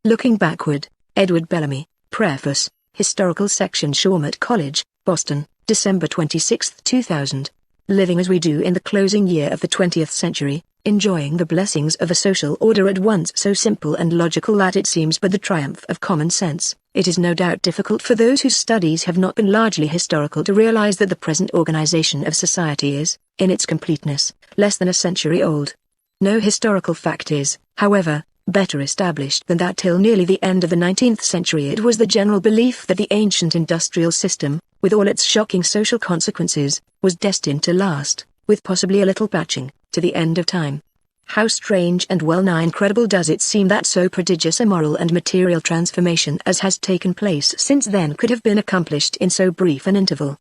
Looking Backward, Edward Bellamy, Preface, Historical Section Shawmut College, Boston, December 26, 2000. Living as we do in the closing year of the 20th century, enjoying the blessings of a social order at once so simple and logical that it seems but the triumph of common sense, it is no doubt difficult for those whose studies have not been largely historical to realize that the present organization of society is, in its completeness, less than a century old. No historical fact is, however, better established than that till nearly the end of the 19th century it was the general belief that the ancient industrial system, with all its shocking social consequences, was destined to last, with possibly a little patching, to the end of time. How strange and well-nigh incredible does it seem that so prodigious a moral and material transformation as has taken place since then could have been accomplished in so brief an interval.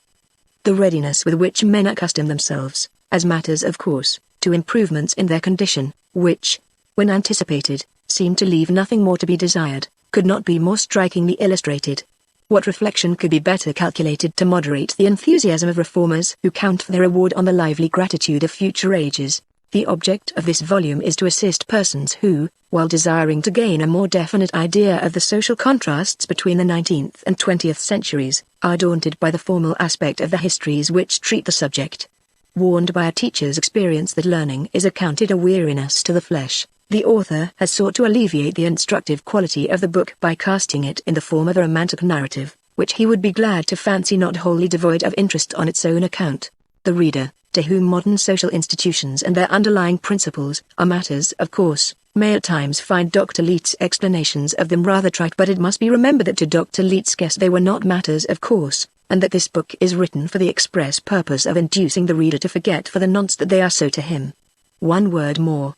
The readiness with which men accustom themselves, as matters of course, to improvements in their condition, which, when anticipated, seem to leave nothing more to be desired, could not be more strikingly illustrated. What reflection could be better calculated to moderate the enthusiasm of reformers who count their reward on the lively gratitude of future ages? The object of this volume is to assist persons who, while desiring to gain a more definite idea of the social contrasts between the 19th and 20th centuries, are daunted by the formal aspect of the histories which treat the subject. Warned by a teacher's experience that learning is accounted a weariness to the flesh, the author has sought to alleviate the instructive quality of the book by casting it in the form of a romantic narrative, which he would be glad to fancy not wholly devoid of interest on its own account. The reader, to whom modern social institutions and their underlying principles are matters of course, may at times find Dr. Leete's explanations of them rather trite, but it must be remembered that to Dr. Leete's guess they were not matters of course, and that this book is written for the express purpose of inducing the reader to forget for the nonce that they are so to him. One word more.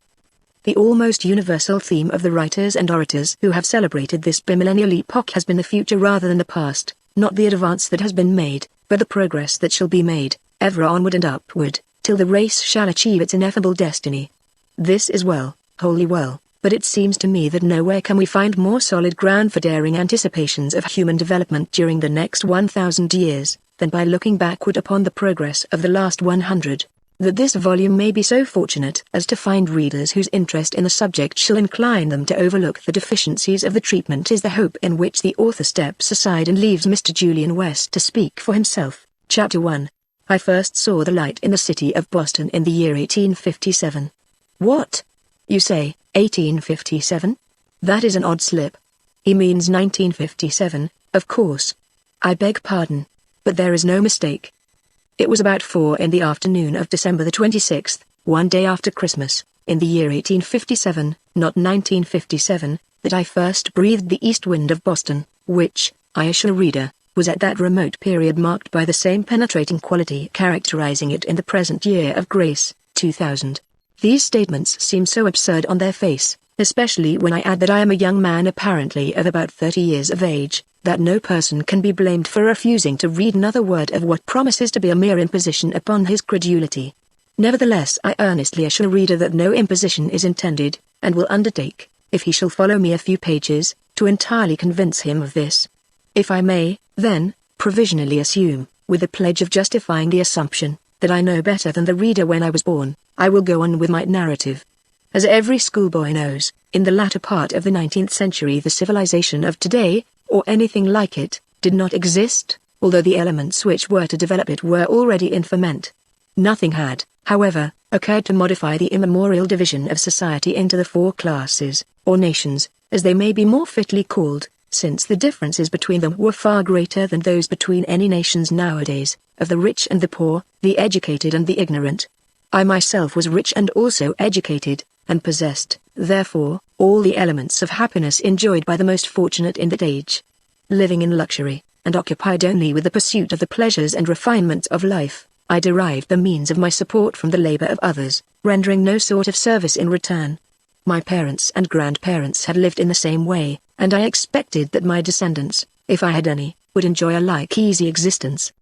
The almost universal theme of the writers and orators who have celebrated this bimillennial epoch has been the future rather than the past, not the advance that has been made, but the progress that shall be made, ever onward and upward, till the race shall achieve its ineffable destiny. This is well, wholly well, but it seems to me that nowhere can we find more solid ground for daring anticipations of human development during the next 1,000 years, than by looking backward upon the progress of the last 100. That this volume may be so fortunate as to find readers whose interest in the subject shall incline them to overlook the deficiencies of the treatment is the hope in which the author steps aside and leaves Mr. Julian West to speak for himself. Chapter 1. I first saw the light in the city of Boston in the year 1857. What? You say, 1857? That is an odd slip. He means 1957, of course. I beg pardon. But there is no mistake. It was about 4 in the afternoon of December the 26th, one day after Christmas, in the year 1857, not 1957, that I first breathed the east wind of Boston, which, I assure reader, was at that remote period marked by the same penetrating quality characterizing it in the present year of grace, 2000. These statements seem so absurd on their face, especially when I add that I am a young man apparently of about 30 years of age, that no person can be blamed for refusing to read another word of what promises to be a mere imposition upon his credulity. Nevertheless, I earnestly assure the reader that no imposition is intended, and will undertake, if he shall follow me a few pages, to entirely convince him of this. If I may, then, provisionally assume, with the pledge of justifying the assumption, that I know better than the reader when I was born, I will go on with my narrative. As every schoolboy knows, in the latter part of the 19th century the civilization of today, or anything like it, did not exist, although the elements which were to develop it were already in ferment. Nothing had, however, occurred to modify the immemorial division of society into the 4 classes, or nations, as they may be more fitly called, since the differences between them were far greater than those between any nations nowadays, of the rich and the poor, the educated and the ignorant. I myself was rich and also educated, and possessed, therefore, all the elements of happiness enjoyed by the most fortunate in that age. Living in luxury, and occupied only with the pursuit of the pleasures and refinements of life, I derived the means of my support from the labor of others, rendering no sort of service in return. My parents and grandparents had lived in the same way, and I expected that my descendants, if I had any, would enjoy a like easy existence.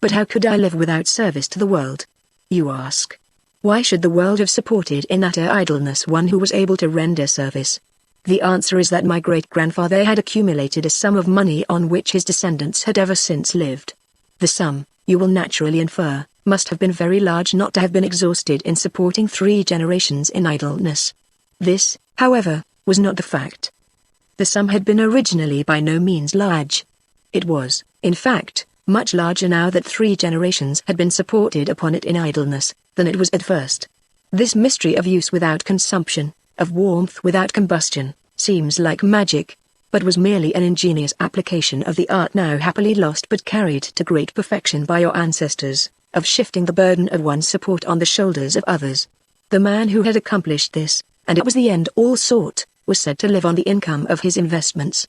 But how could I live without service to the world? You ask. Why should the world have supported in utter idleness one who was able to render service? The answer is that my great-grandfather had accumulated a sum of money on which his descendants had ever since lived. The sum, you will naturally infer, must have been very large not to have been exhausted in supporting 3 generations in idleness. This, however, was not the fact. The sum had been originally by no means large. It was, in fact, much larger now that 3 generations had been supported upon it in idleness, than it was at first. This mystery of use without consumption, of warmth without combustion, seems like magic, but was merely an ingenious application of the art now happily lost but carried to great perfection by your ancestors, of shifting the burden of one's support on the shoulders of others. The man who had accomplished this, and it was the end all sought, was said to live on the income of his investments.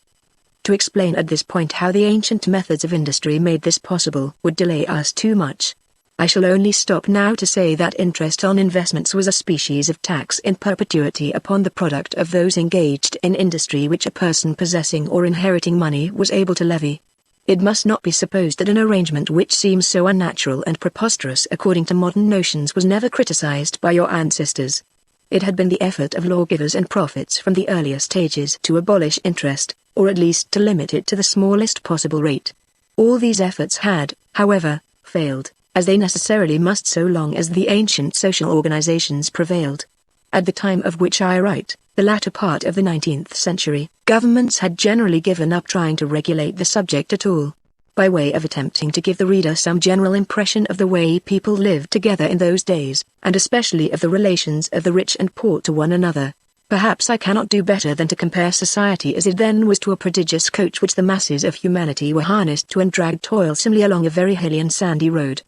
To explain at this point how the ancient methods of industry made this possible would delay us too much. I shall only stop now to say that interest on investments was a species of tax in perpetuity upon the product of those engaged in industry which a person possessing or inheriting money was able to levy. It must not be supposed that an arrangement which seems so unnatural and preposterous according to modern notions was never criticized by your ancestors. It had been the effort of lawgivers and prophets from the earliest ages to abolish interest, or at least to limit it to the smallest possible rate. All these efforts had, however, failed, as they necessarily must so long as the ancient social organizations prevailed. At the time of which I write, the latter part of the 19th century, governments had generally given up trying to regulate the subject at all. By way of attempting to give the reader some general impression of the way people lived together in those days, and especially of the relations of the rich and poor to one another, perhaps I cannot do better than to compare society as it then was to a prodigious coach which the masses of humanity were harnessed to and dragged toilsomely along a very hilly and sandy road.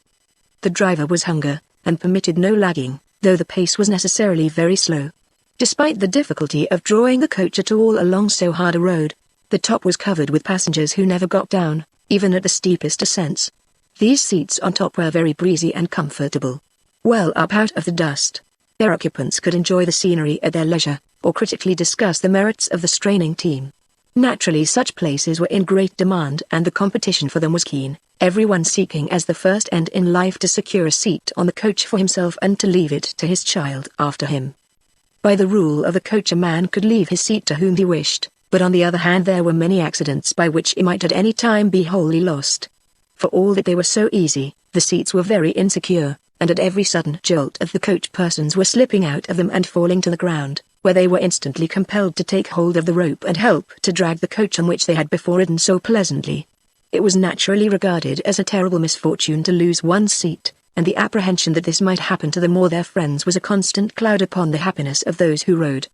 The driver was Hunger, and permitted no lagging, though the pace was necessarily very slow. Despite the difficulty of drawing the coach at all along so hard a road, the top was covered with passengers who never got down, even at the steepest ascents. These seats on top were very breezy and comfortable. Well up out of the dust, their occupants could enjoy the scenery at their leisure, or critically discuss the merits of the straining team. Naturally such places were in great demand and the competition for them was keen, everyone seeking as the first end in life to secure a seat on the coach for himself and to leave it to his child after him. By the rule of the coach a man could leave his seat to whom he wished, but on the other hand there were many accidents by which he might at any time be wholly lost. For all that they were so easy, the seats were very insecure, and at every sudden jolt of the coach persons were slipping out of them and falling to the ground, where they were instantly compelled to take hold of the rope and help to drag the coach on which they had before ridden so pleasantly. It was naturally regarded as a terrible misfortune to lose one's seat, and the apprehension that this might happen to them or their friends was a constant cloud upon the happiness of those who rode.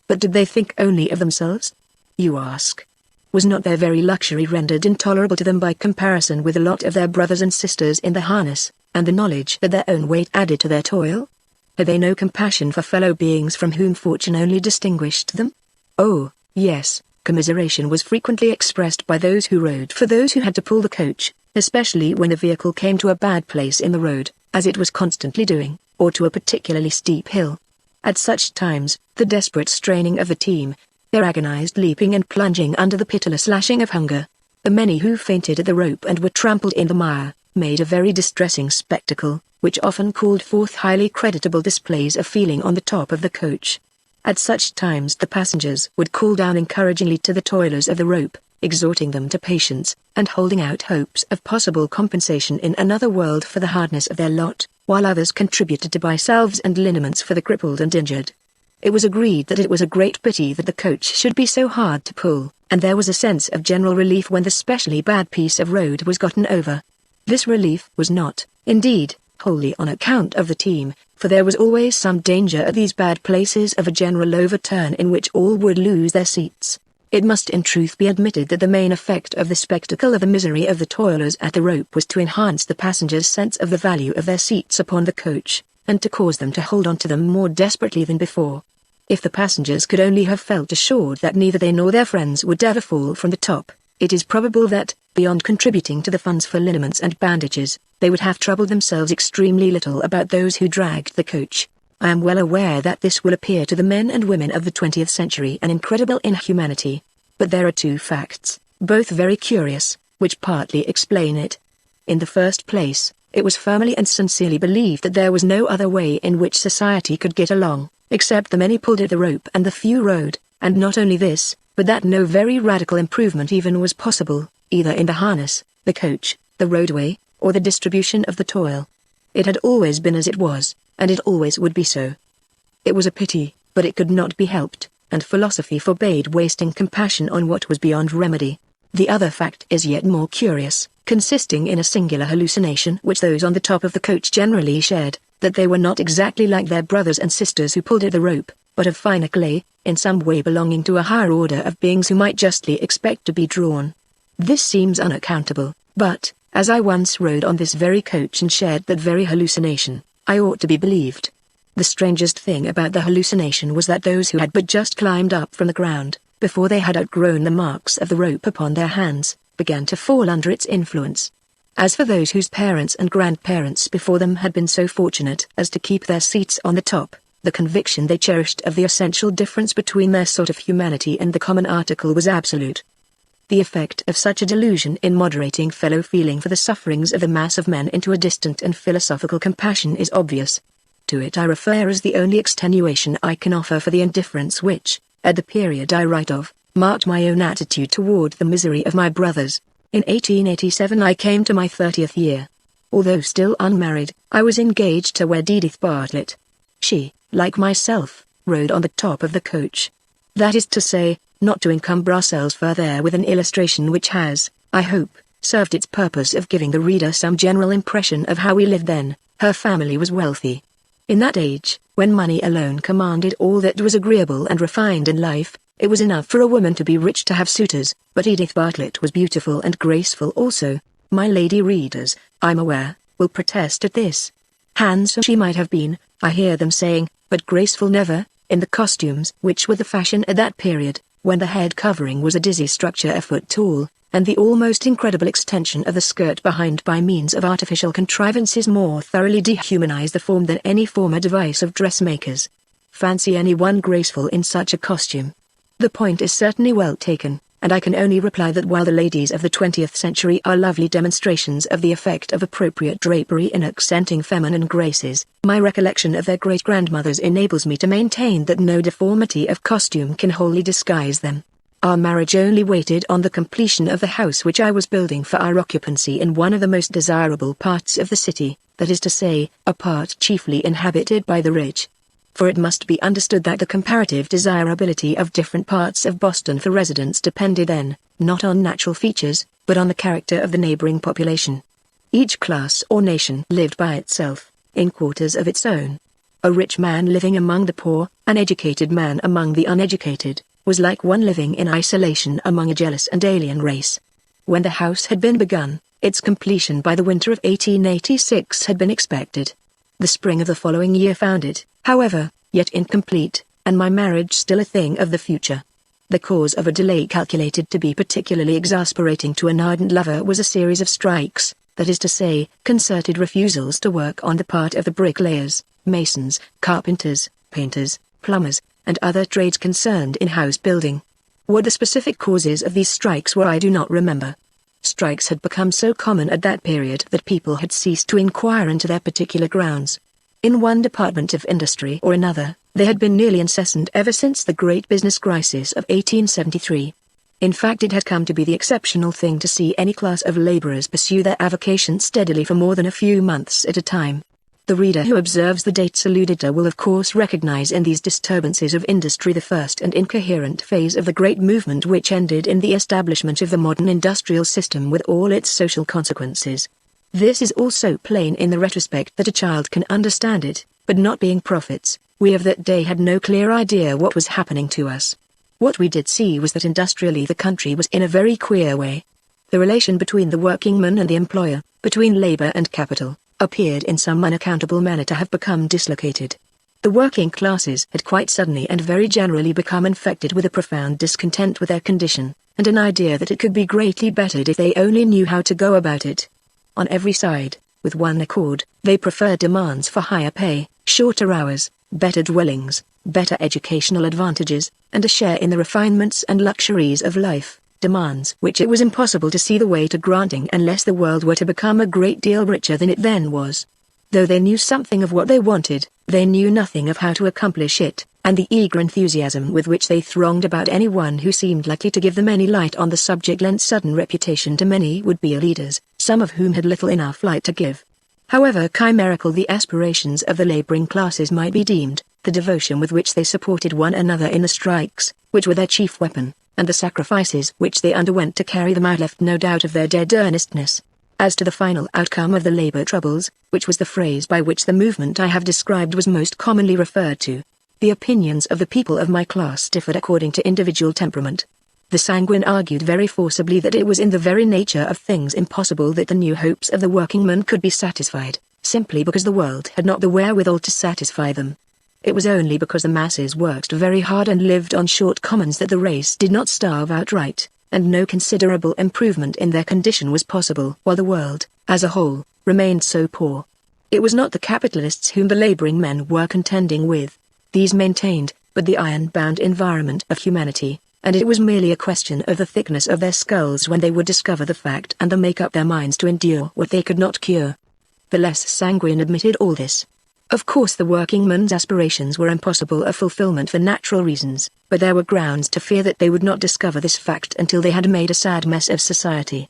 But did they think only of themselves? You ask. Was not their very luxury rendered intolerable to them by comparison with the lot of their brothers and sisters in the harness, and the knowledge that their own weight added to their toil? Had they no compassion for fellow beings from whom fortune only distinguished them? Oh, yes, commiseration was frequently expressed by those who rode for those who had to pull the coach, especially when the vehicle came to a bad place in the road, as it was constantly doing, or to a particularly steep hill. At such times, the desperate straining of the team, their agonized leaping and plunging under the pitiless lashing of Hunger, the many who fainted at the rope and were trampled in the mire, made a very distressing spectacle, which often called forth highly creditable displays of feeling on the top of the coach. At such times the passengers would call down encouragingly to the toilers of the rope, exhorting them to patience, and holding out hopes of possible compensation in another world for the hardness of their lot, while others contributed to buy salves and liniments for the crippled and injured. It was agreed that it was a great pity that the coach should be so hard to pull, and there was a sense of general relief when the specially bad piece of road was gotten over. This relief was not, indeed, wholly on account of the team, for there was always some danger at these bad places of a general overturn in which all would lose their seats. It must in truth be admitted that the main effect of the spectacle of the misery of the toilers at the rope was to enhance the passengers' sense of the value of their seats upon the coach, and to cause them to hold on to them more desperately than before. If the passengers could only have felt assured that neither they nor their friends would ever fall from the top, it is probable that, beyond contributing to the funds for liniments and bandages, they would have troubled themselves extremely little about those who dragged the coach. I am well aware that this will appear to the men and women of the 20th century an incredible inhumanity, but there are two facts, both very curious, which partly explain it. In the first place, it was firmly and sincerely believed that there was no other way in which society could get along, except the many pulled at the rope and the few rode, and not only this, but that no very radical improvement even was possible, either in the harness, the coach, the roadway, or the distribution of the toil. It had always been as it was, and it always would be so. It was a pity, but it could not be helped. and philosophy forbade wasting compassion on what was beyond remedy. The other fact is yet more curious, consisting in a singular hallucination which those on the top of the coach generally shared, that they were not exactly like their brothers and sisters who pulled at the rope, but of finer clay, in some way belonging to a higher order of beings who might justly expect to be drawn. This seems unaccountable, but, as I once rode on this very coach and shared that very hallucination, I ought to be believed. The strangest thing about the hallucination was that those who had but just climbed up from the ground, before they had outgrown the marks of the rope upon their hands, began to fall under its influence. As for those whose parents and grandparents before them had been so fortunate as to keep their seats on the top, the conviction they cherished of the essential difference between their sort of humanity and the common article was absolute. The effect of such a delusion in moderating fellow feeling for the sufferings of the mass of men into a distant and philosophical compassion is obvious. To it I refer as the only extenuation I can offer for the indifference which, at the period I write of, marked my own attitude toward the misery of my brothers. In 1887 I came to my 30th year. Although still unmarried, I was engaged to wed Edith Bartlett. She, like myself, rode on the top of the coach. That is to say, not to encumber ourselves further with an illustration which has, I hope, served its purpose of giving the reader some general impression of how we lived then. Her family was wealthy. In that age, when money alone commanded all that was agreeable and refined in life, it was enough for a woman to be rich to have suitors, but Edith Bartlett was beautiful and graceful also. My lady readers, I'm aware, will protest at this. Handsome she might have been, I hear them saying, but graceful never, in the costumes which were the fashion at that period, when the head covering was a dizzy structure a foot tall, and the almost incredible extension of the skirt behind by means of artificial contrivances more thoroughly dehumanized the form than any former device of dressmakers. Fancy anyone graceful in such a costume. The point is certainly well taken, and I can only reply that while the ladies of the 20th century are lovely demonstrations of the effect of appropriate drapery in accenting feminine graces, my recollection of their great-grandmothers enables me to maintain that no deformity of costume can wholly disguise them. Our marriage only waited on the completion of the house which I was building for our occupancy in one of the most desirable parts of the city, that is to say, a part chiefly inhabited by the rich. For it must be understood that the comparative desirability of different parts of Boston for residence depended then, not on natural features, but on the character of the neighboring population. Each class or nation lived by itself, in quarters of its own. A rich man living among the poor, an educated man among the uneducated, was like one living in isolation among a jealous and alien race. When the house had been begun, its completion by the winter of 1886 had been expected. The spring of the following year found it, however, yet incomplete, and my marriage still a thing of the future. The cause of a delay calculated to be particularly exasperating to an ardent lover was a series of strikes, that is to say, concerted refusals to work on the part of the bricklayers, masons, carpenters, painters, plumbers, and other trades concerned in house building. What the specific causes of these strikes were I do not remember. Strikes had become so common at that period that people had ceased to inquire into their particular grounds. In one department of industry or another, they had been nearly incessant ever since the great business crisis of 1873. In fact, it had come to be the exceptional thing to see any class of laborers pursue their avocation steadily for more than a few months at a time. The reader who observes the dates alluded to will of course recognize in these disturbances of industry the first and incoherent phase of the great movement which ended in the establishment of the modern industrial system with all its social consequences. This is also plain in the retrospect that a child can understand it, but not being prophets, we of that day had no clear idea what was happening to us. What we did see was that industrially the country was in a very queer way. The relation between the workingman and the employer, between labor and capital, appeared in some unaccountable manner to have become dislocated. The working classes had quite suddenly and very generally become infected with a profound discontent with their condition, and an idea that it could be greatly bettered if they only knew how to go about it. On every side, with one accord, they preferred demands for higher pay, shorter hours, better dwellings, better educational advantages, and a share in the refinements and luxuries of life. Demands which it was impossible to see the way to granting unless the world were to become a great deal richer than it then was. Though they knew something of what they wanted, they knew nothing of how to accomplish it, and the eager enthusiasm with which they thronged about anyone who seemed likely to give them any light on the subject lent sudden reputation to many would-be leaders, some of whom had little enough light to give. However chimerical the aspirations of the laboring classes might be deemed, the devotion with which they supported one another in the strikes, which were their chief weapon, and the sacrifices which they underwent to carry them out left no doubt of their dead earnestness. As to the final outcome of the labor troubles, which was the phrase by which the movement I have described was most commonly referred to, the opinions of the people of my class differed according to individual temperament. The sanguine argued very forcibly that it was in the very nature of things impossible that the new hopes of the workingmen could be satisfied, simply because the world had not the wherewithal to satisfy them. It was only because the masses worked very hard and lived on short commons that the race did not starve outright, and no considerable improvement in their condition was possible while the world, as a whole, remained so poor. It was not the capitalists whom the laboring men were contending with. These maintained but the iron-bound environment of humanity, and it was merely a question of the thickness of their skulls when they would discover the fact and make up their minds to endure what they could not cure. The less sanguine admitted all this. Of course the workingmen's aspirations were impossible of fulfillment for natural reasons, but there were grounds to fear that they would not discover this fact until they had made a sad mess of society.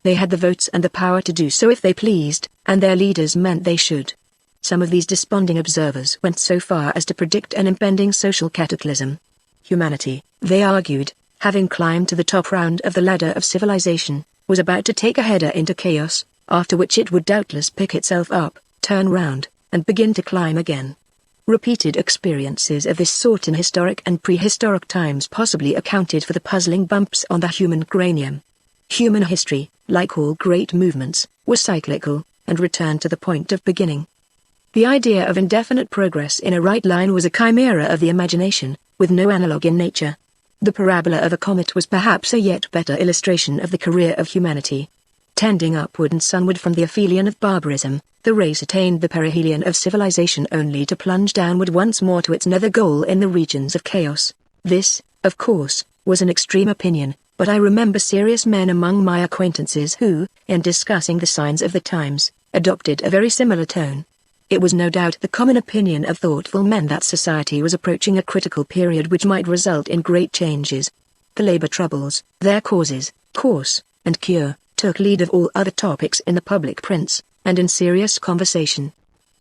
They had the votes and the power to do so if they pleased, and their leaders meant they should. Some of these desponding observers went so far as to predict an impending social cataclysm. Humanity, they argued, having climbed to the top round of the ladder of civilization, was about to take a header into chaos, after which it would doubtless pick itself up, turn round, and begin to climb again. Repeated experiences of this sort in historic and prehistoric times possibly accounted for the puzzling bumps on the human cranium. Human history, like all great movements, was cyclical, and returned to the point of beginning. The idea of indefinite progress in a right line was a chimera of the imagination, with no analogue in nature. The parabola of a comet was perhaps a yet better illustration of the career of humanity. Tending upward and sunward from the aphelion of barbarism, the race attained the perihelion of civilization only to plunge downward once more to its nether goal in the regions of chaos. This, of course, was an extreme opinion, but I remember serious men among my acquaintances who, in discussing the signs of the times, adopted a very similar tone. It was no doubt the common opinion of thoughtful men that society was approaching a critical period which might result in great changes. The labor troubles, their causes, course, and cure, took lead of all other topics in the public prints, and in serious conversation.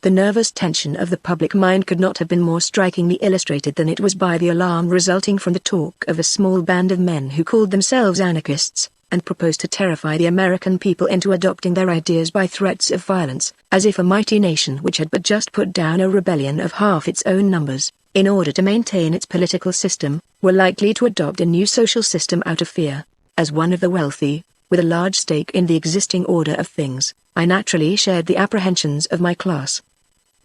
The nervous tension of the public mind could not have been more strikingly illustrated than it was by the alarm resulting from the talk of a small band of men who called themselves anarchists, and proposed to terrify the American people into adopting their ideas by threats of violence, as if a mighty nation which had but just put down a rebellion of half its own numbers, in order to maintain its political system, were likely to adopt a new social system out of fear. As one of the wealthy, with a large stake in the existing order of things, I naturally shared the apprehensions of my class.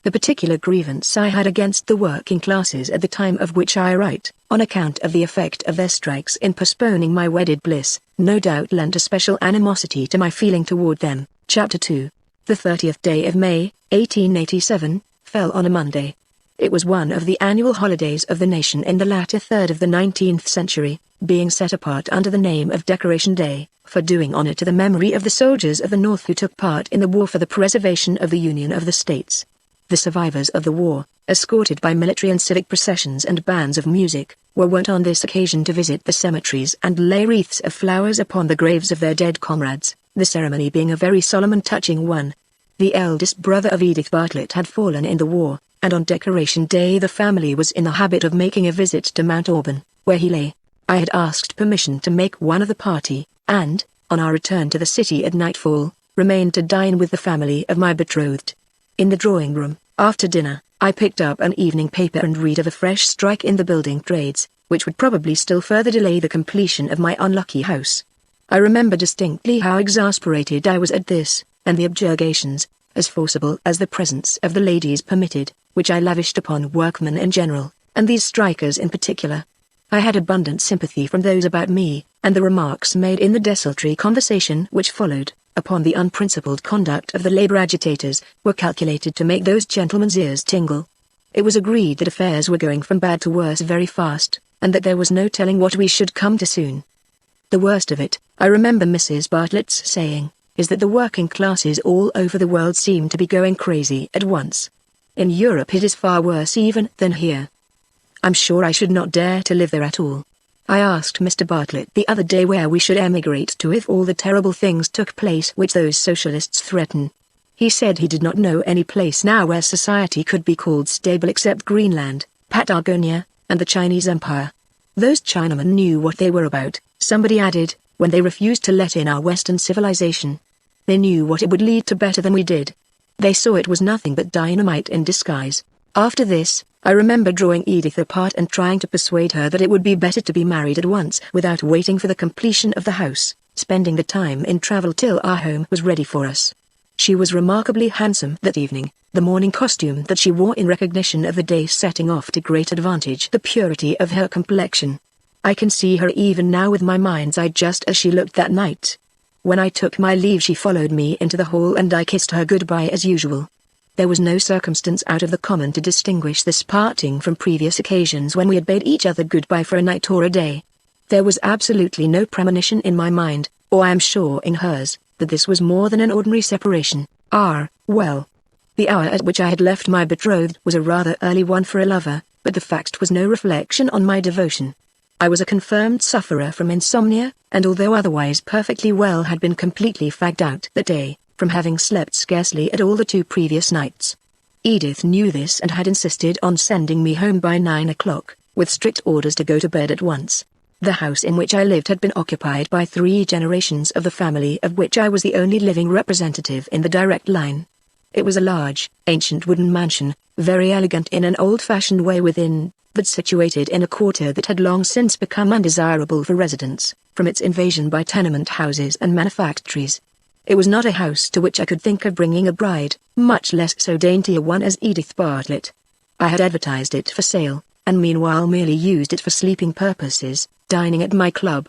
The particular grievance I had against the working classes at the time of which I write, on account of the effect of their strikes in postponing my wedded bliss, no doubt lent a special animosity to my feeling toward them. Chapter 2. The 30th day of May, 1887, fell on a Monday. It was one of the annual holidays of the nation in the latter third of the 19th century, being set apart under the name of Decoration Day, for doing honor to the memory of the soldiers of the North who took part in the war for the preservation of the Union of the States. The survivors of the war, escorted by military and civic processions and bands of music, were wont on this occasion to visit the cemeteries and lay wreaths of flowers upon the graves of their dead comrades, the ceremony being a very solemn and touching one. The eldest brother of Edith Bartlett had fallen in the war, and on Decoration Day the family was in the habit of making a visit to Mount Auburn, where he lay. I had asked permission to make one of the party, and, on our return to the city at nightfall, remained to dine with the family of my betrothed. In the drawing room, after dinner, I picked up an evening paper and read of a fresh strike in the building trades, which would probably still further delay the completion of my unlucky house. I remember distinctly how exasperated I was at this, and the objurgations, as forcible as the presence of the ladies permitted, which I lavished upon workmen in general, and these strikers in particular. I had abundant sympathy from those about me, and the remarks made in the desultory conversation which followed, upon the unprincipled conduct of the labor agitators, were calculated to make those gentlemen's ears tingle. It was agreed that affairs were going from bad to worse very fast, and that there was no telling what we should come to soon. The worst of it, I remember Mrs. Bartlett's saying, is that the working classes all over the world seem to be going crazy at once. In Europe it is far worse even than here. I'm sure I should not dare to live there at all. I asked Mr. Bartlett the other day where we should emigrate to if all the terrible things took place which those socialists threaten. He said he did not know any place now where society could be called stable except Greenland, Patagonia, and the Chinese Empire. Those Chinamen knew what they were about, somebody added, when they refused to let in our Western civilization. They knew what it would lead to better than we did. They saw it was nothing but dynamite in disguise. After this, I remember drawing Edith apart and trying to persuade her that it would be better to be married at once without waiting for the completion of the house, spending the time in travel till our home was ready for us. She was remarkably handsome that evening, the morning costume that she wore in recognition of the day setting off to great advantage the purity of her complexion. I can see her even now with my mind's eye just as she looked that night. When I took my leave she followed me into the hall and I kissed her goodbye as usual. There was no circumstance out of the common to distinguish this parting from previous occasions when we had bade each other goodbye for a night or a day. There was absolutely no premonition in my mind, or I am sure in hers, that this was more than an ordinary separation. Well. The hour at which I had left my betrothed was a rather early one for a lover, but the fact was no reflection on my devotion. I was a confirmed sufferer from insomnia, and although otherwise perfectly well had been completely fagged out that day, from having slept scarcely at all the 2 previous nights. Edith knew this and had insisted on sending me home by 9 o'clock, with strict orders to go to bed at once. The house in which I lived had been occupied by 3 generations of the family of which I was the only living representative in the direct line. It was a large, ancient wooden mansion, very elegant in an old-fashioned way within, but situated in a quarter that had long since become undesirable for residence, from its invasion by tenement houses and manufactories. It was not a house to which I could think of bringing a bride, much less so dainty a one as Edith Bartlett. I had advertised it for sale, and meanwhile merely used it for sleeping purposes, dining at my club.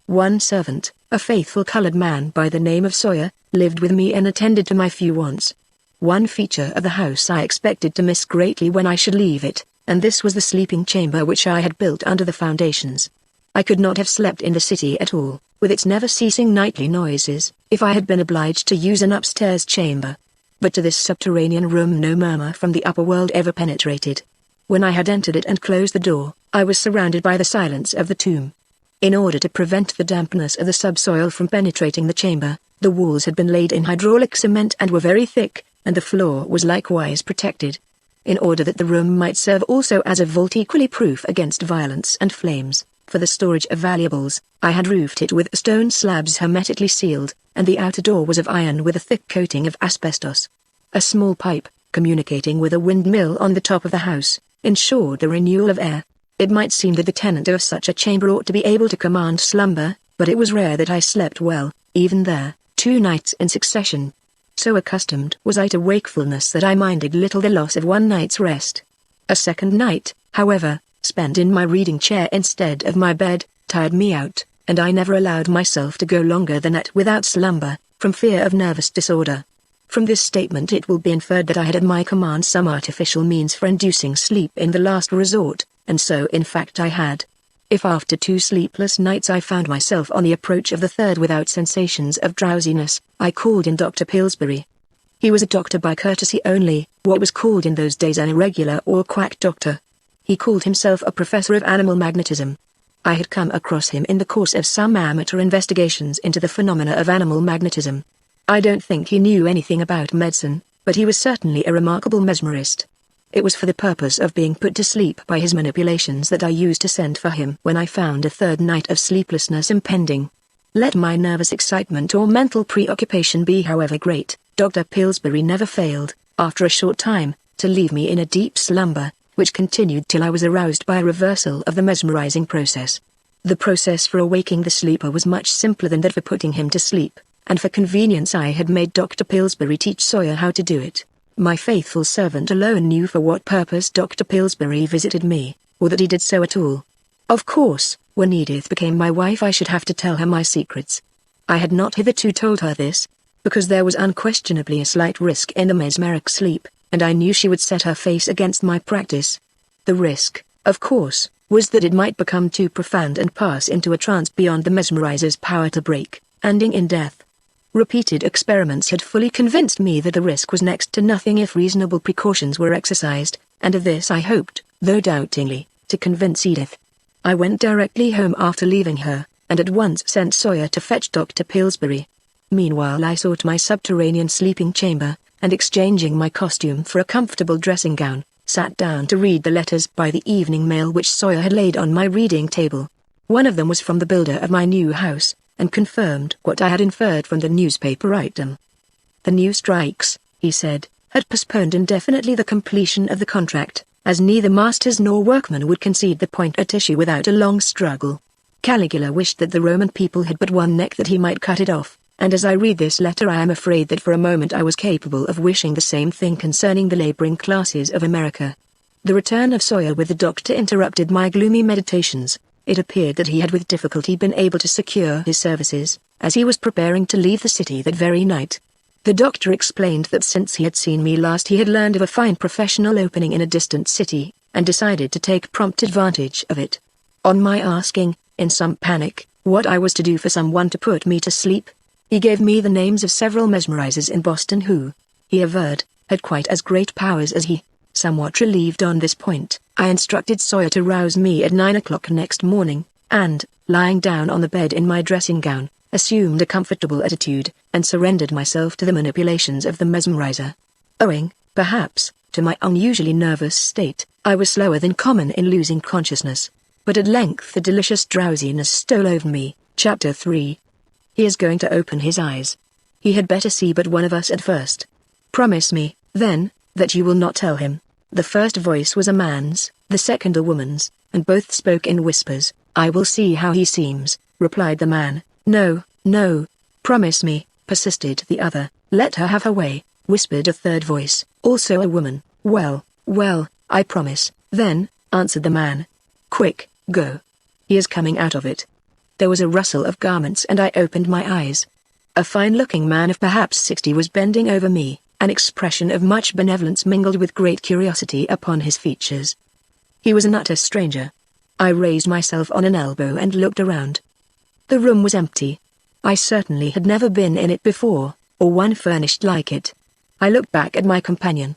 One servant, a faithful colored man by the name of Sawyer, lived with me and attended to my few wants. One feature of the house I expected to miss greatly when I should leave it, and this was the sleeping chamber which I had built under the foundations. I could not have slept in the city at all, with its never-ceasing nightly noises, if I had been obliged to use an upstairs chamber. But to this subterranean room no murmur from the upper world ever penetrated. When I had entered it and closed the door, I was surrounded by the silence of the tomb. In order to prevent the dampness of the subsoil from penetrating the chamber, the walls had been laid in hydraulic cement and were very thick, and the floor was likewise protected. In order that the room might serve also as a vault equally proof against violence and flames, for the storage of valuables, I had roofed it with stone slabs hermetically sealed, and the outer door was of iron with a thick coating of asbestos. A small pipe, communicating with a windmill on the top of the house, ensured the renewal of air. It might seem that the tenant of such a chamber ought to be able to command slumber, but it was rare that I slept well, even there, 2 nights in succession. So accustomed was I to wakefulness that I minded little the loss of one night's rest. A second night, however, spent in my reading chair instead of my bed, tired me out, and I never allowed myself to go longer than that without slumber, from fear of nervous disorder. From this statement it will be inferred that I had at my command some artificial means for inducing sleep in the last resort, and so in fact I had. If after 2 sleepless nights I found myself on the approach of the third without sensations of drowsiness, I called in Dr. Pillsbury. He was a doctor by courtesy only, what was called in those days an irregular or quack doctor. He called himself a professor of animal magnetism. I had come across him in the course of some amateur investigations into the phenomena of animal magnetism. I don't think he knew anything about medicine, but he was certainly a remarkable mesmerist. It was for the purpose of being put to sleep by his manipulations that I used to send for him when I found a third night of sleeplessness impending. Let my nervous excitement or mental preoccupation be however great, Dr. Pillsbury never failed, after a short time, to leave me in a deep slumber, which continued till I was aroused by a reversal of the mesmerizing process. The process for awaking the sleeper was much simpler than that for putting him to sleep, and for convenience I had made Dr. Pillsbury teach Sawyer how to do it. My faithful servant alone knew for what purpose Dr. Pillsbury visited me, or that he did so at all. Of course, when Edith became my wife I should have to tell her my secrets. I had not hitherto told her this, because there was unquestionably a slight risk in the mesmeric sleep, and I knew she would set her face against my practice. The risk, of course, was that it might become too profound and pass into a trance beyond the mesmerizer's power to break, ending in death. Repeated experiments had fully convinced me that the risk was next to nothing if reasonable precautions were exercised, and of this I hoped, though doubtingly, to convince Edith. I went directly home after leaving her, and at once sent Sawyer to fetch Dr. Pillsbury. Meanwhile I sought my subterranean sleeping chamber, and exchanging my costume for a comfortable dressing gown, sat down to read the letters by the evening mail which Sawyer had laid on my reading table. One of them was from the builder of my new house, and confirmed what I had inferred from the newspaper item. The new strikes, he said, had postponed indefinitely the completion of the contract, as neither masters nor workmen would concede the point at issue without a long struggle. Caligula wished that the Roman people had but one neck that he might cut it off, and as I read this letter I am afraid that for a moment I was capable of wishing the same thing concerning the laboring classes of America. The return of Sawyer with the doctor interrupted my gloomy meditations. It appeared that he had with difficulty been able to secure his services, as he was preparing to leave the city that very night. The doctor explained that since he had seen me last he had learned of a fine professional opening in a distant city, and decided to take prompt advantage of it. On my asking, in some panic, what I was to do for someone to put me to sleep, he gave me the names of several mesmerizers in Boston who, he averred, had quite as great powers as he. Somewhat relieved on this point, I instructed Sawyer to rouse me at 9 o'clock next morning, and, lying down on the bed in my dressing gown, assumed a comfortable attitude, and surrendered myself to the manipulations of the mesmerizer. Owing, perhaps, to my unusually nervous state, I was slower than common in losing consciousness. But at length the delicious drowsiness stole over me. Chapter 3. He is going to open his eyes. He had better see but one of us at first. Promise me, then, that you will not tell him. The first voice was a man's, the second a woman's, and both spoke in whispers. I will see how he seems, replied the man. No, no. Promise me, persisted the other. Let her have her way, whispered a third voice, also a woman. Well, well, I promise, then, answered the man. Quick, go. He is coming out of it. There was a rustle of garments and I opened my eyes. A fine-looking man of perhaps 60 was bending over me, an expression of much benevolence mingled with great curiosity upon his features. He was an utter stranger. I raised myself on an elbow and looked around. The room was empty. I certainly had never been in it before, or one furnished like it. I looked back at my companion.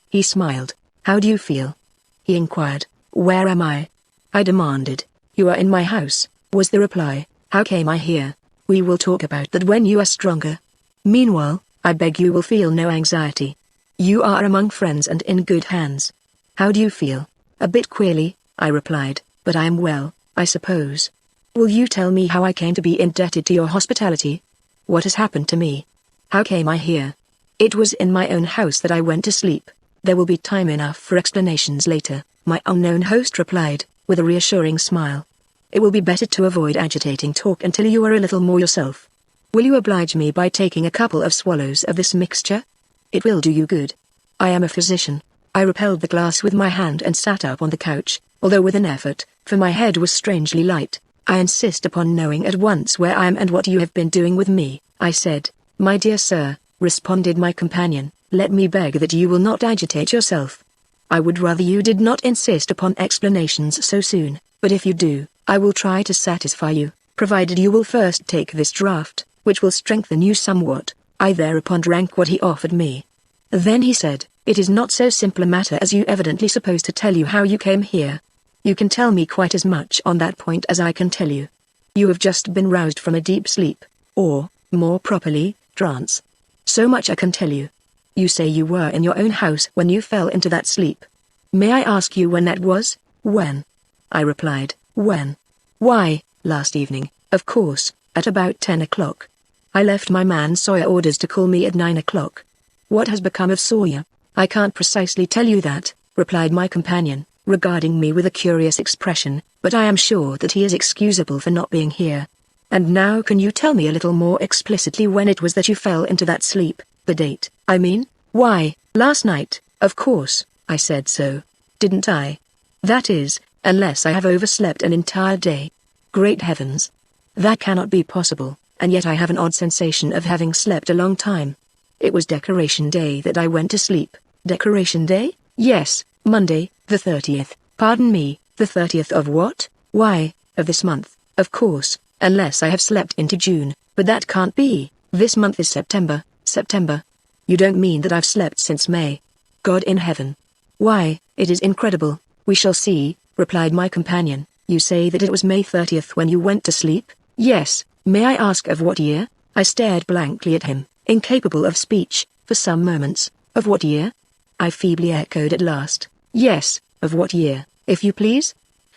He smiled. How do you feel? He inquired. Where am I? I demanded. You are in my house, was the reply. How came I here? We will talk about that when you are stronger. Meanwhile, I beg you will feel no anxiety. You are among friends and in good hands. How do you feel? A bit queerly, I replied, but I am well, I suppose. Will you tell me how I came to be indebted to your hospitality? What has happened to me? How came I here? It was in my own house that I went to sleep. There will be time enough for explanations later, my unknown host replied, with a reassuring smile. It will be better to avoid agitating talk until you are a little more yourself. Will you oblige me by taking a couple of swallows of this mixture? It will do you good. I am a physician. I repelled the glass with my hand and sat up on the couch, although with an effort, for my head was strangely light. I insist upon knowing at once where I am and what you have been doing with me, I said. My dear sir, responded my companion, let me beg that you will not agitate yourself. I would rather you did not insist upon explanations so soon, but if you do, I will try to satisfy you, provided you will first take this draught, which will strengthen you somewhat. I thereupon drank what he offered me. Then he said, it is not so simple a matter as you evidently suppose to tell you how you came here. You can tell me quite as much on that point as I can tell you. You have just been roused from a deep sleep, or, more properly, trance. So much I can tell you. You say you were in your own house when you fell into that sleep. May I ask you when that was? When? I replied, when? Why, last evening, of course, at about 10 o'clock. I left my man Sawyer orders to call me at 9 o'clock. What has become of Sawyer? I can't precisely tell you that, replied my companion, regarding me with a curious expression, but I am sure that he is excusable for not being here. And now can you tell me a little more explicitly when it was that you fell into that sleep, the date, I mean? Why, last night, of course, I said so. Didn't I? That is, unless I have overslept an entire day. Great heavens! That cannot be possible, and yet I have an odd sensation of having slept a long time. It was Decoration Day that I went to sleep. Decoration Day? Yes, Monday, the 30th. Pardon me, the 30th of what? Why, of this month, of course, unless I have slept into June, but that can't be. This month is September. September. You don't mean that I've slept since May? God in heaven! Why, it is incredible. We shall see, replied my companion. You say that it was May 30th when you went to sleep? Yes. May I ask of what year? I stared blankly at him, incapable of speech. for some moments. Of what year? I feebly echoed at last. Yes, of what year, if you please?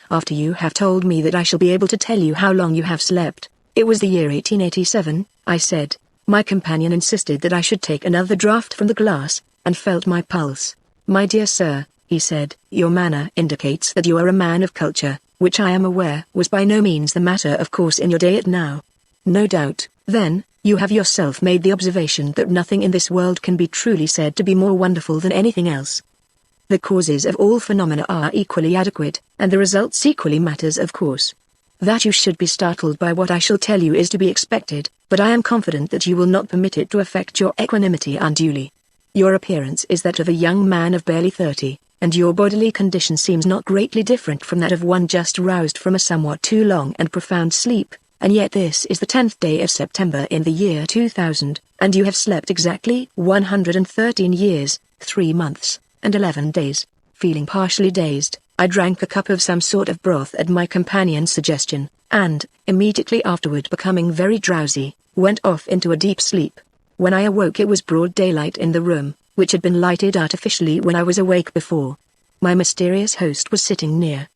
After you have told me that I shall be able to tell you how long you have slept. It was the year 1887, I said. My companion insisted that I should take another draught from the glass, and felt my pulse. My dear sir, he said, your manner indicates that you are a man of culture, which I am aware was by no means the matter of course in your day at now. No doubt, then, you have yourself made the observation that nothing in this world can be truly said to be more wonderful than anything else. The causes of all phenomena are equally adequate, and the results equally matters of course. That you should be startled by what I shall tell you is to be expected, but I am confident that you will not permit it to affect your equanimity unduly. Your appearance is that of a young man of barely 30, and your bodily condition seems not greatly different from that of one just roused from a somewhat too long and profound sleep, and yet this is the 10th day of September in the year 2000, and you have slept exactly 113 years, 3 months, and 11 days. Feeling partially dazed, I drank a cup of some sort of broth at my companion's suggestion, and, immediately afterward becoming very drowsy, went off into a deep sleep. When I awoke it was broad daylight in the room, which had been lighted artificially when I was awake before. My mysterious host was sitting near.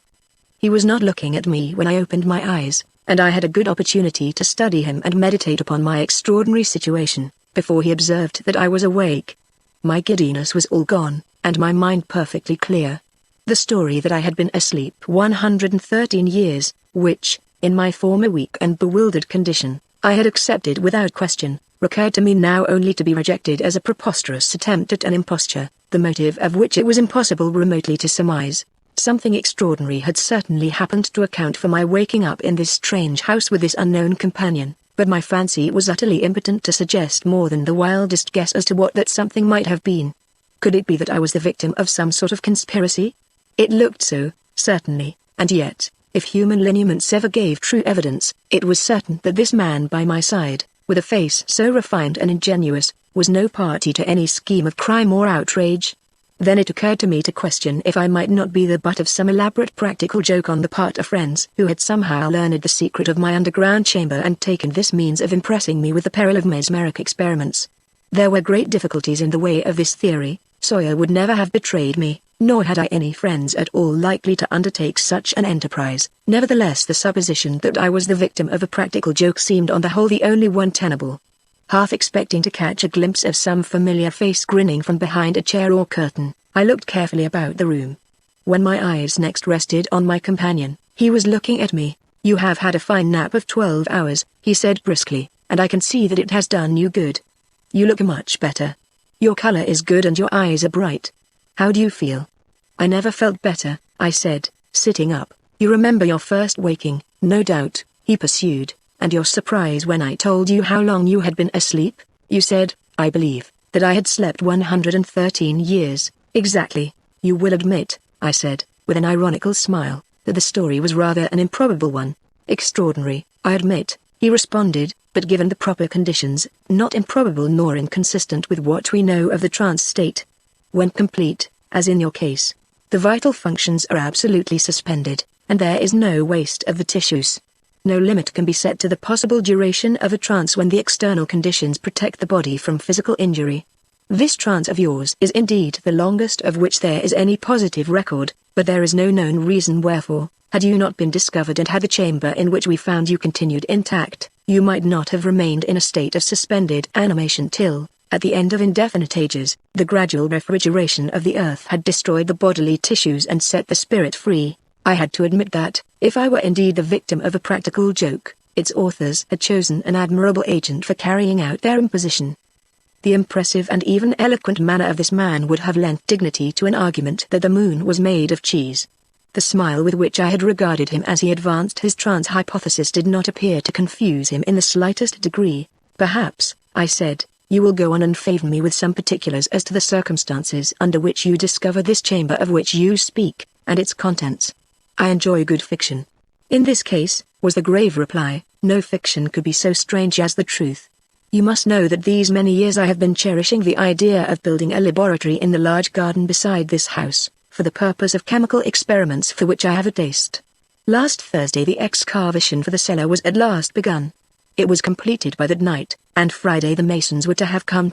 He was not looking at me when I opened my eyes, and I had a good opportunity to study him and meditate upon my extraordinary situation, before he observed that I was awake. My giddiness was all gone, and my mind perfectly clear. The story that I had been asleep 113 years, which, in my former weak and bewildered condition, I had accepted without question, recurred to me now only to be rejected as a preposterous attempt at an imposture, the motive of which it was impossible remotely to surmise. Something extraordinary had certainly happened to account for my waking up in this strange house with this unknown companion, but my fancy was utterly impotent to suggest more than the wildest guess as to what that something might have been. Could it be that I was the victim of some sort of conspiracy? It looked so, certainly, and yet, if human lineaments ever gave true evidence, it was certain that this man by my side, with a face so refined and ingenuous, was no party to any scheme of crime or outrage. Then it occurred to me to question if I might not be the butt of some elaborate practical joke on the part of friends who had somehow learned the secret of my underground chamber and taken this means of impressing me with the peril of mesmeric experiments. There were great difficulties in the way of this theory. Sawyer would never have betrayed me, nor had I any friends at all likely to undertake such an enterprise. Nevertheless, the supposition that I was the victim of a practical joke seemed on the whole the only one tenable. Half expecting to catch a glimpse of some familiar face grinning from behind a chair or curtain, I looked carefully about the room. When my eyes next rested on my companion, he was looking at me. "You have had a fine nap of 12 hours, he said briskly, "and I can see that it has done you good. You look much better. Your color is good and your eyes are bright. How do you feel?" "I never felt better," I said, sitting up. "You remember your first waking, no doubt," he pursued, "and your surprise when I told you how long you had been asleep. You said, I believe, that I had slept 113 years, exactly. You will admit," I said, with an ironical smile, "that the story was rather an improbable one." "Extraordinary, I admit," he responded, "but given the proper conditions, not improbable nor inconsistent with what we know of the trance state. When complete, as in your case, the vital functions are absolutely suspended, and there is no waste of the tissues. No limit can be set to the possible duration of a trance when the external conditions protect the body from physical injury. This trance of yours is indeed the longest of which there is any positive record, but there is no known reason wherefore, had you not been discovered and had the chamber in which we found you continued intact, you might not have remained in a state of suspended animation till, at the end of indefinite ages, the gradual refrigeration of the earth had destroyed the bodily tissues and set the spirit free. I had to admit that, if I were indeed the victim of a practical joke, its authors had chosen an admirable agent for carrying out their imposition. The impressive and even eloquent manner of this man would have lent dignity to an argument that the moon was made of cheese. The smile with which I had regarded him as he advanced his trance hypothesis did not appear to confuse him in the slightest degree. "Perhaps," I said, "you will go on and favor me with some particulars as to the circumstances under which you discover this chamber of which you speak, and its contents. I enjoy good fiction." "In this case," was the grave reply, "no fiction could be so strange as the truth. You must know that these many years I have been cherishing the idea of building a laboratory in the large garden beside this house, for the purpose of chemical experiments for which I have a taste. Last Thursday the excavation for the cellar was at last begun. It was completed by that night, and Friday the masons were to have come.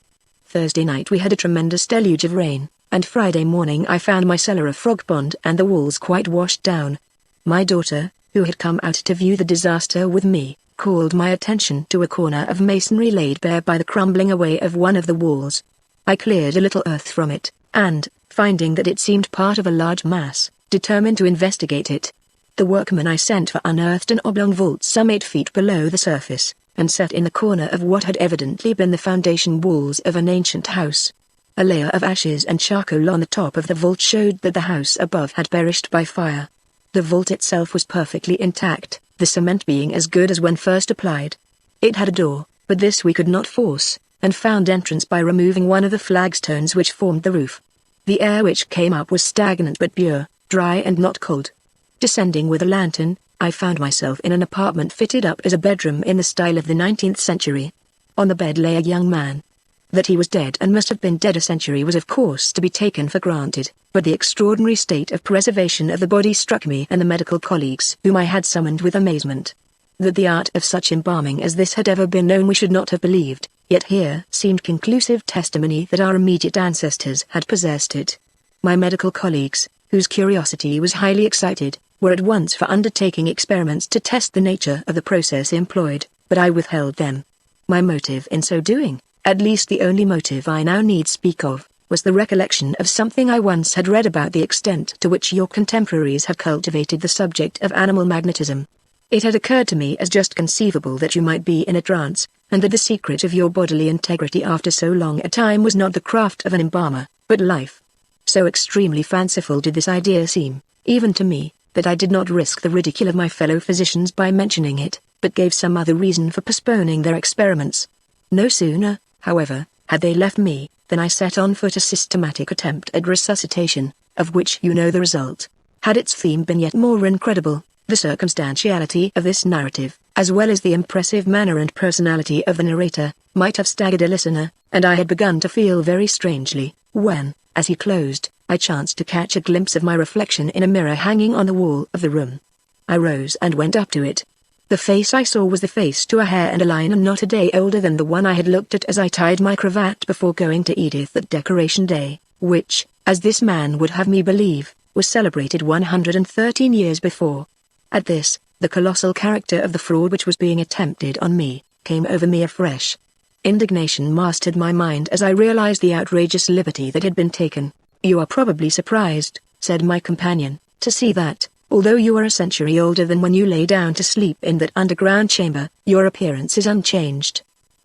Thursday night we had a tremendous deluge of rain, and Friday morning I found my cellar a frog pond and the walls quite washed down. My daughter, who had come out to view the disaster with me, called my attention to a corner of masonry laid bare by the crumbling away of one of the walls. I cleared a little earth from it, and, finding that it seemed part of a large mass, determined to investigate it. The workmen I sent for unearthed an oblong vault some 8 feet below the surface, and set in the corner of what had evidently been the foundation walls of an ancient house. A layer of ashes and charcoal on the top of the vault showed that the house above had perished by fire. The vault itself was perfectly intact, the cement being as good as when first applied. It had a door, but this we could not force, and found entrance by removing one of the flagstones which formed the roof. The air which came up was stagnant but pure, dry and not cold. Descending with a lantern, I found myself in an apartment fitted up as a bedroom in the style of the 19th century. On the bed lay a young man. That he was dead and must have been dead a century was of course to be taken for granted, but the extraordinary state of preservation of the body struck me and the medical colleagues whom I had summoned with amazement. That the art of such embalming as this had ever been known we should not have believed, yet here seemed conclusive testimony that our immediate ancestors had possessed it. My medical colleagues, whose curiosity was highly excited, were at once for undertaking experiments to test the nature of the process employed, but I withheld them. My motive in so doing, at least the only motive I now need speak of, was the recollection of something I once had read about the extent to which your contemporaries have cultivated the subject of animal magnetism. It had occurred to me as just conceivable that you might be in a trance, and that the secret of your bodily integrity after so long a time was not the craft of an embalmer, but life. So extremely fanciful did this idea seem, even to me, that I did not risk the ridicule of my fellow physicians by mentioning it, but gave some other reason for postponing their experiments. No sooner, however, had they left me, than I set on foot a systematic attempt at resuscitation, of which you know the result. Had its theme been yet more incredible, the circumstantiality of this narrative, as well as the impressive manner and personality of the narrator, might have staggered a listener, and I had begun to feel very strangely, when, as he closed, I chanced to catch a glimpse of my reflection in a mirror hanging on the wall of the room. I rose and went up to it. The face I saw was the face to a hair and a line and not a day older than the one I had looked at as I tied my cravat before going to Edith at Decoration Day, which, as this man would have me believe, was celebrated 113 years before. At this, the colossal character of the fraud which was being attempted on me, came over me afresh. Indignation mastered my mind as I realized the outrageous liberty that had been taken. "You are probably surprised," said my companion, "to see that, although you are a century older than when you lay down to sleep in that underground chamber, your appearance is unchanged.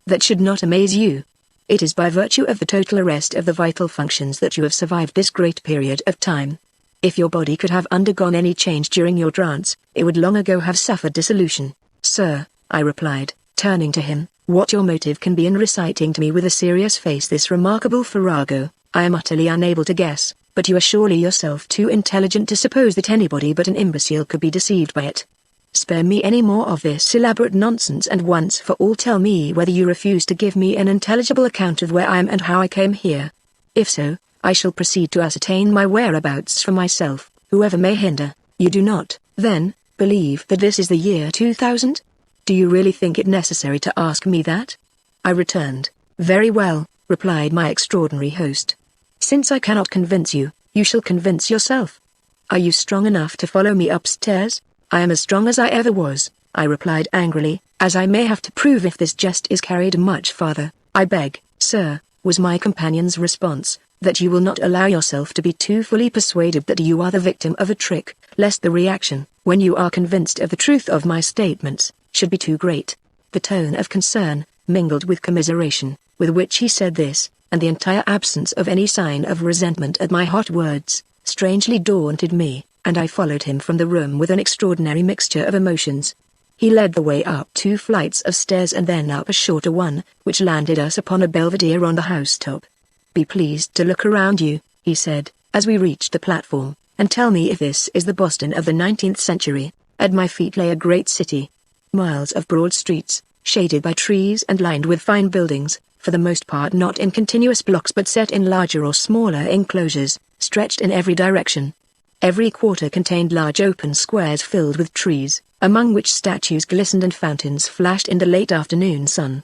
That should not amaze you. It is by virtue of the total arrest of the vital functions that you have survived this great period of time. If your body could have undergone any change during your trance, it would long ago have suffered dissolution." "Sir," I replied, turning to him, "what your motive can be in reciting to me with a serious face this remarkable farrago, I am utterly unable to guess, but you are surely yourself too intelligent to suppose that anybody but an imbecile could be deceived by it. Spare me any more of this elaborate nonsense and once for all tell me whether you refuse to give me an intelligible account of where I am and how I came here. If so, I shall proceed to ascertain my whereabouts for myself, whoever may hinder. You do not, then, believe that this is the year 2000? Do you really think it necessary to ask me that?" I returned. "Very well," replied my extraordinary host. "Since I cannot convince you, you shall convince yourself. Are you strong enough to follow me upstairs?" "I am as strong as I ever was," I replied angrily, "as I may have to prove if this jest is carried much farther." "I beg, sir," was my companion's response, "that you will not allow yourself to be too fully persuaded that you are the victim of a trick, lest the reaction, when you are convinced of the truth of my statements, should be too great." The tone of concern, mingled with commiseration, with which he said this, and the entire absence of any sign of resentment at my hot words, strangely daunted me, and I followed him from the room with an extraordinary mixture of emotions. He led the way up 2 flights of stairs and then up a shorter one, which landed us upon a belvedere on the housetop. "Be pleased to look around you," he said, as we reached the platform, "and tell me if this is the Boston of the 19th century." At my feet lay a great city. Miles of broad streets, shaded by trees and lined with fine buildings, for the most part not in continuous blocks but set in larger or smaller enclosures, stretched in every direction. Every quarter contained large open squares filled with trees, among which statues glistened and fountains flashed in the late afternoon sun.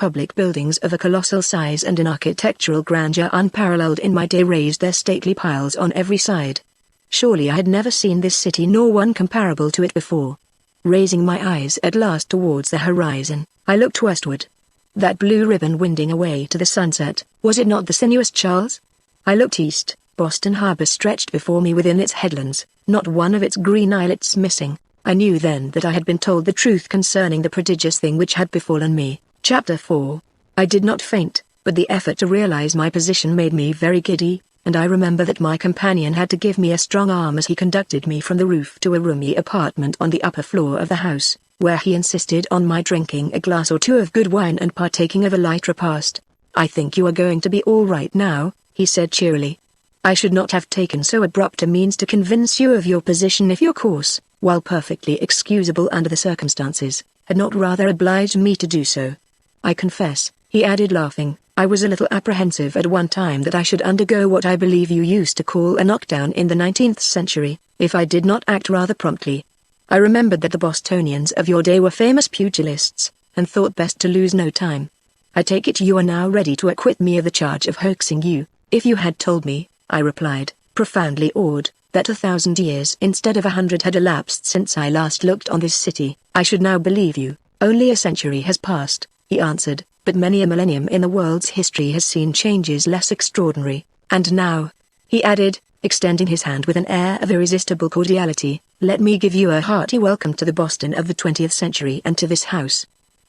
public buildings of a colossal size and an architectural grandeur unparalleled in my day raised their stately piles on every side. Surely I had never seen this city nor one comparable to it before. Raising my eyes at last towards the horizon, I looked westward. That blue ribbon winding away to the sunset, was it not the sinuous Charles? I looked east. Boston Harbor stretched before me within its headlands, not one of its green islets missing. I knew then that I had been told the truth concerning the prodigious thing which had befallen me. Chapter 4. I did not faint, but the effort to realize my position made me very giddy, and I remember that my companion had to give me a strong arm as he conducted me from the roof to a roomy apartment on the upper floor of the house, where he insisted on my drinking a glass or two of good wine and partaking of a light repast. "I think you are going to be all right now," he said cheerily. "I should not have taken so abrupt a means to convince you of your position if your course, while perfectly excusable under the circumstances, had not rather obliged me to do so. I confess," he added laughing, "I was a little apprehensive at one time that I should undergo what I believe you used to call a knockdown in the 19th century, if I did not act rather promptly. I remembered that the Bostonians of your day were famous pugilists, and thought best to lose no time. I take it you are now ready to acquit me of the charge of hoaxing you." "If you had told me," I replied, profoundly awed, "that 1,000 years instead of 100 had elapsed since I last looked on this city, I should now believe you." "Only a century has passed," he answered, "but many a millennium in the world's history has seen changes less extraordinary. And now," he added, extending his hand with an air of irresistible cordiality, "let me give you a hearty welcome to the Boston of the 20th century and to this house.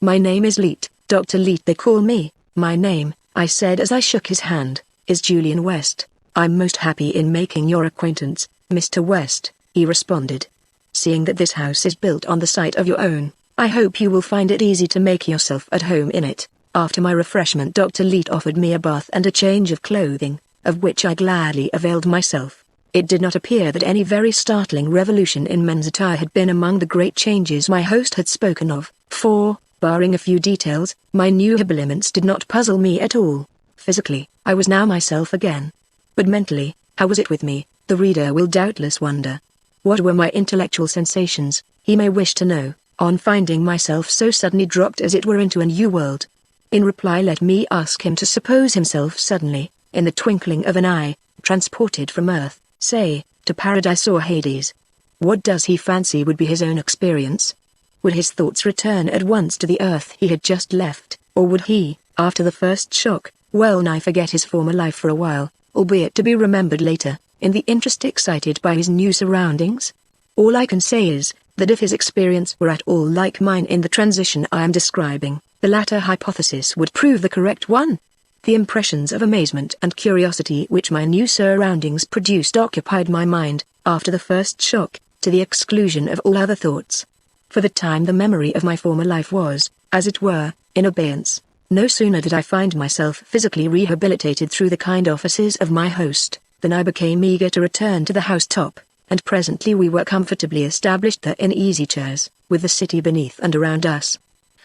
My name is Leete, Dr. Leete they call me." "My name," I said as I shook his hand, "is Julian West. I'm most happy in making your acquaintance, Mr. West," he responded. "Seeing that this house is built on the site of your own, I hope you will find it easy to make yourself at home in it." After my refreshment, Dr. Leete offered me a bath and a change of clothing, of which I gladly availed myself. It did not appear that any very startling revolution in men's attire had been among the great changes my host had spoken of, for, barring a few details, my new habiliments did not puzzle me at all. Physically, I was now myself again. But mentally, how was it with me, the reader will doubtless wonder. What were my intellectual sensations, he may wish to know, on finding myself so suddenly dropped as it were into a new world? In reply let me ask him to suppose himself suddenly, in the twinkling of an eye, transported from earth, say, to paradise or Hades. What does he fancy would be his own experience? Would his thoughts return at once to the earth he had just left, or would he, after the first shock, well nigh forget his former life for a while, albeit to be remembered later, in the interest excited by his new surroundings? All I can say is, that if his experience were at all like mine in the transition I am describing, the latter hypothesis would prove the correct one. The impressions of amazement and curiosity which my new surroundings produced occupied my mind, after the first shock, to the exclusion of all other thoughts. For the time the memory of my former life was, as it were, in abeyance. No sooner did I find myself physically rehabilitated through the kind offices of my host, than I became eager to return to the housetop, and presently we were comfortably established there in easy chairs, with the city beneath and around us.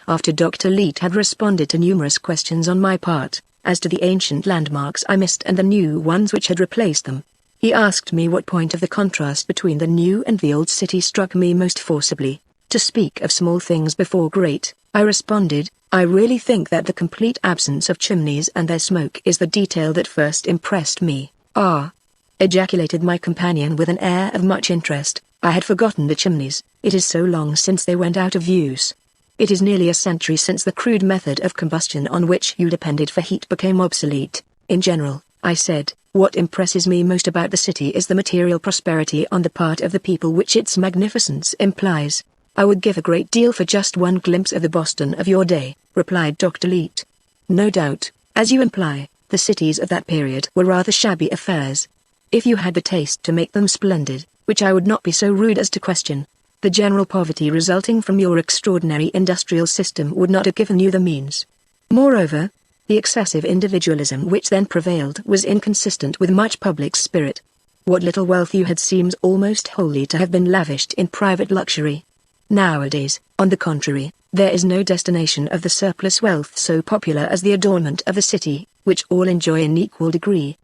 After Dr. Leete had responded to numerous questions on my part, as to the ancient landmarks I missed and the new ones which had replaced them, he asked me what point of the contrast between the new and the old city struck me most forcibly. "To speak of small things before great," I responded, "I really think that the complete absence of chimneys and their smoke is the detail that first impressed me." "Ah!" ejaculated my companion with an air of much interest, "I had forgotten the chimneys, it is so long since they went out of use. It is nearly a century since the crude method of combustion on which you depended for heat became obsolete." "In general," I said, "what impresses me most about the city is the material prosperity on the part of the people which its magnificence implies." "I would give a great deal for just one glimpse of the Boston of your day," replied Dr. Leete. "No doubt, as you imply, the cities of that period were rather shabby affairs. If you had the taste to make them splendid, which I would not be so rude as to question, the general poverty resulting from your extraordinary industrial system would not have given you the means. Moreover, the excessive individualism which then prevailed was inconsistent with much public spirit. What little wealth you had seems almost wholly to have been lavished in private luxury. Nowadays, on the contrary, there is no destination of the surplus wealth so popular as the adornment of the city, which all enjoy in equal degree."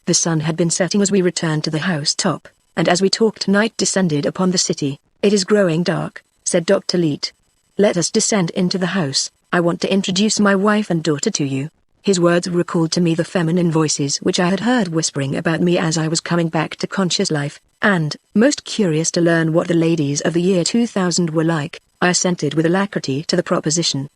The sun had been setting as we returned to the housetop, and as we talked night descended upon the city. "It is growing dark," said Dr. Leete. "Let us descend into the house," I want to introduce my wife and daughter to you." His words recalled to me the feminine voices which I had heard whispering about me as I was coming back to conscious life, and, most curious to learn what the ladies of the year 2000 were like, I assented with alacrity to the proposition.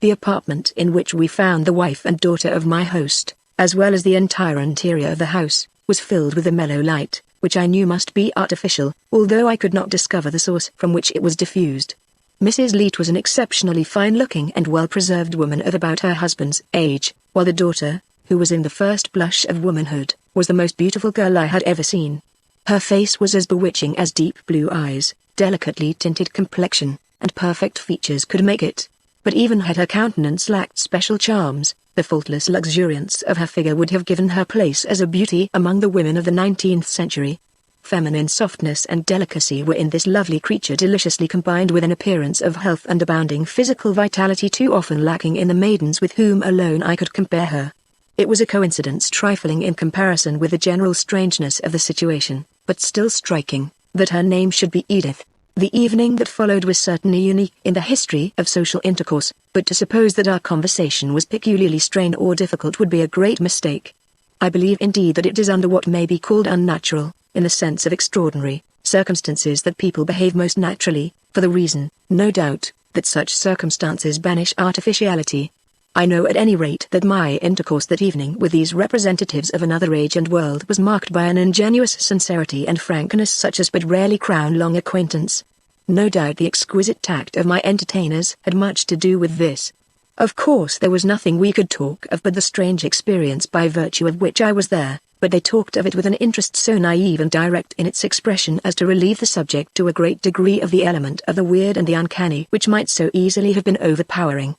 The apartment in which we found the wife and daughter of my host, as well as the entire interior of the house, was filled with a mellow light, which I knew must be artificial, although I could not discover the source from which it was diffused. Mrs. Leete was an exceptionally fine-looking and well-preserved woman of about her husband's age, while the daughter, who was in the first blush of womanhood, was the most beautiful girl I had ever seen. Her face was as bewitching as deep blue eyes, delicately tinted complexion, and perfect features could make it. But even had her countenance lacked special charms, the faultless luxuriance of her figure would have given her place as a beauty among the women of the 19th century. Feminine softness and delicacy were in this lovely creature deliciously combined with an appearance of health and abounding physical vitality too often lacking in the maidens with whom alone I could compare her. It was a coincidence trifling in comparison with the general strangeness of the situation, but still striking, that her name should be Edith. The evening that followed was certainly unique in the history of social intercourse, but to suppose that our conversation was peculiarly strained or difficult would be a great mistake. I believe indeed that it is under what may be called unnatural, in the sense of extraordinary, circumstances that people behave most naturally, for the reason, no doubt, that such circumstances banish artificiality. I know at any rate that my intercourse that evening with these representatives of another age and world was marked by an ingenuous sincerity and frankness such as but rarely crown long acquaintance. No doubt the exquisite tact of my entertainers had much to do with this. Of course there was nothing we could talk of but the strange experience by virtue of which I was there, but they talked of it with an interest so naive and direct in its expression as to relieve the subject to a great degree of the element of the weird and the uncanny which might so easily have been overpowering.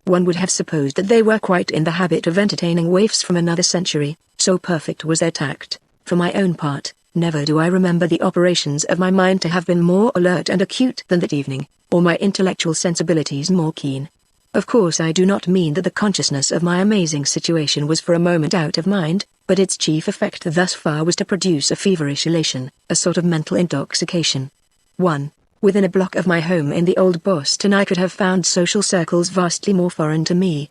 One would have supposed that they were quite in the habit of entertaining waifs from another century, so perfect was their tact. For my own part, never do I remember the operations of my mind to have been more alert and acute than that evening, or my intellectual sensibilities more keen. Of course I do not mean that the consciousness of my amazing situation was for a moment out of mind, but its chief effect thus far was to produce a feverish elation, a sort of mental intoxication. 1. Within a block of my home in the old Boston I could have found social circles vastly more foreign to me.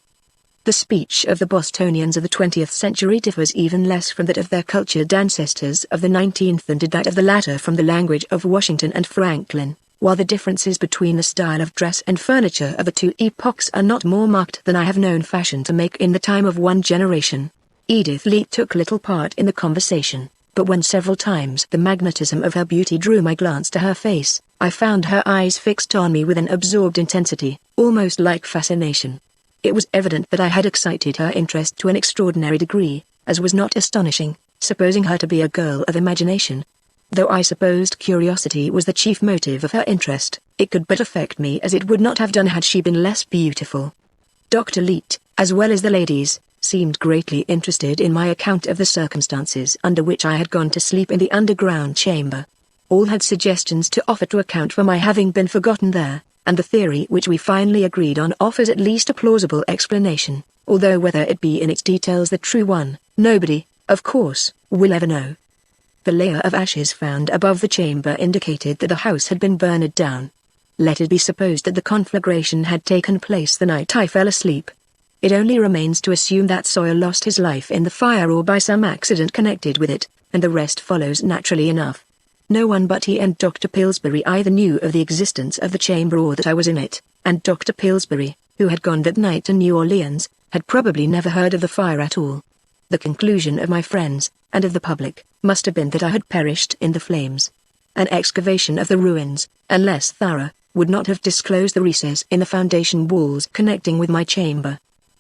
The speech of the Bostonians of the 20th century differs even less from that of their cultured ancestors of the 19th than did that of the latter from the language of Washington and Franklin, while the differences between the style of dress and furniture of the two epochs are not more marked than I have known fashion to make in the time of one generation. Edith Leete took little part in the conversation, but when several times the magnetism of her beauty drew my glance to her face, I found her eyes fixed on me with an absorbed intensity, almost like fascination. It was evident that I had excited her interest to an extraordinary degree, as was not astonishing, supposing her to be a girl of imagination. Though I supposed curiosity was the chief motive of her interest, it could but affect me as it would not have done had she been less beautiful. Dr. Leete, as well as the ladies, seemed greatly interested in my account of the circumstances under which I had gone to sleep in the underground chamber. All had suggestions to offer to account for my having been forgotten there, and the theory which we finally agreed on offers at least a plausible explanation, although whether it be in its details the true one, nobody, of course, will ever know. The layer of ashes found above the chamber indicated that the house had been burned down. Let it be supposed that the conflagration had taken place the night I fell asleep. It only remains to assume that Sawyer lost his life in the fire or by some accident connected with it, and the rest follows naturally enough. No one but he and Dr. Pillsbury either knew of the existence of the chamber or that I was in it, and Dr. Pillsbury, who had gone that night to New Orleans, had probably never heard of the fire at all. The conclusion of my friends, and of the public, must have been that I had perished in the flames. An excavation of the ruins, unless thorough, would not have disclosed the recess in the foundation walls connecting with my chamber.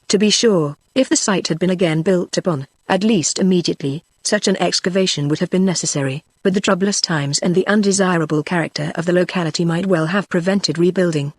To be sure, if the site had been again built upon, at least immediately, such an excavation would have been necessary, but the troublous times and the undesirable character of the locality might well have prevented rebuilding.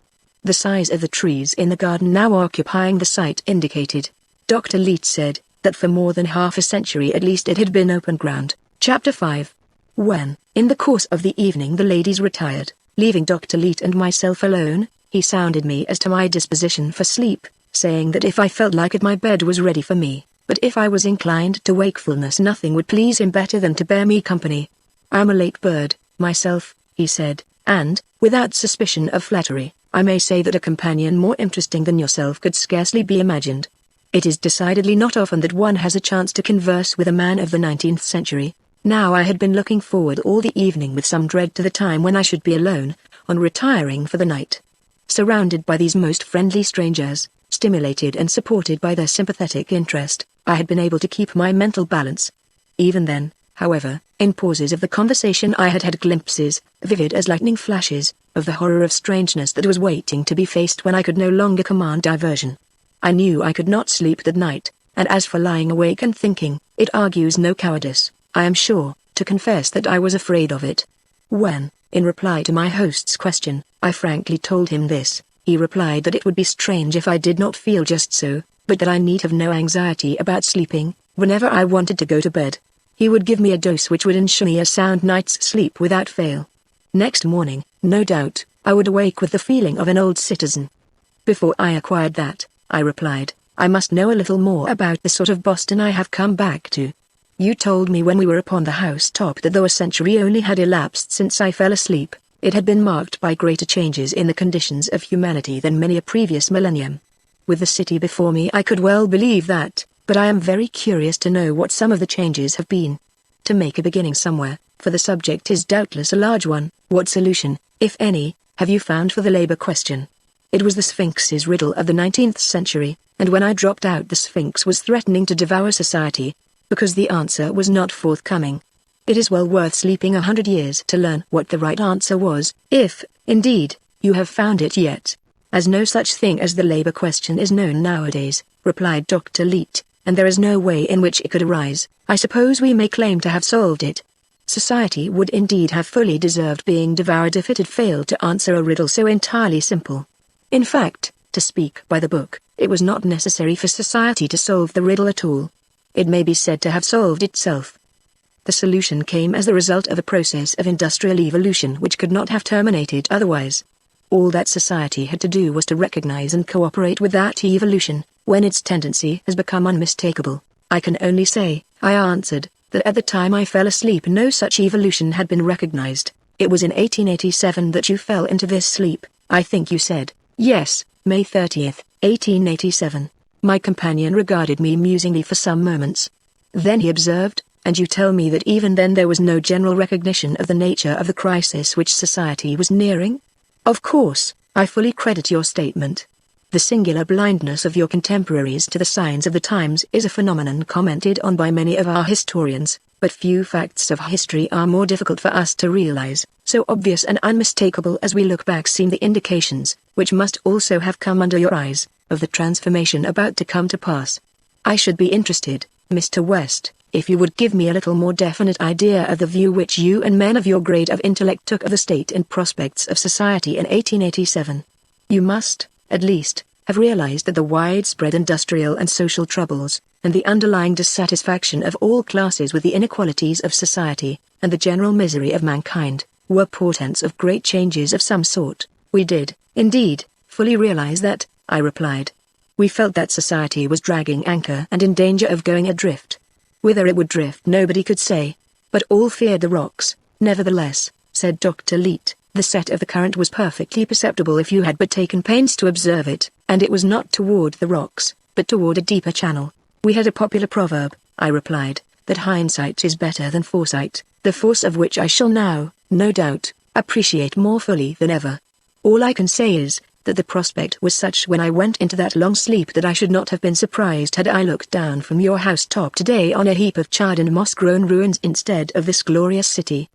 The size of the trees in the garden now occupying the site indicated, Dr. Leete said, that for more than half a century at least it had been open ground. Chapter 5. When, in the course of the evening the ladies retired, leaving Dr. Leete and myself alone, he sounded me as to my disposition for sleep, saying that if I felt like it my bed was ready for me, but if I was inclined to wakefulness nothing would please him better than to bear me company. I am a late bird, myself, he said, and, without suspicion of flattery, I may say that a companion more interesting than yourself could scarcely be imagined. It is decidedly not often that one has a chance to converse with a man of the 19th century. Now I had been looking forward all the evening with some dread to the time when I should be alone, on retiring for the night. Surrounded by these most friendly strangers, stimulated and supported by their sympathetic interest, I had been able to keep my mental balance. Even then, however, in pauses of the conversation I had had glimpses, vivid as lightning flashes, of the horror of strangeness that was waiting to be faced when I could no longer command diversion. I knew I could not sleep that night, and as for lying awake and thinking, it argues no cowardice, I am sure, to confess that I was afraid of it. When, in reply to my host's question, I frankly told him this, he replied that it would be strange if I did not feel just so, but that I need have no anxiety about sleeping. Whenever I wanted to go to bed, he would give me a dose which would ensure me a sound night's sleep without fail. Next morning, no doubt, I would awake with the feeling of an old citizen. Before I acquired that, I replied, I must know a little more about the sort of Boston I have come back to. You told me when we were upon the housetop that though a century only had elapsed since I fell asleep, it had been marked by greater changes in the conditions of humanity than many a previous millennium. With the city before me I could well believe that, but I am very curious to know what some of the changes have been. To make a beginning somewhere, for the subject is doubtless a large one, what solution, if any, have you found for the labor question? It was the Sphinx's riddle of the 19th century, and when I dropped out the Sphinx was threatening to devour society, because the answer was not forthcoming. It is well worth sleeping 100 years to learn what the right answer was, if, indeed, you have found it yet. As no such thing as the labor question is known nowadays, replied Dr. Leete, and there is no way in which it could arise, I suppose we may claim to have solved it. Society would indeed have fully deserved being devoured if it had failed to answer a riddle so entirely simple. In fact, to speak by the book, it was not necessary for society to solve the riddle at all. It may be said to have solved itself. The solution came as the result of a process of industrial evolution which could not have terminated otherwise. All that society had to do was to recognize and cooperate with that evolution, when its tendency has become unmistakable. I can only say, I answered, that at the time I fell asleep no such evolution had been recognized. It was in 1887 that you fell into this sleep, I think you said. Yes, May 30th, 1887. My companion regarded me musingly for some moments. Then he observed, and you tell me that even then there was no general recognition of the nature of the crisis which society was nearing? Of course, I fully credit your statement. The singular blindness of your contemporaries to the signs of the times is a phenomenon commented on by many of our historians, but few facts of history are more difficult for us to realize. So obvious and unmistakable as we look back seem the indications, which must also have come under your eyes, of the transformation about to come to pass. I should be interested, Mr. West, if you would give me a little more definite idea of the view which you and men of your grade of intellect took of the state and prospects of society in 1887. You must, at least, have realized that the widespread industrial and social troubles, and the underlying dissatisfaction of all classes with the inequalities of society, and the general misery of mankind, were portents of great changes of some sort. We did, indeed, fully realize that, I replied. We felt that society was dragging anchor and in danger of going adrift. Whither it would drift nobody could say, but all feared the rocks. Nevertheless, said Dr. Leete, the set of the current was perfectly perceptible if you had but taken pains to observe it, and it was not toward the rocks, but toward a deeper channel. We had a popular proverb, I replied, that hindsight is better than foresight, the force of which I shall now, no doubt, appreciate more fully than ever. All I can say is, that the prospect was such when I went into that long sleep that I should not have been surprised had I looked down from your housetop today on a heap of charred and moss-grown ruins instead of this glorious city.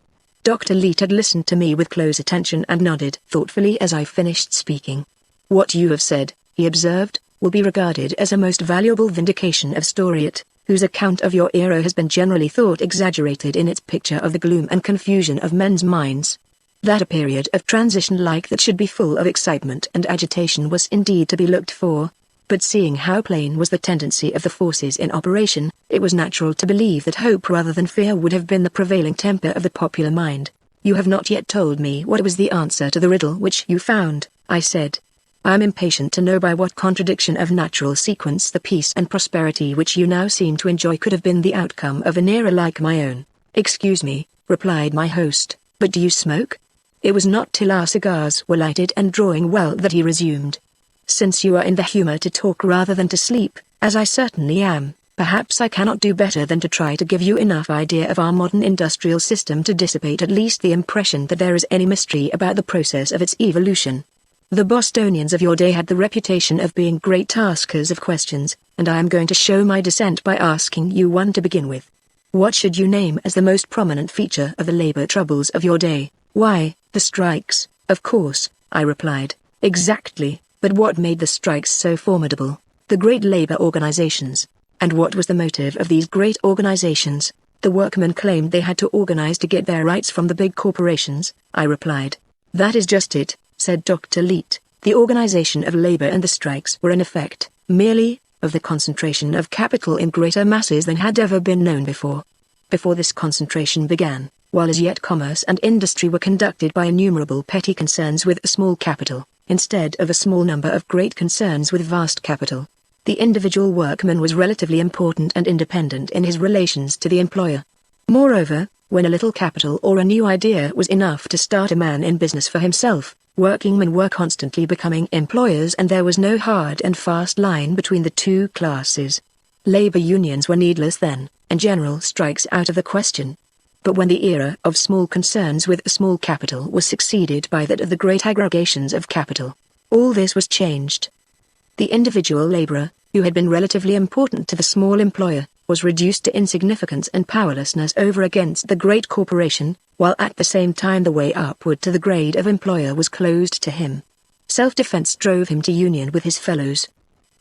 Dr. Leete had listened to me with close attention and nodded thoughtfully as I finished speaking. What you have said, he observed, will be regarded as a most valuable vindication of Storiot, whose account of your era has been generally thought exaggerated in its picture of the gloom and confusion of men's minds. That a period of transition like that should be full of excitement and agitation was indeed to be looked for, but seeing how plain was the tendency of the forces in operation, it was natural to believe that hope rather than fear would have been the prevailing temper of the popular mind. You have not yet told me what was the answer to the riddle which you found, I said. I am impatient to know by what contradiction of natural sequence the peace and prosperity which you now seem to enjoy could have been the outcome of an era like my own. Excuse me, replied my host, but do you smoke? It was not till our cigars were lighted and drawing well that he resumed. Since you are in the humor to talk rather than to sleep, as I certainly am, perhaps I cannot do better than to try to give you enough idea of our modern industrial system to dissipate at least the impression that there is any mystery about the process of its evolution. The Bostonians of your day had the reputation of being great askers of questions, and I am going to show my dissent by asking you one to begin with. What should you name as the most prominent feature of the labor troubles of your day? Why, the strikes, of course, I replied. Exactly, but what made the strikes so formidable? The great labor organizations. And what was the motive of these great organizations? The workmen claimed they had to organize to get their rights from the big corporations, I replied. That is just it, said Dr. Leet. The organization of labor and the strikes were an effect, merely, of the concentration of capital in greater masses than had ever been known before. Before this concentration began, while as yet commerce and industry were conducted by innumerable petty concerns with a small capital, instead of a small number of great concerns with vast capital, the individual workman was relatively important and independent in his relations to the employer. Moreover, when a little capital or a new idea was enough to start a man in business for himself, workingmen were constantly becoming employers and there was no hard and fast line between the two classes. Labor unions were needless then, and general strikes out of the question. But when the era of small concerns with a small capital was succeeded by that of the great aggregations of capital, all this was changed. The individual laborer, who had been relatively important to the small employer, was reduced to insignificance and powerlessness over against the great corporation, while at the same time the way upward to the grade of employer was closed to him. Self-defense drove him to union with his fellows.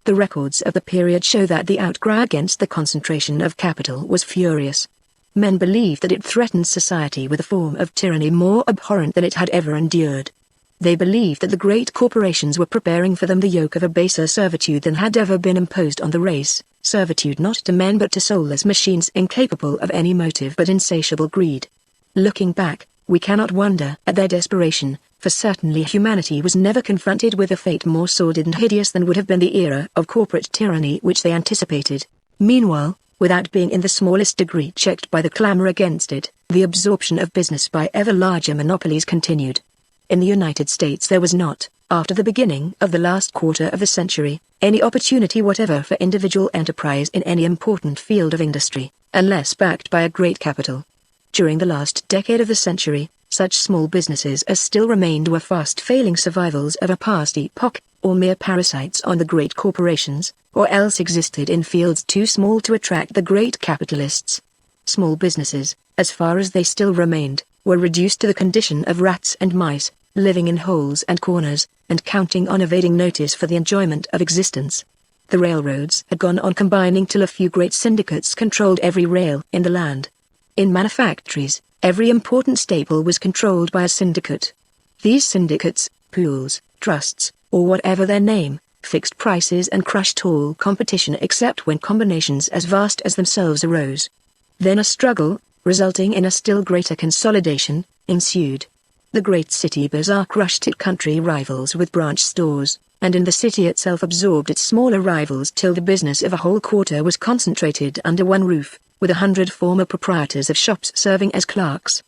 The records of the period show that the outcry against the concentration of capital was furious. Men believed that it threatened society with a form of tyranny more abhorrent than it had ever endured. They believed that the great corporations were preparing for them the yoke of a baser servitude than had ever been imposed on the race, servitude not to men but to soulless machines incapable of any motive but insatiable greed. Looking back, we cannot wonder at their desperation, for certainly humanity was never confronted with a fate more sordid and hideous than would have been the era of corporate tyranny which they anticipated. Meanwhile, without being in the smallest degree checked by the clamor against it, the absorption of business by ever larger monopolies continued. In the United States there was not, after the beginning of the last quarter of the century, any opportunity whatever for individual enterprise in any important field of industry, unless backed by a great capital. During the last decade of the century, such small businesses as still remained were fast failing survivals of a past epoch, or mere parasites on the great corporations, or else existed in fields too small to attract the great capitalists. Small businesses, as far as they still remained, were reduced to the condition of rats and mice, living in holes and corners, and counting on evading notice for the enjoyment of existence. The railroads had gone on combining till a few great syndicates controlled every rail in the land. In manufactories, every important staple was controlled by a syndicate. These syndicates, pools, trusts, or whatever their name, fixed prices and crushed all competition except when combinations as vast as themselves arose. Then a struggle, resulting in a still greater consolidation, ensued. The great city bazaar crushed its country rivals with branch stores, and in the city itself absorbed its smaller rivals till the business of a whole quarter was concentrated under one roof, with 100 former proprietors of shops serving as clerks.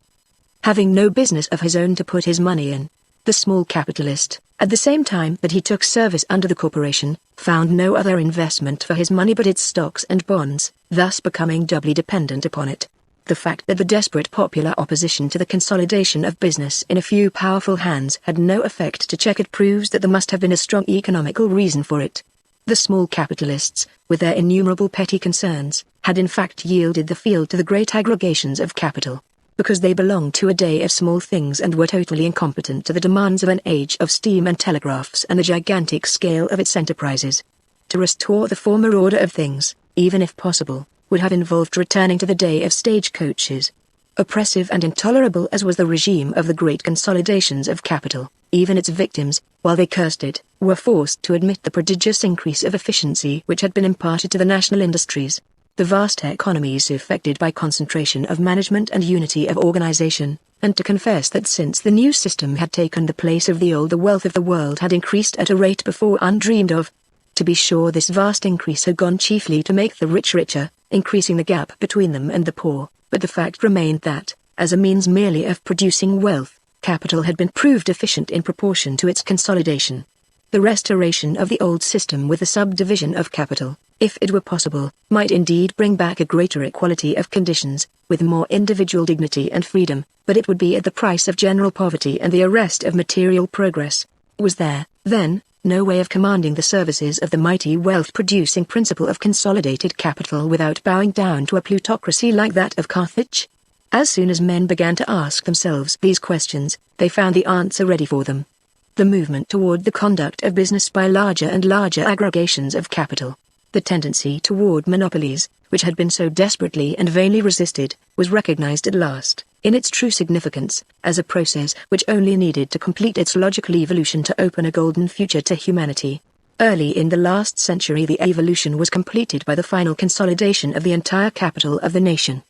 Having no business of his own to put his money in, the small capitalist, at the same time that he took service under the corporation, found no other investment for his money but its stocks and bonds, thus becoming doubly dependent upon it. The fact that the desperate popular opposition to the consolidation of business in a few powerful hands had no effect to check it proves that there must have been a strong economical reason for it. The small capitalists, with their innumerable petty concerns, had in fact yielded the field to the great aggregations of capital, because they belonged to a day of small things and were totally incompetent to the demands of an age of steam and telegraphs and the gigantic scale of its enterprises. To restore the former order of things, even if possible, would have involved returning to the day of stagecoaches. Oppressive and intolerable as was the regime of the great consolidations of capital, even its victims, while they cursed it, were forced to admit the prodigious increase of efficiency which had been imparted to the national industries, the vast economies effected by concentration of management and unity of organization, and to confess that since the new system had taken the place of the old, the wealth of the world had increased at a rate before undreamed of. To be sure, this vast increase had gone chiefly to make the rich richer, increasing the gap between them and the poor, but the fact remained that, as a means merely of producing wealth, capital had been proved efficient in proportion to its consolidation. The restoration of the old system with the subdivision of capital, if it were possible, might indeed bring back a greater equality of conditions, with more individual dignity and freedom, but it would be at the price of general poverty and the arrest of material progress. Was there, then, no way of commanding the services of the mighty wealth-producing principle of consolidated capital without bowing down to a plutocracy like that of Carthage? As soon as men began to ask themselves these questions, they found the answer ready for them. The movement toward the conduct of business by larger and larger aggregations of capital, the tendency toward monopolies, which had been so desperately and vainly resisted, was recognized at last, in its true significance, as a process which only needed to complete its logical evolution to open a golden future to humanity. Early in the last century the evolution was completed by the final consolidation of the entire capital of the nation.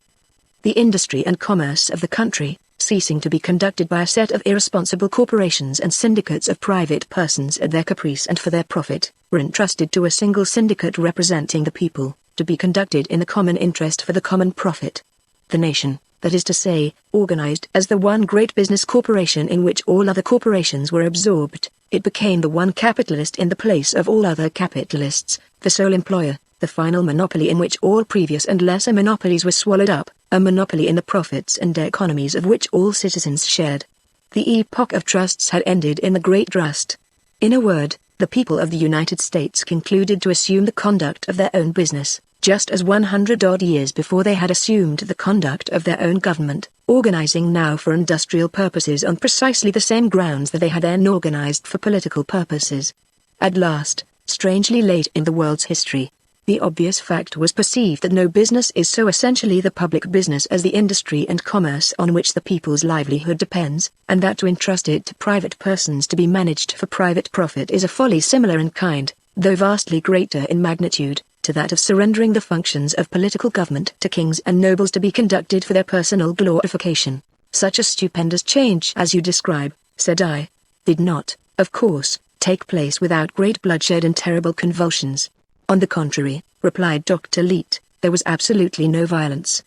The industry and commerce of the country, ceasing to be conducted by a set of irresponsible corporations and syndicates of private persons at their caprice and for their profit, were entrusted to a single syndicate representing the people, to be conducted in the common interest for the common profit. The nation, that is to say, organized as the one great business corporation in which all other corporations were absorbed, it became the one capitalist in the place of all other capitalists, the sole employer, the final monopoly in which all previous and lesser monopolies were swallowed up, a monopoly in the profits and economies of which all citizens shared. The epoch of trusts had ended in the Great Trust. In a word, the people of the United States concluded to assume the conduct of their own business, just as 100-odd years before they had assumed the conduct of their own government, organizing now for industrial purposes on precisely the same grounds that they had then organized for political purposes. At last, strangely late in the world's history, the obvious fact was perceived that no business is so essentially the public business as the industry and commerce on which the people's livelihood depends, and that to entrust it to private persons to be managed for private profit is a folly similar in kind, though vastly greater in magnitude, to that of surrendering the functions of political government to kings and nobles to be conducted for their personal glorification. Such a stupendous change as you describe, said I, did not, of course, take place without great bloodshed and terrible convulsions. On the contrary, replied Dr. Leete, there was absolutely no violence.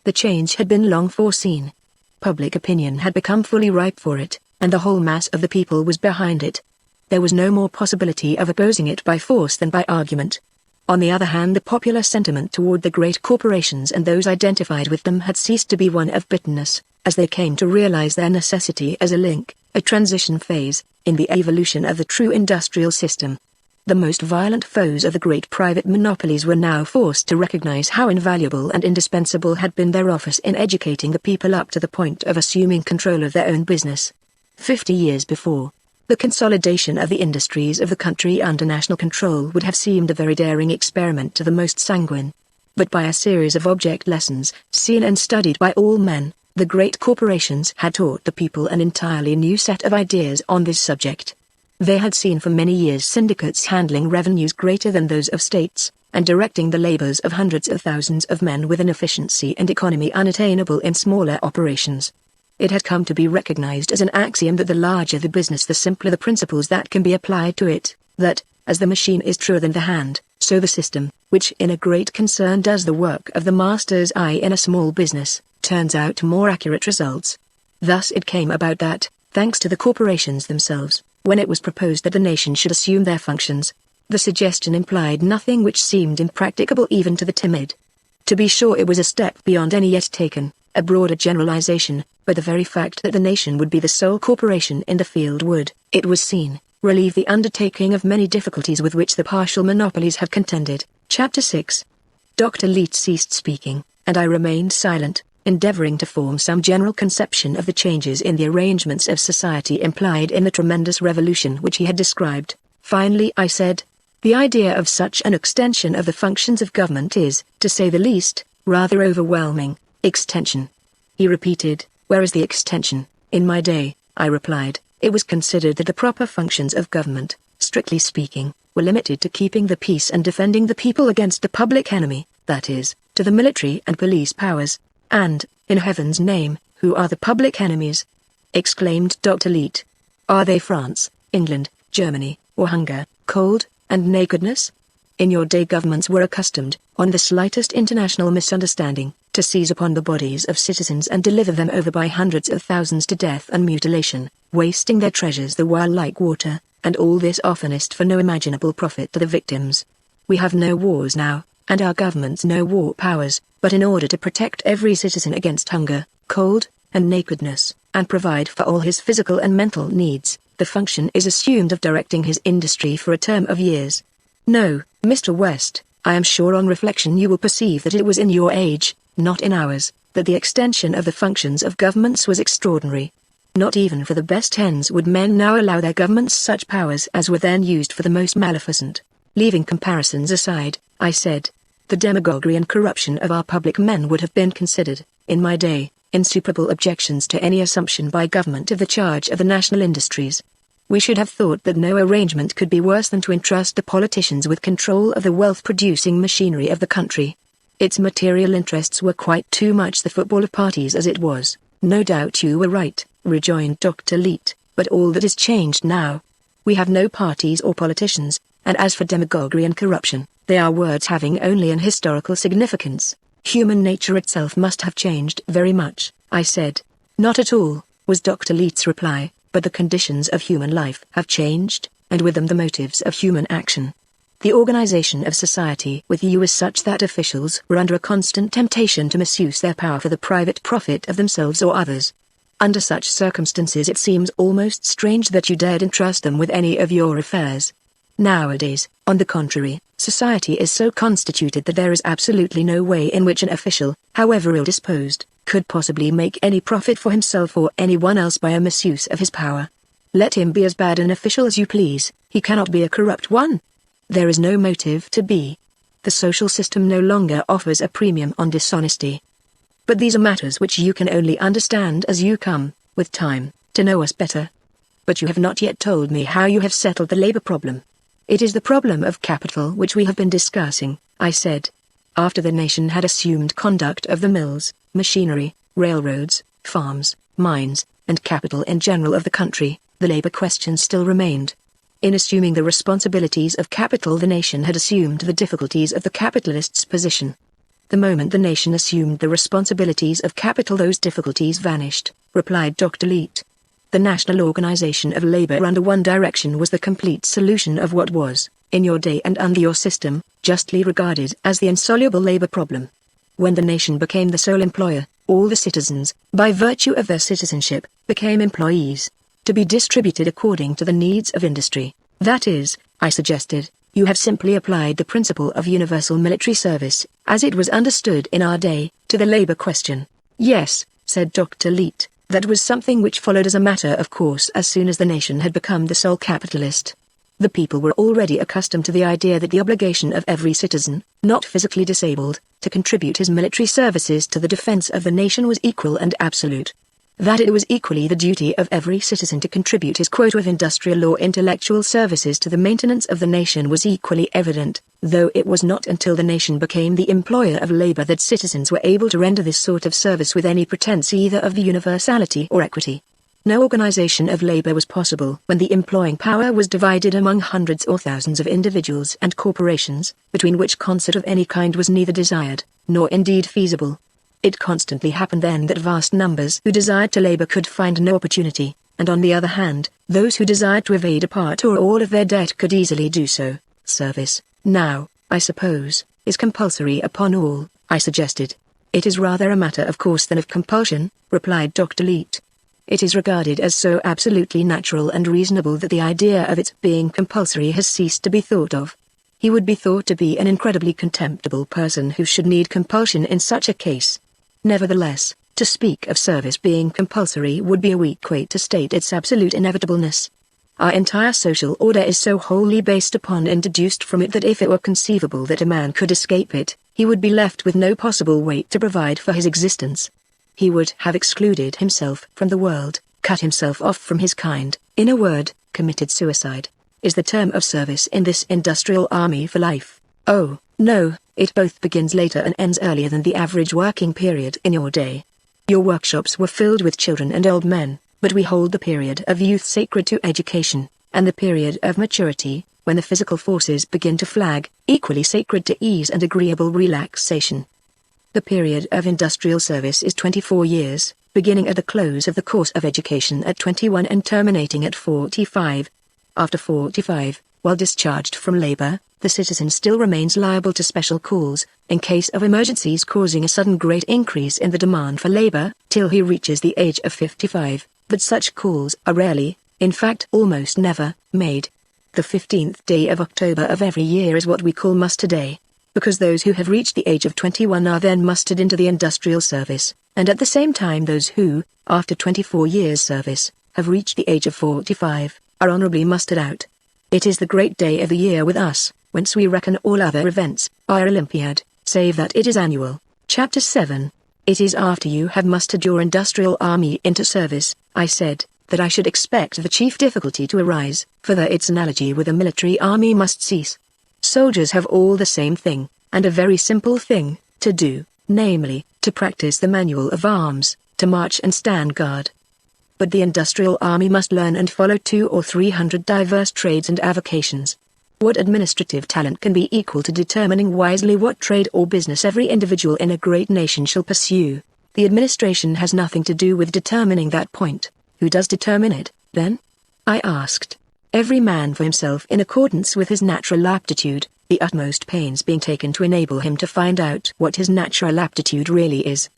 The change had been long foreseen. Public opinion had become fully ripe for it, and the whole mass of the people was behind it. There was no more possibility of opposing it by force than by argument. On the other hand, the popular sentiment toward the great corporations and those identified with them had ceased to be one of bitterness, as they came to realize their necessity as a link, a transition phase, in the evolution of the true industrial system. The most violent foes of the great private monopolies were now forced to recognize how invaluable and indispensable had been their office in educating the people up to the point of assuming control of their own business. 50 years before, the consolidation of the industries of the country under national control would have seemed a very daring experiment to the most sanguine. But by a series of object lessons, seen and studied by all men, the great corporations had taught the people an entirely new set of ideas on this subject. They had seen for many years syndicates handling revenues greater than those of states, and directing the labors of hundreds of thousands of men with an efficiency and economy unattainable in smaller operations. It had come to be recognized as an axiom that the larger the business the simpler the principles that can be applied to it, that, as the machine is truer than the hand, so the system, which in a great concern does the work of the master's eye in a small business, turns out more accurate results. Thus it came about that, thanks to the corporations themselves, when it was proposed that the nation should assume their functions, the suggestion implied nothing which seemed impracticable even to the timid. To be sure, it was a step beyond any yet taken, a broader generalization, but the very fact that the nation would be the sole corporation in the field would, it was seen, relieve the undertaking of many difficulties with which the partial monopolies have contended. Chapter 6. Dr. Leete ceased speaking, and I remained silent, endeavoring to form some general conception of the changes in the arrangements of society implied in the tremendous revolution which he had described. Finally I said, the idea of such an extension of the functions of government is, to say the least, rather overwhelming. Extension. He repeated, where is the extension? In my day, I replied, it was considered that the proper functions of government, strictly speaking, were limited to keeping the peace and defending the people against the public enemy, that is, to the military and police powers. And, in heaven's name, who are the public enemies? Exclaimed Dr. Leete. Are they France, England, Germany, or hunger, cold, and nakedness? In your day governments were accustomed, on the slightest international misunderstanding, to seize upon the bodies of citizens and deliver them over by hundreds of thousands to death and mutilation, wasting their treasures the while like water, and all this oftenest for no imaginable profit to the victims. We have no wars now, and our governments no war powers, but in order to protect every citizen against hunger, cold, and nakedness, and provide for all his physical and mental needs, the function is assumed of directing his industry for a term of years. No, Mr. West, I am sure on reflection you will perceive that it was in your age, not in ours, that the extension of the functions of governments was extraordinary. Not even for the best ends would men now allow their governments such powers as were then used for the most maleficent. Leaving comparisons aside, I said, the demagoguery and corruption of our public men would have been considered, in my day, insuperable objections to any assumption by government of the charge of the national industries. We should have thought that no arrangement could be worse than to entrust the politicians with control of the wealth-producing machinery of the country. Its material interests were quite too much the football of parties as it was. No doubt you were right, rejoined Dr. Leete, but all that is changed now. We have no parties or politicians, and as for demagoguery and corruption, they are words having only an historical significance. Human nature itself must have changed very much, I said. Not at all, was Dr. Leete's reply, but the conditions of human life have changed, and with them the motives of human action. The organization of society with you is such that officials were under a constant temptation to misuse their power for the private profit of themselves or others. Under such circumstances it seems almost strange that you dared entrust them with any of your affairs. Nowadays, on the contrary, society is so constituted that there is absolutely no way in which an official, however ill-disposed, could possibly make any profit for himself or anyone else by a misuse of his power. Let him be as bad an official as you please, he cannot be a corrupt one. There is no motive to be. The social system no longer offers a premium on dishonesty. But these are matters which you can only understand as you come, with time, to know us better. But you have not yet told me how you have settled the labor problem. It is the problem of capital which we have been discussing, I said. After the nation had assumed conduct of the mills, machinery, railroads, farms, mines, and capital in general of the country, the labor question still remained. In assuming the responsibilities of capital, the nation had assumed the difficulties of the capitalist's position. The moment the nation assumed the responsibilities of capital, those difficulties vanished, replied Dr. Leete. The national organization of labor under one direction was the complete solution of what was, in your day and under your system, justly regarded as the insoluble labor problem. When the nation became the sole employer, all the citizens, by virtue of their citizenship, became employees, to be distributed according to the needs of industry. That is, I suggested, you have simply applied the principle of universal military service, as it was understood in our day, to the labor question. Yes, said Dr. Leete, that was something which followed as a matter of course as soon as the nation had become the sole capitalist. The people were already accustomed to the idea that the obligation of every citizen, not physically disabled, to contribute his military services to the defense of the nation was equal and absolute. That it was equally the duty of every citizen to contribute his quota of industrial or intellectual services to the maintenance of the nation was equally evident, though it was not until the nation became the employer of labor that citizens were able to render this sort of service with any pretense either of the universality or equity. No organization of labor was possible when the employing power was divided among hundreds or thousands of individuals and corporations, between which concert of any kind was neither desired, nor indeed feasible. It constantly happened then that vast numbers who desired to labor could find no opportunity, and on the other hand, those who desired to evade a part or all of their debt could easily do so. Service, now, I suppose, is compulsory upon all, I suggested. It is rather a matter of course than of compulsion, replied Dr. Leete. It is regarded as so absolutely natural and reasonable that the idea of its being compulsory has ceased to be thought of. He would be thought to be an incredibly contemptible person who should need compulsion in such a case. Nevertheless, to speak of service being compulsory would be a weak way to state its absolute inevitableness. Our entire social order is so wholly based upon and deduced from it that if it were conceivable that a man could escape it, he would be left with no possible way to provide for his existence. He would have excluded himself from the world, cut himself off from his kind, in a word, committed suicide. Is the term of service in this industrial army for life? Oh, no, it both begins later and ends earlier than the average working period in your day. Your workshops were filled with children and old men, but we hold the period of youth sacred to education, and the period of maturity, when the physical forces begin to flag, equally sacred to ease and agreeable relaxation. The period of industrial service is 24 years, beginning at the close of the course of education at 21 and terminating at 45. After 45, while discharged from labor, the citizen still remains liable to special calls, in case of emergencies causing a sudden great increase in the demand for labor, till he reaches the age of 55, but such calls are rarely, in fact almost never, made. The 15th day of October of every year is what we call muster day, because those who have reached the age of 21 are then mustered into the industrial service, and at the same time those who, after 24 years' service, have reached the age of 45, are honorably mustered out. It is the great day of the year with us, whence we reckon all other events, our Olympiad, save that it is annual. Chapter 7. It is after you have mustered your industrial army into service, I said, that I should expect the chief difficulty to arise, for that its analogy with a military army must cease. Soldiers have all the same thing, and a very simple thing, to do, namely, to practice the manual of arms, to march and stand guard. But the industrial army must learn and follow 200 or 300 diverse trades and avocations. What administrative talent can be equal to determining wisely what trade or business every individual in a great nation shall pursue? The administration has nothing to do with determining that point. Who does determine it, then? I asked. Every man for himself in accordance with his natural aptitude, the utmost pains being taken to enable him to find out what his natural aptitude really is.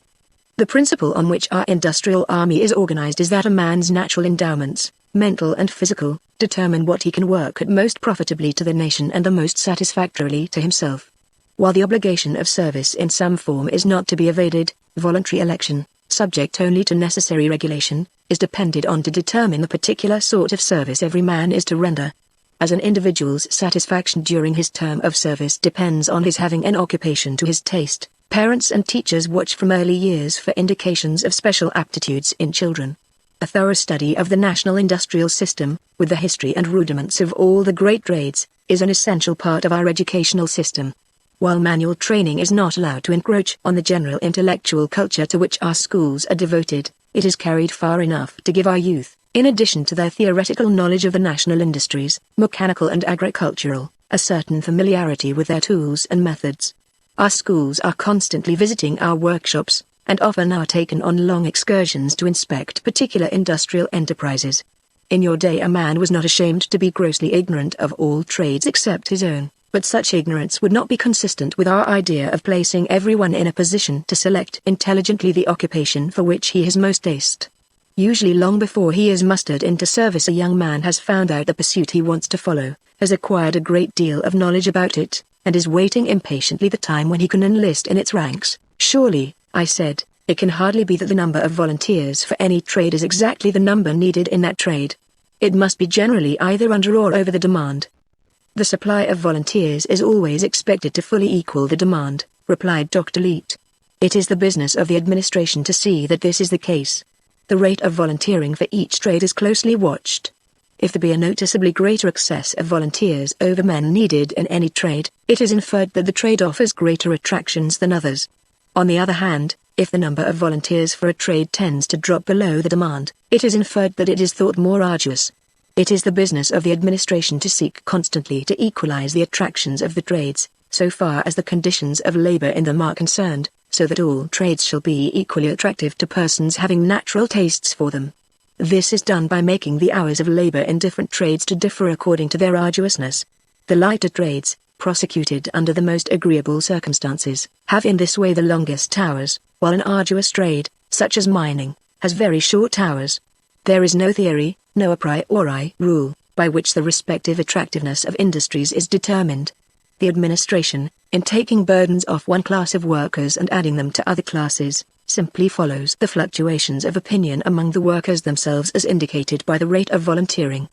The principle on which our industrial army is organized is that a man's natural endowments, mental and physical, determine what he can work at most profitably to the nation and the most satisfactorily to himself. While the obligation of service in some form is not to be evaded, voluntary election, subject only to necessary regulation, is depended on to determine the particular sort of service every man is to render. As an individual's satisfaction during his term of service depends on his having an occupation to his taste, parents and teachers watch from early years for indications of special aptitudes in children. A thorough study of the national industrial system, with the history and rudiments of all the great trades, is an essential part of our educational system. While manual training is not allowed to encroach on the general intellectual culture to which our schools are devoted, it is carried far enough to give our youth, in addition to their theoretical knowledge of the national industries, mechanical and agricultural, a certain familiarity with their tools and methods. Our schools are constantly visiting our workshops, and often are taken on long excursions to inspect particular industrial enterprises. In your day a man was not ashamed to be grossly ignorant of all trades except his own, but such ignorance would not be consistent with our idea of placing everyone in a position to select intelligently the occupation for which he has most taste. Usually long before he is mustered into service a young man has found out the pursuit he wants to follow, has acquired a great deal of knowledge about it, and is waiting impatiently the time when he can enlist in its ranks. Surely, I said, it can hardly be that the number of volunteers for any trade is exactly the number needed in that trade. It must be generally either under or over the demand. The supply of volunteers is always expected to fully equal the demand, replied Dr. Leete. It is the business of the administration to see that this is the case. The rate of volunteering for each trade is closely watched. If there be a noticeably greater excess of volunteers over men needed in any trade, it is inferred that the trade offers greater attractions than others. On the other hand, if the number of volunteers for a trade tends to drop below the demand, it is inferred that it is thought more arduous. It is the business of the administration to seek constantly to equalize the attractions of the trades, so far as the conditions of labor in them are concerned, so that all trades shall be equally attractive to persons having natural tastes for them. This is done by making the hours of labor in different trades to differ according to their arduousness. The lighter trades, prosecuted under the most agreeable circumstances, have in this way the longest hours, while an arduous trade, such as mining, has very short hours. There is no theory, no a priori rule, by which the respective attractiveness of industries is determined. The administration, in taking burdens off one class of workers and adding them to other classes, simply follows the fluctuations of opinion among the workers themselves as indicated by the rate of volunteering.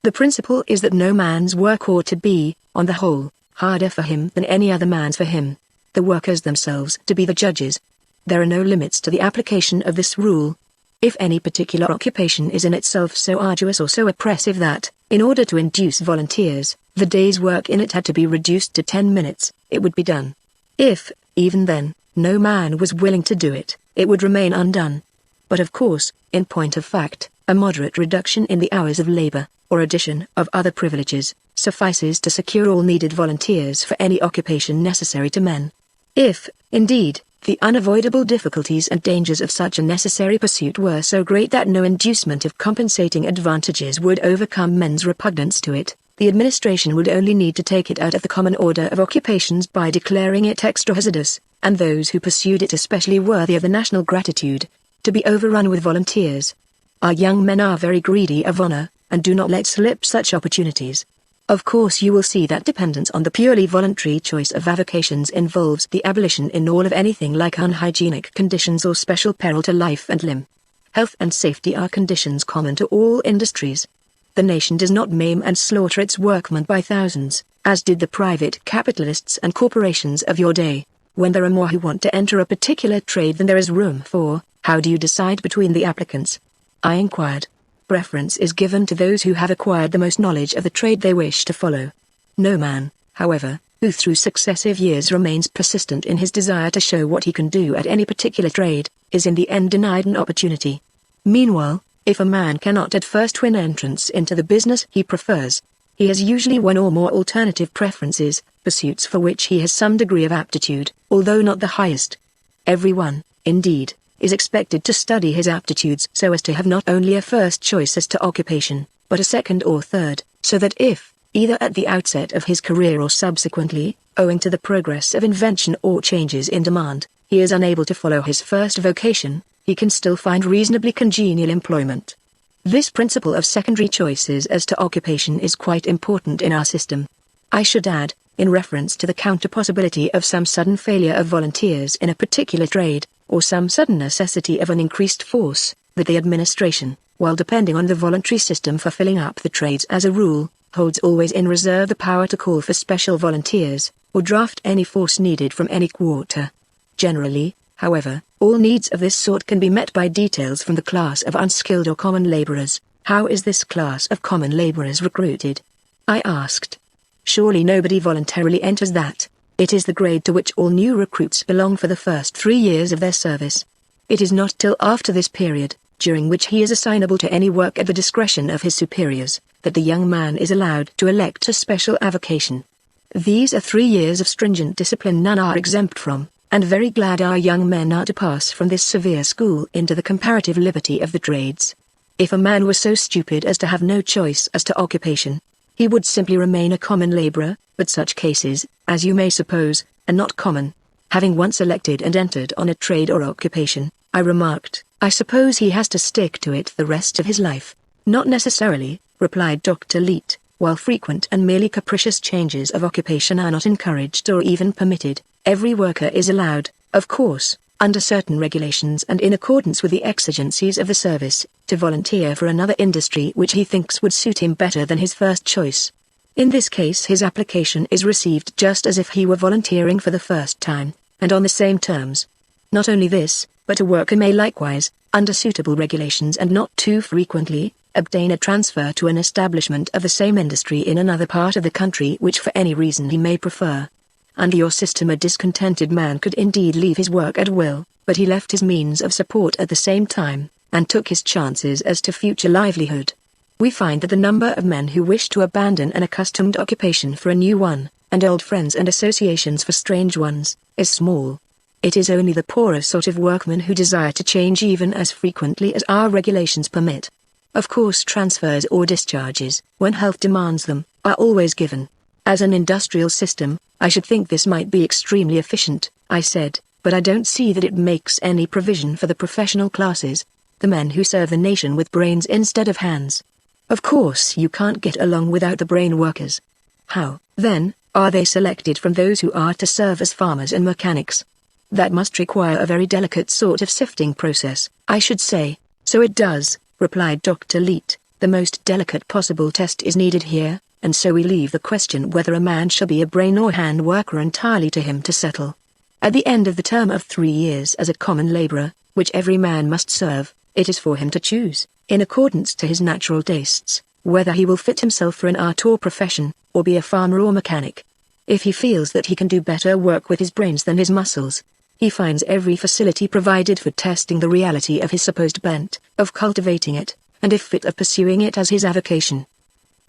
The principle is that no man's work ought to be, on the whole, harder for him than any other man's for him, the workers themselves to be the judges. There are no limits to the application of this rule. If any particular occupation is in itself so arduous or so oppressive that, in order to induce volunteers, the day's work in it had to be reduced to 10 minutes, it would be done. If, even then, no man was willing to do it, it would remain undone. But of course, in point of fact, a moderate reduction in the hours of labor, or addition of other privileges, suffices to secure all needed volunteers for any occupation necessary to men. If, indeed, The unavoidable difficulties and dangers of such a necessary pursuit were so great that no inducement of compensating advantages would overcome men's repugnance to it. The administration would only need to take it out of the common order of occupations by declaring it extra hazardous, and those who pursued it especially worthy of the national gratitude, to be overrun with volunteers. Our young men are very greedy of honor, and do not let slip such opportunities. Of course you will see that dependence on the purely voluntary choice of avocations involves the abolition in all of anything like unhygienic conditions or special peril to life and limb. Health and safety are conditions common to all industries. The nation does not maim and slaughter its workmen by thousands, as did the private capitalists and corporations of your day. When there are more who want to enter a particular trade than there is room for, how do you decide between the applicants? I inquired. Preference is given to those who have acquired the most knowledge of the trade they wish to follow. No man, however, who through successive years remains persistent in his desire to show what he can do at any particular trade, is in the end denied an opportunity. Meanwhile, if a man cannot at first win entrance into the business he prefers, he has usually one or more alternative preferences, pursuits for which he has some degree of aptitude, although not the highest. Everyone, indeed, is expected to study his aptitudes so as to have not only a first choice as to occupation, but a second or third, so that if, either at the outset of his career or subsequently, owing to the progress of invention or changes in demand, he is unable to follow his first vocation, he can still find reasonably congenial employment. This principle of secondary choices as to occupation is quite important in our system. I should add, in reference to the counter possibility of some sudden failure of volunteers in a particular trade, or some sudden necessity of an increased force, that the administration, while depending on the voluntary system for filling up the trades as a rule, holds always in reserve the power to call for special volunteers, or draft any force needed from any quarter. Generally, however, all needs of this sort can be met by details from the class of unskilled or common laborers. How is this class of common laborers recruited? I asked. Surely nobody voluntarily enters that. It is the grade to which all new recruits belong for the first 3 years of their service. It is not till after this period, during which he is assignable to any work at the discretion of his superiors, that the young man is allowed to elect a special avocation. These are 3 years of stringent discipline none are exempt from, and very glad our young men are to pass from this severe school into the comparative liberty of the trades. If a man were so stupid as to have no choice as to occupation, he would simply remain a common laborer, but such cases, as you may suppose, are not common. Having once elected and entered on a trade or occupation, I remarked, I suppose he has to stick to it the rest of his life. Not necessarily, replied Dr. Leete. While frequent and merely capricious changes of occupation are not encouraged or even permitted, every worker is allowed, of course, under certain regulations and in accordance with the exigencies of the service, to volunteer for another industry which he thinks would suit him better than his first choice. In this case his application is received just as if he were volunteering for the first time, and on the same terms. Not only this, but a worker may likewise, under suitable regulations and not too frequently, obtain a transfer to an establishment of the same industry in another part of the country which for any reason he may prefer. Under your system a discontented man could indeed leave his work at will, but he left his means of support at the same time, and took his chances as to future livelihood. We find that the number of men who wish to abandon an accustomed occupation for a new one, and old friends and associations for strange ones, is small. It is only the poorer sort of workmen who desire to change even as frequently as our regulations permit. Of course transfers or discharges, when health demands them, are always given. As an industrial system, I should think this might be extremely efficient, I said, but I don't see that it makes any provision for the professional classes, the men who serve the nation with brains instead of hands. Of course you can't get along without the brain workers. How, then, are they selected from those who are to serve as farmers and mechanics? That must require a very delicate sort of sifting process, I should say. So it does, replied Dr. Leete. The most delicate possible test is needed here, and so we leave the question whether a man shall be a brain or hand worker entirely to him to settle. At the end of the term of 3 years as a common laborer, which every man must serve, it is for him to choose, in accordance to his natural tastes, whether he will fit himself for an art or profession, or be a farmer or mechanic. If he feels that he can do better work with his brains than his muscles, he finds every facility provided for testing the reality of his supposed bent, of cultivating it, and if fit of pursuing it as his avocation.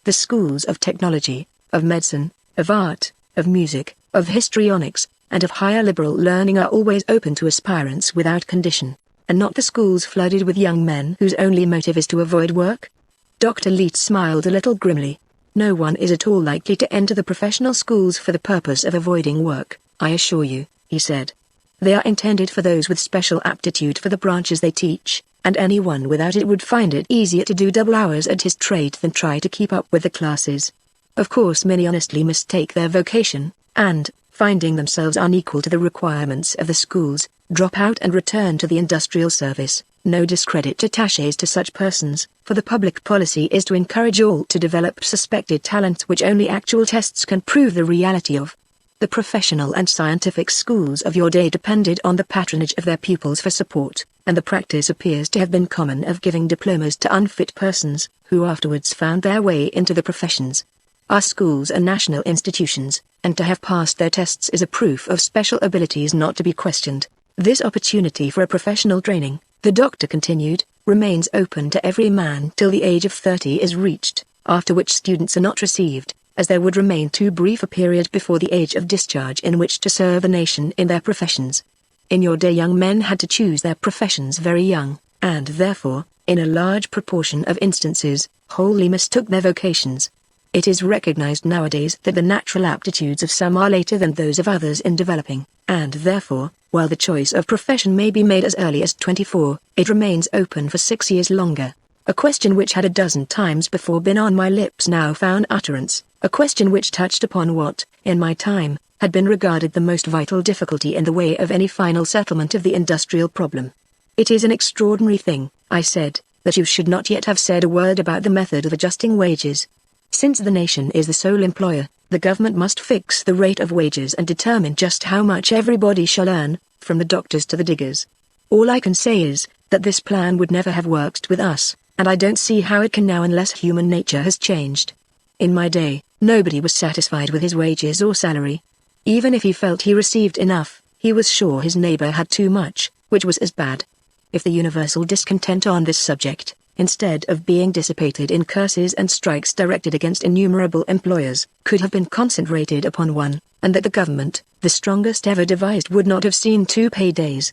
The schools of technology, of medicine, of art, of music, of histrionics, and of higher liberal learning are always open to aspirants without condition, and not the schools flooded with young men whose only motive is to avoid work? Dr. Leete smiled a little grimly. No one is at all likely to enter the professional schools for the purpose of avoiding work, I assure you, he said. They are intended for those with special aptitude for the branches they teach, and anyone without it would find it easier to do double hours at his trade than try to keep up with the classes. Of course, many honestly mistake their vocation, and, finding themselves unequal to the requirements of the schools, drop out and return to the industrial service. No discredit attaches to such persons, for the public policy is to encourage all to develop suspected talents which only actual tests can prove the reality of. The professional and scientific schools of your day depended on the patronage of their pupils for support, and the practice appears to have been common of giving diplomas to unfit persons, who afterwards found their way into the professions. Our schools are national institutions, and to have passed their tests is a proof of special abilities not to be questioned. This opportunity for a professional training, the doctor continued, remains open to every man till the age of 30 is reached, after which students are not received, as there would remain too brief a period before the age of discharge in which to serve the nation in their professions. In your day young men had to choose their professions very young, and therefore, in a large proportion of instances, wholly mistook their vocations. It is recognized nowadays that the natural aptitudes of some are later than those of others in developing, and therefore, while the choice of profession may be made as early as 24, it remains open for 6 years longer. A question which had a dozen times before been on my lips now found utterance, a question which touched upon what, in my time, had been regarded the most vital difficulty in the way of any final settlement of the industrial problem. It is an extraordinary thing, I said, that you should not yet have said a word about the method of adjusting wages. Since the nation is the sole employer, the government must fix the rate of wages and determine just how much everybody shall earn, from the doctors to the diggers. All I can say is, that this plan would never have worked with us, and I don't see how it can now unless human nature has changed. In my day, nobody was satisfied with his wages or salary. Even if he felt he received enough, he was sure his neighbor had too much, which was as bad. If the universal discontent on this subject, instead of being dissipated in curses and strikes directed against innumerable employers, could have been concentrated upon one, and that the government, the strongest ever devised, would not have seen 2 paydays.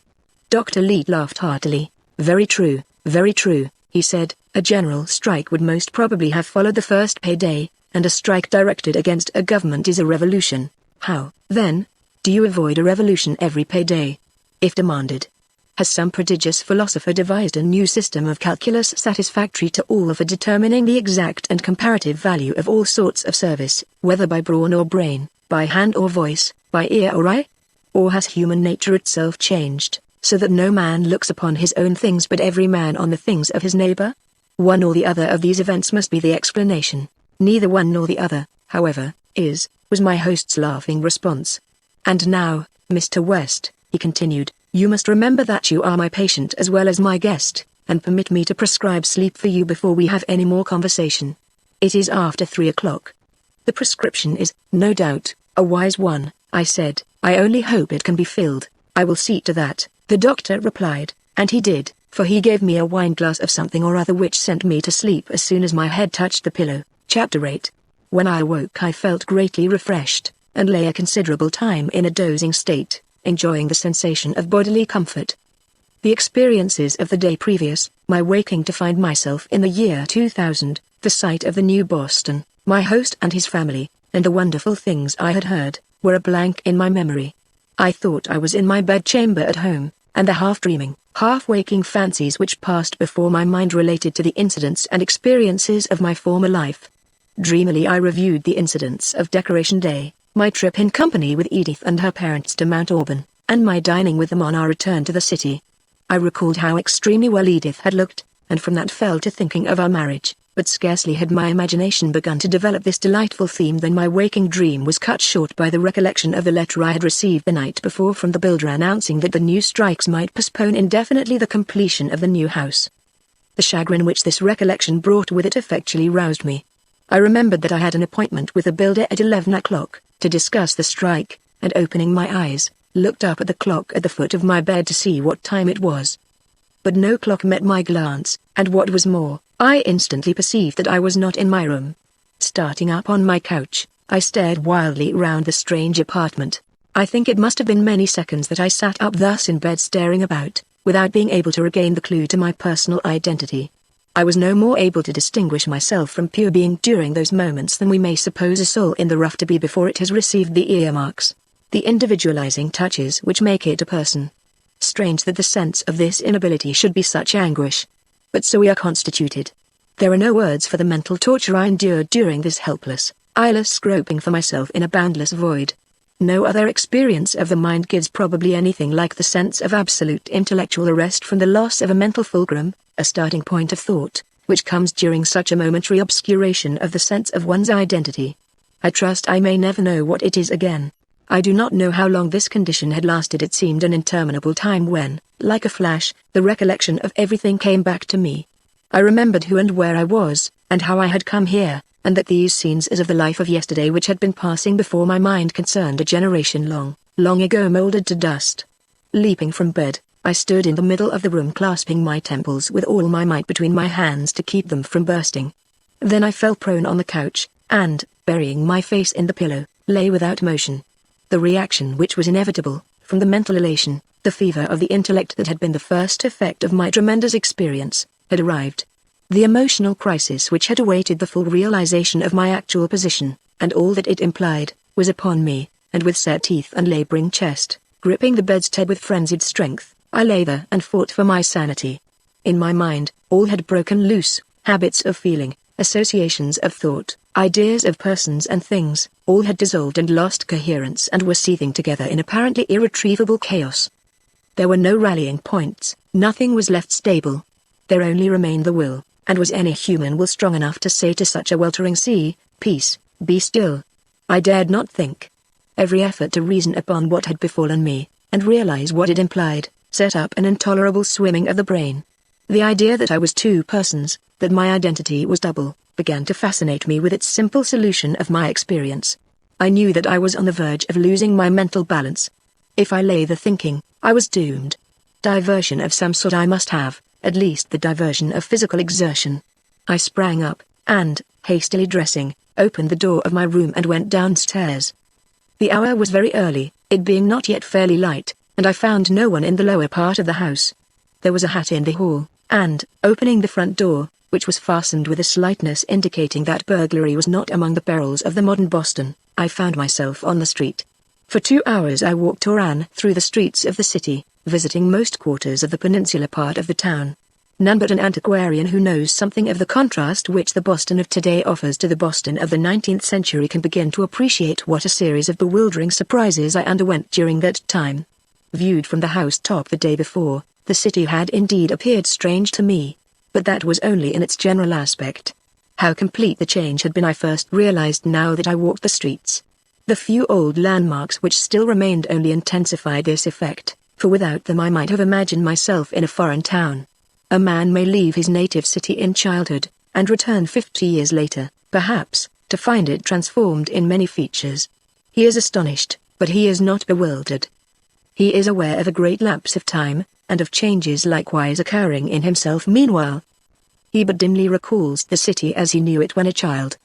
Dr. Leete laughed heartily. Very true, he said. A general strike would most probably have followed the first payday, and a strike directed against a government is a revolution. How, then, do you avoid a revolution every payday? If demanded. Has some prodigious philosopher devised a new system of calculus satisfactory to all for determining the exact and comparative value of all sorts of service, whether by brawn or brain, by hand or voice, by ear or eye? Or has human nature itself changed, so that no man looks upon his own things but every man on the things of his neighbor? One or the other of these events must be the explanation. Neither one nor the other, however, was my host's laughing response. And now, Mr. West, he continued, you must remember that you are my patient as well as my guest, and permit me to prescribe sleep for you before we have any more conversation. It is after 3 o'clock. The prescription is, no doubt, a wise one, I said. I only hope it can be filled. I will see to that, the doctor replied, and he did, for he gave me a wineglass of something or other which sent me to sleep as soon as my head touched the pillow. Chapter 8. When I awoke I felt greatly refreshed, and lay a considerable time in a dozing state, enjoying the sensation of bodily comfort. The experiences of the day previous, my waking to find myself in the year 2000, the sight of the new Boston, my host and his family, and the wonderful things I had heard, were a blank in my memory. I thought I was in my bedchamber at home, and the half-dreaming, half-waking fancies which passed before my mind related to the incidents and experiences of my former life. Dreamily I reviewed the incidents of Decoration Day, my trip in company with Edith and her parents to Mount Auburn, and my dining with them on our return to the city. I recalled how extremely well Edith had looked, and from that fell to thinking of our marriage, but scarcely had my imagination begun to develop this delightful theme than my waking dream was cut short by the recollection of the letter I had received the night before from the builder announcing that the new strikes might postpone indefinitely the completion of the new house. The chagrin which this recollection brought with it effectually roused me. I remembered that I had an appointment with the builder at 11 o'clock, to discuss the strike, and opening my eyes, looked up at the clock at the foot of my bed to see what time it was. But no clock met my glance, and what was more, I instantly perceived that I was not in my room. Starting up on my couch, I stared wildly round the strange apartment. I think it must have been many seconds that I sat up thus in bed staring about, without being able to regain the clue to my personal identity. I was no more able to distinguish myself from pure being during those moments than we may suppose a soul in the rough to be before it has received the earmarks, the individualizing touches which make it a person. Strange that the sense of this inability should be such anguish. But so we are constituted. There are no words for the mental torture I endured during this helpless, eyeless groping for myself in a boundless void. No other experience of the mind gives probably anything like the sense of absolute intellectual arrest from the loss of a mental fulcrum, a starting point of thought, which comes during such a momentary obscuration of the sense of one's identity. I trust I may never know what it is again. I do not know how long this condition had lasted. It seemed an interminable time when, like a flash, the recollection of everything came back to me. I remembered who and where I was, and how I had come here, and that these scenes as of the life of yesterday which had been passing before my mind concerned a generation long ago molded to dust. Leaping from bed, I stood in the middle of the room clasping my temples with all my might between my hands to keep them from bursting. Then I fell prone on the couch, and, burying my face in the pillow, lay without motion. The reaction which was inevitable, from the mental elation, the fever of the intellect that had been the first effect of my tremendous experience, had arrived. The emotional crisis which had awaited the full realization of my actual position, and all that it implied, was upon me, and with set teeth and laboring chest, gripping the bedstead with frenzied strength, I lay there and fought for my sanity. In my mind, all had broken loose, habits of feeling, associations of thought, ideas of persons and things, all had dissolved and lost coherence and were seething together in apparently irretrievable chaos. There were no rallying points, nothing was left stable. There only remained the will. And was any human will strong enough to say to such a weltering sea, "Peace, be still"? I dared not think. Every effort to reason upon what had befallen me, and realize what it implied, set up an intolerable swimming of the brain. The idea that I was two persons, that my identity was double, began to fascinate me with its simple solution of my experience. I knew that I was on the verge of losing my mental balance. If I lay there thinking, I was doomed. Diversion of some sort I must have. At least the diversion of physical exertion. I sprang up, and, hastily dressing, opened the door of my room and went downstairs. The hour was very early, it being not yet fairly light, and I found no one in the lower part of the house. There was a hat in the hall, and, opening the front door, which was fastened with a slightness indicating that burglary was not among the perils of the modern Boston, I found myself on the street. For 2 hours I walked or ran through the streets of the city, visiting most quarters of the peninsular part of the town. None but an antiquarian who knows something of the contrast which the Boston of today offers to the Boston of the 19th century can begin to appreciate what a series of bewildering surprises I underwent during that time. Viewed from the housetop the day before, the city had indeed appeared strange to me, but that was only in its general aspect. How complete the change had been I first realized now that I walked the streets. The few old landmarks which still remained only intensified this effect, for without them I might have imagined myself in a foreign town. A man may leave his native city in childhood, and return 50 years later, perhaps, to find it transformed in many features. He is astonished, but he is not bewildered. He is aware of a great lapse of time, and of changes likewise occurring in himself meanwhile. He but dimly recalls the city as he knew it when a child.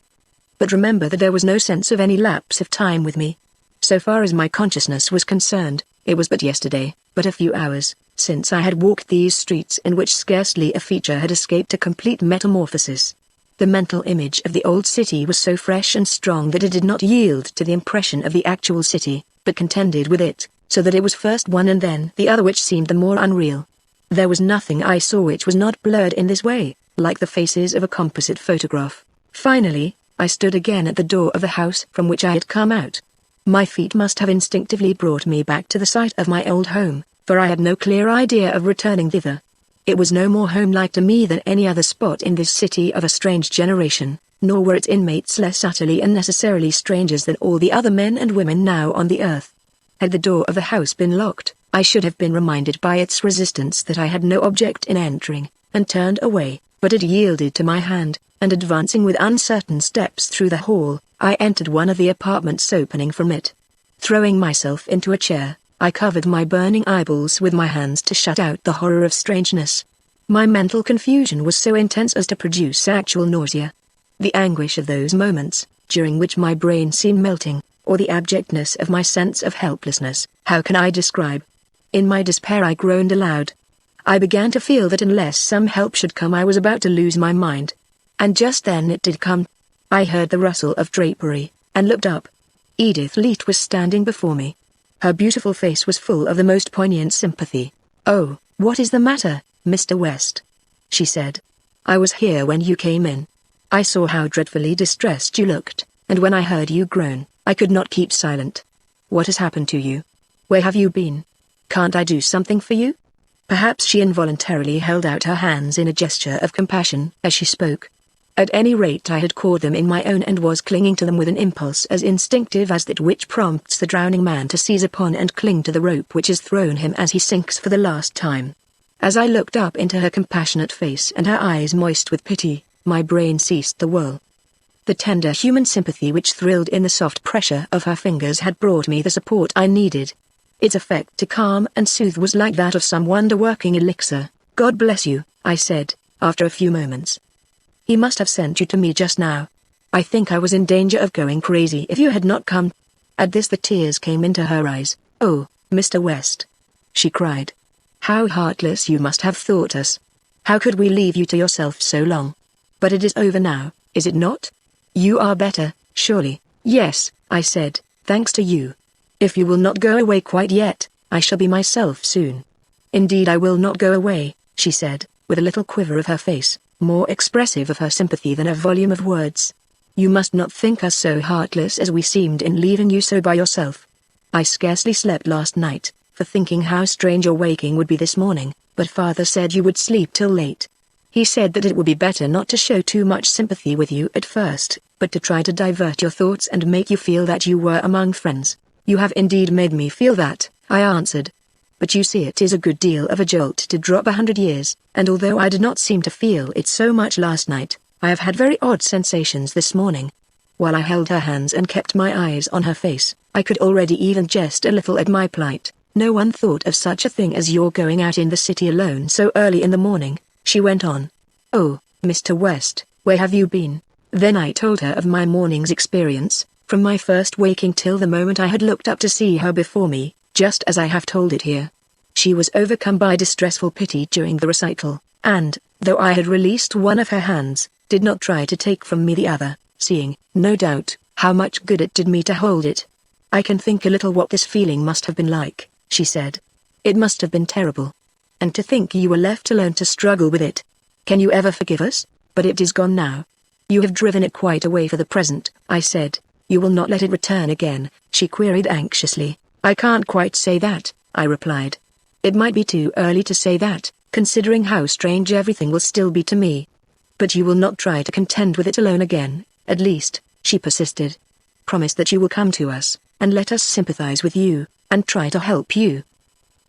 But remember that there was no sense of any lapse of time with me. So far as my consciousness was concerned, it was but yesterday, but a few hours, since I had walked these streets in which scarcely a feature had escaped a complete metamorphosis. The mental image of the old city was so fresh and strong that it did not yield to the impression of the actual city, but contended with it, so that it was first one and then the other which seemed the more unreal. There was nothing I saw which was not blurred in this way, like the faces of a composite photograph. Finally, I stood again at the door of the house from which I had come out. My feet must have instinctively brought me back to the site of my old home, for I had no clear idea of returning thither. It was no more home-like to me than any other spot in this city of a strange generation, nor were its inmates less utterly and necessarily strangers than all the other men and women now on the earth. Had the door of the house been locked, I should have been reminded by its resistance that I had no object in entering, and turned away, but it yielded to my hand, and advancing with uncertain steps through the hall, I entered one of the apartments opening from it. Throwing myself into a chair, I covered my burning eyeballs with my hands to shut out the horror of strangeness. My mental confusion was so intense as to produce actual nausea. The anguish of those moments, during which my brain seemed melting, or the abjectness of my sense of helplessness. How can I describe? In my despair I groaned aloud. I began to feel that unless some help should come I was about to lose my mind. And just then it did come. I heard the rustle of drapery, and looked up. Edith Leete was standing before me. Her beautiful face was full of the most poignant sympathy. "Oh, what is the matter, Mr. West?" she said. "I was here when you came in. I saw how dreadfully distressed you looked, and when I heard you groan, I could not keep silent. What has happened to you? Where have you been? Can't I do something for you?" Perhaps she involuntarily held out her hands in a gesture of compassion as she spoke. At any rate I had caught them in my own and was clinging to them with an impulse as instinctive as that which prompts the drowning man to seize upon and cling to the rope which is thrown him as he sinks for the last time. As I looked up into her compassionate face and her eyes moist with pity, my brain ceased to whirl. The tender human sympathy which thrilled in the soft pressure of her fingers had brought me the support I needed. Its effect to calm and soothe was like that of some wonder-working elixir. "God bless you," I said, after a few moments. "He must have sent you to me just now. I think I was in danger of going crazy if you had not come." At this the tears came into her eyes. "Oh, Mr. West," she cried. "How heartless you must have thought us. How could we leave you to yourself so long? But it is over now, is it not? You are better, surely?" "Yes," I said, "thanks to you. If you will not go away quite yet, I shall be myself soon." "Indeed I will not go away," she said, with a little quiver of her face, more expressive of her sympathy than a volume of words. "You must not think us so heartless as we seemed in leaving you so by yourself. I scarcely slept last night, for thinking how strange your waking would be this morning, but father said you would sleep till late. He said that it would be better not to show too much sympathy with you at first, but to try to divert your thoughts and make you feel that you were among friends." "You have indeed made me feel that," I answered. "But you see it is a good deal of a jolt to drop 100 years, and although I did not seem to feel it so much last night, I have had very odd sensations this morning." While I held her hands and kept my eyes on her face, I could already even jest a little at my plight. "No one thought of such a thing as your going out in the city alone so early in the morning," she went on. "Oh, Mr. West, where have you been?" Then I told her of my morning's experience, from my first waking till the moment I had looked up to see her before me, just as I have told it here. She was overcome by distressful pity during the recital, and, though I had released one of her hands, did not try to take from me the other, seeing, no doubt, how much good it did me to hold it. "I can think a little what this feeling must have been like," she said. "It must have been terrible. And to think you were left alone to struggle with it. Can you ever forgive us? But it is gone now. You have driven it quite away for the present," I said. "You will not let it return again?" she queried anxiously. "I can't quite say that," I replied. "It might be too early to say that, considering how strange everything will still be to me." "But you will not try to contend with it alone again, at least," she persisted. "Promise that you will come to us, and let us sympathize with you, and try to help you.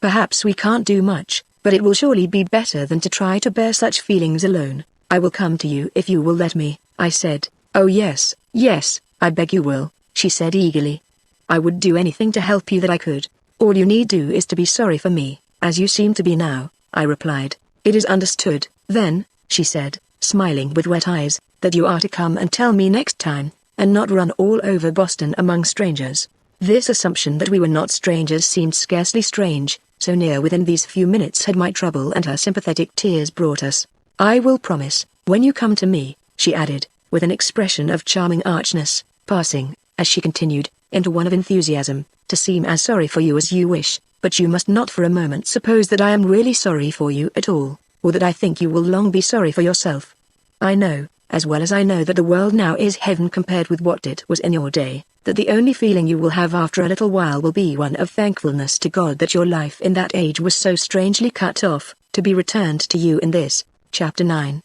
Perhaps we can't do much, but it will surely be better than to try to bear such feelings alone." "I will come to you if you will let me," I said. "Oh yes, yes, I beg you will," she said eagerly. "I would do anything to help you that I could. All you need do is to be sorry for me, as you seem to be now," I replied. "It is understood, then," she said, smiling with wet eyes, "that you are to come and tell me next time, and not run all over Boston among strangers." This assumption that we were not strangers seemed scarcely strange, so near within these few minutes had my trouble and her sympathetic tears brought us. "I will promise, when you come to me," she added, with an expression of charming archness, passing, as she continued, into one of enthusiasm, "to seem as sorry for you as you wish, but you must not for a moment suppose that I am really sorry for you at all, or that I think you will long be sorry for yourself. I know, as well as I know that the world now is heaven compared with what it was in your day, that the only feeling you will have after a little while will be one of thankfulness to God that your life in that age was so strangely cut off, to be returned to you in this." Chapter 9.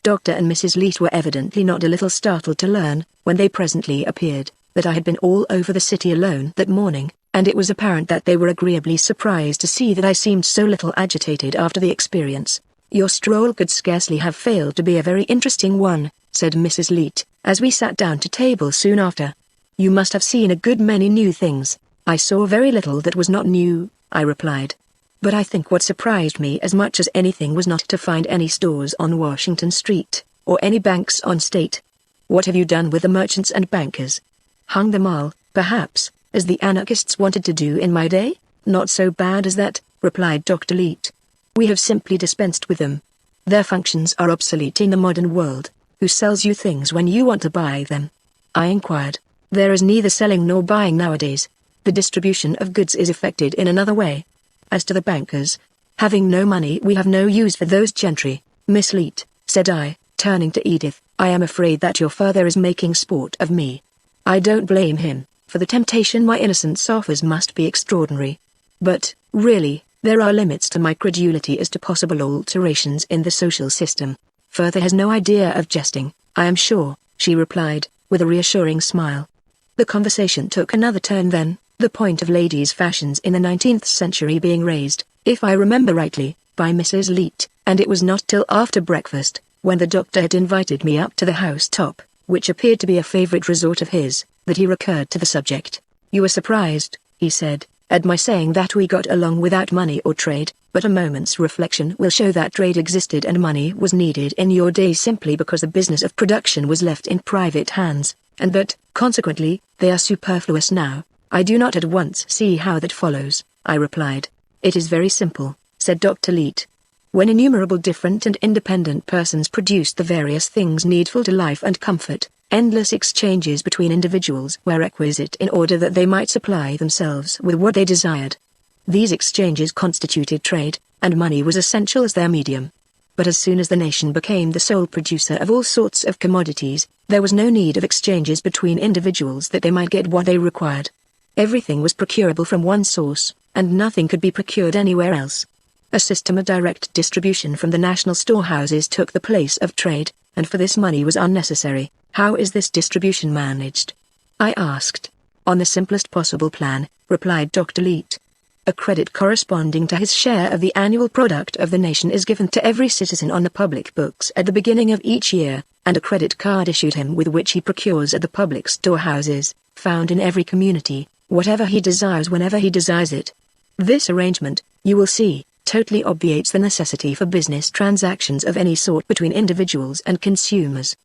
Dr. and Mrs. Leete were evidently not a little startled to learn, when they presently appeared, that I had been all over the city alone that morning, and it was apparent that they were agreeably surprised to see that I seemed so little agitated after the experience. "Your stroll could scarcely have failed to be a very interesting one," said Mrs. Leete, as we sat down to table soon after. "You must have seen a good many new things." "I saw very little that was not new," I replied. "But I think what surprised me as much as anything was not to find any stores on Washington Street, or any banks on State." "What have you done with the merchants and bankers?" "Hung them all," Perhaps, as the anarchists wanted to do in my day? Not so bad as that, replied Dr. Leet. We have simply dispensed with them. Their functions are obsolete in the modern world. Who sells you things when you want to buy them? I inquired. There is neither selling nor buying nowadays. The distribution of goods is effected in another way. As to the bankers, having no money we have no use for those gentry. Miss Leet, said I, turning to Edith, I am afraid that your father is making sport of me. I don't blame him, for the temptation my innocence offers must be extraordinary. But, really, there are limits to my credulity as to possible alterations in the social system. Father has no idea of jesting, I am sure, she replied, with a reassuring smile. The conversation took another turn then, the point of ladies' fashions in the 19th century being raised, if I remember rightly, by Mrs. Leet, and it was not till after breakfast, when the doctor had invited me up to the house-top, which appeared to be a favourite resort of his, that he recurred to the subject. You were surprised, he said, at my saying that we got along without money or trade, but a moment's reflection will show that trade existed and money was needed in your day simply because the business of production was left in private hands, and that, consequently, they are superfluous now. I do not at once see how that follows, I replied. It is very simple, said Dr. Leet. When innumerable different and independent persons produced the various things needful to life and comfort, endless exchanges between individuals were requisite in order that they might supply themselves with what they desired. These exchanges constituted trade, and money was essential as their medium. But as soon as the nation became the sole producer of all sorts of commodities, there was no need of exchanges between individuals that they might get what they required. Everything was procurable from one source, and nothing could be procured anywhere else. A system of direct distribution from the national storehouses took the place of trade, and for this money was unnecessary. How is this distribution managed? I asked. On the simplest possible plan, replied Dr. Leet. A credit corresponding to his share of the annual product of the nation is given to every citizen on the public books at the beginning of each year, and a credit card issued him with which he procures at the public storehouses, found in every community, whatever he desires whenever he desires it. This arrangement, you will see, totally obviates the necessity for business transactions of any sort between individuals and consumers.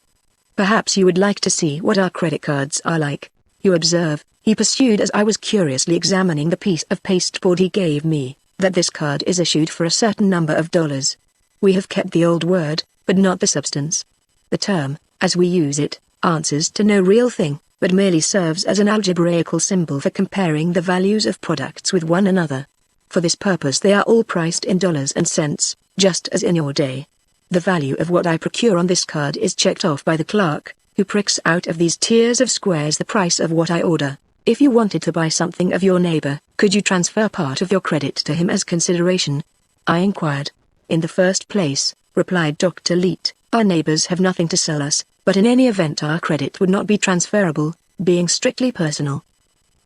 Perhaps you would like to see what our credit cards are like. You observe, he pursued as I was curiously examining the piece of pasteboard he gave me, that this card is issued for a certain number of dollars. We have kept the old word, but not the substance. The term, as we use it, answers to no real thing, but merely serves as an algebraical symbol for comparing the values of products with one another. For this purpose they are all priced in dollars and cents, just as in your day. The value of what I procure on this card is checked off by the clerk, who pricks out of these tiers of squares the price of what I order. If you wanted to buy something of your neighbor, could you transfer part of your credit to him as consideration? I inquired. In the first place, replied Dr. Leet, our neighbors have nothing to sell us, but in any event our credit would not be transferable, being strictly personal.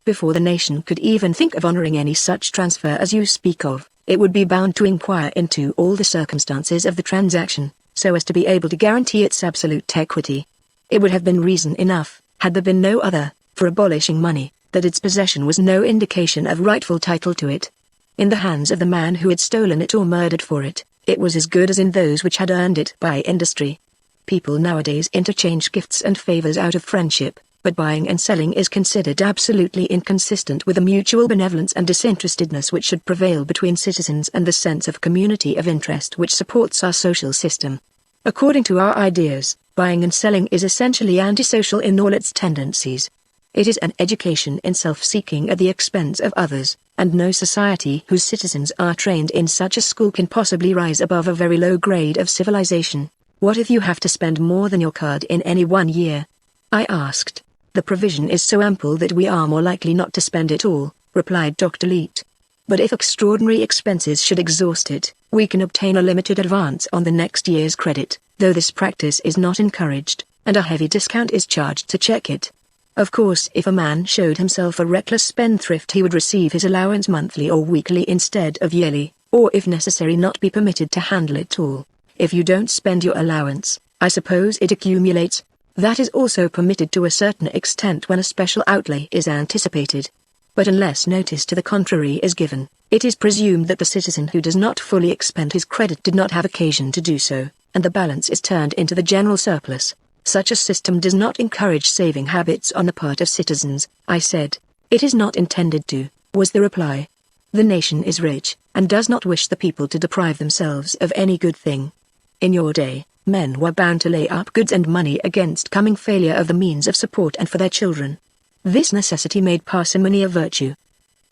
Before the nation could even think of honoring any such transfer as you speak of, it would be bound to inquire into all the circumstances of the transaction, so as to be able to guarantee its absolute equity. It would have been reason enough, had there been no other, for abolishing money, that its possession was no indication of rightful title to it. In the hands of the man who had stolen it or murdered for it, it was as good as in those which had earned it by industry. People nowadays interchange gifts and favors out of friendship, but buying and selling is considered absolutely inconsistent with the mutual benevolence and disinterestedness which should prevail between citizens and the sense of community of interest which supports our social system. According to our ideas, buying and selling is essentially antisocial in all its tendencies. It is an education in self-seeking at the expense of others, and no society whose citizens are trained in such a school can possibly rise above a very low grade of civilization. What if you have to spend more than your card in any one year? I asked. The provision is so ample that we are more likely not to spend it all, replied Dr. Leet. But if extraordinary expenses should exhaust it, we can obtain a limited advance on the next year's credit, though this practice is not encouraged, and a heavy discount is charged to check it. Of course, if a man showed himself a reckless spendthrift he would receive his allowance monthly or weekly instead of yearly, or if necessary not be permitted to handle it all. If you don't spend your allowance, I suppose it accumulates. That is also permitted to a certain extent when a special outlay is anticipated. But unless notice to the contrary is given, it is presumed that the citizen who does not fully expend his credit did not have occasion to do so, and the balance is turned into the general surplus. Such a system does not encourage saving habits on the part of citizens, I said. It is not intended to, was the reply. The nation is rich, and does not wish the people to deprive themselves of any good thing. In your day, men were bound to lay up goods and money against coming failure of the means of support and for their children. This necessity made parsimony a virtue.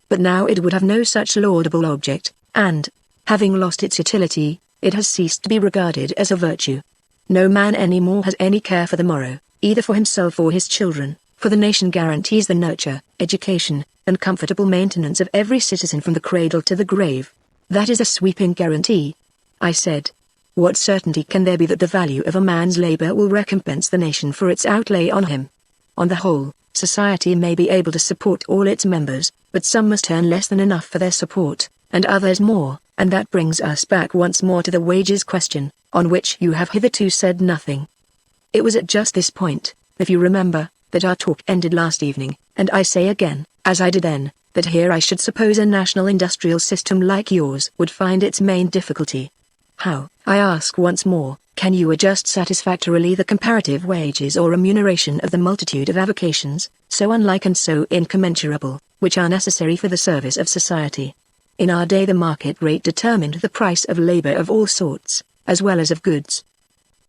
But now it would have no such laudable object, and, having lost its utility, it has ceased to be regarded as a virtue. No man any more has any care for the morrow, either for himself or his children, for the nation guarantees the nurture, education, and comfortable maintenance of every citizen from the cradle to the grave. That is a sweeping guarantee. I said. What certainty can there be that the value of a man's labor will recompense the nation for its outlay on him? On the whole, society may be able to support all its members, but some must earn less than enough for their support, and others more, and that brings us back once more to the wages question, on which you have hitherto said nothing. It was at just this point, if you remember, that our talk ended last evening, and I say again, as I did then, that here I should suppose a national industrial system like yours would find its main difficulty. How, I ask once more, can you adjust satisfactorily the comparative wages or remuneration of the multitude of avocations, so unlike and so incommensurable, which are necessary for the service of society? In our day the market rate determined the price of labor of all sorts, as well as of goods.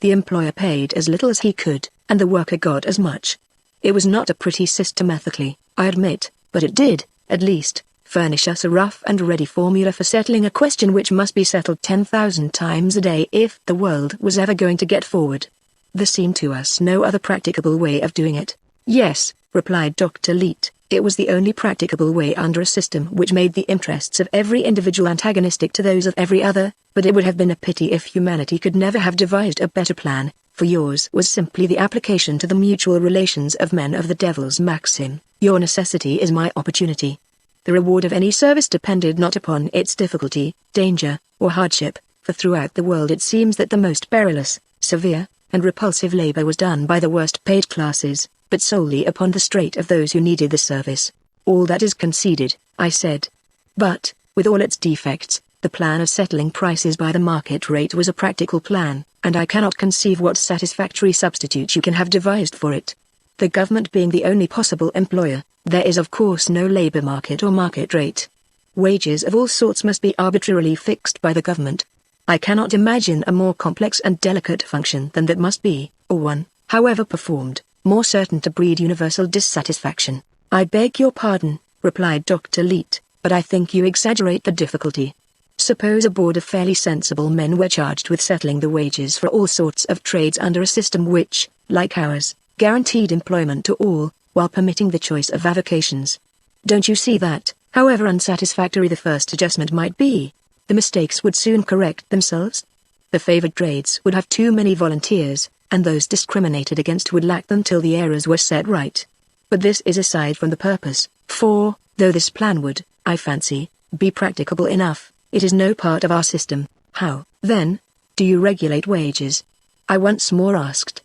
The employer paid as little as he could, and the worker got as much. It was not a pretty system ethically, I admit, but it did, at least, furnish us a rough and ready formula for settling a question which must be settled 10,000 times a day if the world was ever going to get forward. There seemed to us no other practicable way of doing it. Yes, replied Dr. Leete, it was the only practicable way under a system which made the interests of every individual antagonistic to those of every other, but it would have been a pity if humanity could never have devised a better plan, for yours was simply the application to the mutual relations of men of the devil's maxim, your necessity is my opportunity. The reward of any service depended not upon its difficulty, danger, or hardship, for throughout the world it seems that the most perilous, severe, and repulsive labor was done by the worst paid classes, but solely upon the straight of those who needed the service. All that is conceded, I said. But, with all its defects, the plan of settling prices by the market rate was a practical plan, and I cannot conceive what satisfactory substitute you can have devised for it. The government being the only possible employer, there is of course no labor market or market rate. Wages of all sorts must be arbitrarily fixed by the government. I cannot imagine a more complex and delicate function than that must be, or one, however performed, more certain to breed universal dissatisfaction. I beg your pardon, replied Dr. Leete, but I think you exaggerate the difficulty. Suppose a board of fairly sensible men were charged with settling the wages for all sorts of trades under a system which, like ours, guaranteed employment to all, while permitting the choice of avocations. Don't you see that, however unsatisfactory the first adjustment might be, the mistakes would soon correct themselves? The favored trades would have too many volunteers, and those discriminated against would lack them till the errors were set right. But this is aside from the purpose, for, though this plan would, I fancy, be practicable enough, it is no part of our system. How, then, do you regulate wages? I once more asked.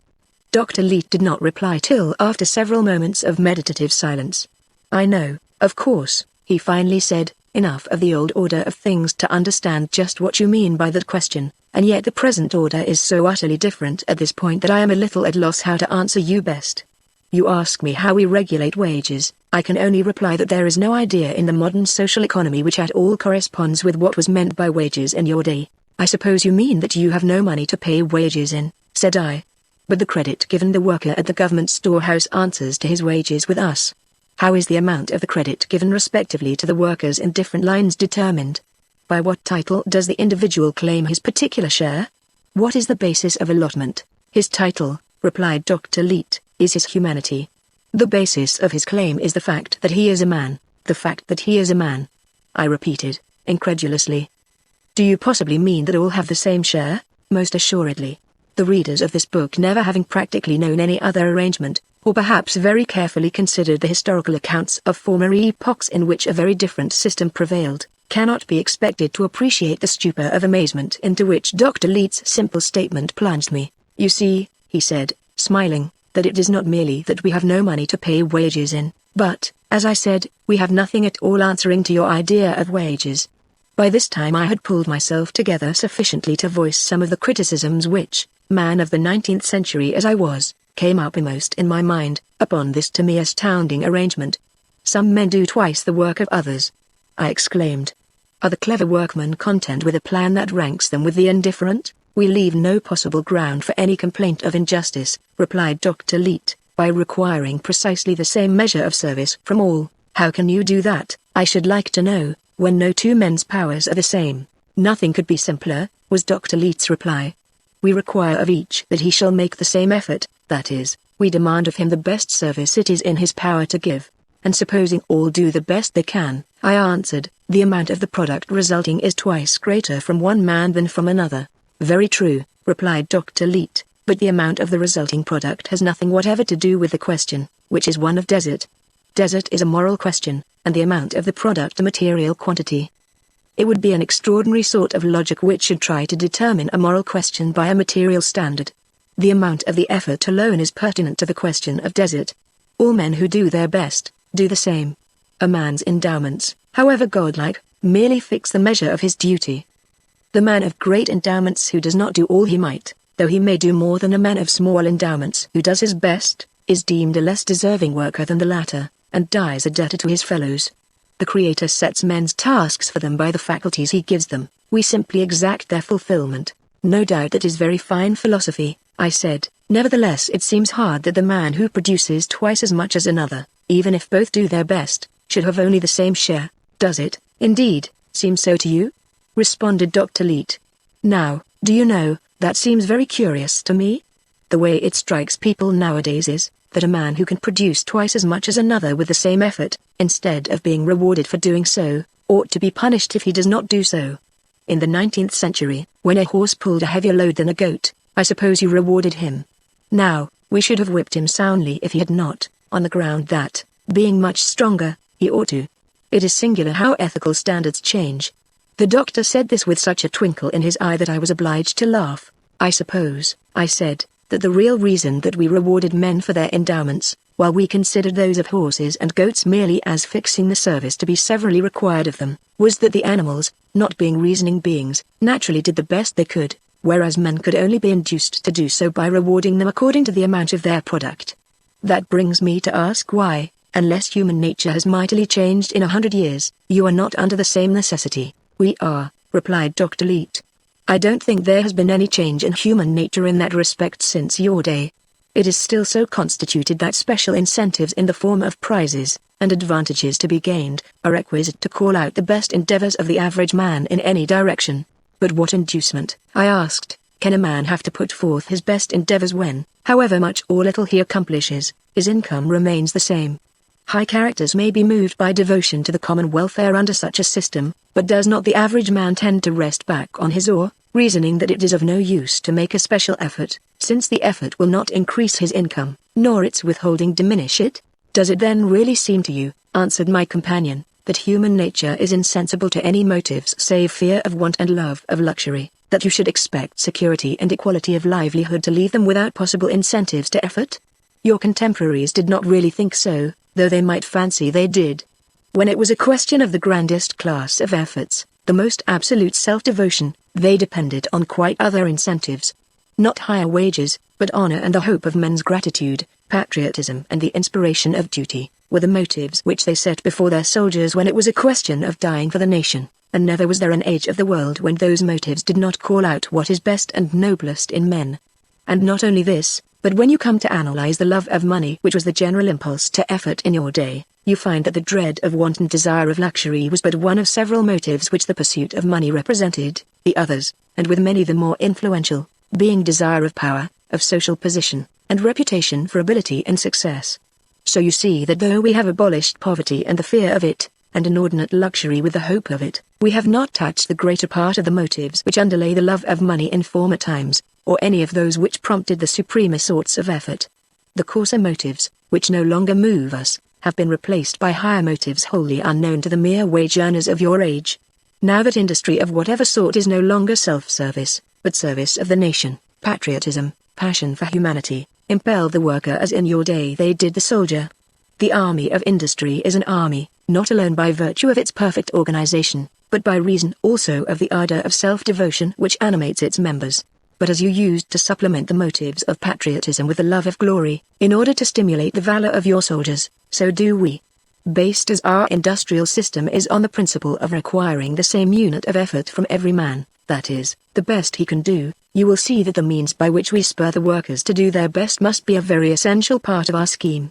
Dr. Leete did not reply till after several moments of meditative silence. I know, of course, he finally said, enough of the old order of things to understand just what you mean by that question, and yet the present order is so utterly different at this point that I am a little at loss how to answer you best. You ask me how we regulate wages. I can only reply that there is no idea in the modern social economy which at all corresponds with what was meant by wages in your day. I suppose you mean that you have no money to pay wages in, said I. But the credit given the worker at the government storehouse answers to his wages with us. How is the amount of the credit given respectively to the workers in different lines determined? By what title does the individual claim his particular share? What is the basis of allotment? His title, replied Dr. Leete, is his humanity. The basis of his claim is the fact that he is a man, the fact that he is a man. I repeated, incredulously. Do you possibly mean that all have the same share? Most assuredly. The readers of this book, never having practically known any other arrangement, or perhaps very carefully considered the historical accounts of former epochs in which a very different system prevailed, cannot be expected to appreciate the stupor of amazement into which Dr. Leete's simple statement plunged me. You see, he said, smiling, that it is not merely that we have no money to pay wages in, but, as I said, we have nothing at all answering to your idea of wages. By this time I had pulled myself together sufficiently to voice some of the criticisms which, man of the 19th century as I was, came uppermost in my mind, upon this to me astounding arrangement. Some men do twice the work of others, I exclaimed. Are the clever workmen content with a plan that ranks them with the indifferent? We leave no possible ground for any complaint of injustice, replied Dr. Leet, by requiring precisely the same measure of service from all. How can you do that, I should like to know, when no two men's powers are the same? Nothing could be simpler, was Dr. Leet's reply. We require of each that he shall make the same effort, that is, we demand of him the best service it is in his power to give. And supposing all do the best they can, I answered, the amount of the product resulting is twice greater from one man than from another. Very true, replied Dr. Leet, but the amount of the resulting product has nothing whatever to do with the question, which is one of desert. Desert is a moral question, and the amount of the product a material quantity. It would be an extraordinary sort of logic which should try to determine a moral question by a material standard. The amount of the effort alone is pertinent to the question of desert. All men who do their best, do the same. A man's endowments, however godlike, merely fix the measure of his duty. The man of great endowments who does not do all he might, though he may do more than a man of small endowments who does his best, is deemed a less deserving worker than the latter, and dies a debtor to his fellows. The Creator sets men's tasks for them by the faculties he gives them, we simply exact their fulfillment. No doubt that is very fine philosophy, I said, nevertheless it seems hard that the man who produces twice as much as another, even if both do their best, should have only the same share. Does it, indeed, seem so to you? Responded Dr. Leet. Now, do you know, that seems very curious to me. The way it strikes people nowadays is, that a man who can produce twice as much as another with the same effort, instead of being rewarded for doing so, ought to be punished if he does not do so. In the 19th century, when a horse pulled a heavier load than a goat, I suppose you rewarded him. Now, we should have whipped him soundly if he had not, on the ground that, being much stronger, he ought to. It is singular how ethical standards change. The doctor said this with such a twinkle in his eye that I was obliged to laugh. I suppose, I said, that the real reason that we rewarded men for their endowments, while we considered those of horses and goats merely as fixing the service to be severally required of them, was that the animals, not being reasoning beings, naturally did the best they could, whereas men could only be induced to do so by rewarding them according to the amount of their product. That brings me to ask why, unless human nature has mightily changed in 100 years, you are not under the same necessity. We are, replied Dr. Leet. I don't think there has been any change in human nature in that respect since your day. It is still so constituted that special incentives in the form of prizes, and advantages to be gained, are requisite to call out the best endeavors of the average man in any direction. But what inducement, I asked, can a man have to put forth his best endeavors when, however much or little he accomplishes, his income remains the same? High characters may be moved by devotion to the common welfare under such a system, but does not the average man tend to rest back on his oar, reasoning that it is of no use to make a special effort, since the effort will not increase his income, nor its withholding diminish it? Does it then really seem to you, answered my companion, that human nature is insensible to any motives save fear of want and love of luxury, that you should expect security and equality of livelihood to leave them without possible incentives to effort? Your contemporaries did not really think so, though they might fancy they did. When it was a question of the grandest class of efforts, the most absolute self-devotion, they depended on quite other incentives. Not higher wages, but honor and the hope of men's gratitude, patriotism and the inspiration of duty, were the motives which they set before their soldiers when it was a question of dying for the nation, and never was there an age of the world when those motives did not call out what is best and noblest in men. And not only this, but when you come to analyze the love of money which was the general impulse to effort in your day, you find that the dread of wanton desire of luxury was but one of several motives which the pursuit of money represented, the others, and with many the more influential, being desire of power, of social position, and reputation for ability and success. So you see that though we have abolished poverty and the fear of it, and inordinate luxury with the hope of it, we have not touched the greater part of the motives which underlay the love of money in former times, or any of those which prompted the supremer sorts of effort. The coarser motives, which no longer move us, have been replaced by higher motives wholly unknown to the mere wage earners of your age. Now that industry of whatever sort is no longer self-service, but service of the nation, patriotism, passion for humanity, impel the worker as in your day they did the soldier. The army of industry is an army, not alone by virtue of its perfect organization, but by reason also of the ardor of self-devotion which animates its members. but as you used to supplement the motives of patriotism with the love of glory, in order to stimulate the valor of your soldiers, so do we. Based as our industrial system is on the principle of requiring the same unit of effort from every man, that is, the best he can do, you will see that the means by which we spur the workers to do their best must be a very essential part of our scheme.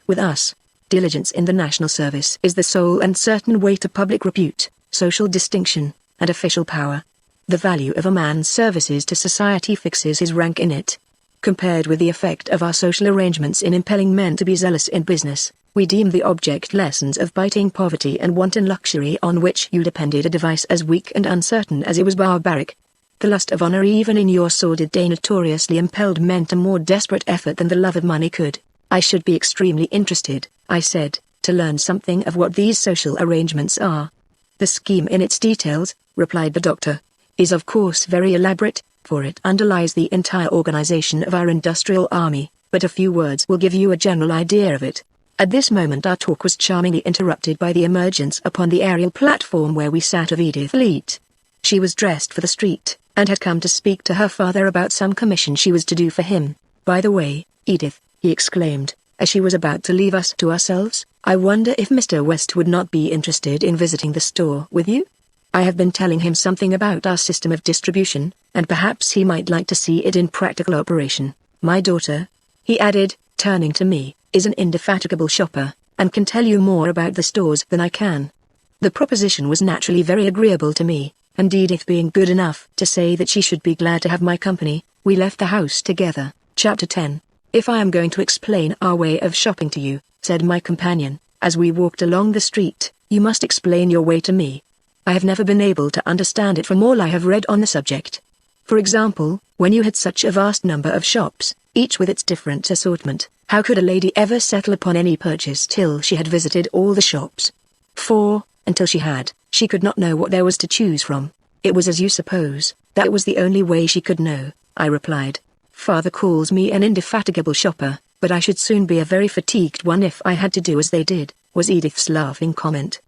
With us, diligence in the national service is the sole and certain way to public repute, social distinction, and official power. The value of a man's services to society fixes his rank in it. Compared with the effect of our social arrangements in impelling men to be zealous in business, we deem the object lessons of biting poverty and wanton luxury on which you depended a device as weak and uncertain as it was barbaric. The lust of honor even in your sordid day notoriously impelled men to more desperate effort than the love of money could. I should be extremely interested, I said, to learn something of what these social arrangements are. The scheme in its details, replied the doctor, is of course very elaborate, for it underlies the entire organization of our industrial army, but a few words will give you a general idea of it. At this moment our talk was charmingly interrupted by the emergence upon the aerial platform where we sat of Edith Leete. She was dressed for the street, and had come to speak to her father about some commission she was to do for him. By the way, Edith, he exclaimed, as she was about to leave us to ourselves, I wonder if Mr. West would not be interested in visiting the store with you? I have been telling him something about our system of distribution, and perhaps he might like to see it in practical operation. My daughter, he added, turning to me, is an indefatigable shopper, and can tell you more about the stores than I can. The proposition was naturally very agreeable to me, and Edith being good enough to say that she should be glad to have my company, we left the house together. Chapter 10. If I am going to explain our way of shopping to you, said my companion, as we walked along the street, you must explain your way to me. I have never been able to understand it from all I have read on the subject. For example, when you had such a vast number of shops, each with its different assortment, how could a lady ever settle upon any purchase till she had visited all the shops? For, until she had, she could not know what there was to choose from. It was as you suppose, that was the only way she could know, I replied. Father calls me an indefatigable shopper, but I should soon be a very fatigued one if I had to do as they did, was Edith's laughing comment.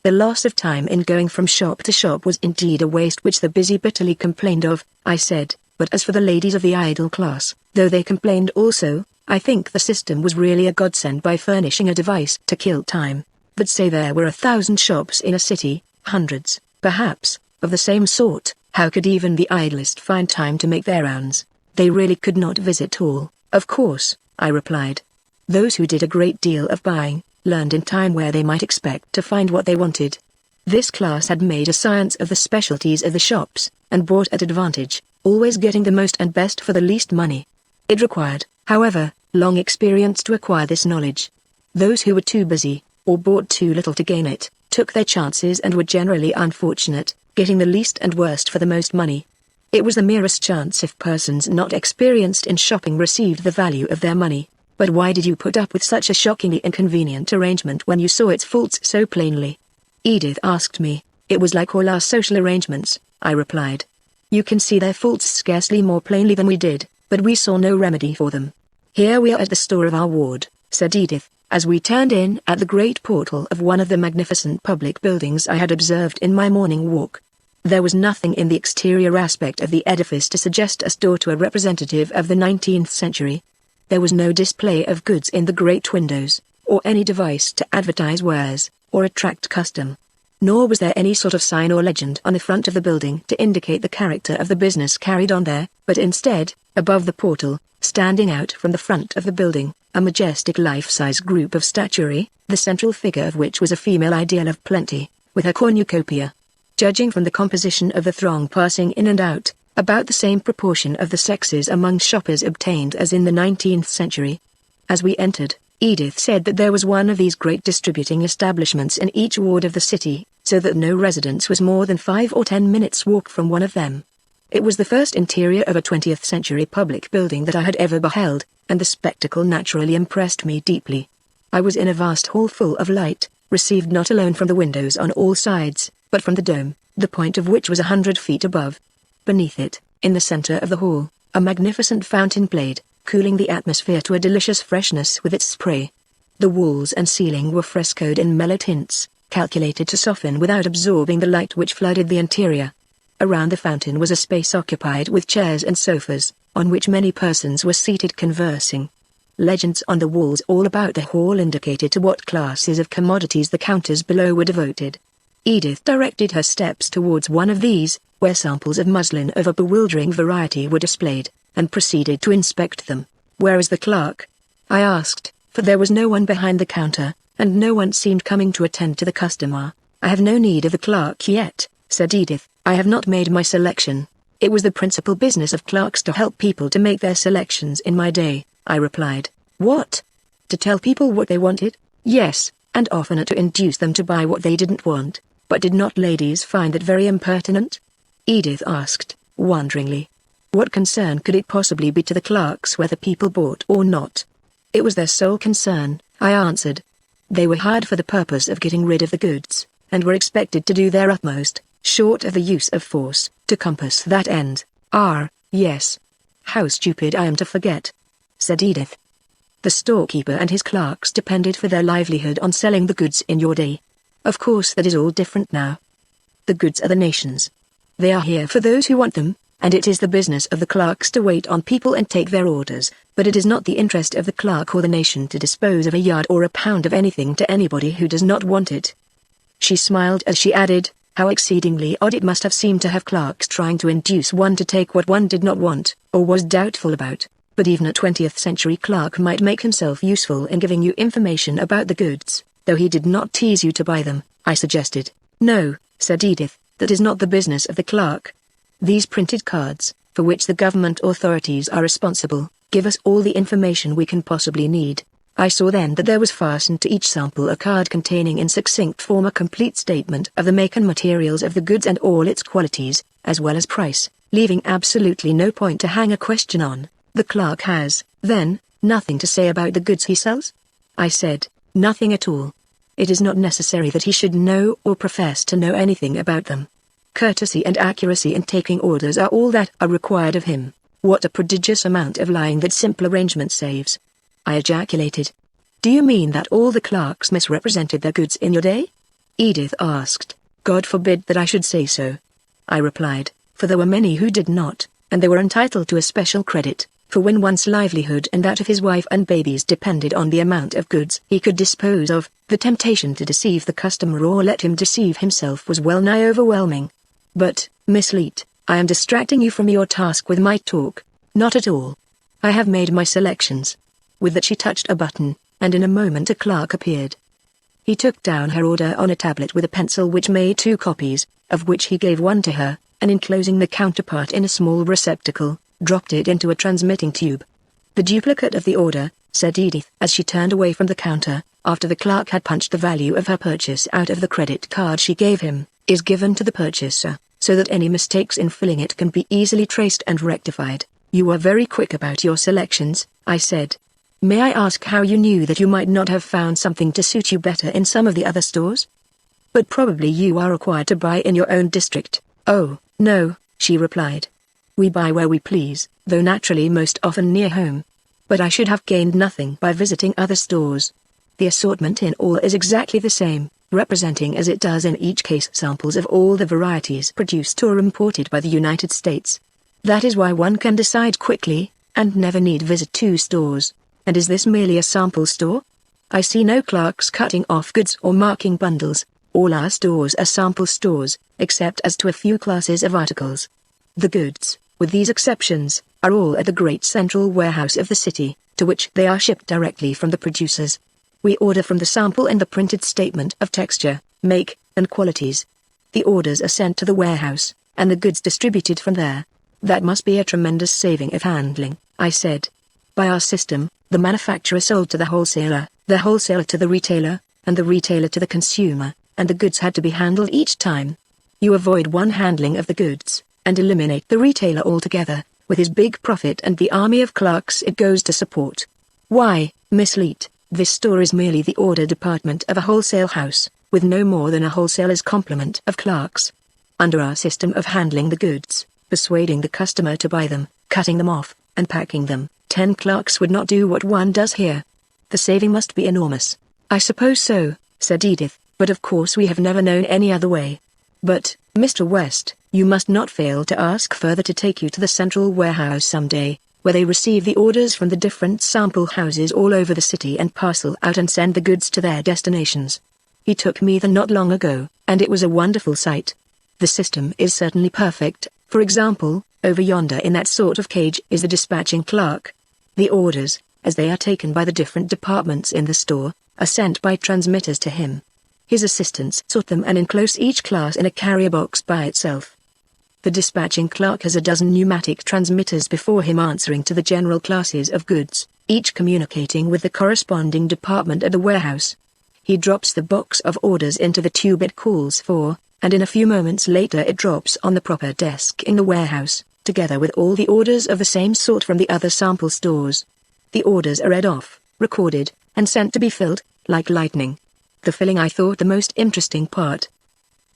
The loss of time in going from shop to shop was indeed a waste which the busy bitterly complained of, I said, but as for the ladies of the idle class, though they complained also, I think the system was really a godsend by furnishing a device to kill time. But say there were 1,000 shops in a city, hundreds, perhaps, of the same sort, how could even the idlest find time to make their rounds? They really could not visit all, of course, I replied. Those who did a great deal of buying, learned in time where they might expect to find what they wanted. This class had made a science of the specialties of the shops, and bought at advantage, always getting the most and best for the least money. It required, however, long experience to acquire this knowledge. Those who were too busy, or bought too little to gain it, took their chances and were generally unfortunate, getting the least and worst for the most money. It was the merest chance if persons not experienced in shopping received the value of their money. But why did you put up with such a shockingly inconvenient arrangement when you saw its faults so plainly? Edith asked me. It was like all our social arrangements, I replied. You can see their faults scarcely more plainly than we did, but we saw no remedy for them. Here we are at the store of our ward, said Edith, as we turned in at the great portal of one of the magnificent public buildings I had observed in my morning walk. There was nothing in the exterior aspect of the edifice to suggest a store to a representative of the 19th century. There was no display of goods in the great windows, or any device to advertise wares, or attract custom. Nor was there any sort of sign or legend on the front of the building to indicate the character of the business carried on there, but instead, above the portal, standing out from the front of the building, a majestic life-size group of statuary, the central figure of which was a female ideal of plenty, with her cornucopia. Judging from the composition of the throng passing in and out, about the same proportion of the sexes among shoppers obtained as in the 19th century. As we entered, Edith said that there was one of these great distributing establishments in each ward of the city, so that no residence was more than 5 or 10 minutes' walk from one of them. It was the first interior of a 20th century public building that I had ever beheld, and the spectacle naturally impressed me deeply. I was in a vast hall full of light, received not alone from the windows on all sides, but from the dome, the point of which was 100 feet above. Beneath it, in the center of the hall, a magnificent fountain played, cooling the atmosphere to a delicious freshness with its spray. The walls and ceiling were frescoed in mellow tints, calculated to soften without absorbing the light which flooded the interior. Around the fountain was a space occupied with chairs and sofas, on which many persons were seated conversing. Legends on the walls all about the hall indicated to what classes of commodities the counters below were devoted. Edith directed her steps towards one of these, where samples of muslin of a bewildering variety were displayed, and proceeded to inspect them. "Where is the clerk?" I asked, for there was no one behind the counter, and no one seemed coming to attend to the customer. "I have no need of the clerk yet," said Edith. "I have not made my selection." "It was the principal business of clerks to help people to make their selections in my day," I replied. "What? To tell people what they wanted?" "Yes, and often to induce them to buy what they didn't want. But did not ladies find that very impertinent?" Edith asked, wonderingly. What concern could it possibly be to the clerks whether people bought or not? It was their sole concern, I answered. They were hired for the purpose of getting rid of the goods, and were expected to do their utmost, short of the use of force, to compass that end. Yes. How stupid I am to forget," said Edith. "The storekeeper and his clerks depended for their livelihood on selling the goods in your day. Of course that is all different now. The goods are the nation's. They are here for those who want them, and it is the business of the clerks to wait on people and take their orders, but it is not the interest of the clerk or the nation to dispose of a yard or a pound of anything to anybody who does not want it." She smiled as she added, "How exceedingly odd it must have seemed to have clerks trying to induce one to take what one did not want, or was doubtful about. But even a 20th century clerk might make himself useful in giving you information about the goods, though he did not tease you to buy them," I suggested. "No," said Edith, "that is not the business of the clerk. These printed cards, for which the government authorities are responsible, give us all the information we can possibly need." I saw then that there was fastened to each sample a card containing in succinct form a complete statement of the make and materials of the goods and all its qualities, as well as price, leaving absolutely no point to hang a question on. "The clerk has, then, nothing to say about the goods he sells?" I said. "Nothing at all. It is not necessary that he should know or profess to know anything about them. Courtesy and accuracy in taking orders are all that are required of him." "What a prodigious amount of lying that simple arrangement saves!" I ejaculated. "Do you mean that all the clerks misrepresented their goods in your day?" Edith asked. "God forbid that I should say so," I replied, "for there were many who did not, and they were entitled to a special credit, for when one's livelihood and that of his wife and babies depended on the amount of goods he could dispose of, the temptation to deceive the customer or let him deceive himself was well nigh overwhelming. But, Miss Leete, I am distracting you from your task with my talk." "Not at all. I have made my selections." With that she touched a button, and in a moment a clerk appeared. He took down her order on a tablet with a pencil which made 2 copies, of which he gave one to her, and enclosing the counterpart in a small receptacle, dropped it into a transmitting tube. "The duplicate of the order," said Edith as she turned away from the counter, after the clerk had punched the value of her purchase out of the credit card she gave him, "is given to the purchaser, so that any mistakes in filling it can be easily traced and rectified." "You are very quick about your selections," I said. "May I ask how you knew that you might not have found something to suit you better in some of the other stores?" "But probably you are required to buy in your own district." "Oh, no," she replied. "We buy where we please, though naturally most often near home. But I should have gained nothing by visiting other stores. The assortment in all is exactly the same, representing as it does in each case samples of all the varieties produced or imported by the United States. That is why one can decide quickly, and never need visit 2 stores. And is this merely a sample store? I see no clerks cutting off goods or marking bundles. All our stores are sample stores, except as to a few classes of articles. The goods, with these exceptions, are all at the great central warehouse of the city, to which they are shipped directly from the producers. We order from the sample and the printed statement of texture, make, and qualities. The orders are sent to the warehouse, and the goods distributed from there. That must be a tremendous saving of handling," I said. "By our system, the manufacturer sold to the wholesaler to the retailer, and the retailer to the consumer, and the goods had to be handled each time. You avoid one handling of the goods, and eliminate the retailer altogether, with his big profit and the army of clerks it goes to support. Why, Miss Leete, this store is merely the order department of a wholesale house, with no more than a wholesaler's complement of clerks. Under our system of handling the goods, persuading the customer to buy them, cutting them off, and packing them, 10 clerks would not do what one does here. The saving must be enormous." "I suppose so," said Edith, "but of course we have never known any other way." "But, Mr. West, you must not fail to ask further to take you to the central warehouse someday, where they receive the orders from the different sample houses all over the city and parcel out and send the goods to their destinations. He took me there not long ago, and it was a wonderful sight. The system is certainly perfect. For example, over yonder in that sort of cage is the dispatching clerk. The orders, as they are taken by the different departments in the store, are sent by transmitters to him. His assistants sort them and enclose each class in a carrier box by itself. The dispatching clerk has a dozen pneumatic transmitters before him answering to the general classes of goods, each communicating with the corresponding department at the warehouse. He drops the box of orders into the tube it calls for, and in a few moments later it drops on the proper desk in the warehouse, together with all the orders of the same sort from the other sample stores. The orders are read off, recorded, and sent to be filled, like lightning. The filling I thought the most interesting part.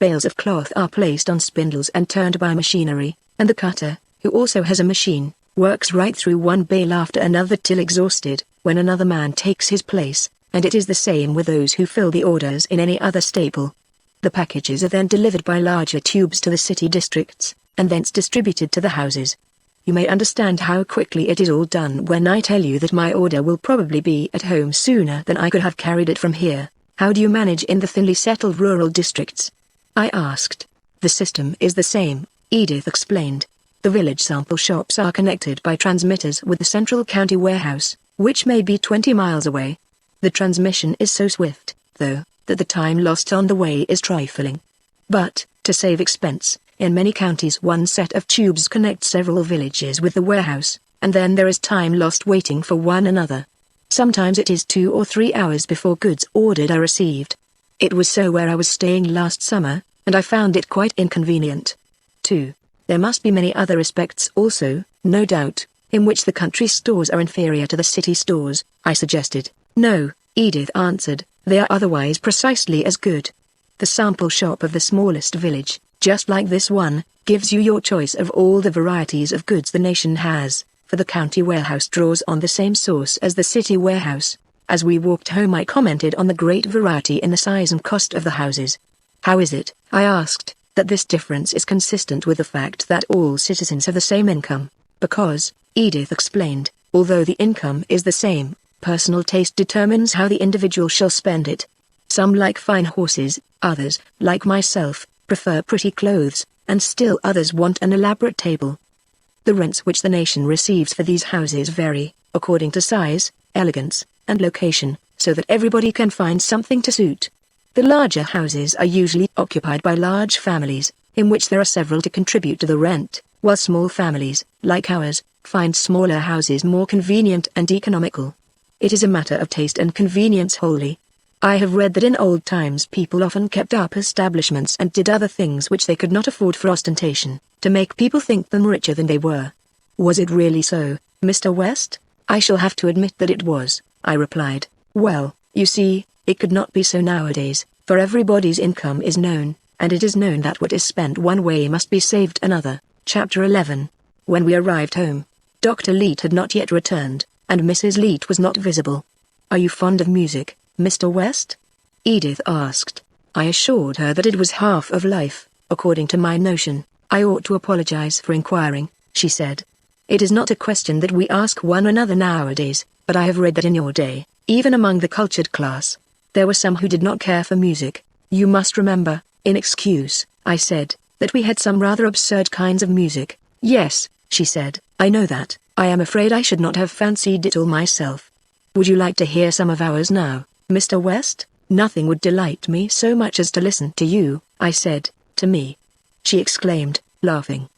Bales of cloth are placed on spindles and turned by machinery, and the cutter, who also has a machine, works right through one bale after another till exhausted, when another man takes his place, and it is the same with those who fill the orders in any other staple. The packages are then delivered by larger tubes to the city districts, and thence distributed to the houses. You may understand how quickly it is all done when I tell you that my order will probably be at home sooner than I could have carried it from here. How do you manage in the thinly settled rural districts? I asked. The system is the same, Edith explained. The village sample shops are connected by transmitters with the central county warehouse, which may be 20 miles away. The transmission is so swift, though, that the time lost on the way is trifling. But, to save expense, in many counties one set of tubes connects several villages with the warehouse, and then there is time lost waiting for one another. Sometimes it is 2 or 3 hours before goods ordered are received. It was so where I was staying last summer, and I found it quite inconvenient. 2. There must be many other aspects also, no doubt, in which the country stores are inferior to the city stores, I suggested. No, Edith answered, they are otherwise precisely as good. The sample shop of the smallest village, just like this one, gives you your choice of all the varieties of goods the nation has, for the county warehouse draws on the same source as the city warehouse. As we walked home I commented on the great variety in the size and cost of the houses. How is it, I asked, that this difference is consistent with the fact that all citizens have the same income? Because, Edith explained, although the income is the same, personal taste determines how the individual shall spend it. Some like fine horses, others, like myself, prefer pretty clothes, and still others want an elaborate table. The rents which the nation receives for these houses vary, according to size, elegance, and location, so that everybody can find something to suit. The larger houses are usually occupied by large families, in which there are several to contribute to the rent, while small families, like ours, find smaller houses more convenient and economical. It is a matter of taste and convenience wholly. I have read that in old times people often kept up establishments and did other things which they could not afford for ostentation, to make people think them richer than they were. Was it really so, Mr. West? I shall have to admit that it was, I replied. Well, you see, it could not be so nowadays, for everybody's income is known, and it is known that what is spent one way must be saved another. Chapter 11. When we arrived home, Dr. Leete had not yet returned, and Mrs. Leete was not visible. Are you fond of music, Mr. West? Edith asked. I assured her that it was half of life, according to my notion. I ought to apologize for inquiring, she said. It is not a question that we ask one another nowadays, but I have read that in your day, even among the cultured class, there were some who did not care for music. You must remember, in excuse, I said, that we had some rather absurd kinds of music. Yes, she said, I know that. I am afraid I should not have fancied it all myself. Would you like to hear some of ours now, Mr. West? Nothing would delight me so much as to listen to you, I said. To me? She exclaimed, laughing.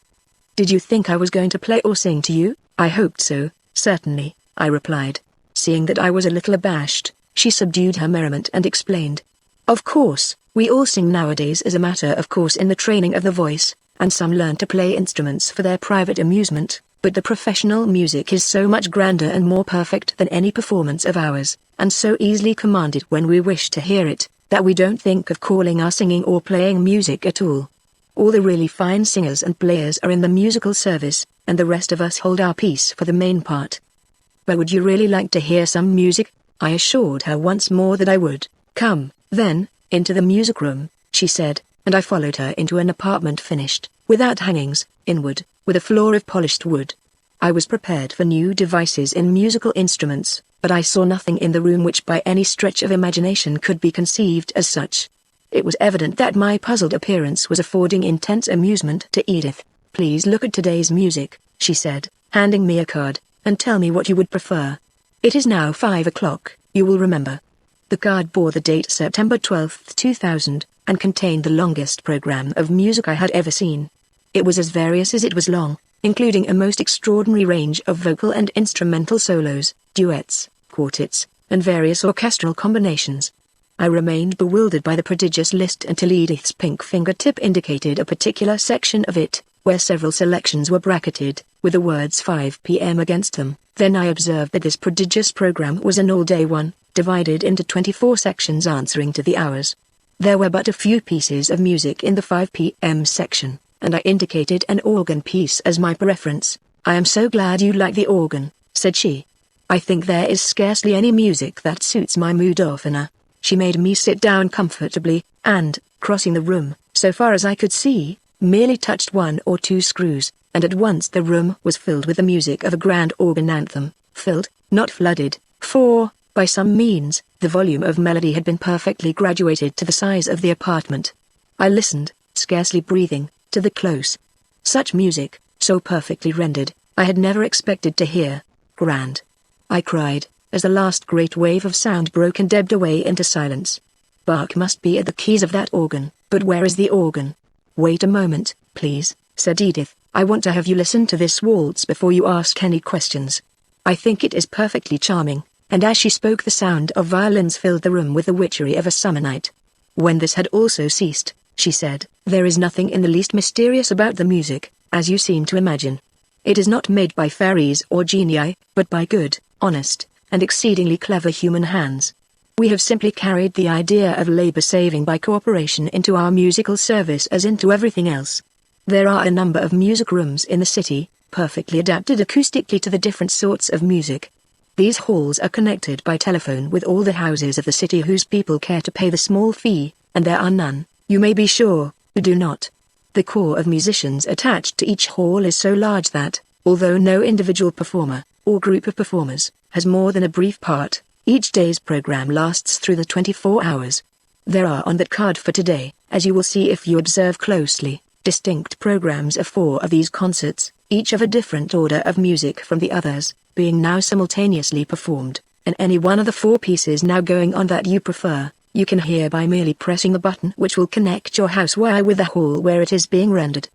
Did you think I was going to play or sing to you? I hoped so, certainly, I replied. Seeing that I was a little abashed, she subdued her merriment and explained. Of course, we all sing nowadays as a matter of course in the training of the voice, and some learn to play instruments for their private amusement, but the professional music is so much grander and more perfect than any performance of ours, and so easily commanded when we wish to hear it, that we don't think of calling our singing or playing music at all. All the really fine singers and players are in the musical service, and the rest of us hold our peace for the main part. But would you really like to hear some music? I assured her once more that I would. Come, then, into the music room, she said, and I followed her into an apartment finished, without hangings, in wood, with a floor of polished wood. I was prepared for new devices in musical instruments, but I saw nothing in the room which by any stretch of imagination could be conceived as such. It was evident that my puzzled appearance was affording intense amusement to Edith. "Please look at today's music," she said, handing me a card, "and tell me what you would prefer. It is now 5 o'clock, you will remember." The card bore the date September 12, 2000, and contained the longest program of music I had ever seen. It was as various as it was long, including a most extraordinary range of vocal and instrumental solos, duets, quartets, and various orchestral combinations. I remained bewildered by the prodigious list until Edith's pink fingertip indicated a particular section of it, where several selections were bracketed, with the words 5 p.m. against them. Then I observed that this prodigious program was an all-day one, divided into 24 sections answering to the hours. There were but a few pieces of music in the 5 p.m. section, and I indicated an organ piece as my preference. "I am so glad you like the organ," said she. "I think there is scarcely any music that suits my mood oftener." She made me sit down comfortably, and, crossing the room, so far as I could see, merely touched 1 or 2 screws, and at once the room was filled with the music of a grand organ anthem, filled, not flooded, for, by some means, the volume of melody had been perfectly graduated to the size of the apartment. I listened, scarcely breathing, to the close. Such music, so perfectly rendered, I had never expected to hear. "Grand!" I cried, as the last great wave of sound broke and ebbed away into silence. "Bach must be at the keys of that organ, but where is the organ?" "Wait a moment, please," said Edith. "I want to have you listen to this waltz before you ask any questions. I think it is perfectly charming," and as she spoke the sound of violins filled the room with the witchery of a summer night. When this had also ceased, she said, "There is nothing in the least mysterious about the music, as you seem to imagine. It is not made by fairies or genii, but by good, honest, and exceedingly clever human hands. We have simply carried the idea of labor saving by cooperation into our musical service as into everything else. There are a number of music rooms in the city, perfectly adapted acoustically to the different sorts of music. These halls are connected by telephone with all the houses of the city whose people care to pay the small fee, and there are none, you may be sure, who do not. The corps of musicians attached to each hall is so large that, although no individual performer, or group of performers, has more than a brief part, each day's program lasts through the 24 hours. There are on that card for today, as you will see if you observe closely, distinct programs of 4 of these concerts, each of a different order of music from the others, being now simultaneously performed, and any one of the 4 pieces now going on that you prefer, you can hear by merely pressing the button which will connect your house wire with the hall where it is being rendered.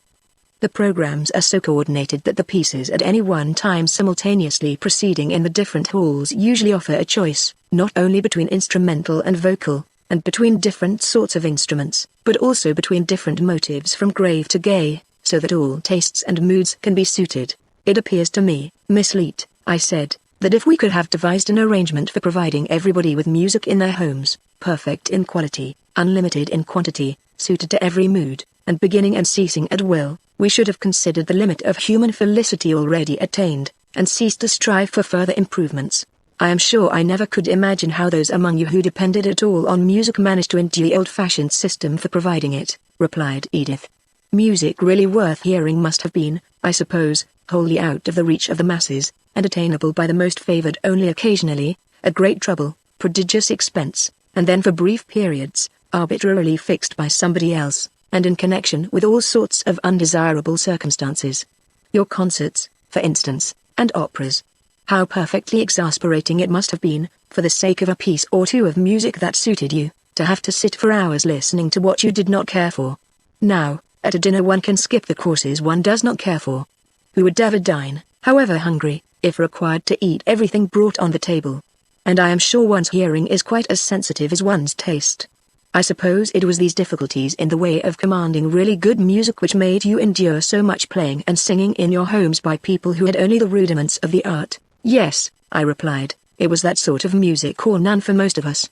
The programs are so coordinated that the pieces at any one time simultaneously proceeding in the different halls usually offer a choice, not only between instrumental and vocal, and between different sorts of instruments, but also between different motives from grave to gay, so that all tastes and moods can be suited. "It appears to me, Miss Leet," I said, "that if we could have devised an arrangement for providing everybody with music in their homes, perfect in quality, unlimited in quantity, suited to every mood, and beginning and ceasing at will, we should have considered the limit of human felicity already attained, and ceased to strive for further improvements. I am sure I never could imagine how those among you who depended at all on music managed to endure the old-fashioned system for providing it," replied Edith. "Music really worth hearing must have been, I suppose, wholly out of the reach of the masses, and attainable by the most favored only occasionally, at great trouble, prodigious expense, and then for brief periods, arbitrarily fixed by somebody else, and in connection with all sorts of undesirable circumstances. Your concerts, for instance, and operas. How perfectly exasperating it must have been, for the sake of a piece or 2 of music that suited you, to have to sit for hours listening to what you did not care for. Now, at a dinner one can skip the courses one does not care for. Who would ever dine, however hungry, if required to eat everything brought on the table? And I am sure one's hearing is quite as sensitive as one's taste. I suppose it was these difficulties in the way of commanding really good music which made you endure so much playing and singing in your homes by people who had only the rudiments of the art." "Yes," I replied, "it was that sort of music or none for most of us.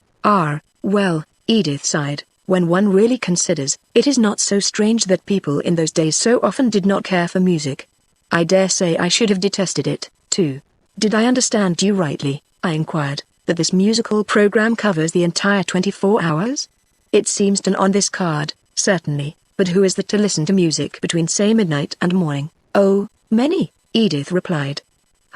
Well," Edith sighed, "when one really considers, it is not so strange that people in those days so often did not care for music. I dare say I should have detested it, too. Did I understand you rightly," I inquired, "that this musical program covers the entire 24 hours? It seems to on this card, Certainly, but who is there to listen to music between say midnight and morning? Oh, many, Edith replied.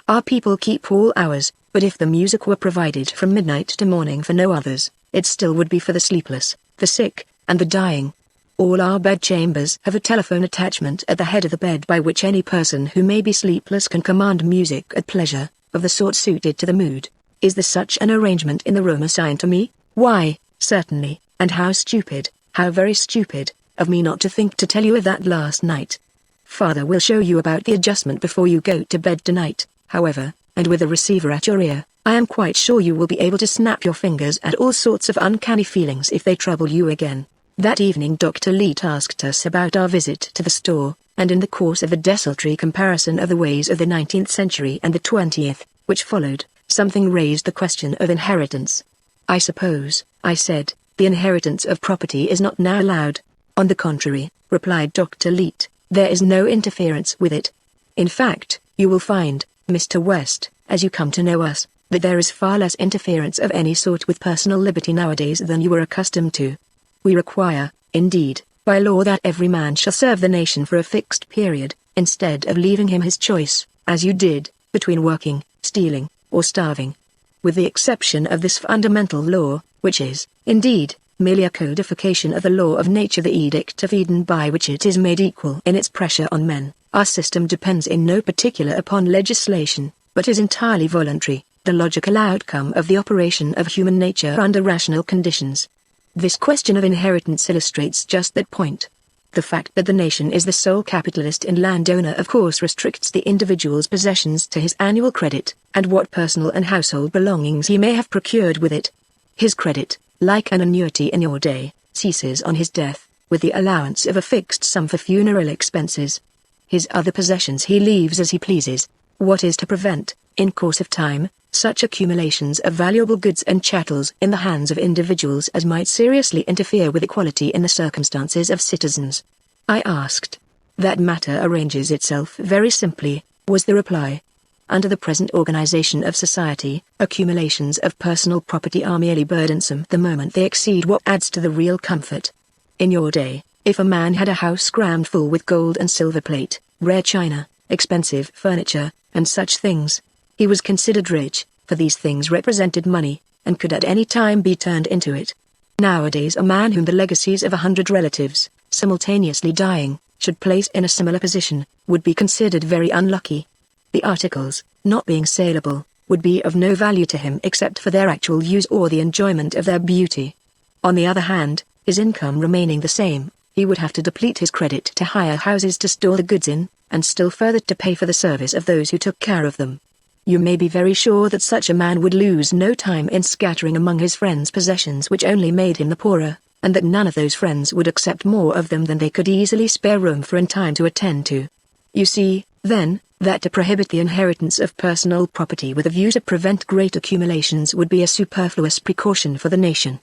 Our people keep all hours, but if the music were provided from midnight to morning for no others, it still would be for the sleepless, the sick, and the dying. All our bedchambers have a telephone attachment at the head of the bed by which any person who may be sleepless can command music at pleasure, of the sort suited to the mood. Is there such an arrangement in the room assigned to me? Why, certainly, and how stupid, how very stupid, of me not to think to tell you of that last night. Father will show you about the adjustment before you go to bed tonight, however, and with a receiver at your ear, I am quite sure you will be able to snap your fingers at all sorts of uncanny feelings if they trouble you again. That evening Dr. Leete asked us about our visit to the store, and in the course of a desultory comparison of the ways of the 19th century and the 20th, which followed, something raised the question of inheritance. I suppose, I said, the inheritance of property is not now allowed. On the contrary, replied Dr. Leete, there is no interference with it. In fact, you will find, Mr. West, as you come to know us, that there is far less interference of any sort with personal liberty nowadays than you were accustomed to. We require, indeed, by law that every man shall serve the nation for a fixed period, instead of leaving him his choice, as you did, between working, stealing, or starving. With the exception of this fundamental law, which is, indeed, merely a codification of the law of nature, the Edict of Eden, by which it is made equal in its pressure on men, our system depends in no particular upon legislation, but is entirely voluntary, the logical outcome of the operation of human nature under rational conditions. This question of inheritance illustrates just that point. The fact that the nation is the sole capitalist and landowner of course restricts the individual's possessions to his annual credit, and what personal and household belongings he may have procured with it. His credit, like an annuity in your day, ceases on his death, with the allowance of a fixed sum for funeral expenses. His other possessions he leaves as he pleases. What is to prevent, in course of time, such accumulations of valuable goods and chattels in the hands of individuals as might seriously interfere with equality in the circumstances of citizens? I asked. That matter arranges itself very simply, was the reply. Under the present organization of society, accumulations of personal property are merely burdensome the moment they exceed what adds to the real comfort. In your day, if a man had a house crammed full with gold and silver plate, rare china, expensive furniture, and such things, he was considered rich, for these things represented money, and could at any time be turned into it. Nowadays a man whom the legacies of 100 relatives, simultaneously dying, should place in a similar position, would be considered very unlucky. The articles, not being saleable, would be of no value to him except for their actual use or the enjoyment of their beauty. On the other hand, his income remaining the same, he would have to deplete his credit to hire houses to store the goods in, and still further to pay for the service of those who took care of them. You may be very sure that such a man would lose no time in scattering among his friends possessions which only made him the poorer, and that none of those friends would accept more of them than they could easily spare room for in time to attend to. You see, then, that to prohibit the inheritance of personal property with a view to prevent great accumulations would be a superfluous precaution for the nation.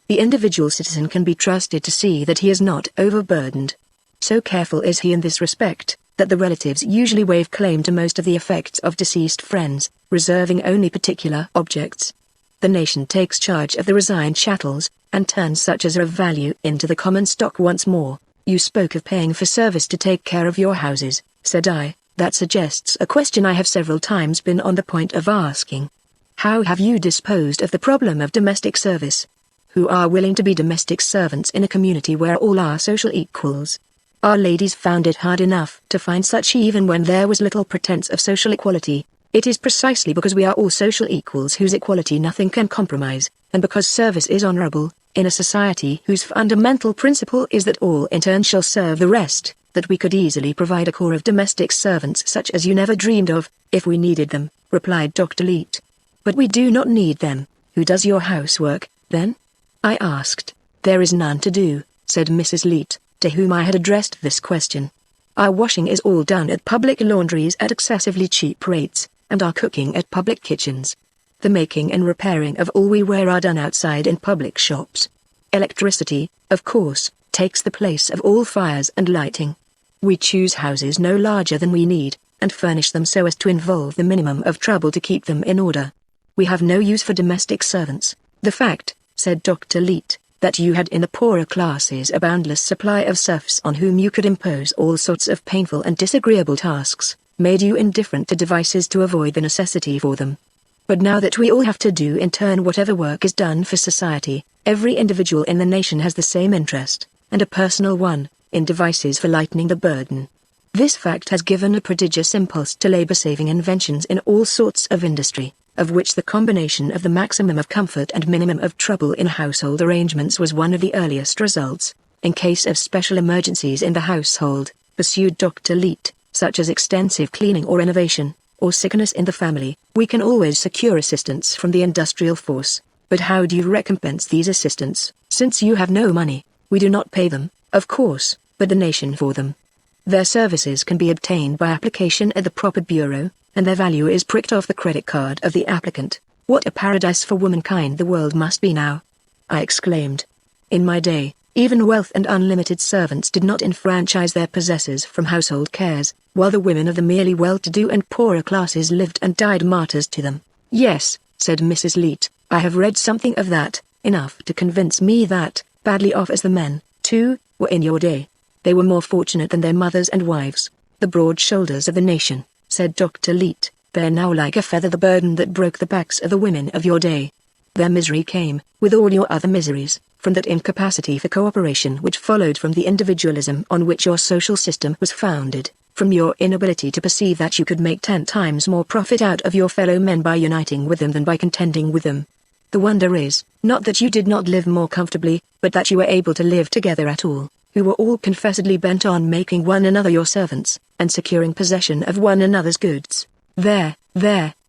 The individual citizen can be trusted to see that he is not overburdened. So careful is he in this respect, that the relatives usually waive claim to most of the effects of deceased friends, reserving only particular objects. The nation takes charge of the resigned chattels, and turns such as are of value into the common stock once more. You spoke of paying for service to take care of your houses, said I. That suggests a question I have several times been on the point of asking. How have you disposed of the problem of domestic service? Who are willing to be domestic servants in a community where all are social equals? Our ladies found it hard enough to find such even when there was little pretense of social equality. It is precisely because we are all social equals whose equality nothing can compromise, and because service is honorable, in a society whose fundamental principle is that all in turn shall serve the rest, that we could easily provide a corps of domestic servants such as you never dreamed of, if we needed them, replied Dr. Leete. But we do not need them. Who does your housework, then? I asked. There is none to do, said Mrs. Leete, to whom I had addressed this question. Our washing is all done at public laundries at excessively cheap rates, and our cooking at public kitchens. The making and repairing of all we wear are done outside in public shops. Electricity, of course, takes the place of all fires and lighting. We choose houses no larger than we need, and furnish them so as to involve the minimum of trouble to keep them in order. We have no use for domestic servants. The fact, said Dr. Leete, that you had in the poorer classes a boundless supply of serfs on whom you could impose all sorts of painful and disagreeable tasks, made you indifferent to devices to avoid the necessity for them. But now that we all have to do in turn whatever work is done for society, every individual in the nation has the same interest, and a personal one, in devices for lightening the burden. This fact has given a prodigious impulse to labor-saving inventions in all sorts of industry, of which the combination of the maximum of comfort and minimum of trouble in household arrangements was one of the earliest results. In case of special emergencies in the household, pursued Dr. Leet, such as extensive cleaning or renovation, or sickness in the family, we can always secure assistance from the industrial force. But how do you recompense these assistants? Since you have no money, we do not pay them, of course, but the nation for them. Their services can be obtained by application at the proper bureau, and their value is pricked off the credit card of the applicant. What a paradise for womankind the world must be now! I exclaimed. In my day, even wealth and unlimited servants did not enfranchise their possessors from household cares, while the women of the merely well-to-do and poorer classes lived and died martyrs to them. Yes, said Mrs. Leet, I have read something of that, enough to convince me that, badly off as the men, too, were in your day, they were more fortunate than their mothers and wives. The broad shoulders of the nation, said Dr. Leet, bear now like a feather the burden that broke the backs of the women of your day. Their misery came, with all your other miseries, from that incapacity for cooperation which followed from the individualism on which your social system was founded, from your inability to perceive that you could make 10 times more profit out of your fellow men by uniting with them than by contending with them. The wonder is, not that you did not live more comfortably, but that you were able to live together at all, who were all confessedly bent on making one another your servants, and securing possession of one another's goods. There,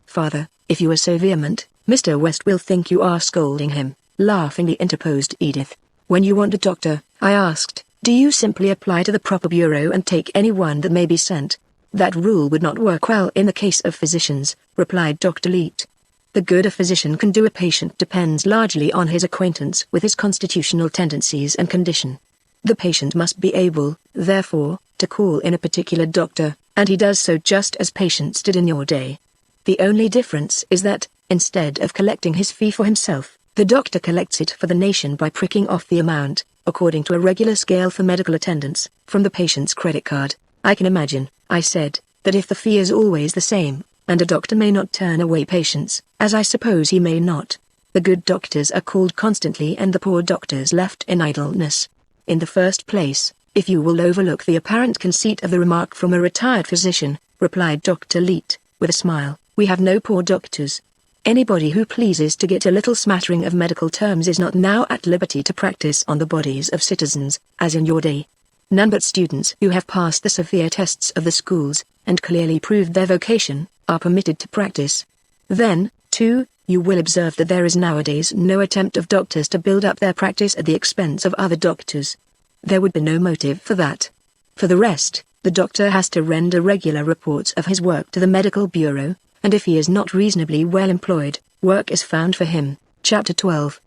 father, if you are so vehement, Mr. West will think you are scolding him, laughingly interposed Edith. When you want a doctor, I asked, do you simply apply to the proper bureau and take any one that may be sent? That rule would not work well in the case of physicians, replied Dr. Leet. The good a physician can do a patient depends largely on his acquaintance with his constitutional tendencies and condition. The patient must be able, therefore, to call in a particular doctor, and he does so just as patients did in your day. The only difference is that, instead of collecting his fee for himself, the doctor collects it for the nation by pricking off the amount, according to a regular scale for medical attendance, from the patient's credit card. I can imagine, I said, that if the fee is always the same, and a doctor may not turn away patients, as I suppose he may not, the good doctors are called constantly and the poor doctors left in idleness. In the first place, if you will overlook the apparent conceit of the remark from a retired physician, replied Dr. Leet, with a smile, we have no poor doctors. Anybody who pleases to get a little smattering of medical terms is not now at liberty to practice on the bodies of citizens, as in your day. None but students who have passed the severe tests of the schools, and clearly proved their vocation, are permitted to practice. Then, too, you will observe that there is nowadays no attempt of doctors to build up their practice at the expense of other doctors. There would be no motive for that. For the rest, the doctor has to render regular reports of his work to the medical bureau, and if he is not reasonably well employed, work is found for him. Chapter 12.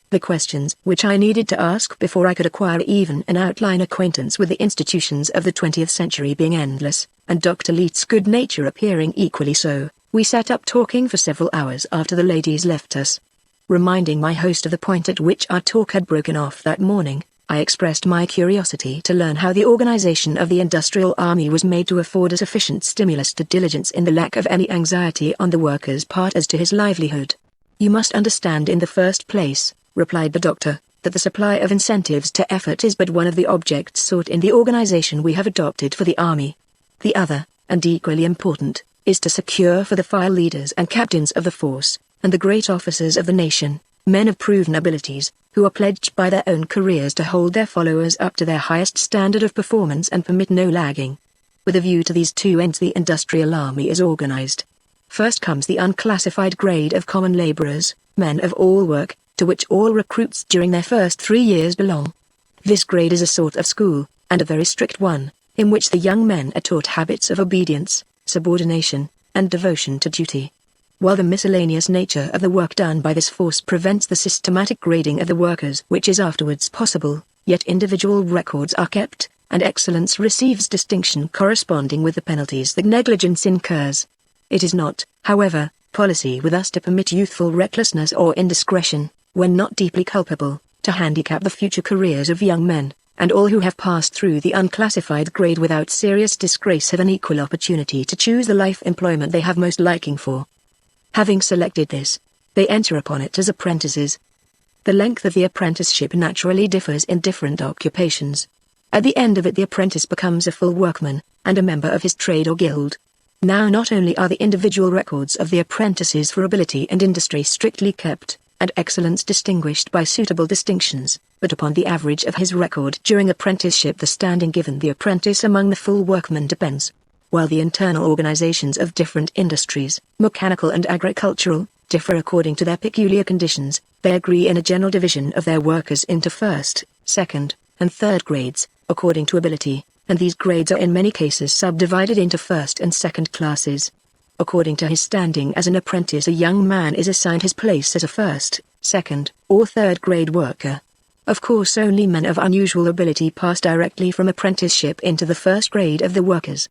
The questions which I needed to ask before I could acquire even an outline acquaintance with the institutions of the 20th century being endless, and Dr. Leet's good nature appearing equally so, we sat up talking for several hours after the ladies left us. Reminding my host of the point at which our talk had broken off that morning, I expressed my curiosity to learn how the organization of the industrial army was made to afford a sufficient stimulus to diligence in the lack of any anxiety on the worker's part as to his livelihood. You must understand in the first place, replied the doctor, that the supply of incentives to effort is but one of the objects sought in the organization we have adopted for the army. The other, and equally important, is to secure for the file leaders and captains of the force, and the great officers of the nation, men of proven abilities, who are pledged by their own careers to hold their followers up to their highest standard of performance and permit no lagging. With a view to these two ends the industrial army is organized. First comes the unclassified grade of common laborers, men of all work, to which all recruits during their first 3 years belong. This grade is a sort of school, and a very strict one, in which the young men are taught habits of obedience, subordination, and devotion to duty. While the miscellaneous nature of the work done by this force prevents the systematic grading of the workers which is afterwards possible, yet individual records are kept, and excellence receives distinction corresponding with the penalties that negligence incurs. It is not, however, policy with us to permit youthful recklessness or indiscretion, when not deeply culpable, to handicap the future careers of young men, and all who have passed through the unclassified grade without serious disgrace have an equal opportunity to choose the life employment they have most liking for. Having selected this, they enter upon it as apprentices. The length of the apprenticeship naturally differs in different occupations. At the end of it the apprentice becomes a full workman, and a member of his trade or guild. Now not only are the individual records of the apprentices for ability and industry strictly kept, and excellence distinguished by suitable distinctions, but upon the average of his record during apprenticeship the standing given the apprentice among the full workmen depends. While the internal organizations of different industries, mechanical and agricultural, differ according to their peculiar conditions, they agree in a general division of their workers into first, second, and third grades, according to ability, and these grades are in many cases subdivided into first and second classes. According to his standing as an apprentice, a young man is assigned his place as a first, second, or third grade worker. Of course only men of unusual ability pass directly from apprenticeship into the first grade of the workers.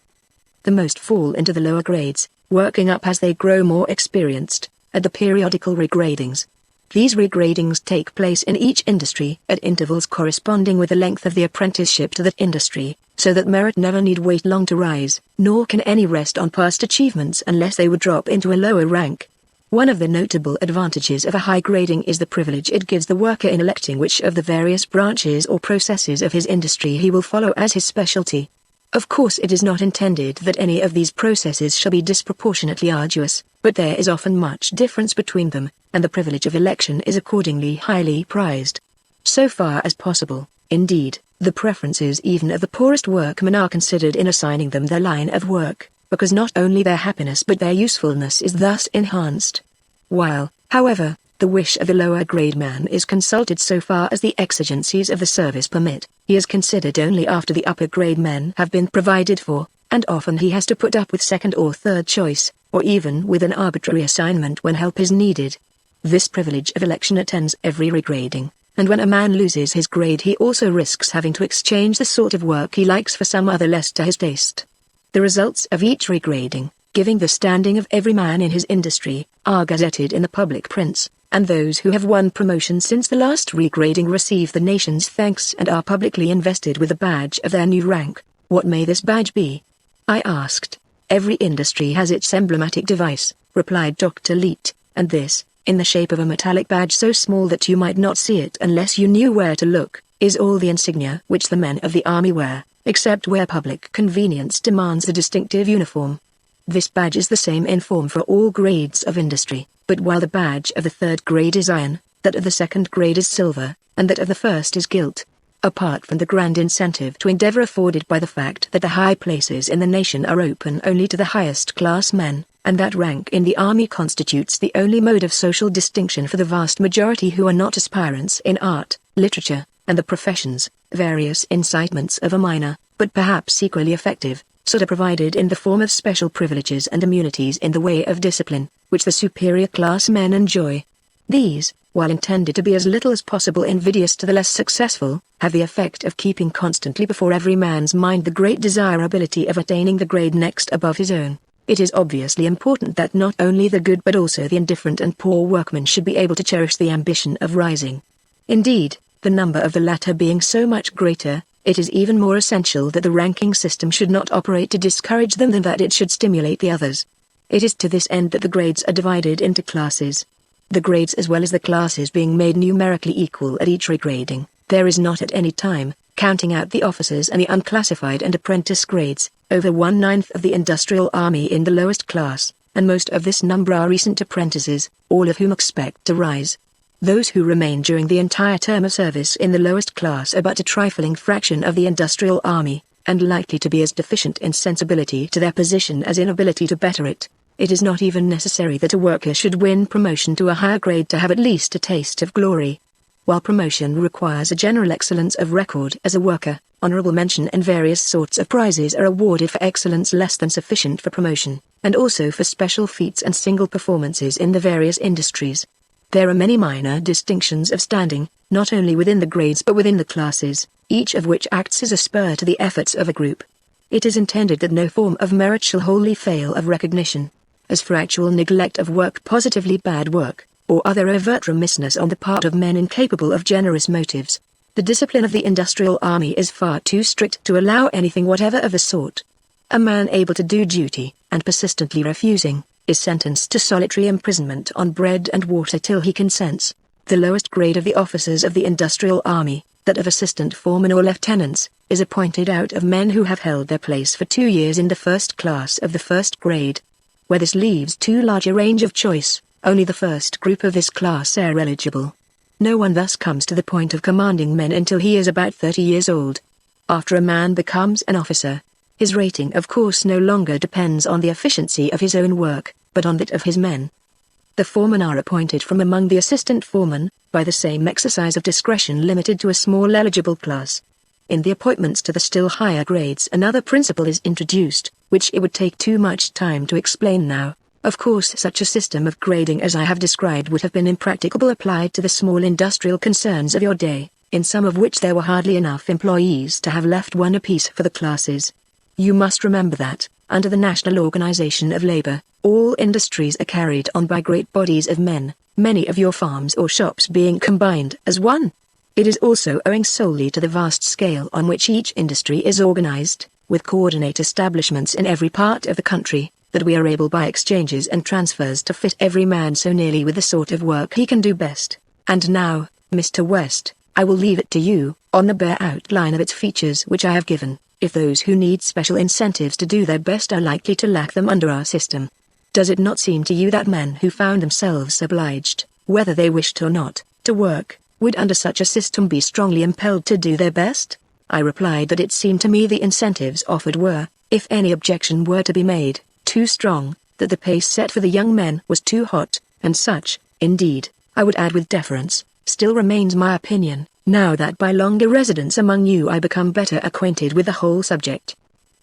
The most fall into the lower grades, working up as they grow more experienced, at the periodical regradings. These regradings take place in each industry at intervals corresponding with the length of the apprenticeship to that industry, so that merit never need wait long to rise, nor can any rest on past achievements unless they would drop into a lower rank. One of the notable advantages of a high grading is the privilege it gives the worker in electing which of the various branches or processes of his industry he will follow as his specialty. Of course it is not intended that any of these processes shall be disproportionately arduous, but there is often much difference between them, and the privilege of election is accordingly highly prized. So far as possible, indeed, the preferences even of the poorest workmen are considered in assigning them their line of work, because not only their happiness but their usefulness is thus enhanced. While, however, the wish of the lower grade man is consulted so far as the exigencies of the service permit, he is considered only after the upper grade men have been provided for, and often he has to put up with second or third choice, or even with an arbitrary assignment when help is needed. This privilege of election attends every regrading, and when a man loses his grade he also risks having to exchange the sort of work he likes for some other less to his taste. The results of each regrading, giving the standing of every man in his industry, are gazetted in the public prints, and those who have won promotion since the last regrading receive the nation's thanks and are publicly invested with the badge of their new rank. What may this badge be? I asked. Every industry has its emblematic device, replied Dr. Leet, and this, in the shape of a metallic badge so small that you might not see it unless you knew where to look, is all the insignia which the men of the army wear, except where public convenience demands a distinctive uniform. This badge is the same in form for all grades of industry, but while the badge of the third grade is iron, that of the second grade is silver, and that of the first is gilt. Apart from the grand incentive to endeavor afforded by the fact that the high places in the nation are open only to the highest class men, and that rank in the army constitutes the only mode of social distinction for the vast majority who are not aspirants in art, literature, and the professions, various incitements of a minor, but perhaps equally effective, sort are provided in the form of special privileges and immunities in the way of discipline, which the superior class men enjoy. These, while intended to be as little as possible invidious to the less successful, have the effect of keeping constantly before every man's mind the great desirability of attaining the grade next above his own. It is obviously important that not only the good but also the indifferent and poor workmen should be able to cherish the ambition of rising. Indeed, the number of the latter being so much greater, it is even more essential that the ranking system should not operate to discourage them than that it should stimulate the others. It is to this end that the grades are divided into classes. The grades as well as the classes being made numerically equal at each regrading, there is not at any time, counting out the officers and the unclassified and apprentice grades, over 1/9 of the industrial army in the lowest class, and most of this number are recent apprentices, all of whom expect to rise. Those who remain during the entire term of service in the lowest class are but a trifling fraction of the industrial army, and likely to be as deficient in sensibility to their position as in ability to better it. It is not even necessary that a worker should win promotion to a higher grade to have at least a taste of glory. While promotion requires a general excellence of record as a worker, honorable mention and various sorts of prizes are awarded for excellence less than sufficient for promotion, and also for special feats and single performances in the various industries. There are many minor distinctions of standing, not only within the grades but within the classes, each of which acts as a spur to the efforts of a group. It is intended that no form of merit shall wholly fail of recognition. As for actual neglect of work, positively bad work, or other overt remissness on the part of men incapable of generous motives. The discipline of the industrial army is far too strict to allow anything whatever of the sort. A man able to do duty, and persistently refusing, is sentenced to solitary imprisonment on bread and water till he consents. The lowest grade of the officers of the industrial army, that of assistant foremen or lieutenants, is appointed out of men who have held their place for 2 years in the first class of the first grade. Where this leaves too large a range of choice, only the first group of this class are eligible. No one thus comes to the point of commanding men until he is about 30 years old. After a man becomes an officer, his rating of course no longer depends on the efficiency of his own work, but on that of his men. The foremen are appointed from among the assistant foremen, by the same exercise of discretion limited to a small eligible class. In the appointments to the still higher grades another principle is introduced, which it would take too much time to explain now. Of course such a system of grading as I have described would have been impracticable applied to the small industrial concerns of your day, in some of which there were hardly enough employees to have left one apiece for the classes. You must remember that, under the National Organization of Labor, all industries are carried on by great bodies of men, many of your farms or shops being combined as one. It is also owing solely to the vast scale on which each industry is organized, with coordinate establishments in every part of the country, that we are able by exchanges and transfers to fit every man so nearly with the sort of work he can do best. And now, Mr. West, I will leave it to you, on the bare outline of its features which I have given, if those who need special incentives to do their best are likely to lack them under our system. Does it not seem to you that men who found themselves obliged, whether they wished or not, to work, would under such a system be strongly impelled to do their best? I replied that it seemed to me the incentives offered were, if any objection were to be made, too strong, that the pace set for the young men was too hot, and such, indeed, I would add with deference, still remains my opinion, now that by longer residence among you I become better acquainted with the whole subject.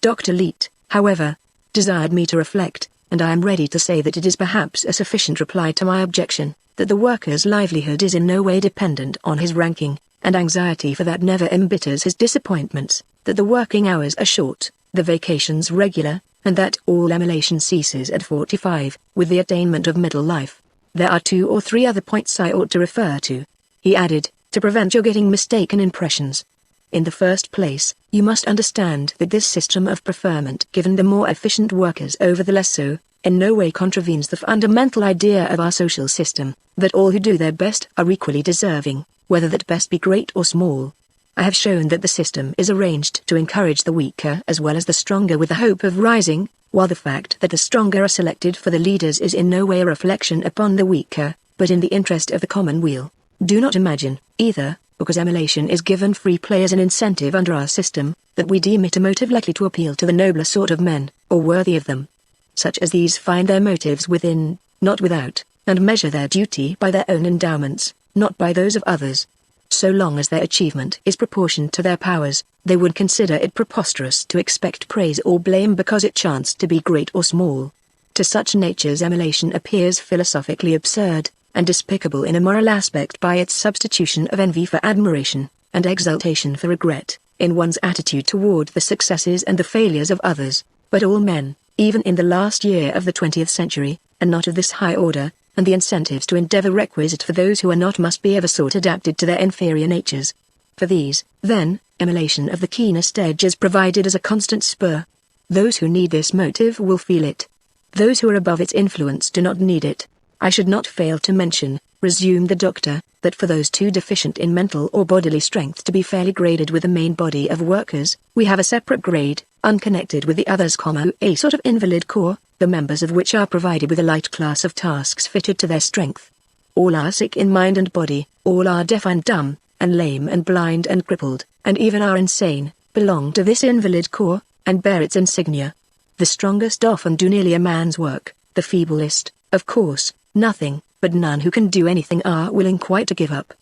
Dr. Leete, however, desired me to reflect, and I am ready to say that it is perhaps a sufficient reply to my objection, that the worker's livelihood is in no way dependent on his ranking, and anxiety for that never embitters his disappointments, that the working hours are short, the vacations regular, and that all emulation ceases at 45, with the attainment of middle life. There are 2 or 3 other points I ought to refer to, he added, to prevent your getting mistaken impressions. In the first place, you must understand that this system of preferment given the more efficient workers over the less so, in no way contravenes the fundamental idea of our social system, that all who do their best are equally deserving, whether that best be great or small. I have shown that the system is arranged to encourage the weaker as well as the stronger with the hope of rising, while the fact that the stronger are selected for the leaders is in no way a reflection upon the weaker, but in the interest of the common weal. Do not imagine, either, because emulation is given free play as an incentive under our system, that we deem it a motive likely to appeal to the nobler sort of men, or worthy of them. Such as these find their motives within, not without, and measure their duty by their own endowments, not by those of others. So long as their achievement is proportioned to their powers, they would consider it preposterous to expect praise or blame because it chanced to be great or small. To such natures emulation appears philosophically absurd, and despicable in a moral aspect by its substitution of envy for admiration, and exultation for regret, in one's attitude toward the successes and the failures of others. But all men, even in the last year of the 20th century, are not of this high order, and the incentives to endeavor requisite for those who are not must be of a sort adapted to their inferior natures. For these, then, emulation of the keenest edge is provided as a constant spur. Those who need this motive will feel it. Those who are above its influence do not need it. I should not fail to mention, resumed the doctor, that for those too deficient in mental or bodily strength to be fairly graded with the main body of workers, we have a separate grade, unconnected with the others, a sort of invalid corps, the members of which are provided with a light class of tasks fitted to their strength. All are sick in mind and body, all are deaf and dumb, and lame and blind and crippled, and even are insane, belong to this invalid corps, and bear its insignia. The strongest often do nearly a man's work, the feeblest, of course, nothing, but none who can do anything are willing quite to give up.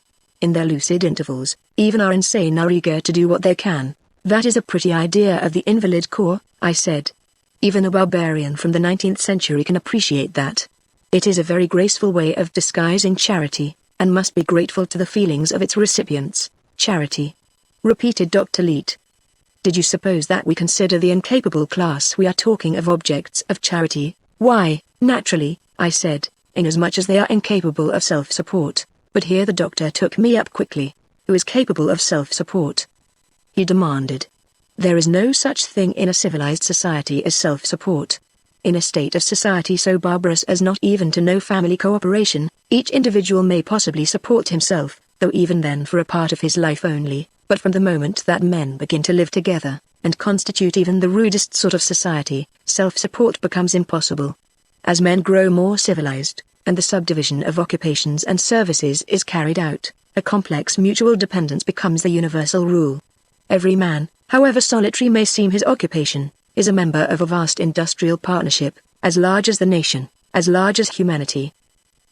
In their lucid intervals, even our insane are eager to do what they can. That is a pretty idea of the invalid corps, I said. Even a barbarian from the 19th century can appreciate that. It is a very graceful way of disguising charity, and must be grateful to the feelings of its recipients. Charity, repeated Dr. Leete. Did you suppose that we consider the incapable class we are talking of objects of charity? Why, naturally, I said, inasmuch as they are incapable of self-support. But here the doctor took me up quickly. Who is capable of self-support? He demanded. There is no such thing in a civilized society as self-support. In a state of society so barbarous as not even to know family cooperation, each individual may possibly support himself, though even then for a part of his life only. But from the moment that men begin to live together, and constitute even the rudest sort of society, self-support becomes impossible. As men grow more civilized, and the subdivision of occupations and services is carried out, a complex mutual dependence becomes the universal rule. Every man, however solitary may seem his occupation, is a member of a vast industrial partnership, as large as the nation, as large as humanity.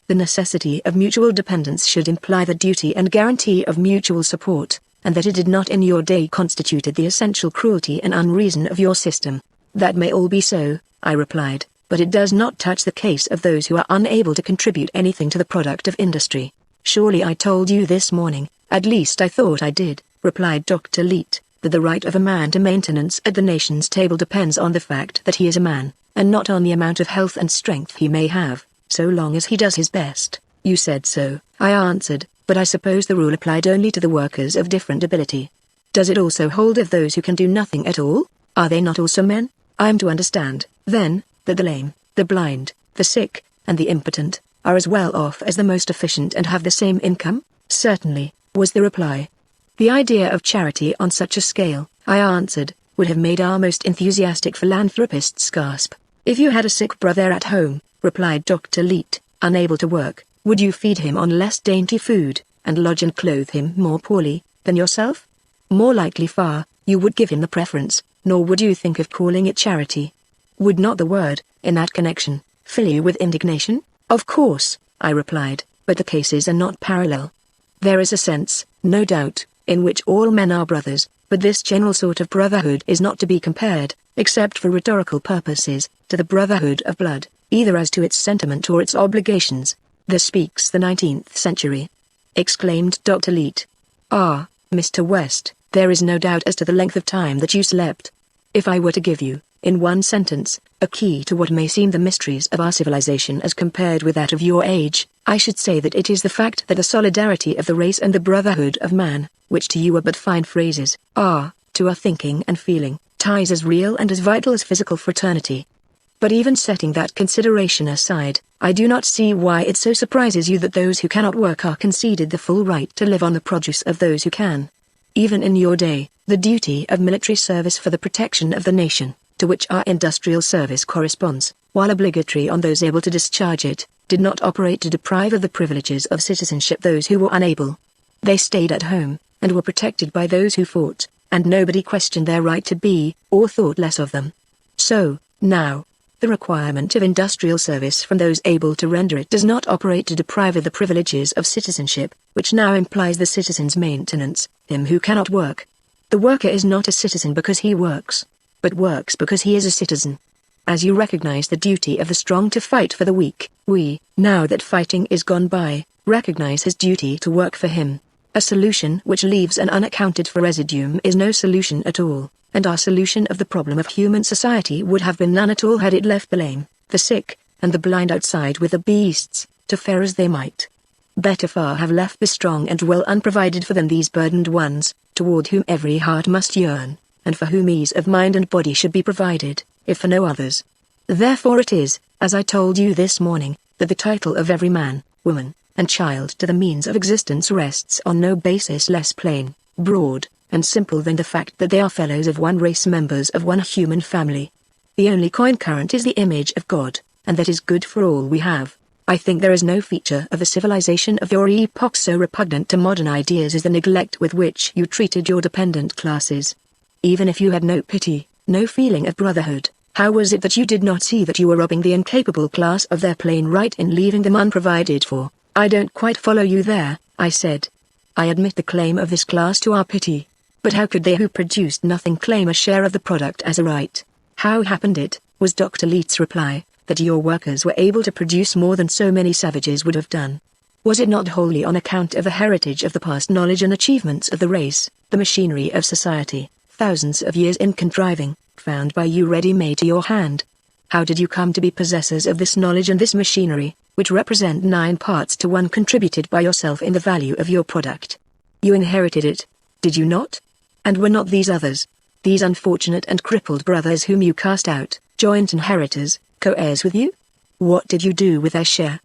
The necessity of mutual dependence should imply the duty and guarantee of mutual support, and that it did not in your day constituted the essential cruelty and unreason of your system. That may all be so, I replied, but it does not touch the case of those who are unable to contribute anything to the product of industry. Surely I told you this morning, at least I thought I did, replied Dr. Leet, that the right of a man to maintenance at the nation's table depends on the fact that he is a man, and not on the amount of health and strength he may have, so long as he does his best. You said so, I answered, but I suppose the rule applied only to the workers of different ability. Does it also hold of those who can do nothing at all? Are they not also men? I am to understand, then, that the lame, the blind, the sick, and the impotent, are as well off as the most efficient and have the same income? Certainly, was the reply. The idea of charity on such a scale, I answered, would have made our most enthusiastic philanthropists gasp. If you had a sick brother at home, replied Dr. Leet, unable to work, would you feed him on less dainty food, and lodge and clothe him more poorly, than yourself? More likely far, you would give him the preference, nor would you think of calling it charity. Would not the word, in that connection, fill you with indignation? Of course, I replied, but the cases are not parallel. There is a sense, no doubt, in which all men are brothers, but this general sort of brotherhood is not to be compared, except for rhetorical purposes, to the brotherhood of blood, either as to its sentiment or its obligations. Thus speaks the 19th century. Exclaimed Dr. Leet. Ah, Mr. West, there is no doubt as to the length of time that you slept. If I were to give you, in one sentence, a key to what may seem the mysteries of our civilization as compared with that of your age, I should say that it is the fact that the solidarity of the race and the brotherhood of man, which to you are but fine phrases, are, to our thinking and feeling, ties as real and as vital as physical fraternity. But even setting that consideration aside, I do not see why it so surprises you that those who cannot work are conceded the full right to live on the produce of those who can. Even in your day, the duty of military service for the protection of the nation, to which our industrial service corresponds, while obligatory on those able to discharge it, did not operate to deprive of the privileges of citizenship those who were unable. They stayed at home, and were protected by those who fought, and nobody questioned their right to be, or thought less of them. So, now, the requirement of industrial service from those able to render it does not operate to deprive of the privileges of citizenship, which now implies the citizen's maintenance, him who cannot work. The worker is not a citizen because he works, but works because he is a citizen. As you recognize the duty of the strong to fight for the weak, we, now that fighting is gone by, recognize his duty to work for him. A solution which leaves an unaccounted for residuum is no solution at all, and our solution of the problem of human society would have been none at all had it left the lame, the sick, and the blind outside with the beasts, to fare as they might. Better far have left the strong and well unprovided for than these burdened ones, toward whom every heart must yearn, and for whom ease of mind and body should be provided, if for no others. Therefore it is, as I told you this morning, that the title of every man, woman, and child to the means of existence rests on no basis less plain, broad, and simple than the fact that they are fellows of one race, members of one human family. The only coin current is the image of God, and that is good for all we have. I think there is no feature of the civilization of your epoch so repugnant to modern ideas as the neglect with which you treated your dependent classes. Even if you had no pity, no feeling of brotherhood, how was it that you did not see that you were robbing the incapable class of their plain right in leaving them unprovided for? I don't quite follow you there, I said. I admit the claim of this class to our pity. But how could they who produced nothing claim a share of the product as a right? How happened it, was Dr. Leet's reply, that your workers were able to produce more than so many savages would have done? Was it not wholly on account of the heritage of the past knowledge and achievements of the race, the machinery of society, thousands of years in contriving, found by you ready-made to your hand? How did you come to be possessors of this knowledge and this machinery? which represent 9 parts to 1 contributed by yourself in the value of your product. You inherited it, did you not? And were not these others, these unfortunate and crippled brothers whom you cast out, joint inheritors, co-heirs with you? What did you do with their share?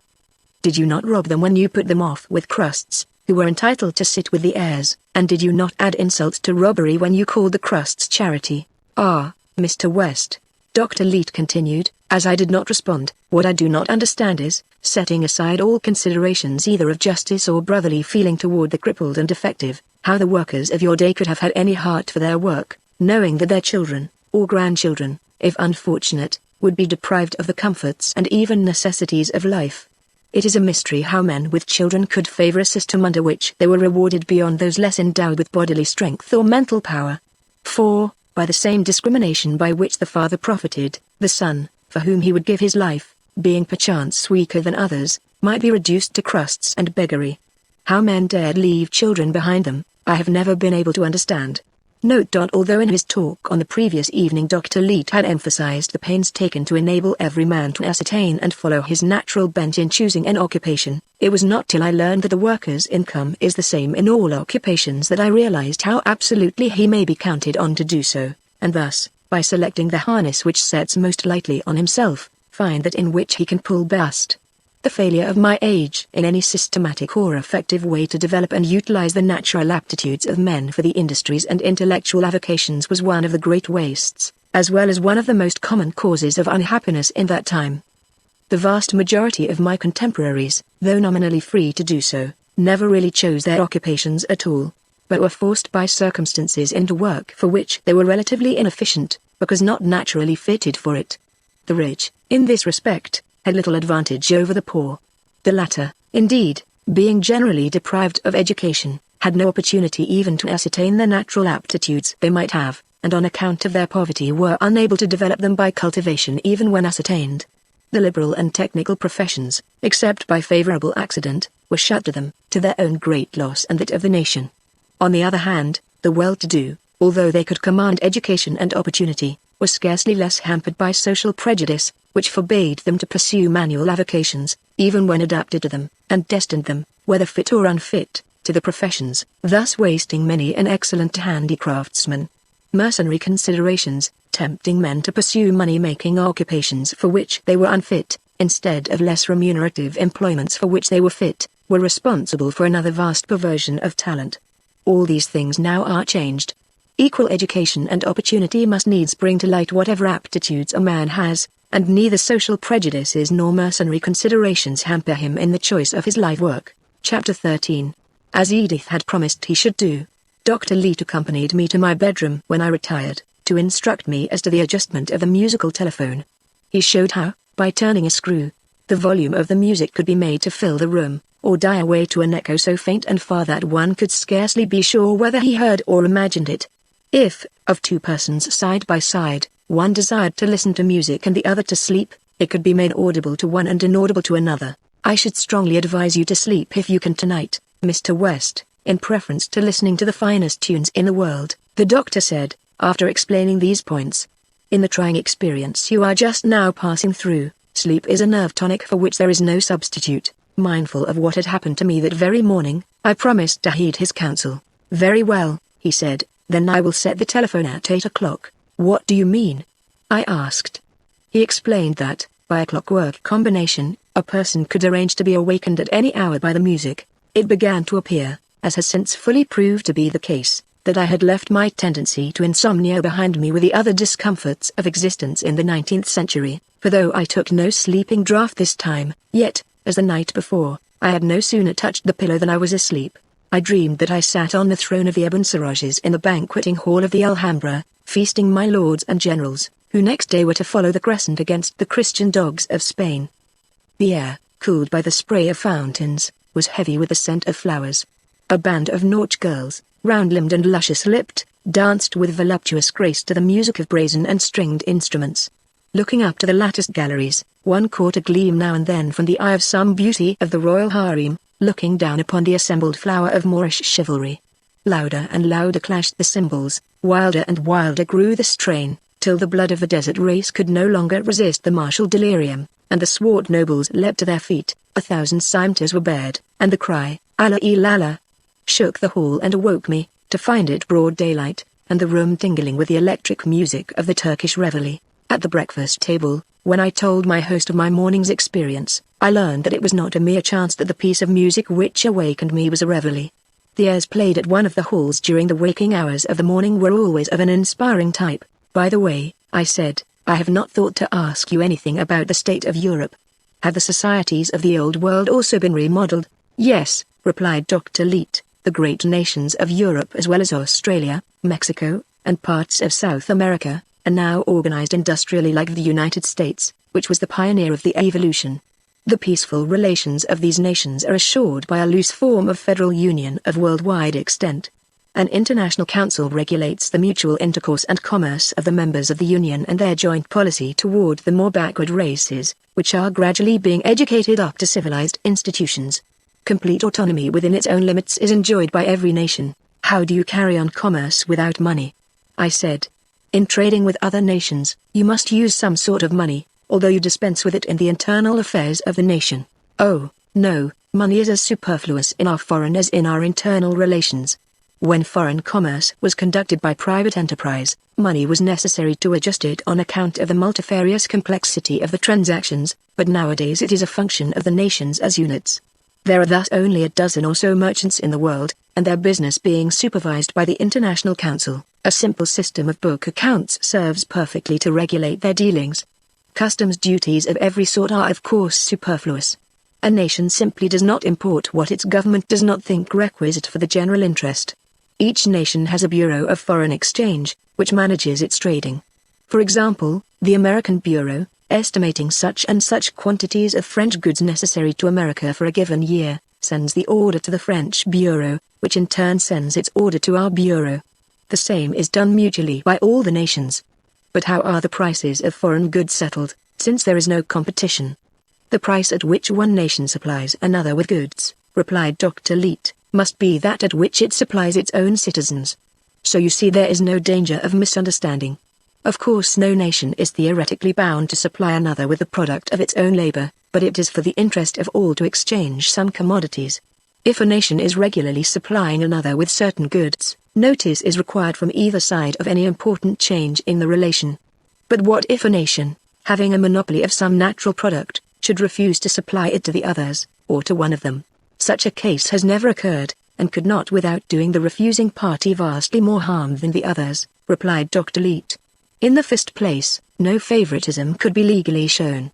Did you not rob them when you put them off with crusts, who were entitled to sit with the heirs, and did you not add insult to robbery when you called the crusts charity? Ah, Mr. West, Dr. Leete continued, as I did not respond, what I do not understand is, setting aside all considerations either of justice or brotherly feeling toward the crippled and defective, how the workers of your day could have had any heart for their work, knowing that their children, or grandchildren, if unfortunate, would be deprived of the comforts and even necessities of life. It is a mystery how men with children could favor a system under which they were rewarded beyond those less endowed with bodily strength or mental power. For, by the same discrimination by which the father profited, the son, for whom he would give his life, being perchance weaker than others, might be reduced to crusts and beggary. How men dared leave children behind them, I have never been able to understand. Note. Although in his talk on the previous evening Dr. Leete had emphasized the pains taken to enable every man to ascertain and follow his natural bent in choosing an occupation, it was not till I learned that the worker's income is the same in all occupations that I realized how absolutely he may be counted on to do so, and thus, by selecting the harness which sets most lightly on himself, find that in which he can pull best. The failure of my age in any systematic or effective way to develop and utilize the natural aptitudes of men for the industries and intellectual avocations was one of the great wastes, as well as one of the most common causes of unhappiness in that time. The vast majority of my contemporaries, though nominally free to do so, never really chose their occupations at all, but were forced by circumstances into work for which they were relatively inefficient, because not naturally fitted for it. The rich, in this respect, had little advantage over the poor. The latter, indeed, being generally deprived of education, had no opportunity even to ascertain the natural aptitudes they might have, and on account of their poverty were unable to develop them by cultivation even when ascertained. The liberal and technical professions, except by favorable accident, were shut to them, to their own great loss and that of the nation. On the other hand, the well-to-do, although they could command education and opportunity, were scarcely less hampered by social prejudice, which forbade them to pursue manual avocations, even when adapted to them, and destined them, whether fit or unfit, to the professions, thus wasting many an excellent handicraftsman. Mercenary considerations, tempting men to pursue money-making occupations for which they were unfit, instead of less remunerative employments for which they were fit, were responsible for another vast perversion of talent. All these things now are changed. Equal education and opportunity must needs bring to light whatever aptitudes a man has, and neither social prejudices nor mercenary considerations hamper him in the choice of his life work. Chapter 13. As Edith had promised he should do, Dr. Leete accompanied me to my bedroom when I retired, to instruct me as to the adjustment of the musical telephone. He showed how, by turning a screw, the volume of the music could be made to fill the room, or die away to an echo so faint and far that one could scarcely be sure whether he heard or imagined it. If, of 2 persons side by side, one desired to listen to music and the other to sleep, it could be made audible to one and inaudible to another. I should strongly advise you to sleep if you can tonight, Mr. West, in preference to listening to the finest tunes in the world, the doctor said, after explaining these points. In the trying experience you are just now passing through, sleep is a nerve tonic for which there is no substitute. Mindful of what had happened to me that very morning, I promised to heed his counsel. Very well, he said, then I will set the telephone at 8 o'clock. What do you mean? I asked. He explained that, by a clockwork combination, a person could arrange to be awakened at any hour by the music. It began to appear, as has since fully proved to be the case, that I had left my tendency to insomnia behind me with the other discomforts of existence in the 19th century, for though I took no sleeping draught this time, yet, as the night before, I had no sooner touched the pillow than I was asleep. I dreamed that I sat on the throne of the Abencerrages in the banqueting hall of the Alhambra, feasting my lords and generals, who next day were to follow the crescent against the Christian dogs of Spain. The air, cooled by the spray of fountains, was heavy with the scent of flowers. A band of nautch girls, round-limbed and luscious-lipped, danced with voluptuous grace to the music of brazen and stringed instruments. Looking up to the latticed galleries, one caught a gleam now and then from the eye of some beauty of the royal harem, looking down upon the assembled flower of Moorish chivalry. Louder and louder clashed the cymbals, wilder and wilder grew the strain, till the blood of the desert race could no longer resist the martial delirium. and the swart nobles leapt to their feet, 1,000 cimeters were bared, and the cry, Allah-il-Allah, shook the hall and awoke me, to find it broad daylight, and the room tingling with the electric music of the Turkish reveille. At the breakfast table, when I told my host of my morning's experience, I learned that it was not a mere chance that the piece of music which awakened me was a reveille. The airs played at one of the halls during the waking hours of the morning were always of an inspiring type. By the way, I said, I have not thought to ask you anything about the state of Europe. Have the societies of the old world also been remodeled? Yes, replied Dr. Leete, the great nations of Europe as well as Australia, Mexico, and parts of South America, are now organized industrially like the United States, which was the pioneer of the evolution. The peaceful relations of these nations are assured by a loose form of federal union of worldwide extent. An international council regulates the mutual intercourse and commerce of the members of the union and their joint policy toward the more backward races, which are gradually being educated up to civilized institutions. Complete autonomy within its own limits is enjoyed by every nation. How do you carry on commerce without money? I said. In trading with other nations, you must use some sort of money, although you dispense with it in the internal affairs of the nation. Oh, no, money is as superfluous in our foreign as in our internal relations. When foreign commerce was conducted by private enterprise, money was necessary to adjust it on account of the multifarious complexity of the transactions, but nowadays it is a function of the nations as units. There are thus only a dozen or so merchants in the world, and their business being supervised by the International Council, a simple system of book accounts serves perfectly to regulate their dealings. Customs duties of every sort are of course superfluous. A nation simply does not import what its government does not think requisite for the general interest. Each nation has a Bureau of Foreign Exchange, which manages its trading. For example, the American Bureau, estimating such and such quantities of French goods necessary to America for a given year, sends the order to the French Bureau, which in turn sends its order to our Bureau. The same is done mutually by all the nations. But how are the prices of foreign goods settled, since there is no competition? The price at which one nation supplies another with goods, replied Dr. Leete, must be that at which it supplies its own citizens. So you see there is no danger of misunderstanding. Of course no nation is theoretically bound to supply another with the product of its own labor, but it is for the interest of all to exchange some commodities. If a nation is regularly supplying another with certain goods, notice is required from either side of any important change in the relation. But what if a nation, having a monopoly of some natural product, should refuse to supply it to the others, or to one of them? Such a case has never occurred, and could not without doing the refusing party vastly more harm than the others, replied Dr. Leete. In the first place, no favoritism could be legally shown.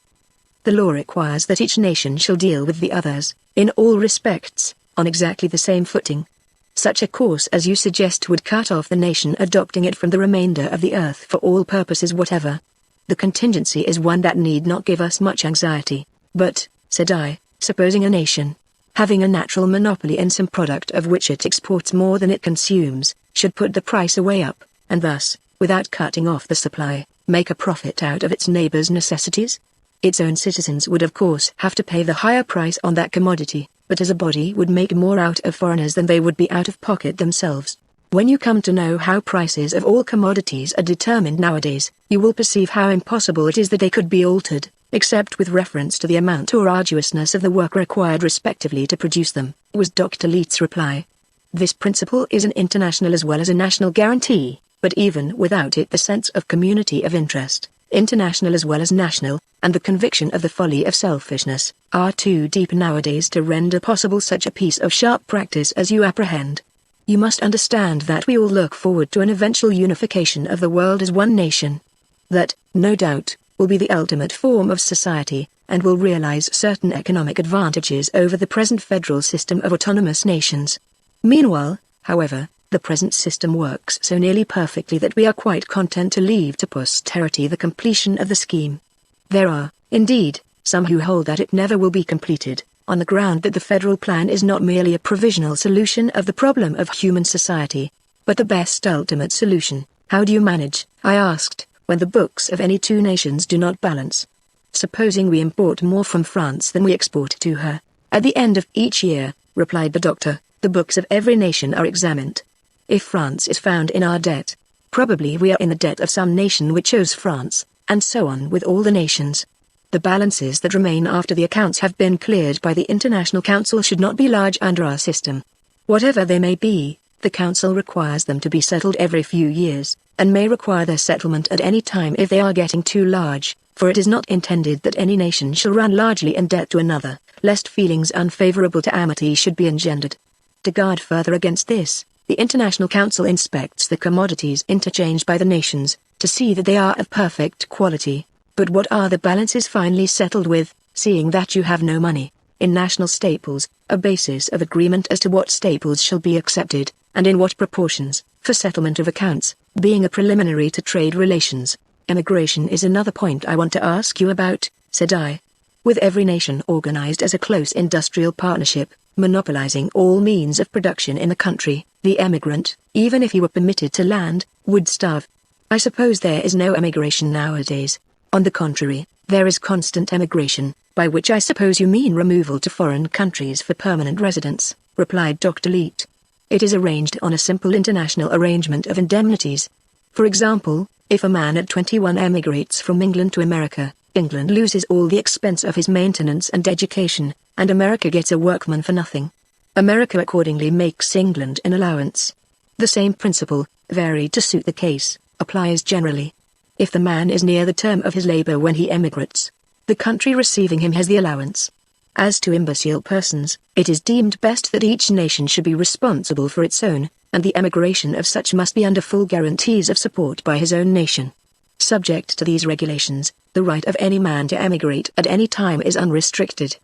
The law requires that each nation shall deal with the others, in all respects, on exactly the same footing. Such a course as you suggest would cut off the nation adopting it from the remainder of the earth for all purposes whatever. The contingency is one that need not give us much anxiety. But, said I, supposing a nation, having a natural monopoly in some product of which it exports more than it consumes, should put the price away up, and thus, without cutting off the supply, make a profit out of its neighbor's necessities? Its own citizens would of course have to pay the higher price on that commodity, but as a body would make more out of foreigners than they would be out of pocket themselves. When you come to know how prices of all commodities are determined nowadays, you will perceive how impossible it is that they could be altered, except with reference to the amount or arduousness of the work required respectively to produce them, was Dr. Leete's reply. This principle is an international as well as a national guarantee, but even without it the sense of community of interest, international as well as national, and the conviction of the folly of selfishness, are too deep nowadays to render possible such a piece of sharp practice as you apprehend. You must understand that we all look forward to an eventual unification of the world as one nation. That, no doubt, will be the ultimate form of society, and will realize certain economic advantages over the present federal system of autonomous nations. Meanwhile, however, the present system works so nearly perfectly that we are quite content to leave to posterity the completion of the scheme. There are, indeed, some who hold that it never will be completed, on the ground that the federal plan is not merely a provisional solution of the problem of human society, but the best ultimate solution. How do you manage, I asked, when the books of any two nations do not balance? Supposing we import more from France than we export to her. At the end of each year, replied the doctor, the books of every nation are examined. If France is found in our debt, probably we are in the debt of some nation which owes France, and so on with all the nations. The balances that remain after the accounts have been cleared by the International Council should not be large under our system. Whatever they may be, the Council requires them to be settled every few years, and may require their settlement at any time if they are getting too large, for it is not intended that any nation shall run largely in debt to another, lest feelings unfavorable to amity should be engendered. To guard further against this, the International Council inspects the commodities interchanged by the nations, to see that they are of perfect quality. But what are the balances finally settled with, seeing that you have no money? In national staples, a basis of agreement as to what staples shall be accepted, and in what proportions, for settlement of accounts, being a preliminary to trade relations. Emigration is another point I want to ask you about, said I. With every nation organized as a close industrial partnership, monopolizing all means of production in the country, the emigrant, even if he were permitted to land, would starve. I suppose there is no emigration nowadays. On the contrary, there is constant emigration, by which I suppose you mean removal to foreign countries for permanent residence, replied Dr. Leete. It is arranged on a simple international arrangement of indemnities. For example, if a man at 21 emigrates from England to America, England loses all the expense of his maintenance and education, and America gets a workman for nothing. America accordingly makes England an allowance. The same principle, varied to suit the case, applies generally. If the man is near the term of his labor when he emigrates, the country receiving him has the allowance. As to imbecile persons, it is deemed best that each nation should be responsible for its own, and the emigration of such must be under full guarantees of support by his own nation. Subject to these regulations, the right of any man to emigrate at any time is unrestricted.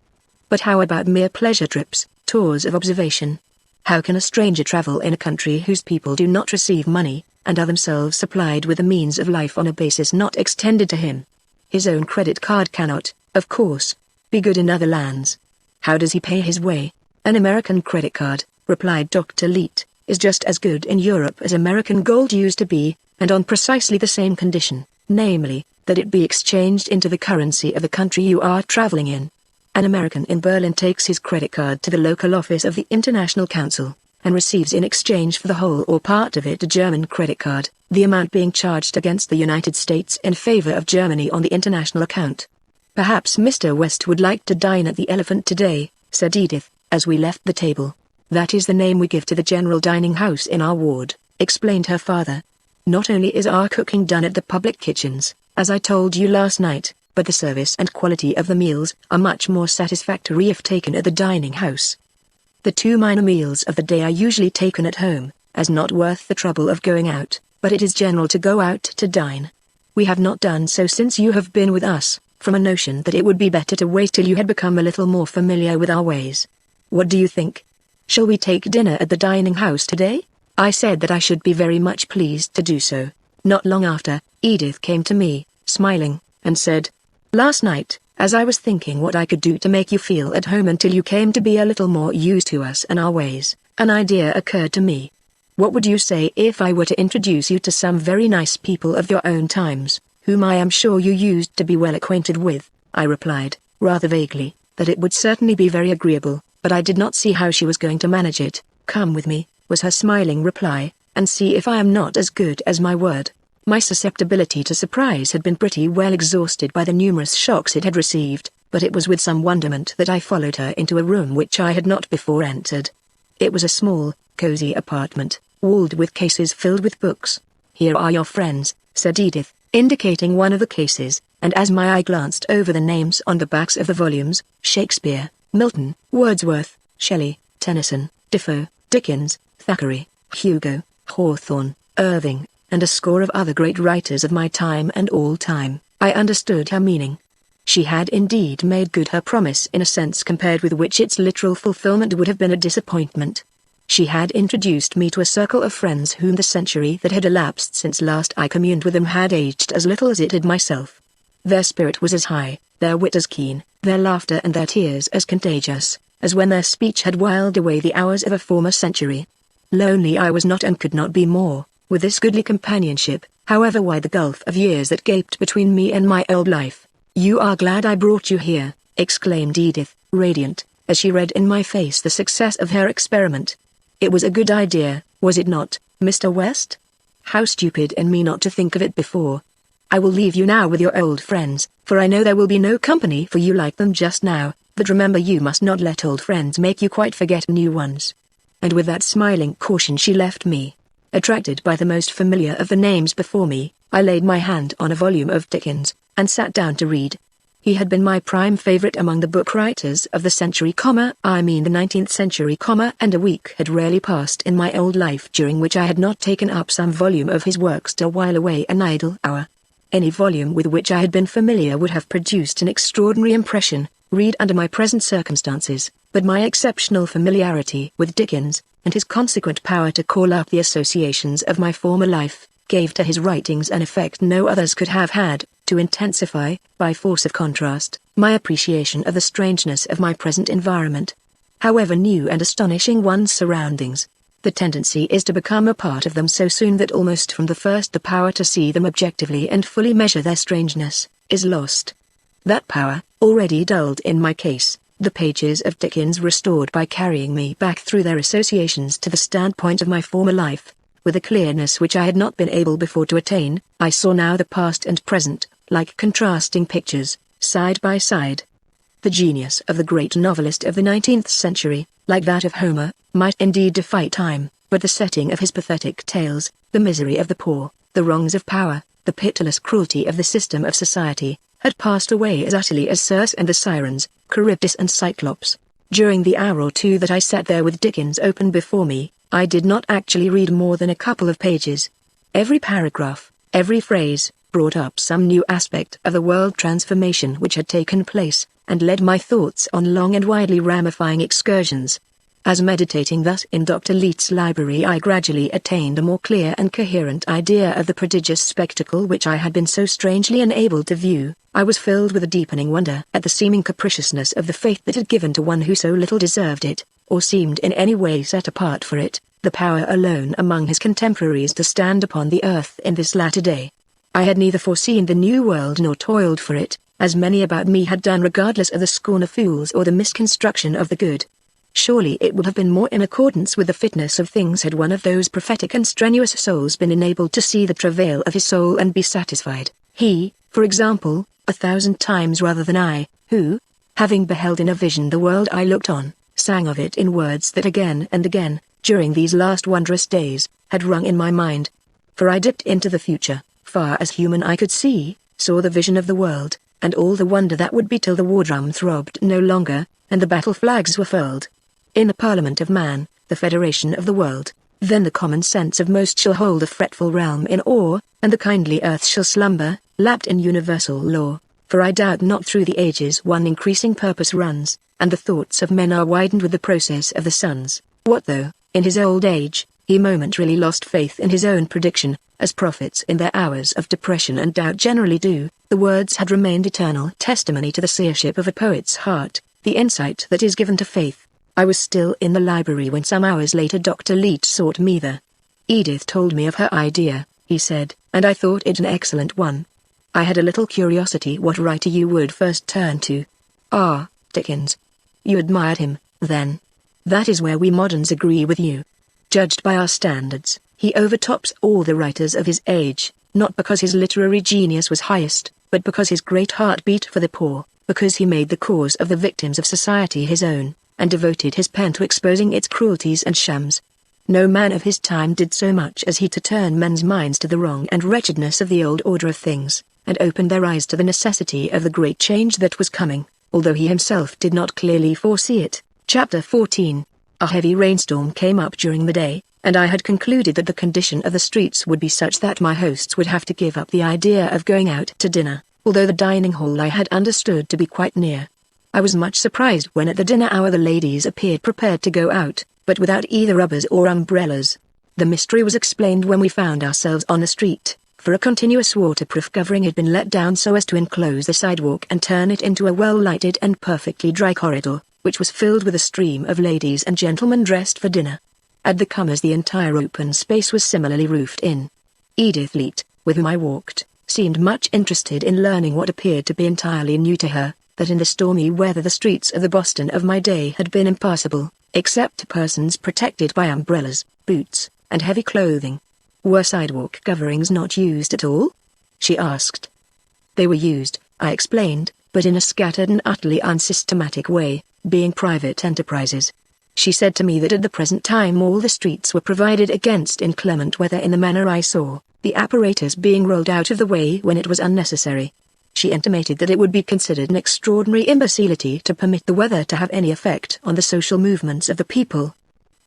But how about mere pleasure trips, tours of observation? How can a stranger travel in a country whose people do not receive money, and are themselves supplied with the means of life on a basis not extended to him? His own credit card cannot, of course, be good in other lands. How does he pay his way? An American credit card, replied Dr. Leete, is just as good in Europe as American gold used to be, and on precisely the same condition, namely, that it be exchanged into the currency of the country you are traveling in. An American in Berlin takes his credit card to the local office of the International Council, and receives in exchange for the whole or part of it a German credit card, the amount being charged against the United States in favor of Germany on the international account. Perhaps Mr. West would like to dine at the Elephant today, said Edith, as we left the table. That is the name we give to the general dining house in our ward, explained her father. Not only is our cooking done at the public kitchens, as I told you last night, but the service and quality of the meals are much more satisfactory if taken at the dining house. The two minor meals of the day are usually taken at home, as not worth the trouble of going out, but it is general to go out to dine. We have not done so since you have been with us, from a notion that it would be better to wait till you had become a little more familiar with our ways. What do you think? Shall we take dinner at the dining house today? I said that I should be very much pleased to do so. Not long after, Edith came to me, smiling, and said, "Last night, as I was thinking what I could do to make you feel at home until you came to be a little more used to us and our ways, an idea occurred to me. What would you say if I were to introduce you to some very nice people of your own times, whom I am sure you used to be well acquainted with?" I replied, rather vaguely, that it would certainly be very agreeable, but I did not see how she was going to manage it. "Come with me," was her smiling reply, "and see if I am not as good as my word." My susceptibility to surprise had been pretty well exhausted by the numerous shocks it had received, but it was with some wonderment that I followed her into a room which I had not before entered. It was a small, cozy apartment, walled with cases filled with books. "Here are your friends," said Edith, indicating one of the cases, and as my eye glanced over the names on the backs of the volumes, Shakespeare, Milton, Wordsworth, Shelley, Tennyson, Defoe, Dickens, Thackeray, Hugo, Hawthorne, Irving, and a score of other great writers of my time and all time, I understood her meaning. She had indeed made good her promise in a sense compared with which its literal fulfillment would have been a disappointment. She had introduced me to a circle of friends whom the century that had elapsed since last I communed with them had aged as little as it had myself. Their spirit was as high, their wit as keen, their laughter and their tears as contagious, as when their speech had whiled away the hours of a former century. Lonely I was not and could not be more, with this goodly companionship, however wide the gulf of years that gaped between me and my old life. "You are glad I brought you here," exclaimed Edith, radiant, as she read in my face the success of her experiment. "It was a good idea, was it not, Mr. West? How stupid in me not to think of it before. I will leave you now with your old friends, for I know there will be no company for you like them just now, but remember you must not let old friends make you quite forget new ones." And with that smiling caution she left me. Attracted by the most familiar of the names before me, I laid my hand on a volume of Dickens, and sat down to read. He had been my prime favorite among the book writers of the century, I mean the 19th century, and a week had rarely passed in my old life during which I had not taken up some volume of his works to while away an idle hour. Any volume with which I had been familiar would have produced an extraordinary impression, read under my present circumstances, but my exceptional familiarity with Dickens, and his consequent power to call up the associations of my former life, gave to his writings an effect no others could have had, to intensify, by force of contrast, my appreciation of the strangeness of my present environment. However new and astonishing one's surroundings, the tendency is to become a part of them so soon that almost from the first the power to see them objectively and fully measure their strangeness, is lost. That power, already dulled in my case, the pages of Dickens restored by carrying me back through their associations to the standpoint of my former life. With a clearness which I had not been able before to attain, I saw now the past and present, like contrasting pictures, side by side. The genius of the great novelist of the 19th century, like that of Homer, might indeed defy time, but the setting of his pathetic tales, the misery of the poor, the wrongs of power, the pitiless cruelty of the system of society, had passed away as utterly as Circe and the Sirens, Charybdis and Cyclops. During the hour or two that I sat there with Dickens open before me, I did not actually read more than a couple of pages. Every paragraph, every phrase, brought up some new aspect of the world transformation which had taken place, and led my thoughts on long and widely ramifying excursions. As meditating thus in Dr. Leete's library, I gradually attained a more clear and coherent idea of the prodigious spectacle which I had been so strangely enabled to view. I was filled with a deepening wonder at the seeming capriciousness of the fate that had given to one who so little deserved it, or seemed in any way set apart for it, the power alone among his contemporaries to stand upon the earth in this latter day. I had neither foreseen the new world nor toiled for it, as many about me had done, regardless of the scorn of fools or the misconstruction of the good. Surely it would have been more in accordance with the fitness of things had one of those prophetic and strenuous souls been enabled to see the travail of his soul and be satisfied. He, for example, 1,000 times rather than I, who, having beheld in a vision the world I looked on, sang of it in words that again and again, during these last wondrous days, had rung in my mind. For I dipped into the future, far as human eye could see, saw the vision of the world, and all the wonder that would be till the war drum throbbed no longer, and the battle flags were furled. In the Parliament of Man, the Federation of the World, then the common sense of most shall hold a fretful realm in awe, and the kindly earth shall slumber, lapped in universal law. For I doubt not through the ages one increasing purpose runs, and the thoughts of men are widened with the process of the suns. What though, in his old age, he momentarily lost faith in his own prediction, as prophets in their hours of depression and doubt generally do, the words had remained eternal testimony to the seership of a poet's heart, the insight that is given to faith. I was still in the library when some hours later Dr. Leete sought me there. "Edith told me of her idea," he said, "and I thought it an excellent one. I had a little curiosity what writer you would first turn to." "Ah, Dickens. You admired him, then? That is where we moderns agree with you. Judged by our standards, he overtops all the writers of his age, not because his literary genius was highest, but because his great heart beat for the poor, because he made the cause of the victims of society his own, and devoted his pen to exposing its cruelties and shams. No man of his time did so much as he to turn men's minds to the wrong and wretchedness of the old order of things, and open their eyes to the necessity of the great change that was coming, although he himself did not clearly foresee it." Chapter 14. A heavy rainstorm came up during the day, and I had concluded that the condition of the streets would be such that my hosts would have to give up the idea of going out to dinner, although the dining hall I had understood to be quite near. I was much surprised when at the dinner hour the ladies appeared prepared to go out, but without either rubbers or umbrellas. The mystery was explained when we found ourselves on the street, for a continuous waterproof covering had been let down so as to enclose the sidewalk and turn it into a well-lighted and perfectly dry corridor, which was filled with a stream of ladies and gentlemen dressed for dinner. At the comers the entire open space was similarly roofed in. Edith Leete, with whom I walked, seemed much interested in learning what appeared to be entirely new to her, that in the stormy weather the streets of the Boston of my day had been impassable, except to persons protected by umbrellas, boots, and heavy clothing. Were sidewalk coverings not used at all? she asked. They were used, I explained, but in a scattered and utterly unsystematic way, being private enterprises. She said to me that at the present time all the streets were provided against inclement weather in the manner I saw, the apparatus being rolled out of the way when it was unnecessary. She intimated that it would be considered an extraordinary imbecility to permit the weather to have any effect on the social movements of the people.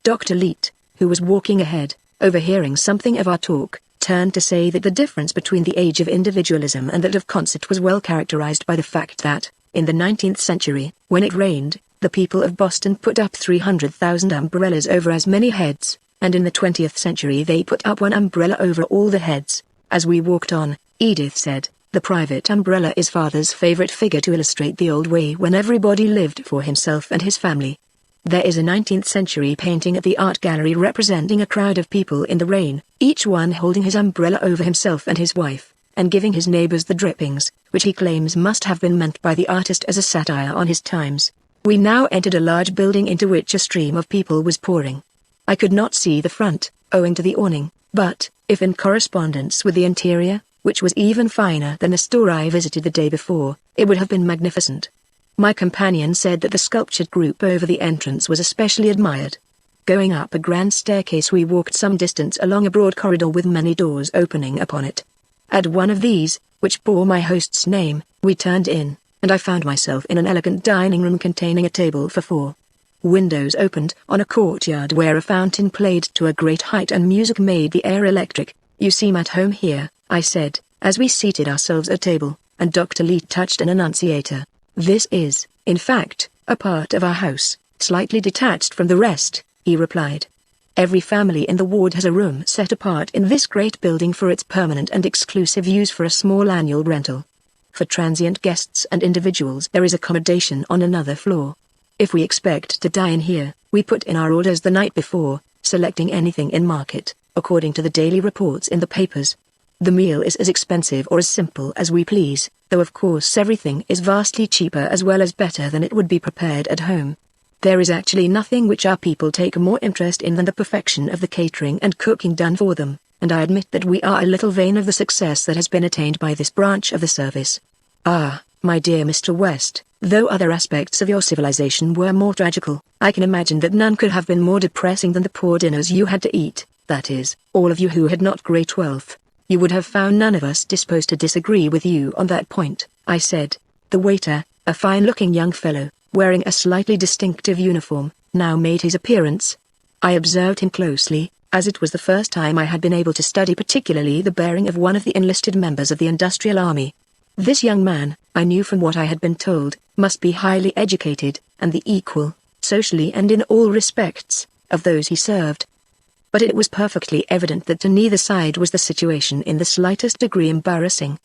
Dr. Leet, who was walking ahead, overhearing something of our talk, turned to say that the difference between the age of individualism and that of concert was well characterized by the fact that, in the 19th century, when it rained, the people of Boston put up 300,000 umbrellas over as many heads, and in the 20th century they put up one umbrella over all the heads. As we walked on, Edith said, "The private umbrella is father's favorite figure to illustrate the old way when everybody lived for himself and his family. There is a 19th century painting at the art gallery representing a crowd of people in the rain, each one holding his umbrella over himself and his wife, and giving his neighbors the drippings, which he claims must have been meant by the artist as a satire on his times." We now entered a large building into which a stream of people was pouring. I could not see the front, owing to the awning, but, if in correspondence with the interior, which was even finer than the store I visited the day before, it would have been magnificent. My companion said that the sculptured group over the entrance was especially admired. Going up a grand staircase we walked some distance along a broad corridor with many doors opening upon it. At one of these, which bore my host's name, we turned in, and I found myself in an elegant dining room containing a table for 4. Windows opened on a courtyard where a fountain played to a great height and music made the air electric. "You seem at home here," I said, as we seated ourselves at table, and Dr. Leet touched an annunciator. "This is, in fact, a part of our house, slightly detached from the rest," he replied. "Every family in the ward has a room set apart in this great building for its permanent and exclusive use for a small annual rental. For transient guests and individuals there is accommodation on another floor. If we expect to dine here, we put in our orders the night before, selecting anything in market, according to the daily reports in the papers. The meal is as expensive or as simple as we please, though of course everything is vastly cheaper as well as better than it would be prepared at home. There is actually nothing which our people take more interest in than the perfection of the catering and cooking done for them, and I admit that we are a little vain of the success that has been attained by this branch of the service. Ah, my dear Mr. West, though other aspects of your civilization were more tragical, I can imagine that none could have been more depressing than the poor dinners you had to eat, that is, all of you who had not great wealth. You would have found none of us disposed to disagree with you on that point," I said. The waiter, a fine-looking young fellow, wearing a slightly distinctive uniform, now made his appearance. I observed him closely, as it was the first time I had been able to study particularly the bearing of one of the enlisted members of the industrial army. This young man, I knew from what I had been told, must be highly educated, and the equal, socially and in all respects, of those he served. But it was perfectly evident that to neither side was the situation in the slightest degree embarrassing.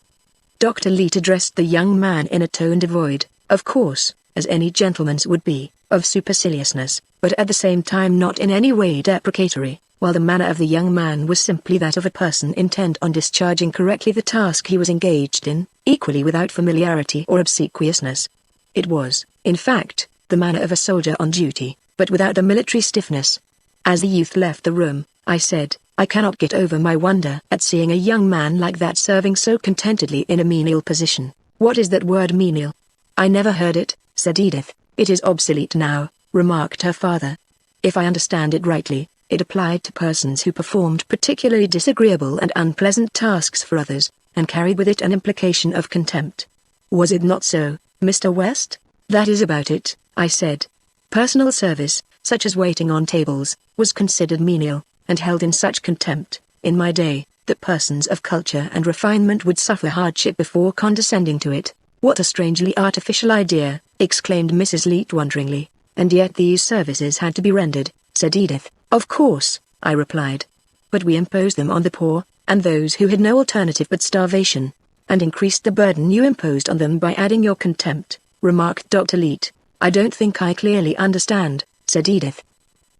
Dr. Leet addressed the young man in a tone devoid, of course, as any gentleman's would be, of superciliousness, but at the same time not in any way deprecatory, while the manner of the young man was simply that of a person intent on discharging correctly the task he was engaged in, equally without familiarity or obsequiousness. It was, in fact, the manner of a soldier on duty, but without the military stiffness. As the youth left the room, I said, "I cannot get over my wonder at seeing a young man like that serving so contentedly in a menial position." "What is that word menial?" "I never heard it," said Edith. "It is obsolete now," remarked her father. "If I understand it rightly, it applied to persons who performed particularly disagreeable and unpleasant tasks for others, and carried with it an implication of contempt. Was it not so, Mr. West?" "That is about it," I said. "Personal service, such as waiting on tables, was considered menial, and held in such contempt, in my day, that persons of culture and refinement would suffer hardship before condescending to it." "What a strangely artificial idea," exclaimed Mrs. Leet wonderingly. "And yet these services had to be rendered," said Edith. "Of course," I replied. "But we imposed them on the poor, and those who had no alternative but starvation, and increased the burden you imposed on them by adding your contempt," remarked Dr. Leet. "I don't think I clearly understand," said Edith.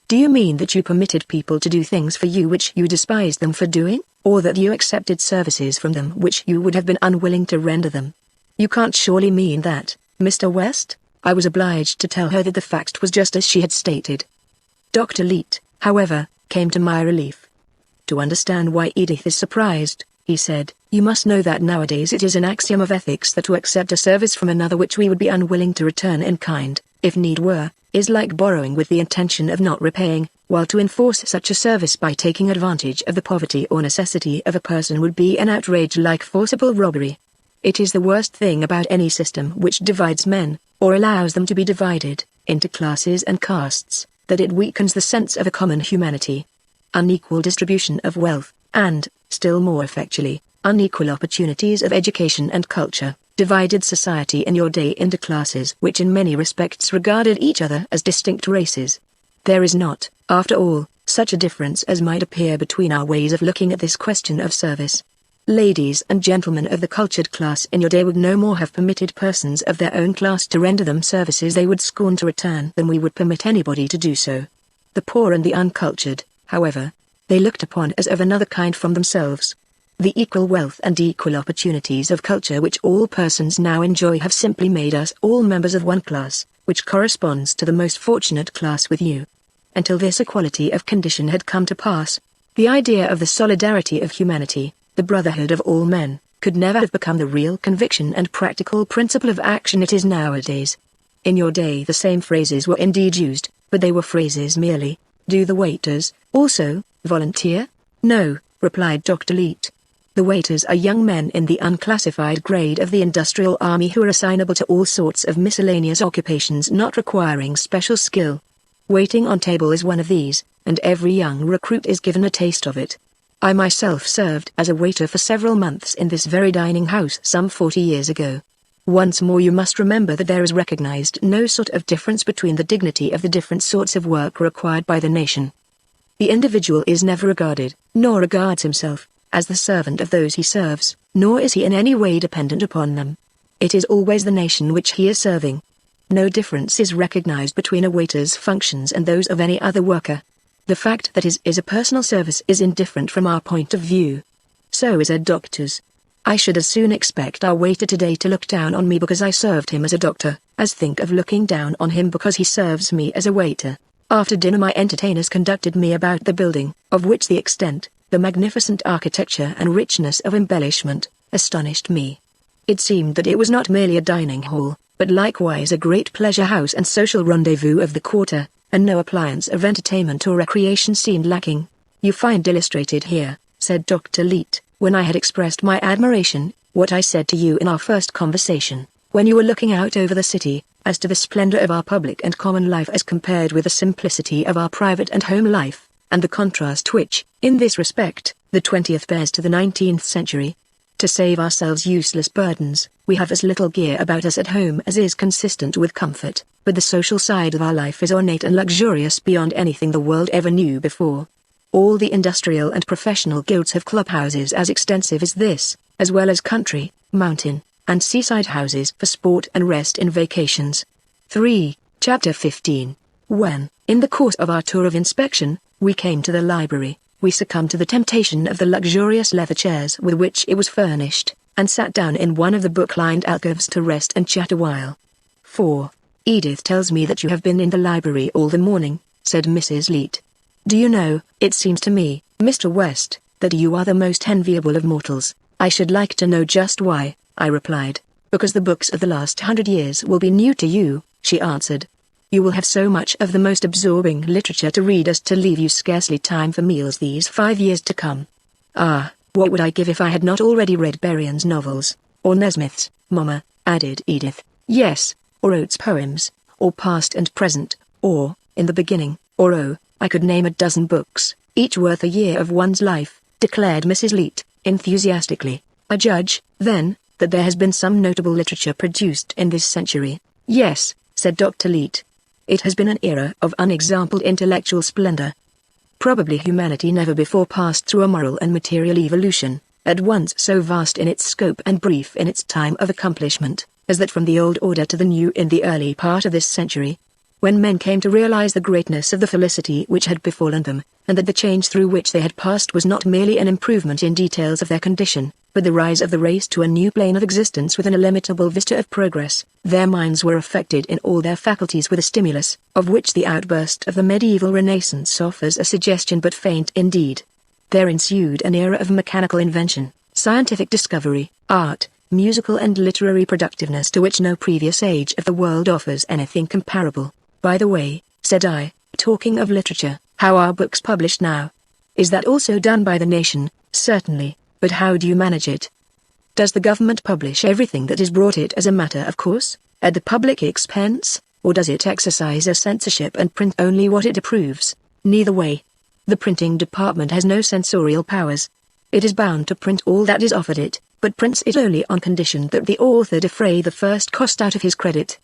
"Do you mean that you permitted people to do things for you which you despised them for doing, or that you accepted services from them which you would have been unwilling to render them? You can't surely mean that, Mr. West?" I was obliged to tell her that the fact was just as she had stated. Dr. Leet, however, came to my relief. To understand why Edith is surprised, he said. "You must know that nowadays it is an axiom of ethics that to accept a service from another which we would be unwilling to return in kind, if need were, is like borrowing with the intention of not repaying, while to enforce such a service by taking advantage of the poverty or necessity of a person would be an outrage like forcible robbery. It is the worst thing about any system which divides men, or allows them to be divided, into classes and castes, that it weakens the sense of a common humanity. Unequal distribution of wealth, and, still more effectually, unequal opportunities of education and culture, divided society in your day into classes which in many respects regarded each other as distinct races. There is not, after all, such a difference as might appear between our ways of looking at this question of service. Ladies and gentlemen of the cultured class in your day would no more have permitted persons of their own class to render them services they would scorn to return than we would permit anybody to do so. The poor and the uncultured, however, they looked upon as of another kind from themselves. The equal wealth and equal opportunities of culture which all persons now enjoy have simply made us all members of one class, which corresponds to the most fortunate class with you. Until this equality of condition had come to pass, the idea of the solidarity of humanity, the brotherhood of all men, could never have become the real conviction and practical principle of action it is nowadays. In your day the same phrases were indeed used, but they were phrases merely. Do the waiters, also, volunteer? No, replied Dr. Leete. The waiters are young men in the unclassified grade of the industrial army who are assignable to all sorts of miscellaneous occupations not requiring special skill. Waiting on table is one of these, and every young recruit is given a taste of it. I myself served as a waiter for several months in this very dining house some 40 years ago. Once more you must remember that there is recognized no sort of difference between the dignity of the different sorts of work required by the nation. The individual is never regarded, nor regards himself, as the servant of those he serves, nor is he in any way dependent upon them. It is always the nation which he is serving. No difference is recognized between a waiter's functions and those of any other worker. The fact that his is a personal service is indifferent from our point of view. So is a doctor's. I should as soon expect our waiter today to look down on me because I served him as a doctor, as think of looking down on him because he serves me as a waiter. After dinner my entertainers conducted me about the building, of which the extent, the magnificent architecture and richness of embellishment, astonished me. It seemed that it was not merely a dining hall, but likewise a great pleasure house and social rendezvous of the quarter, and no appliance of entertainment or recreation seemed lacking. You find illustrated here, said Dr. Leete, when I had expressed my admiration, what I said to you in our first conversation, when you were looking out over the city, as to the splendor of our public and common life as compared with the simplicity of our private and home life, and the contrast which, in this respect, the 20th bears to the 19th century. To save ourselves useless burdens, we have as little gear about us at home as is consistent with comfort, but the social side of our life is ornate and luxurious beyond anything the world ever knew before. All the industrial and professional guilds have clubhouses as extensive as this, as well as country, mountain, and seaside houses for sport and rest in vacations. 3. Chapter 15. When, in the course of our tour of inspection, we came to the library, we succumbed to the temptation of the luxurious leather chairs with which it was furnished, and sat down in one of the book-lined alcoves to rest and chat a while. 4. Edith tells me that you have been in the library all the morning, said Mrs. Leete. Do you know, it seems to me, Mr. West, that you are the most enviable of mortals. I should like to know just why, I replied. Because the books of the last 100 years will be new to you, she answered. You will have so much of the most absorbing literature to read as to leave you scarcely time for meals these 5 years to come. Ah, what would I give if I had not already read Berrien's novels, or Nesmith's, Mamma, added Edith. Yes, or Oates' poems, or Past and Present, or, In the Beginning, or oh, I could name a dozen books, each worth a year of one's life, declared Mrs. Leete, enthusiastically. I judge, then, that there has been some notable literature produced in this century. Yes, said Dr. Leete. It has been an era of unexampled intellectual splendor. Probably humanity never before passed through a moral and material evolution, at once so vast in its scope and brief in its time of accomplishment, as that from the old order to the new in the early part of this century. When men came to realize the greatness of the felicity which had befallen them, and that the change through which they had passed was not merely an improvement in details of their condition, but the rise of the race to a new plane of existence with an illimitable vista of progress, their minds were affected in all their faculties with a stimulus, of which the outburst of the medieval Renaissance offers a suggestion but faint indeed. There ensued an era of mechanical invention, scientific discovery, art, musical and literary productiveness to which no previous age of the world offers anything comparable. By the way, said I, talking of literature, how are books published now? Is that also done by the nation? Certainly, but how do you manage it? Does the government publish everything that is brought it as a matter of course, at the public expense, or does it exercise a censorship and print only what it approves? Neither way. The printing department has no censorial powers. It is bound to print all that is offered it, but prints it only on condition that the author defray the first cost out of his credit.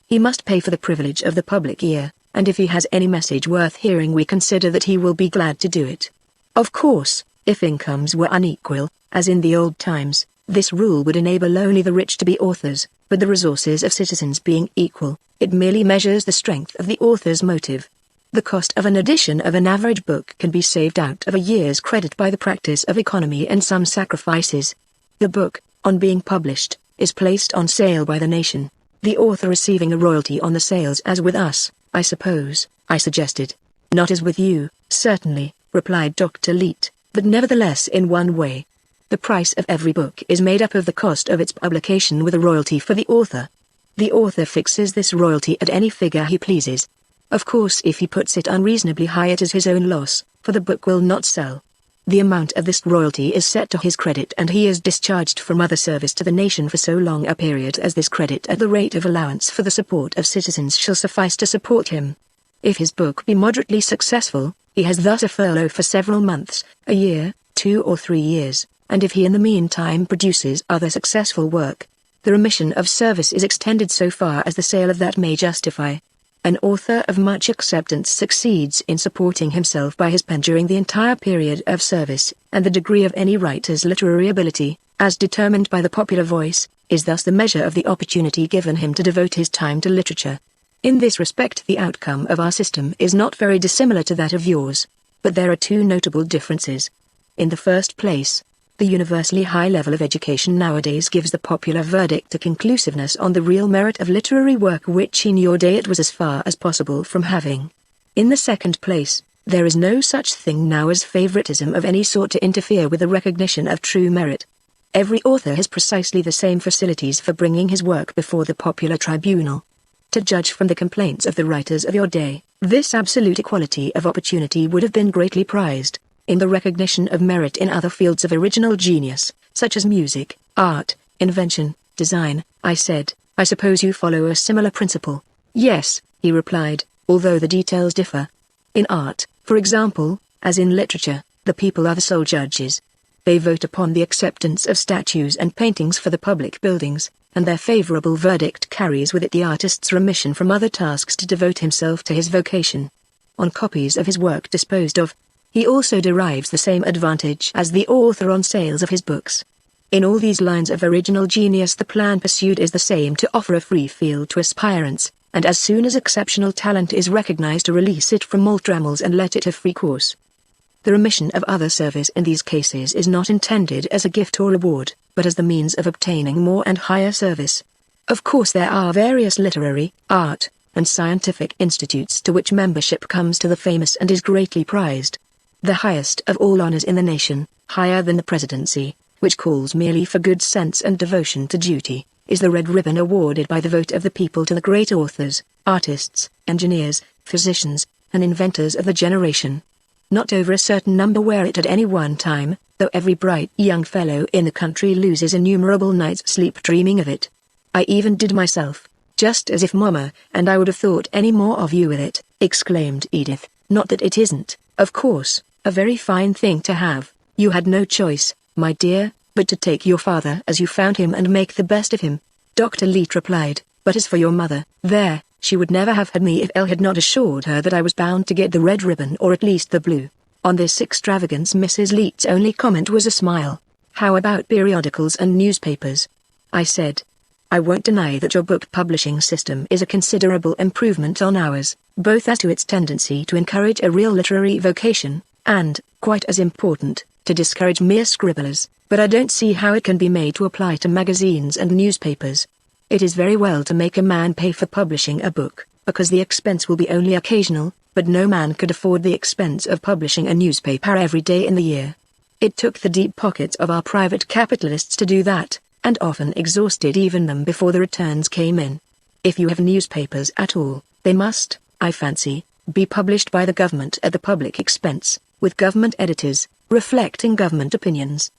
He must pay for the privilege of the public ear, and if he has any message worth hearing we consider that he will be glad to do it. Of course, if incomes were unequal, as in the old times, this rule would enable only the rich to be authors, but the resources of citizens being equal, it merely measures the strength of the author's motive. The cost of an edition of an average book can be saved out of a year's credit by the practice of economy and some sacrifices. The book, on being published, is placed on sale by the nation, the author receiving a royalty on the sales as with us, I suppose, I suggested. Not as with you, certainly, replied Dr. Leete, but nevertheless in one way. The price of every book is made up of the cost of its publication with a royalty for the author. The author fixes this royalty at any figure he pleases. Of course if he puts it unreasonably high it is his own loss, for the book will not sell. The amount of this royalty is set to his credit and he is discharged from other service to the nation for so long a period as this credit at the rate of allowance for the support of citizens shall suffice to support him. If his book be moderately successful, he has thus a furlough for several months, a year, 2 or 3 years, and if he in the meantime produces other successful work, the remission of service is extended so far as the sale of that may justify. An author of much acceptance succeeds in supporting himself by his pen during the entire period of service, and the degree of any writer's literary ability, as determined by the popular voice, is thus the measure of the opportunity given him to devote his time to literature. In this respect the outcome of our system is not very dissimilar to that of yours, but there are 2 notable differences. In the first place, the universally high level of education nowadays gives the popular verdict a conclusiveness on the real merit of literary work which in your day it was as far as possible from having. In the second place, there is no such thing now as favoritism of any sort to interfere with the recognition of true merit. Every author has precisely the same facilities for bringing his work before the popular tribunal. To judge from the complaints of the writers of your day, this absolute equality of opportunity would have been greatly prized. In the recognition of merit in other fields of original genius, such as music, art, invention, design, I said, I suppose you follow a similar principle. Yes, he replied, although the details differ. In art, for example, as in literature, the people are the sole judges. They vote upon the acceptance of statues and paintings for the public buildings, and their favorable verdict carries with it the artist's remission from other tasks to devote himself to his vocation. On copies of his work disposed of, he also derives the same advantage as the author on sales of his books. In all these lines of original genius the plan pursued is the same, to offer a free field to aspirants, and as soon as exceptional talent is recognized to release it from all trammels and let it have free course. The remission of other service in these cases is not intended as a gift or reward, but as the means of obtaining more and higher service. Of course there are various literary, art, and scientific institutes to which membership comes to the famous and is greatly prized. The highest of all honors in the nation, higher than the presidency, which calls merely for good sense and devotion to duty, is the red ribbon awarded by the vote of the people to the great authors, artists, engineers, physicians, and inventors of the generation. Not over a certain number wear it at any one time, though every bright young fellow in the country loses innumerable nights' sleep dreaming of it. I even did myself, just as if Mama and I would have thought any more of you with it, exclaimed Edith. Not that it isn't, of course, a very fine thing to have. You had no choice, my dear, but to take your father as you found him and make the best of him. Dr. Leete replied, but as for your mother, there, she would never have had me if Elle had not assured her that I was bound to get the red ribbon or at least the blue. On this extravagance Mrs. Leete's only comment was a smile. How about periodicals and newspapers? I said. I won't deny that your book publishing system is a considerable improvement on ours, both as to its tendency to encourage a real literary vocation, and, quite as important, to discourage mere scribblers, but I don't see how it can be made to apply to magazines and newspapers. It is very well to make a man pay for publishing a book, because the expense will be only occasional, but no man could afford the expense of publishing a newspaper every day in the year. It took the deep pockets of our private capitalists to do that, and often exhausted even them before the returns came in. If you have newspapers at all, they must, I fancy, be published by the government at the public expense, with government editors, reflecting government opinions.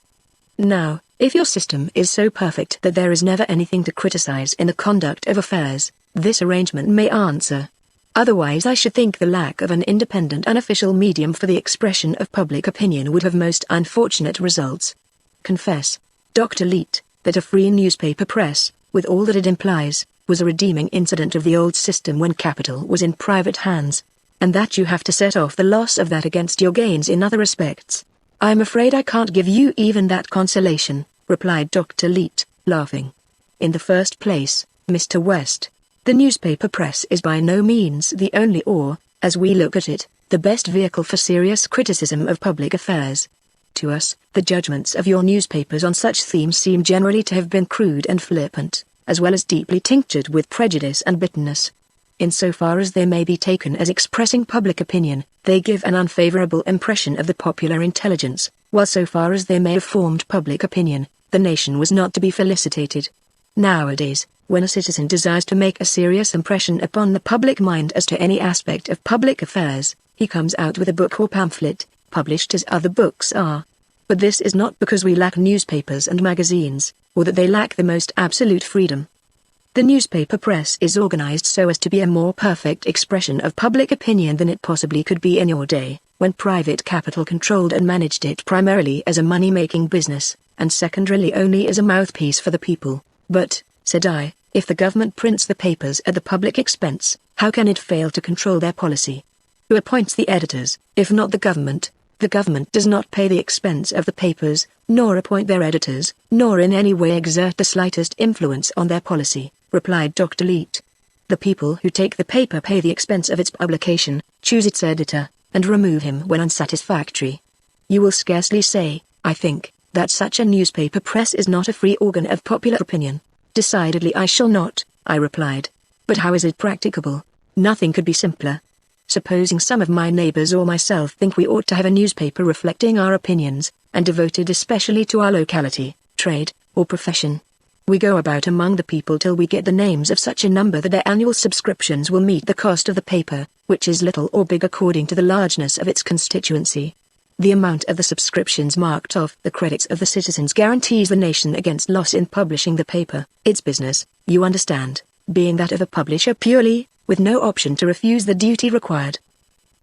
Now, if your system is so perfect that there is never anything to criticize in the conduct of affairs, this arrangement may answer. Otherwise, I should think the lack of an independent unofficial medium for the expression of public opinion would have most unfortunate results. Confess, Dr. Leet, that a free newspaper press, with all that it implies, was a redeeming incident of the old system when capital was in private hands, and that you have to set off the loss of that against your gains in other respects. I am afraid I can't give you even that consolation, replied Dr. Leet, laughing. In the first place, Mr. West, the newspaper press is by no means the only or, as we look at it, the best vehicle for serious criticism of public affairs. To us, the judgments of your newspapers on such themes seem generally to have been crude and flippant, as well as deeply tinctured with prejudice and bitterness. In so far as they may be taken as expressing public opinion, they give an unfavorable impression of the popular intelligence, while so far as they may have formed public opinion, the nation was not to be felicitated. Nowadays, when a citizen desires to make a serious impression upon the public mind as to any aspect of public affairs, he comes out with a book or pamphlet, published as other books are. But this is not because we lack newspapers and magazines, or that they lack the most absolute freedom. The newspaper press is organized so as to be a more perfect expression of public opinion than it possibly could be in your day, when private capital controlled and managed it primarily as a money-making business, and secondarily only as a mouthpiece for the people. But, said I, if the government prints the papers at the public expense, how can it fail to control their policy? Who appoints the editors, if not the government? The government does not pay the expense of the papers, nor appoint their editors, nor in any way exert the slightest influence on their policy, replied Dr. Leet. The people who take the paper pay the expense of its publication, choose its editor, and remove him when unsatisfactory. You will scarcely say, I think, that such a newspaper press is not a free organ of popular opinion. Decidedly I shall not, I replied. But how is it practicable? Nothing could be simpler. Supposing some of my neighbors or myself think we ought to have a newspaper reflecting our opinions, and devoted especially to our locality, trade, or profession. We go about among the people till we get the names of such a number that their annual subscriptions will meet the cost of the paper, which is little or big according to the largeness of its constituency. The amount of the subscriptions marked off the credits of the citizens guarantees the nation against loss in publishing the paper, its business, you understand, being that of a publisher purely, with no option to refuse the duty required.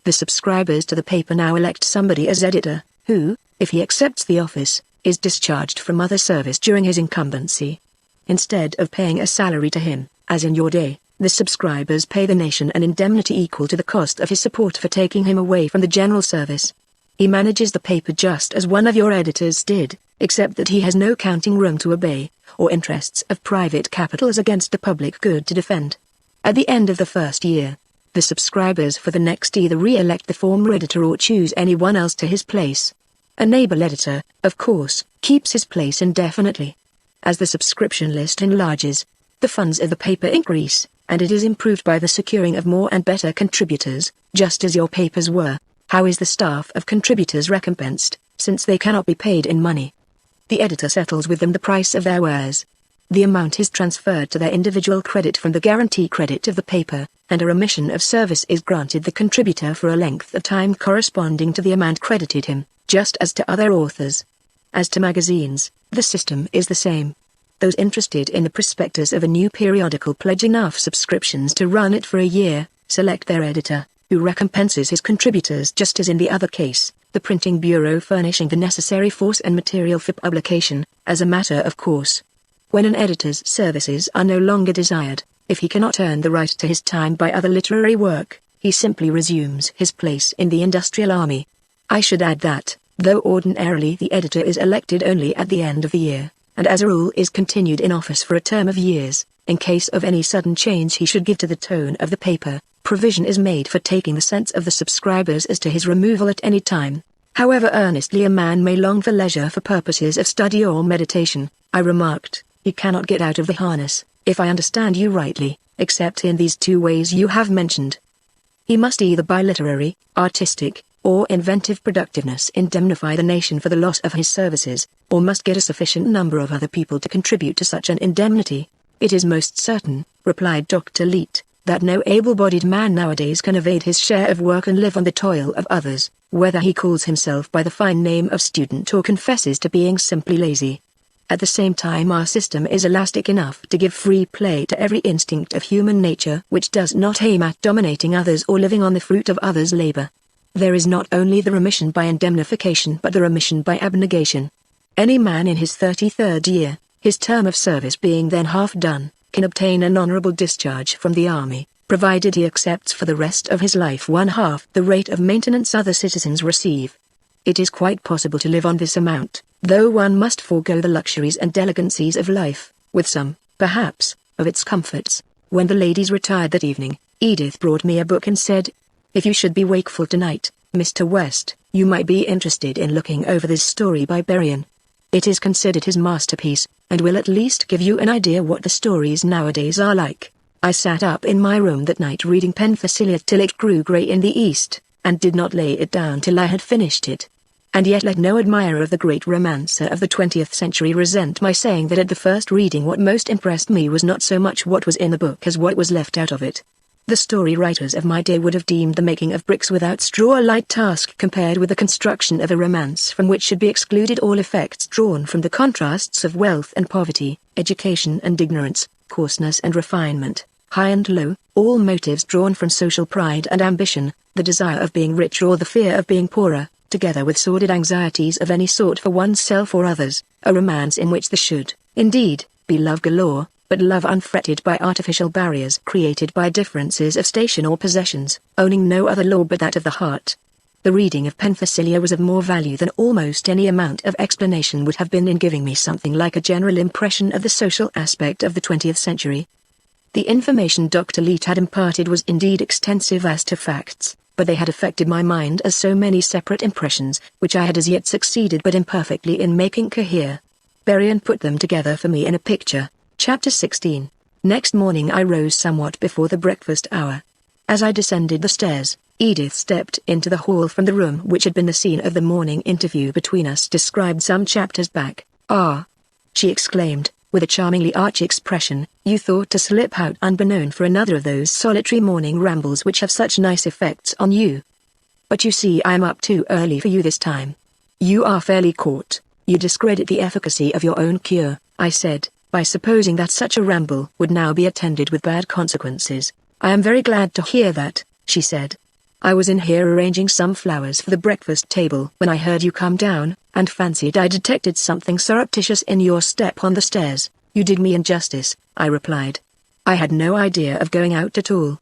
The subscribers to the paper now elect somebody as editor, who, if he accepts the office, is discharged from other service during his incumbency. Instead of paying a salary to him, as in your day, the subscribers pay the nation an indemnity equal to the cost of his support for taking him away from the general service. He manages the paper just as one of your editors did, except that he has no counting room to obey, or interests of private capital as against the public good to defend. At the end of the first year, the subscribers for the next either re-elect the former editor or choose anyone else to his place. A neighbor editor, of course, keeps his place indefinitely. As the subscription list enlarges, the funds of the paper increase, and it is improved by the securing of more and better contributors, just as your papers were. How is the staff of contributors recompensed, since they cannot be paid in money? The editor settles with them the price of their wares. The amount is transferred to their individual credit from the guarantee credit of the paper, and a remission of service is granted the contributor for a length of time corresponding to the amount credited him, just as to other authors. As to magazines, the system is the same. Those interested in the prospectus of a new periodical pledge enough subscriptions to run it for a year, select their editor, who recompenses his contributors just as in the other case, the printing bureau furnishing the necessary force and material for publication, as a matter of course. When an editor's services are no longer desired, if he cannot earn the right to his time by other literary work, he simply resumes his place in the industrial army. I should add that, though ordinarily the editor is elected only at the end of the year, and as a rule is continued in office for a term of years, in case of any sudden change he should give to the tone of the paper, provision is made for taking the sense of the subscribers as to his removal at any time. However earnestly a man may long for leisure for purposes of study or meditation, I remarked, he cannot get out of the harness, if I understand you rightly, except in these two ways you have mentioned. He must either buy literary, artistic, or inventive productiveness indemnify the nation for the loss of his services, or must get a sufficient number of other people to contribute to such an indemnity. It is most certain, replied Dr. Leete, that no able-bodied man nowadays can evade his share of work and live on the toil of others, whether he calls himself by the fine name of student or confesses to being simply lazy. At the same time, our system is elastic enough to give free play to every instinct of human nature which does not aim at dominating others or living on the fruit of others' labor. There is not only the remission by indemnification but the remission by abnegation. Any man in his 33rd year, his term of service being then half done, can obtain an honorable discharge from the army, provided he accepts for the rest of his life 1/2 the rate of maintenance other citizens receive. It is quite possible to live on this amount, though one must forego the luxuries and elegancies of life, with some, perhaps, of its comforts. When the ladies retired that evening, Edith brought me a book and said, "If you should be wakeful tonight, Mr. West, you might be interested in looking over this story by Berrien. It is considered his masterpiece, and will at least give you an idea what the stories nowadays are like." I sat up in my room that night reading Penthesilea till it grew grey in the east, and did not lay it down till I had finished it. And yet let no admirer of the great romancer of the 20th century resent my saying that at the first reading what most impressed me was not so much what was in the book as what was left out of it. The story writers of my day would have deemed the making of bricks without straw a light task compared with the construction of a romance from which should be excluded all effects drawn from the contrasts of wealth and poverty, education and ignorance, coarseness and refinement, high and low, all motives drawn from social pride and ambition, the desire of being rich or the fear of being poorer, together with sordid anxieties of any sort for oneself or others, a romance in which there should, indeed, be love galore, but love unfretted by artificial barriers created by differences of station or possessions, owning no other law but that of the heart. The reading of Penthesilea was of more value than almost any amount of explanation would have been in giving me something like a general impression of the social aspect of the 20th century. The information Dr. Leete had imparted was indeed extensive as to facts, but they had affected my mind as so many separate impressions, which I had as yet succeeded but imperfectly in making cohere. Berrien put them together for me in a picture. Chapter 16. Next morning I rose somewhat before the breakfast hour. As I descended the stairs, Edith stepped into the hall from the room which had been the scene of the morning interview between us described some chapters back. "Ah!" she exclaimed, with a charmingly arch expression, "you thought to slip out unbeknown for another of those solitary morning rambles which have such nice effects on you. But you see I am up too early for you this time. You are fairly caught. You discredit the efficacy of your own cure," I said, "by supposing that such a ramble would now be attended with bad consequences." "I am very glad to hear that," she said. "I was in here arranging some flowers for the breakfast table when I heard you come down, and fancied I detected something surreptitious in your step on the stairs." "You did me injustice," I replied. "I had no idea of going out at all."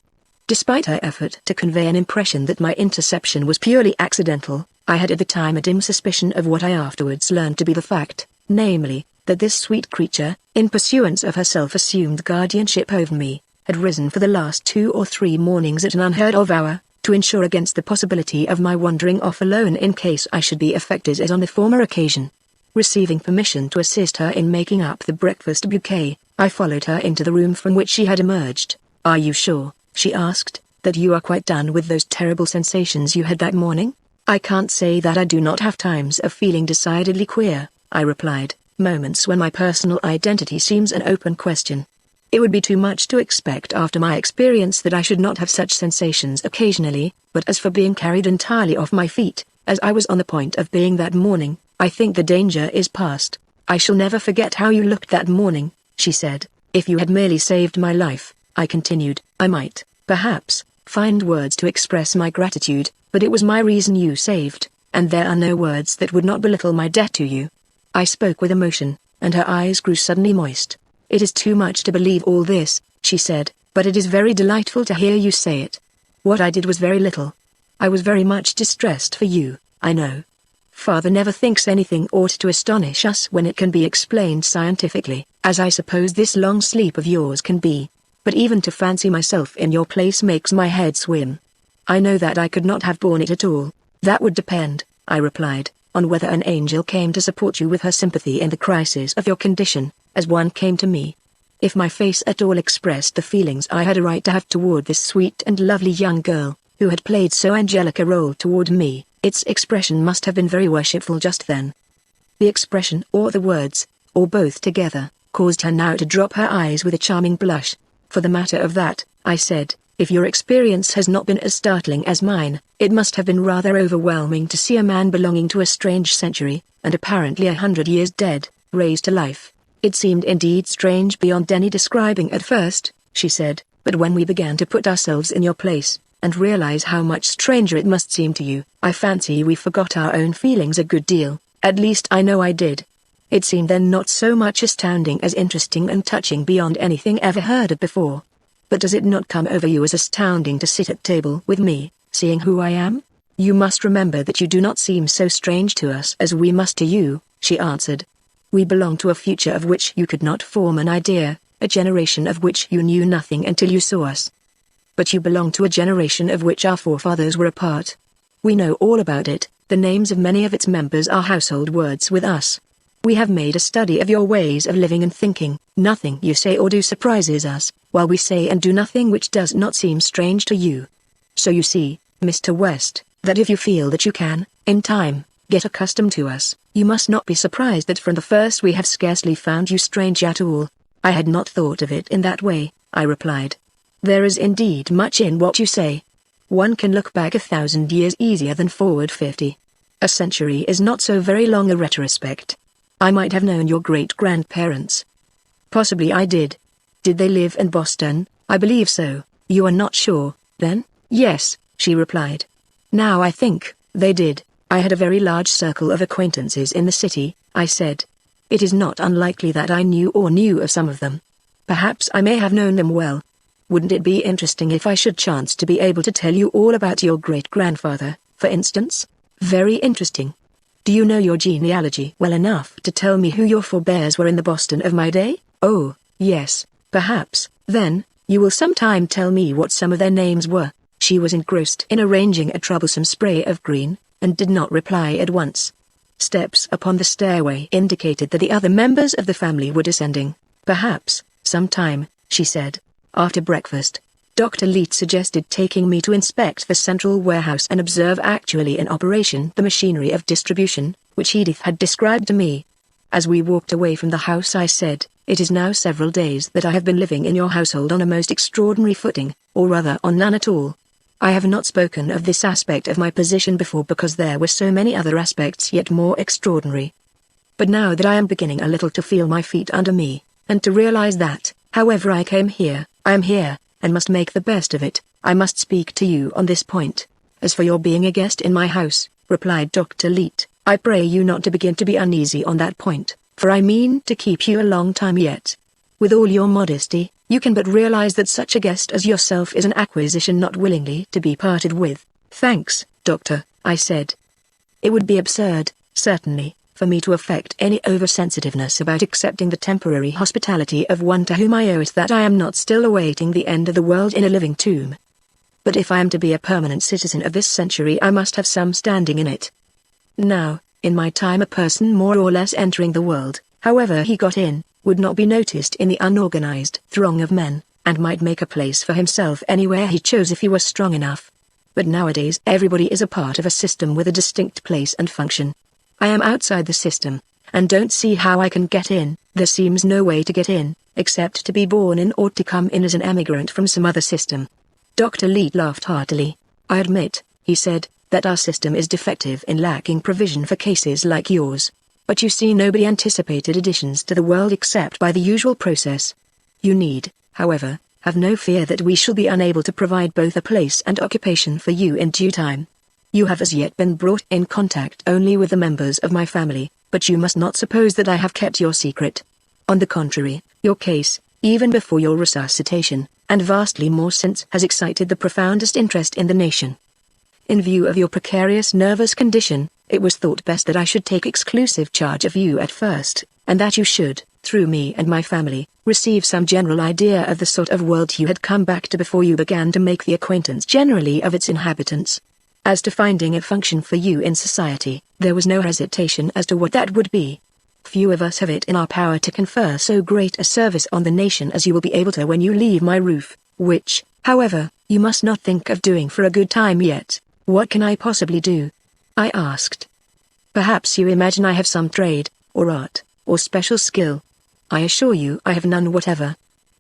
Despite her effort to convey an impression that my interception was purely accidental, I had at the time a dim suspicion of what I afterwards learned to be the fact, namely, that this sweet creature, in pursuance of her self-assumed guardianship over me, had risen for the last 2 or 3 mornings at an unheard-of hour, to ensure against the possibility of my wandering off alone in case I should be affected as on the former occasion. Receiving permission to assist her in making up the breakfast bouquet, I followed her into the room from which she had emerged. "Are you sure," she asked, "that you are quite done with those terrible sensations you had that morning?" "I can't say that I do not have times of feeling decidedly queer," I replied, "moments when my personal identity seems an open question. It would be too much to expect after my experience that I should not have such sensations occasionally, but as for being carried entirely off my feet, as I was on the point of being that morning, I think the danger is past. I shall never forget how you looked that morning," she said. "If you had merely saved my life," I continued, "I might, perhaps, find words to express my gratitude, but it was my reason you saved, and there are no words that would not belittle my debt to you." I spoke with emotion, and her eyes grew suddenly moist. "It is too much to believe all this," she said, "but it is very delightful to hear you say it. What I did was very little. I was very much distressed for you, I know. Father never thinks anything ought to astonish us when it can be explained scientifically, as I suppose this long sleep of yours can be. But even to fancy myself in your place makes my head swim. I know that I could not have borne it at all." "That would depend," I replied, "on whether an angel came to support you with her sympathy in the crisis of your condition, as one came to me. If my face at all expressed the feelings I had a right to have toward this sweet and lovely young girl, who had played so angelic a role toward me, Its expression must have been very worshipful just then. The expression, or the words, or both together, caused her now to drop her eyes with a charming blush. For the matter of that, I said, if your experience has not been as startling as mine, it must have been rather overwhelming to see a man belonging to a strange century, and apparently 100 years dead, raised to life. It seemed indeed strange beyond any describing at first, she said, but when we began to put ourselves in your place, and realize how much stranger it must seem to you, I fancy we forgot our own feelings a good deal, at least I know I did. It seemed then not so much astounding as interesting and touching beyond anything ever heard of before. But does it not come over you as astounding to sit at table with me, seeing who I am? You must remember that you do not seem so strange to us as we must to you, she answered. We belong to a future of which you could not form an idea, a generation of which you knew nothing until you saw us. But you belong to a generation of which our forefathers were a part. We know all about it, the names of many of its members are household words with us. We have made a study of your ways of living and thinking. Nothing you say or do surprises us, while we say and do nothing which does not seem strange to you. So you see, Mr. West, that if you feel that you can, in time, get accustomed to us, you must not be surprised that from the first we have scarcely found you strange at all. I had not thought of it in that way, I replied. There is indeed much in what you say. One can look back 1,000 years easier than forward 50. A century is not so very long a retrospect. I might have known your great-grandparents. Possibly I did. Did they live in Boston? I believe so. You are not sure, then? Yes, she replied. Now I think, they did. I had a very large circle of acquaintances in the city, I said. It is not unlikely that I knew of some of them. Perhaps I may have known them well. Wouldn't it be interesting if I should chance to be able to tell you all about your great-grandfather, for instance? Very interesting. Do you know your genealogy well enough to tell me who your forebears were in the Boston of my day? Oh, yes, perhaps, then, you will sometime tell me what some of their names were. She was engrossed in arranging a troublesome spray of green, and did not reply at once. Steps upon the stairway indicated that the other members of the family were descending. Perhaps, sometime, she said, after breakfast, Dr. Leete suggested taking me to inspect the central warehouse and observe actually in operation the machinery of distribution, which Edith had described to me. As we walked away from the house I said, it is now several days that I have been living in your household on a most extraordinary footing, or rather on none at all. I have not spoken of this aspect of my position before because there were so many other aspects yet more extraordinary. But now that I am beginning a little to feel my feet under me, and to realize that, however I came here, I am here, and must make the best of it, I must speak to you on this point. As for your being a guest in my house, replied Dr. Leete, I pray you not to begin to be uneasy on that point, for I mean to keep you a long time yet. With all your modesty, you can but realize that such a guest as yourself is an acquisition not willingly to be parted with. Thanks, Doctor, I said. It would be absurd, certainly, for me to affect any oversensitiveness about accepting the temporary hospitality of one to whom I owe it that I am not still awaiting the end of the world in a living tomb. But if I am to be a permanent citizen of this century I must have some standing in it. Now, in my time a person more or less entering the world, however he got in, would not be noticed in the unorganized throng of men, and might make a place for himself anywhere he chose if he were strong enough. But nowadays everybody is a part of a system with a distinct place and function. I am outside the system, and don't see how I can get in. There seems no way to get in, except to be born in or to come in as an emigrant from some other system. Dr. Leete laughed heartily. I admit, he said, that our system is defective in lacking provision for cases like yours. But you see nobody anticipated additions to the world except by the usual process. You need, however, have no fear that we shall be unable to provide both a place and occupation for you in due time. You have as yet been brought in contact only with the members of my family, but you must not suppose that I have kept your secret. On the contrary, your case, even before your resuscitation, and vastly more since, has excited the profoundest interest in the nation. In view of your precarious nervous condition, it was thought best that I should take exclusive charge of you at first, and that you should, through me and my family, receive some general idea of the sort of world you had come back to before you began to make the acquaintance generally of its inhabitants. As to finding a function for you in society, there was no hesitation as to what that would be. Few of us have it in our power to confer so great a service on the nation as you will be able to when you leave my roof, which, however, you must not think of doing for a good time yet. What can I possibly do? I asked. Perhaps you imagine I have some trade, or art, or special skill. I assure you I have none whatever.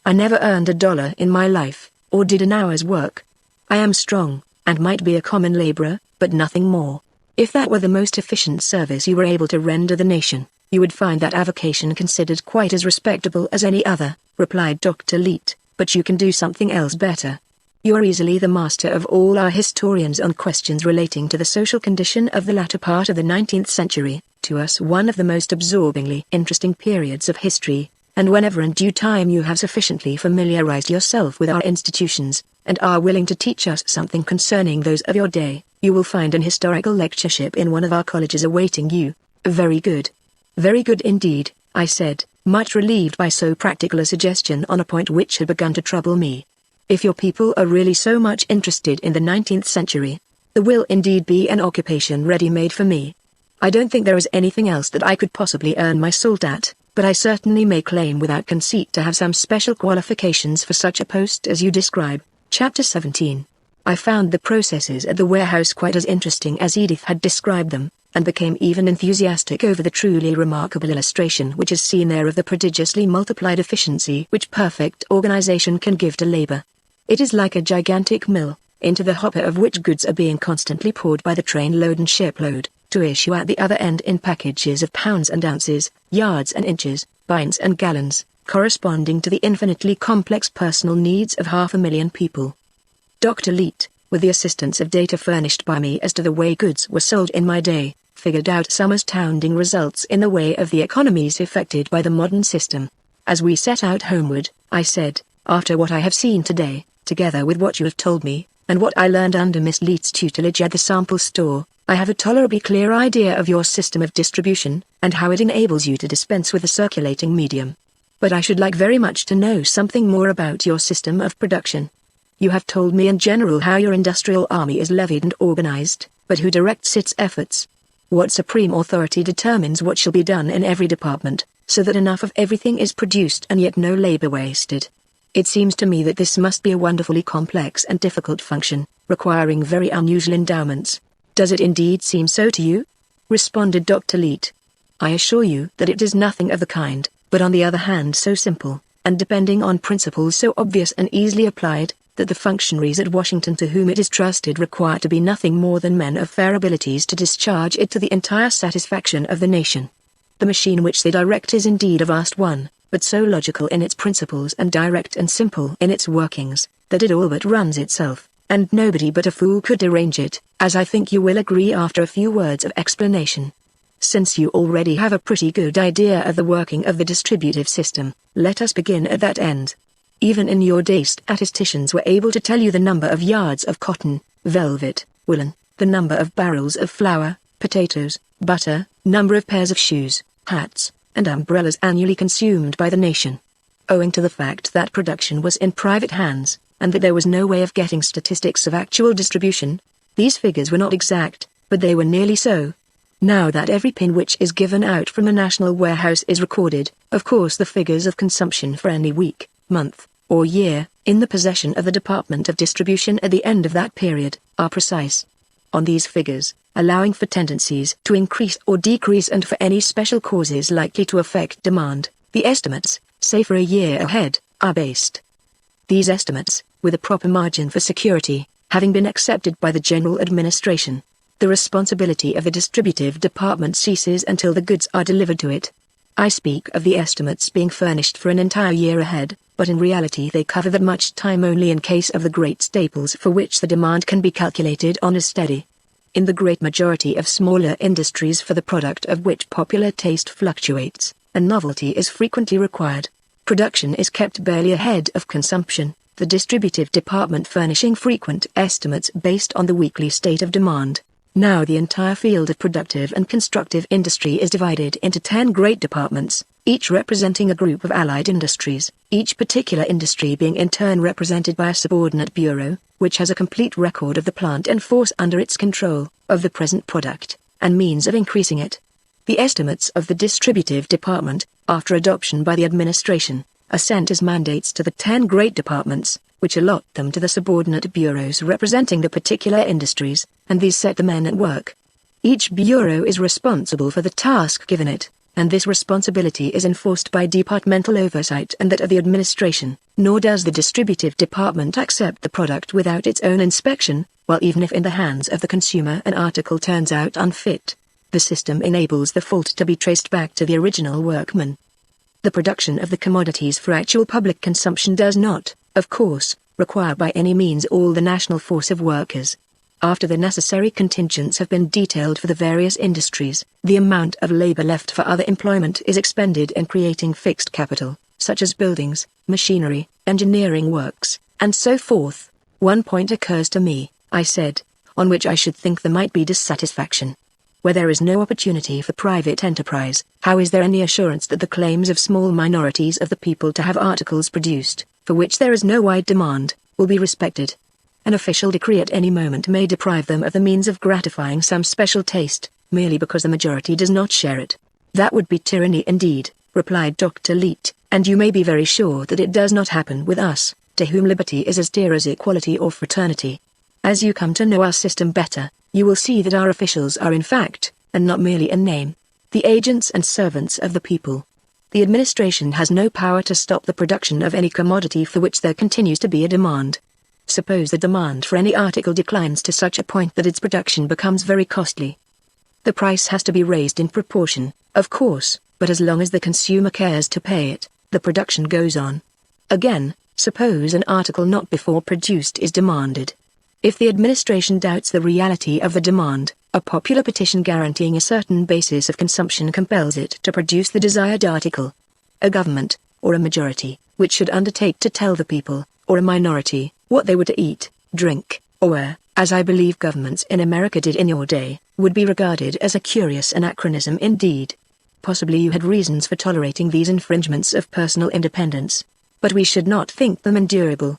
I never earned $1 in my life, or did an hour's work. I am strong, and might be a common laborer, but nothing more. If that were the most efficient service you were able to render the nation, you would find that avocation considered quite as respectable as any other, replied Dr. Leet, but you can do something else better. You are easily the master of all our historians on questions relating to the social condition of the latter part of the 19th century, to us one of the most absorbingly interesting periods of history, and whenever in due time you have sufficiently familiarized yourself with our institutions, and are willing to teach us something concerning those of your day, you will find an historical lectureship in one of our colleges awaiting you. Very good. Very good indeed, I said, much relieved by so practical a suggestion on a point which had begun to trouble me. If your people are really so much interested in the 19th century, there will indeed be an occupation ready-made for me. I don't think there is anything else that I could possibly earn my salt at, but I certainly may claim without conceit to have some special qualifications for such a post as you describe. Chapter 17. I found the processes at the warehouse quite as interesting as Edith had described them, and became even enthusiastic over the truly remarkable illustration which is seen there of the prodigiously multiplied efficiency which perfect organization can give to labor. It is like a gigantic mill, into the hopper of which goods are being constantly poured by the trainload and shipload, to issue at the other end in packages of pounds and ounces, yards and inches, pints and gallons, corresponding to the infinitely complex personal needs of 500,000 people. Dr. Leet, with the assistance of data furnished by me as to the way goods were sold in my day, figured out some astounding results in the way of the economies effected by the modern system. As we set out homeward, I said, after what I have seen today, together with what you have told me, and what I learned under Miss Leet's tutelage at the sample store, I have a tolerably clear idea of your system of distribution, and how it enables you to dispense with the circulating medium. But I should like very much to know something more about your system of production. You have told me in general how your industrial army is levied and organized, but who directs its efforts? What supreme authority determines what shall be done in every department, so that enough of everything is produced and yet no labor wasted? It seems to me that this must be a wonderfully complex and difficult function, requiring very unusual endowments. Does it indeed seem so to you? Responded Dr. Leet. I assure you that it is nothing of the kind, but on the other hand so simple, and depending on principles so obvious and easily applied, that the functionaries at Washington to whom it is trusted require to be nothing more than men of fair abilities to discharge it to the entire satisfaction of the nation. The machine which they direct is indeed a vast one, but so logical in its principles and direct and simple in its workings, that it all but runs itself, and nobody but a fool could arrange it, as I think you will agree after a few words of explanation. Since you already have a pretty good idea of the working of the distributive system, let us begin at that end. Even in your day statisticians were able to tell you the number of yards of cotton, velvet, woolen, the number of barrels of flour, potatoes, butter, number of pairs of shoes, hats, and umbrellas annually consumed by the nation. Owing to the fact that production was in private hands, and that there was no way of getting statistics of actual distribution, these figures were not exact, but they were nearly so. Now that every pin which is given out from a national warehouse is recorded, of course the figures of consumption for any week, month, or year, in the possession of the Department of Distribution at the end of that period, are precise. On these figures, allowing for tendencies to increase or decrease and for any special causes likely to affect demand, the estimates, say for a year ahead, are based. These estimates, with a proper margin for security, having been accepted by the General Administration, the responsibility of the distributive department ceases until the goods are delivered to it. I speak of the estimates being furnished for an entire year ahead, but in reality they cover that much time only in case of the great staples for which the demand can be calculated on as steady. In the great majority of smaller industries for the product of which popular taste fluctuates, and novelty is frequently required, production is kept barely ahead of consumption, the distributive department furnishing frequent estimates based on the weekly state of demand. Now the entire field of productive and constructive industry is divided into 10 great departments, each representing a group of allied industries, each particular industry being in turn represented by a subordinate bureau, which has a complete record of the plant and force under its control, of the present product, and means of increasing it. The estimates of the distributive department, after adoption by the administration, are sent as mandates to the 10 great departments, which allot them to the subordinate bureaus representing the particular industries, and these set the men at work. Each bureau is responsible for the task given it, and this responsibility is enforced by departmental oversight and that of the administration, nor does the distributive department accept the product without its own inspection, while even if in the hands of the consumer an article turns out unfit, the system enables the fault to be traced back to the original workman. The production of the commodities for actual public consumption does not, of course, require by any means all the national force of workers. After the necessary contingents have been detailed for the various industries, the amount of labor left for other employment is expended in creating fixed capital, such as buildings, machinery, engineering works, and so forth. One point occurs to me, I said, on which I should think there might be dissatisfaction. Where there is no opportunity for private enterprise, how is there any assurance that the claims of small minorities of the people to have articles produced, for which there is no wide demand, will be respected? An official decree at any moment may deprive them of the means of gratifying some special taste, merely because the majority does not share it. That would be tyranny indeed, replied Dr. Leete, and you may be very sure that it does not happen with us, to whom liberty is as dear as equality or fraternity. As you come to know our system better, you will see that our officials are in fact, and not merely in name, the agents and servants of the people. The administration has no power to stop the production of any commodity for which there continues to be a demand. Suppose the demand for any article declines to such a point that its production becomes very costly. The price has to be raised in proportion, of course, but as long as the consumer cares to pay it, the production goes on. Again, suppose an article not before produced is demanded. If the administration doubts the reality of the demand, a popular petition guaranteeing a certain basis of consumption compels it to produce the desired article. A government, or a majority, which should undertake to tell the people, or a minority, what they were to eat, drink, or wear, as I believe governments in America did in your day, would be regarded as a curious anachronism indeed. Possibly you had reasons for tolerating these infringements of personal independence, but we should not think them endurable.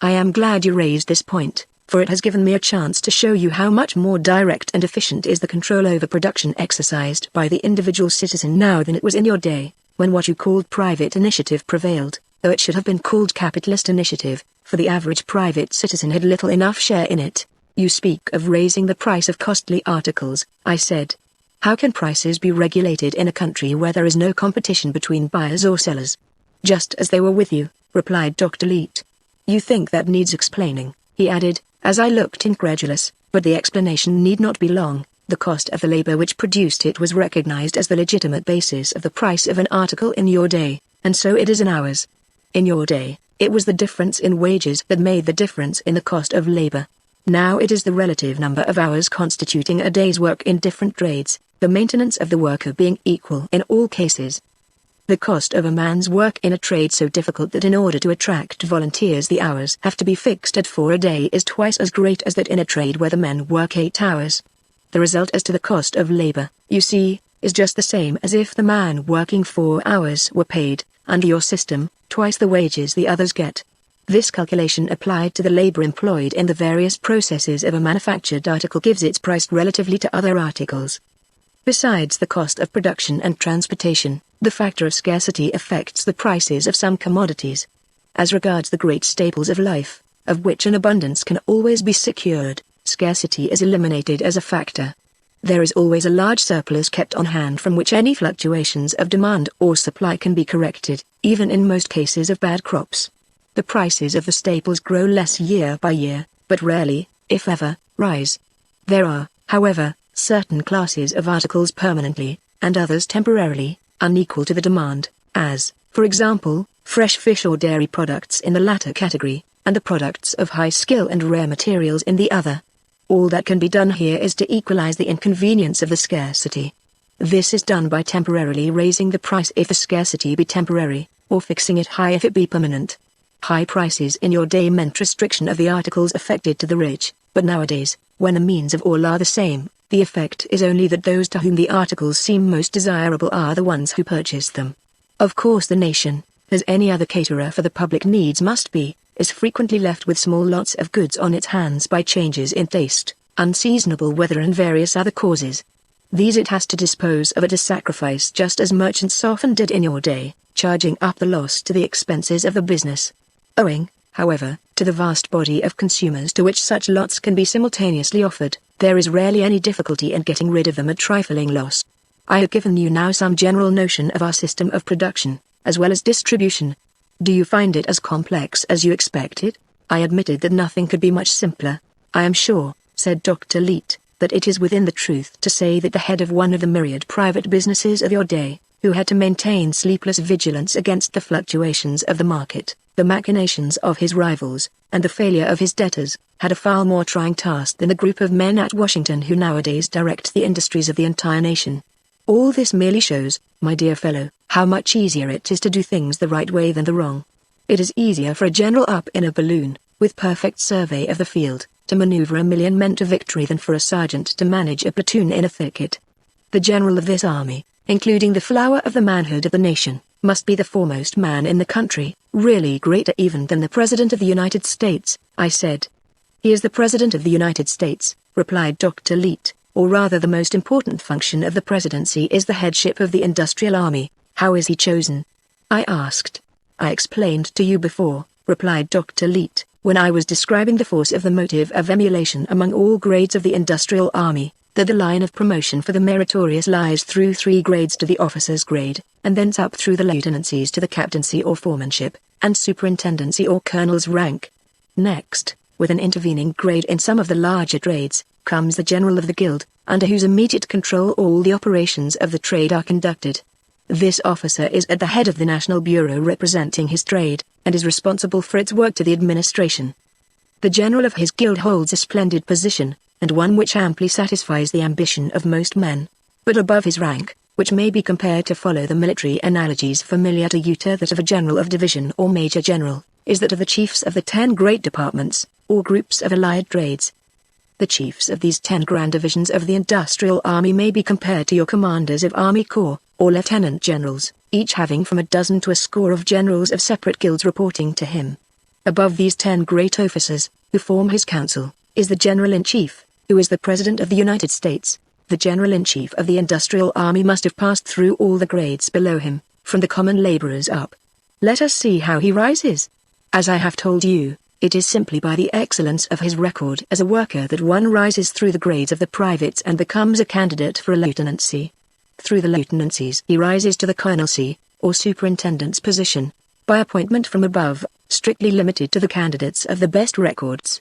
I am glad you raised this point, for it has given me a chance to show you how much more direct and efficient is the control over production exercised by the individual citizen now than it was in your day, when what you called private initiative prevailed, though it should have been called capitalist initiative, for the average private citizen had little enough share in it. You speak of raising the price of costly articles, I said. How can prices be regulated in a country where there is no competition between buyers or sellers? Just as they were with you, replied Dr. Leete. You think that needs explaining, he added, as I looked incredulous, but the explanation need not be long. The cost of the labor which produced it was recognized as the legitimate basis of the price of an article in your day, and so it is in ours. In your day, it was the difference in wages that made the difference in the cost of labor. Now it is the relative number of hours constituting a day's work in different trades, the maintenance of the worker being equal in all cases. The cost of a man's work in a trade so difficult that in order to attract volunteers the hours have to be fixed at 4 a day is twice as great as that in a trade where the men work 8 hours. The result as to the cost of labor, you see, is just the same as if the man working 4 hours were paid, under your system, twice the wages the others get. This calculation applied to the labor employed in the various processes of a manufactured article gives its price relatively to other articles. Besides the cost of production and transportation, the factor of scarcity affects the prices of some commodities. As regards the great staples of life, of which an abundance can always be secured, scarcity is eliminated as a factor. There is always a large surplus kept on hand from which any fluctuations of demand or supply can be corrected, even in most cases of bad crops. The prices of the staples grow less year by year, but rarely, if ever, rise. There are, however, certain classes of articles permanently, and others temporarily, unequal to the demand, as, for example, fresh fish or dairy products in the latter category, and the products of high skill and rare materials in the other. All that can be done here is to equalize the inconvenience of the scarcity. This is done by temporarily raising the price if the scarcity be temporary, or fixing it high if it be permanent. High prices in your day meant restriction of the articles affected to the rich, but nowadays, when the means of all are the same, the effect is only that those to whom the articles seem most desirable are the ones who purchase them. Of course the nation, as any other caterer for the public needs must be, is frequently left with small lots of goods on its hands by changes in taste, unseasonable weather and various other causes. These it has to dispose of at a sacrifice just as merchants often did in your day, charging up the loss to the expenses of the business. Owing, however, To the vast body of consumers to which such lots can be simultaneously offered, there is rarely any difficulty in getting rid of them at trifling loss. I have given you now some general notion of our system of production, as well as distribution. Do you find it as complex as you expected? I admitted that nothing could be much simpler. I am sure, said Dr. Leet, that it is within the truth to say that the head of one of the myriad private businesses of your day, who had to maintain sleepless vigilance against the fluctuations of the market, the machinations of his rivals, and the failure of his debtors, had a far more trying task than the group of men at Washington who nowadays direct the industries of the entire nation. All this merely shows, my dear fellow, how much easier it is to do things the right way than the wrong. It is easier for a general up in a balloon, with perfect survey of the field, to maneuver 1,000,000 men to victory than for a sergeant to manage a platoon in a thicket. The general of this army, including the flower of the manhood of the nation, must be the foremost man in the country, really greater even than the President of the United States, I said. He is the President of the United States, replied Dr. Leet, or rather the most important function of the presidency is the headship of the industrial army. How is he chosen? I asked. I explained to you before, replied Dr. Leet, when I was describing the force of the motive of emulation among all grades of the industrial army, that the line of promotion for the meritorious lies through 3 grades to the officer's grade, and thence up through the lieutenancies to the captaincy or foremanship, and superintendency or colonel's rank. Next, with an intervening grade in some of the larger trades, comes the general of the guild, under whose immediate control all the operations of the trade are conducted. This officer is at the head of the National Bureau representing his trade, and is responsible for its work to the administration. The general of his guild holds a splendid position, and one which amply satisfies the ambition of most men. But above his rank, which may be compared to follow the military analogies familiar to you to that of a general of division or major general, is that of the chiefs of the 10 great departments, or groups of allied trades. The chiefs of these 10 grand divisions of the industrial army may be compared to your commanders of army corps, or lieutenant generals, each having from a dozen to a score of generals of separate guilds reporting to him. Above these 10 great officers, who form his council, is the general-in-chief, who is the President of the United States. The general-in-chief of the industrial army must have passed through all the grades below him, from the common laborers up. Let us see how he rises. As I have told you, it is simply by the excellence of his record as a worker that one rises through the grades of the privates and becomes a candidate for a lieutenancy. Through the lieutenancies he rises to the colonelcy, or superintendent's position, by appointment from above, strictly limited to the candidates of the best records.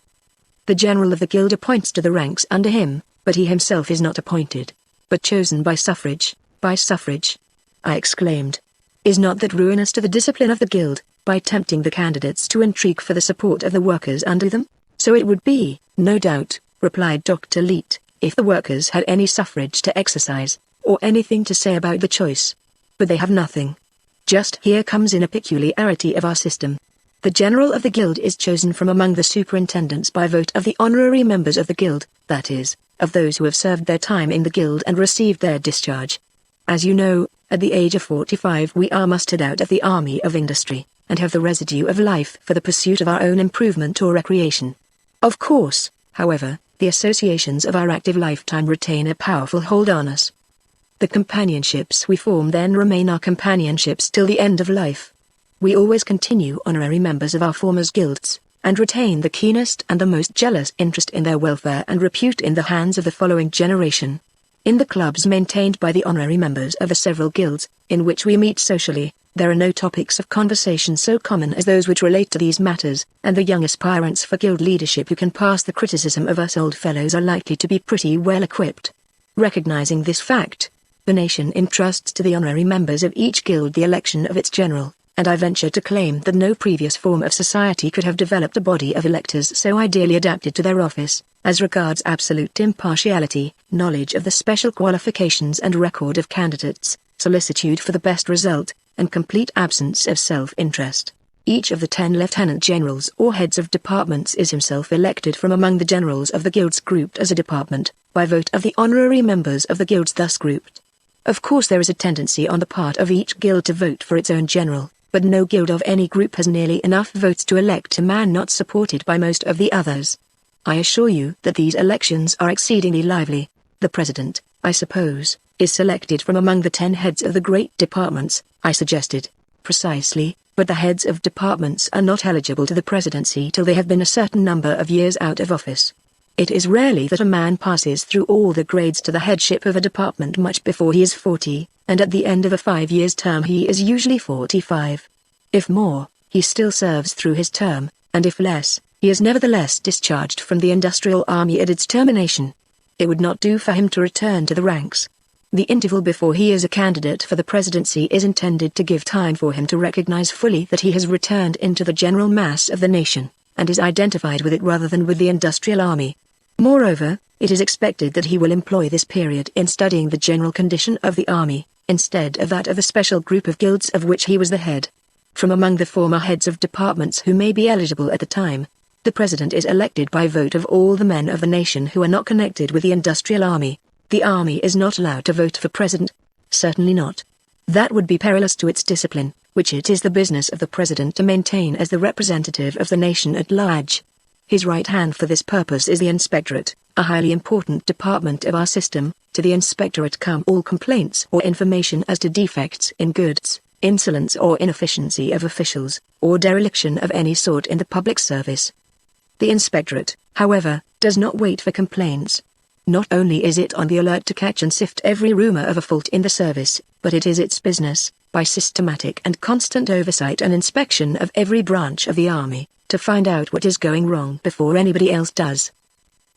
The general of the guild appoints to the ranks under him, but he himself is not appointed, but chosen by suffrage. By suffrage, I exclaimed. Is not that ruinous to the discipline of the guild, by tempting the candidates to intrigue for the support of the workers under them? So it would be, no doubt, replied Dr. Leet, if the workers had any suffrage to exercise, or anything to say about the choice. But they have nothing. Just here comes in a peculiarity of our system. The general of the guild is chosen from among the superintendents by vote of the honorary members of the guild, that is, of those who have served their time in the guild and received their discharge. As you know, at the age of 45 we are mustered out of the army of industry, and have the residue of life for the pursuit of our own improvement or recreation. Of course, however, the associations of our active lifetime retain a powerful hold on us. The companionships we form then remain our companionships till the end of life. We always continue honorary members of our formers' guilds, and retain the keenest and the most jealous interest in their welfare and repute in the hands of the following generation. In the clubs maintained by the honorary members of the several guilds, in which we meet socially, there are no topics of conversation so common as those which relate to these matters, and the young aspirants for guild leadership who can pass the criticism of us old fellows are likely to be pretty well equipped. Recognizing this fact, the nation entrusts to the honorary members of each guild the election of its general, and I venture to claim that no previous form of society could have developed a body of electors so ideally adapted to their office, as regards absolute impartiality, knowledge of the special qualifications and record of candidates, solicitude for the best result, and complete absence of self-interest. Each of the 10 lieutenant generals or heads of departments is himself elected from among the generals of the guilds grouped as a department, by vote of the honorary members of the guilds thus grouped. Of course there is a tendency on the part of each guild to vote for its own general, but no guild of any group has nearly enough votes to elect a man not supported by most of the others. I assure you that these elections are exceedingly lively. The president, I suppose, is selected from among the 10 heads of the great departments, I suggested. Precisely, but the heads of departments are not eligible to the presidency till they have been a certain number of years out of office. It is rarely that a man passes through all the grades to the headship of a department much before he is 40, and at the end of a 5-year term he is usually 45. If more, he still serves through his term, and if less, he is nevertheless discharged from the industrial army at its termination. It would not do for him to return to the ranks. The interval before he is a candidate for the presidency is intended to give time for him to recognize fully that he has returned into the general mass of the nation, and is identified with it rather than with the industrial army. Moreover, it is expected that he will employ this period in studying the general condition of the army, instead of that of the special group of guilds of which he was the head. From among the former heads of departments who may be eligible at the time, the president is elected by vote of all the men of the nation who are not connected with the industrial army. The army is not allowed to vote for president. Certainly not. That would be perilous to its discipline, which it is the business of the president to maintain as the representative of the nation at large. His right hand for this purpose is the inspectorate, a highly important department of our system. To the inspectorate come all complaints or information as to defects in goods, insolence or inefficiency of officials, or dereliction of any sort in the public service. The inspectorate, however, does not wait for complaints. Not only is it on the alert to catch and sift every rumor of a fault in the service, but it is its business, by systematic and constant oversight and inspection of every branch of the army, to find out what is going wrong before anybody else does.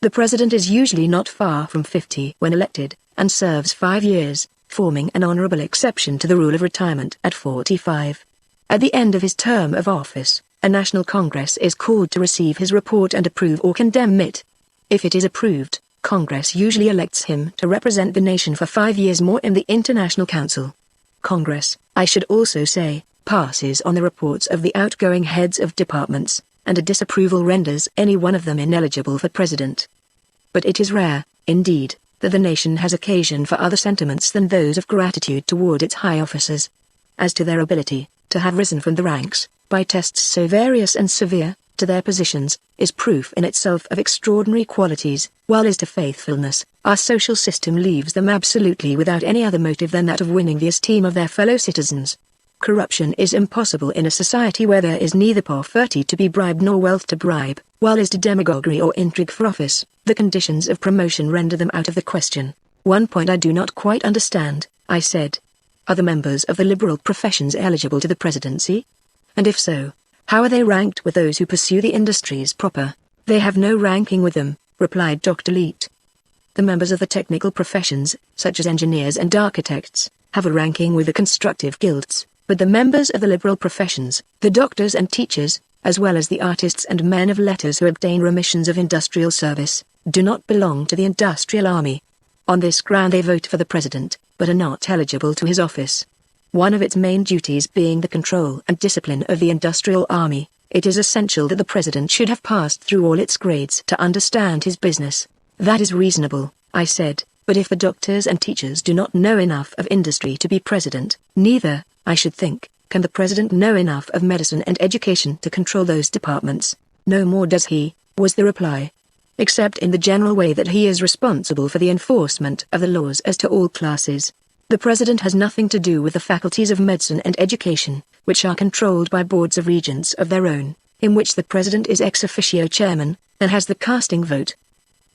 The president is usually not far from 50 when elected, and serves 5 years, forming an honorable exception to the rule of retirement at 45. At the end of his term of office, a national congress is called to receive his report and approve or condemn it. If it is approved, Congress usually elects him to represent the nation for 5 years more in the International Council. Congress, I should also say, passes on the reports of the outgoing heads of departments, and a disapproval renders any one of them ineligible for president. But it is rare, indeed, that the nation has occasion for other sentiments than those of gratitude toward its high officers. As to their ability to have risen from the ranks, by tests so various and severe, to their positions, is proof in itself of extraordinary qualities, while as to faithfulness, our social system leaves them absolutely without any other motive than that of winning the esteem of their fellow citizens. Corruption is impossible in a society where there is neither poverty to be bribed nor wealth to bribe, while as to demagoguery or intrigue for office, the conditions of promotion render them out of the question. One point I do not quite understand, I said. Are the members of the liberal professions eligible to the presidency? And if so, how are they ranked with those who pursue the industries proper? They have no ranking with them, replied Dr. Leet. The members of the technical professions, such as engineers and architects, have a ranking with the constructive guilds, but the members of the liberal professions, the doctors and teachers, as well as the artists and men of letters who obtain remissions of industrial service, do not belong to the industrial army. On this ground they vote for the president, but are not eligible to his office. One of its main duties being the control and discipline of the industrial army, it is essential that the president should have passed through all its grades to understand his business. That is reasonable, I said, but if the doctors and teachers do not know enough of industry to be president, neither, I should think, can the president know enough of medicine and education to control those departments. No more does he, was the reply. Except in the general way that he is responsible for the enforcement of the laws as to all classes. The president has nothing to do with the faculties of medicine and education, which are controlled by boards of regents of their own, in which the president is ex officio chairman, and has the casting vote.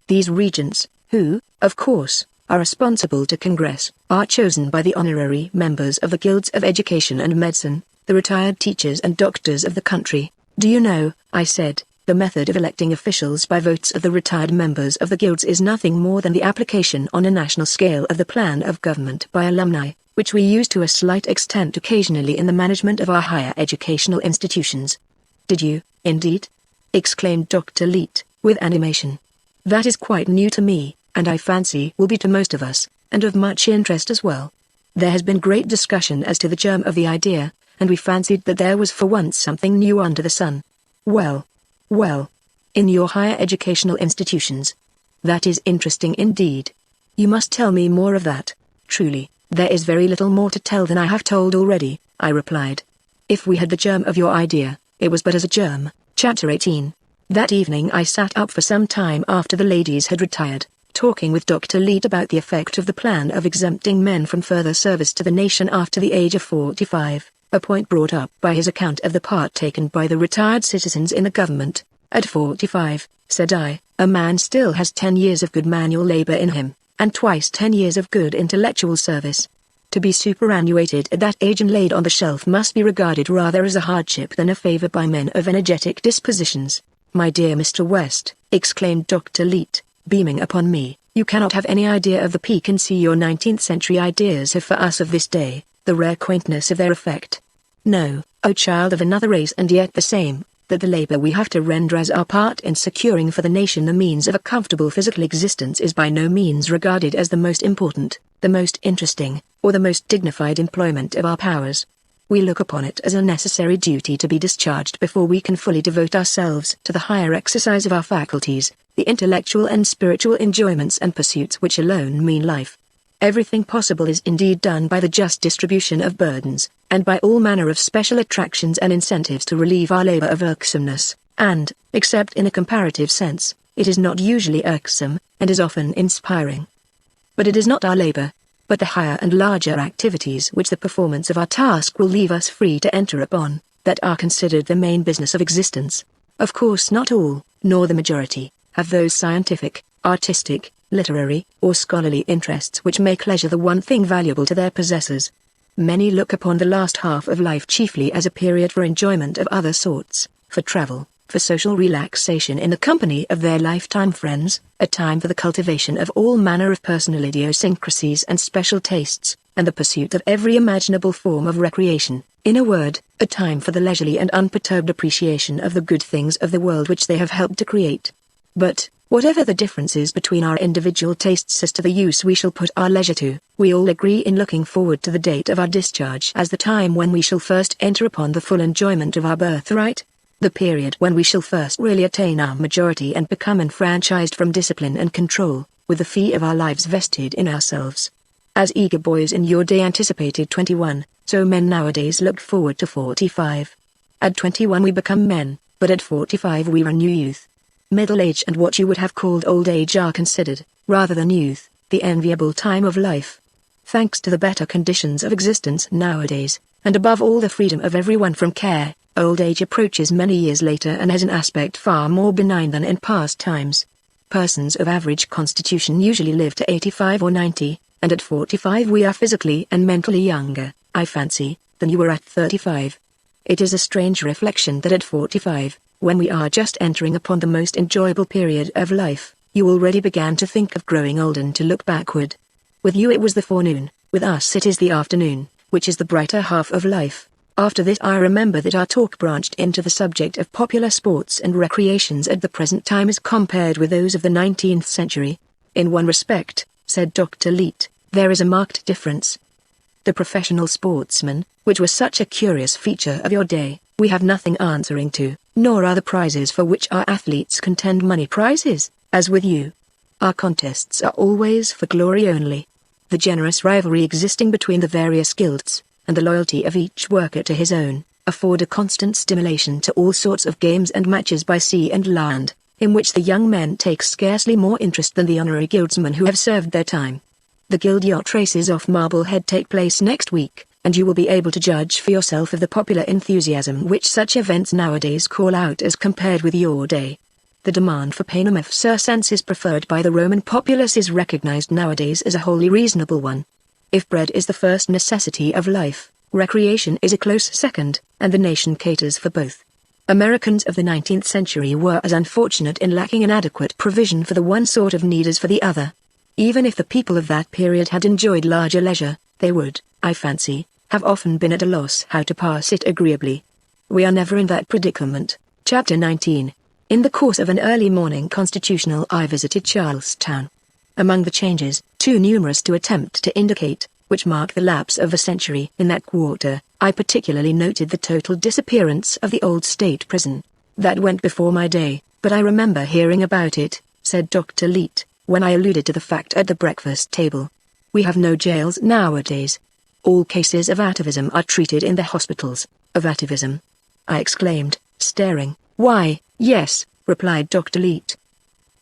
These regents, who, of course, are responsible to Congress, are chosen by the honorary members of the guilds of education and medicine, the retired teachers and doctors of the country. Do you know, I said, the method of electing officials by votes of the retired members of the guilds is nothing more than the application on a national scale of the plan of government by alumni, which we use to a slight extent occasionally in the management of our higher educational institutions. Did you, indeed? Exclaimed Dr. Leet, with animation. That is quite new to me, and I fancy will be to most of us, and of much interest as well. There has been great discussion as to the germ of the idea, and we fancied that there was for once something new under the sun. Well, in your higher educational institutions. That is interesting indeed. You must tell me more of that. Truly, there is very little more to tell than I have told already, I replied. If we had the germ of your idea, it was but as a germ. Chapter 18. That evening I sat up for some time after the ladies had retired, talking with Dr. Leet about the effect of the plan of exempting men from further service to the nation after the age of 45, a point brought up by his account of the part taken by the retired citizens in the government. At 45, said I, a man still has 10 years of good manual labor in him, and twice 10 years of good intellectual service. To be superannuated at that age and laid on the shelf must be regarded rather as a hardship than a favor by men of energetic dispositions. My dear Mr. West, exclaimed Dr. Leete, beaming upon me, you cannot have any idea of the piquancy your 19th century ideas have for us of this day, the rare quaintness of their effect. No, O child of another race and yet the same, that the labor we have to render as our part in securing for the nation the means of a comfortable physical existence is by no means regarded as the most important, the most interesting, or the most dignified employment of our powers. We look upon it as a necessary duty to be discharged before we can fully devote ourselves to the higher exercise of our faculties, the intellectual and spiritual enjoyments and pursuits which alone mean life. Everything possible is indeed done by the just distribution of burdens, and by all manner of special attractions and incentives to relieve our labor of irksomeness, and, except in a comparative sense, it is not usually irksome, and is often inspiring. But it is not our labor, but the higher and larger activities which the performance of our task will leave us free to enter upon, that are considered the main business of existence. Of course not all, nor the majority, have those scientific, artistic, literary, or scholarly interests which make leisure the one thing valuable to their possessors. Many look upon the last half of life chiefly as a period for enjoyment of other sorts, for travel, for social relaxation in the company of their lifetime friends, a time for the cultivation of all manner of personal idiosyncrasies and special tastes, and the pursuit of every imaginable form of recreation, in a word, a time for the leisurely and unperturbed appreciation of the good things of the world which they have helped to create. But, whatever the differences between our individual tastes as to the use we shall put our leisure to, we all agree in looking forward to the date of our discharge as the time when we shall first enter upon the full enjoyment of our birthright, the period when we shall first really attain our majority and become enfranchised from discipline and control, with the fee of our lives vested in ourselves. As eager boys in your day anticipated 21, so men nowadays look forward to 45. At 21 we become men, but at 45 we renew youth. Middle age and what you would have called old age are considered, rather than youth, the enviable time of life. Thanks to the better conditions of existence nowadays, and above all the freedom of everyone from care, old age approaches many years later and has an aspect far more benign than in past times. Persons of average constitution usually live to 85 or 90, and at 45 we are physically and mentally younger, I fancy, than you were at 35. It is a strange reflection that at 45, when we are just entering upon the most enjoyable period of life, you already began to think of growing old and to look backward. With you it was the forenoon, with us it is the afternoon, which is the brighter half of life. After this I remember that our talk branched into the subject of popular sports and recreations at the present time as compared with those of the 19th century. In one respect, said Dr. Leete, there is a marked difference. The professional sportsman, which was such a curious feature of your day, we have nothing answering to, nor are the prizes for which our athletes contend money prizes, as with you. Our contests are always for glory only. The generous rivalry existing between the various guilds, and the loyalty of each worker to his own, afford a constant stimulation to all sorts of games and matches by sea and land, in which the young men take scarcely more interest than the honorary guildsmen who have served their time. The guild yacht races off Marblehead take place next week, and you will be able to judge for yourself of the popular enthusiasm which such events nowadays call out as compared with your day. The demand for panem of circenses preferred by the Roman populace is recognized nowadays as a wholly reasonable one. If bread is the first necessity of life, recreation is a close second, and the nation caters for both. Americans of the 19th century were as unfortunate in lacking an adequate provision for the one sort of need as for the other. Even if the people of that period had enjoyed larger leisure, they would, I fancy, have often been at a loss how to pass it agreeably. We are never in that predicament. Chapter 19. In the course of an early morning constitutional I visited Charlestown. Among the changes, too numerous to attempt to indicate, which mark the lapse of a century in that quarter, I particularly noted the total disappearance of the old state prison. That went before my day, but I remember hearing about it, said Dr. Leete, when I alluded to the fact at the breakfast table. We have no jails nowadays. All cases of atavism are treated in the hospitals. Of atavism? I exclaimed, staring. Why, yes, replied Dr. Leete.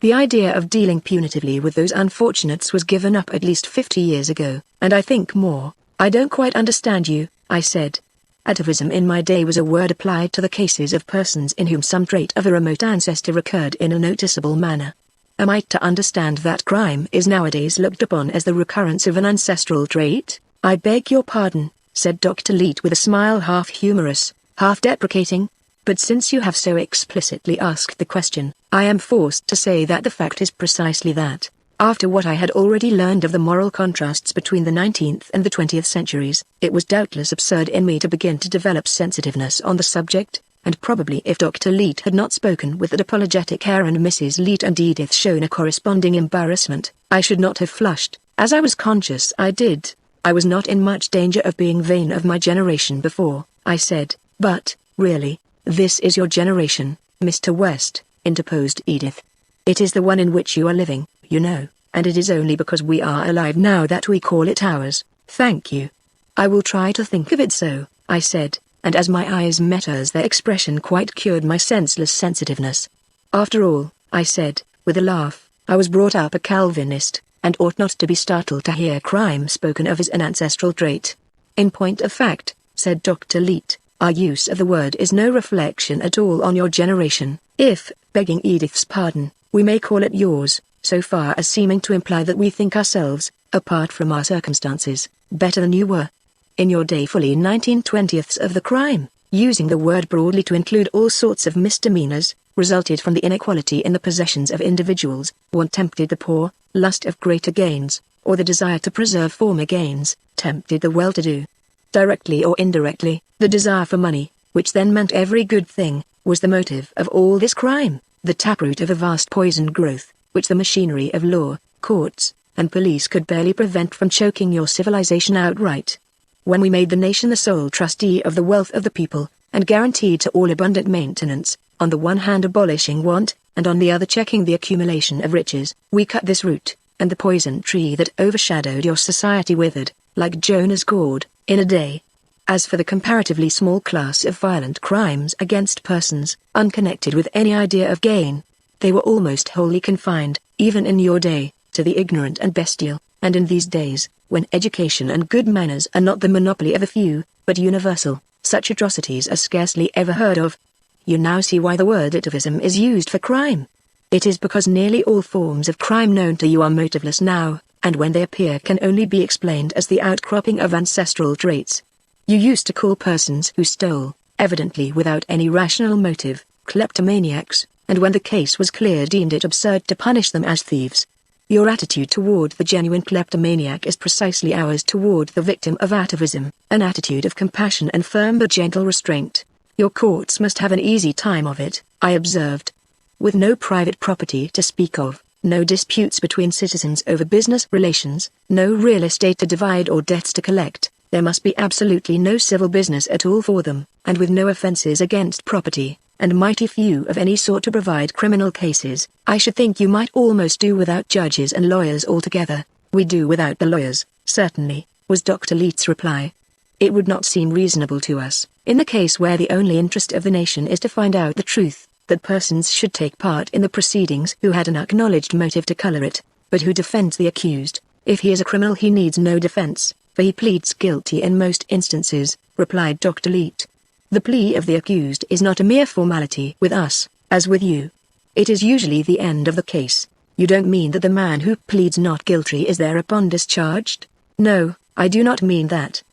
The idea of dealing punitively with those unfortunates was given up at least 50 years ago, and I think more. I don't quite understand you, I said. Atavism in my day was a word applied to the cases of persons in whom some trait of a remote ancestor occurred in a noticeable manner. Am I to understand that crime is nowadays looked upon as the recurrence of an ancestral trait? I beg your pardon, said Dr. Leet with a smile half humorous, half deprecating. But since you have so explicitly asked the question, I am forced to say that the fact is precisely that. After what I had already learned of the moral contrasts between the 19th and the 20th centuries, it was doubtless absurd in me to begin to develop sensitiveness on the subject, and probably if Dr. Leet had not spoken with that apologetic air and Mrs. Leet and Edith shown a corresponding embarrassment, I should not have flushed, as I was conscious I did. I was not in much danger of being vain of my generation before, I said. But, really, this is your generation, Mr. West, interposed Edith. It is the one in which you are living, you know, and it is only because we are alive now that we call it ours. Thank you. I will try to think of it so, I said, and as my eyes met hers their expression quite cured my senseless sensitiveness. After all, I said, with a laugh, I was brought up a Calvinist, and ought not to be startled to hear crime spoken of as an ancestral trait. In point of fact, said Dr. Leet, our use of the word is no reflection at all on your generation, if, begging Edith's pardon, we may call it yours, so far as seeming to imply that we think ourselves, apart from our circumstances, better than you were. In your day fully 19/20ths of the crime, using the word broadly to include all sorts of misdemeanors, resulted from the inequality in the possessions of individuals. One tempted the poor, lust of greater gains, or the desire to preserve former gains, tempted the well-to-do. Directly or indirectly, the desire for money, which then meant every good thing, was the motive of all this crime, the taproot of a vast poisoned growth, which the machinery of law, courts, and police could barely prevent from choking your civilization outright. When we made the nation the sole trustee of the wealth of the people, and guaranteed to all abundant maintenance, on the one hand abolishing want, and on the other checking the accumulation of riches, we cut this root, and the poison tree that overshadowed your society withered, like Jonah's gourd, in a day. As for the comparatively small class of violent crimes against persons, unconnected with any idea of gain, they were almost wholly confined, even in your day, to the ignorant and bestial, and in these days, when education and good manners are not the monopoly of a few, but universal, such atrocities are scarcely ever heard of. You now see why the word atavism is used for crime. It is because nearly all forms of crime known to you are motiveless now, and when they appear can only be explained as the outcropping of ancestral traits. You used to call persons who stole, evidently without any rational motive, kleptomaniacs, and when the case was clear deemed it absurd to punish them as thieves. Your attitude toward the genuine kleptomaniac is precisely ours toward the victim of atavism, an attitude of compassion and firm but gentle restraint. Your courts must have an easy time of it, I observed. With no private property to speak of, no disputes between citizens over business relations, no real estate to divide or debts to collect, there must be absolutely no civil business at all for them, and with no offenses against property, and mighty few of any sort to provide criminal cases, I should think you might almost do without judges and lawyers altogether. We do without the lawyers, certainly, was Dr. Leet's reply. It would not seem reasonable to us, in the case where the only interest of the nation is to find out the truth, that persons should take part in the proceedings who had an acknowledged motive to color it, but who defends the accused. If he is a criminal he needs no defense, for he pleads guilty in most instances, replied Dr. Leet. The plea of the accused is not a mere formality with us, as with you. It is usually the end of the case. You don't mean that the man who pleads not guilty is thereupon discharged? No, I do not mean that.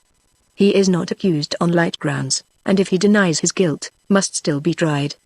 He is not accused on light grounds, and if he denies his guilt, must still be tried.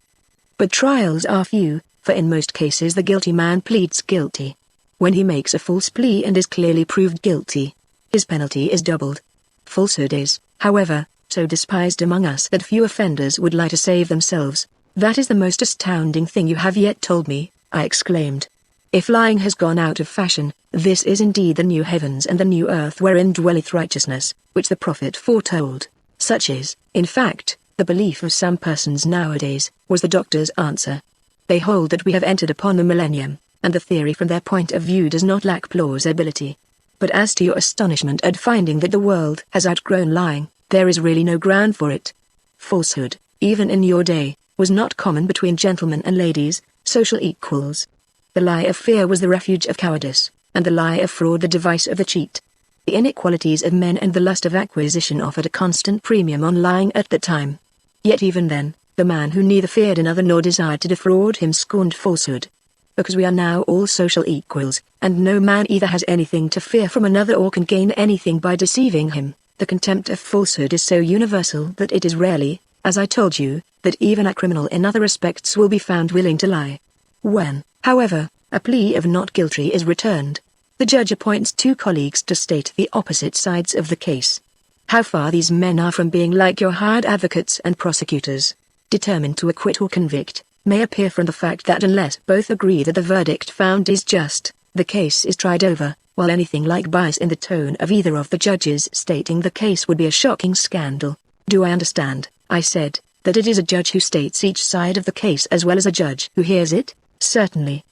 But trials are few, for in most cases the guilty man pleads guilty. When he makes a false plea and is clearly proved guilty, his penalty is doubled. Falsehood is, however, so despised among us that few offenders would lie to save themselves. That is the most astounding thing you have yet told me, I exclaimed. If lying has gone out of fashion, this is indeed the new heavens and the new earth wherein dwelleth righteousness, which the prophet foretold. Such is, in fact, the belief of some persons nowadays, was the doctor's answer. They hold that we have entered upon the millennium, and the theory from their point of view does not lack plausibility. But as to your astonishment at finding that the world has outgrown lying, there is really no ground for it. Falsehood, even in your day, was not common between gentlemen and ladies, social equals. The lie of fear was the refuge of cowardice, and the lie of fraud the device of the cheat. The inequalities of men and the lust of acquisition offered a constant premium on lying at that time. Yet even then, the man who neither feared another nor desired to defraud him scorned falsehood. Because we are now all social equals, and no man either has anything to fear from another or can gain anything by deceiving him, the contempt of falsehood is so universal that it is rarely, as I told you, that even a criminal in other respects will be found willing to lie. When, however, a plea of not guilty is returned, the judge appoints two colleagues to state the opposite sides of the case. How far these men are from being like your hired advocates and prosecutors, determined to acquit or convict, may appear from the fact that unless both agree that the verdict found is just, the case is tried over, while anything like bias in the tone of either of the judges stating the case would be a shocking scandal. Do I understand, I said, that it is a judge who states each side of the case as well as a judge who hears it? Certainly.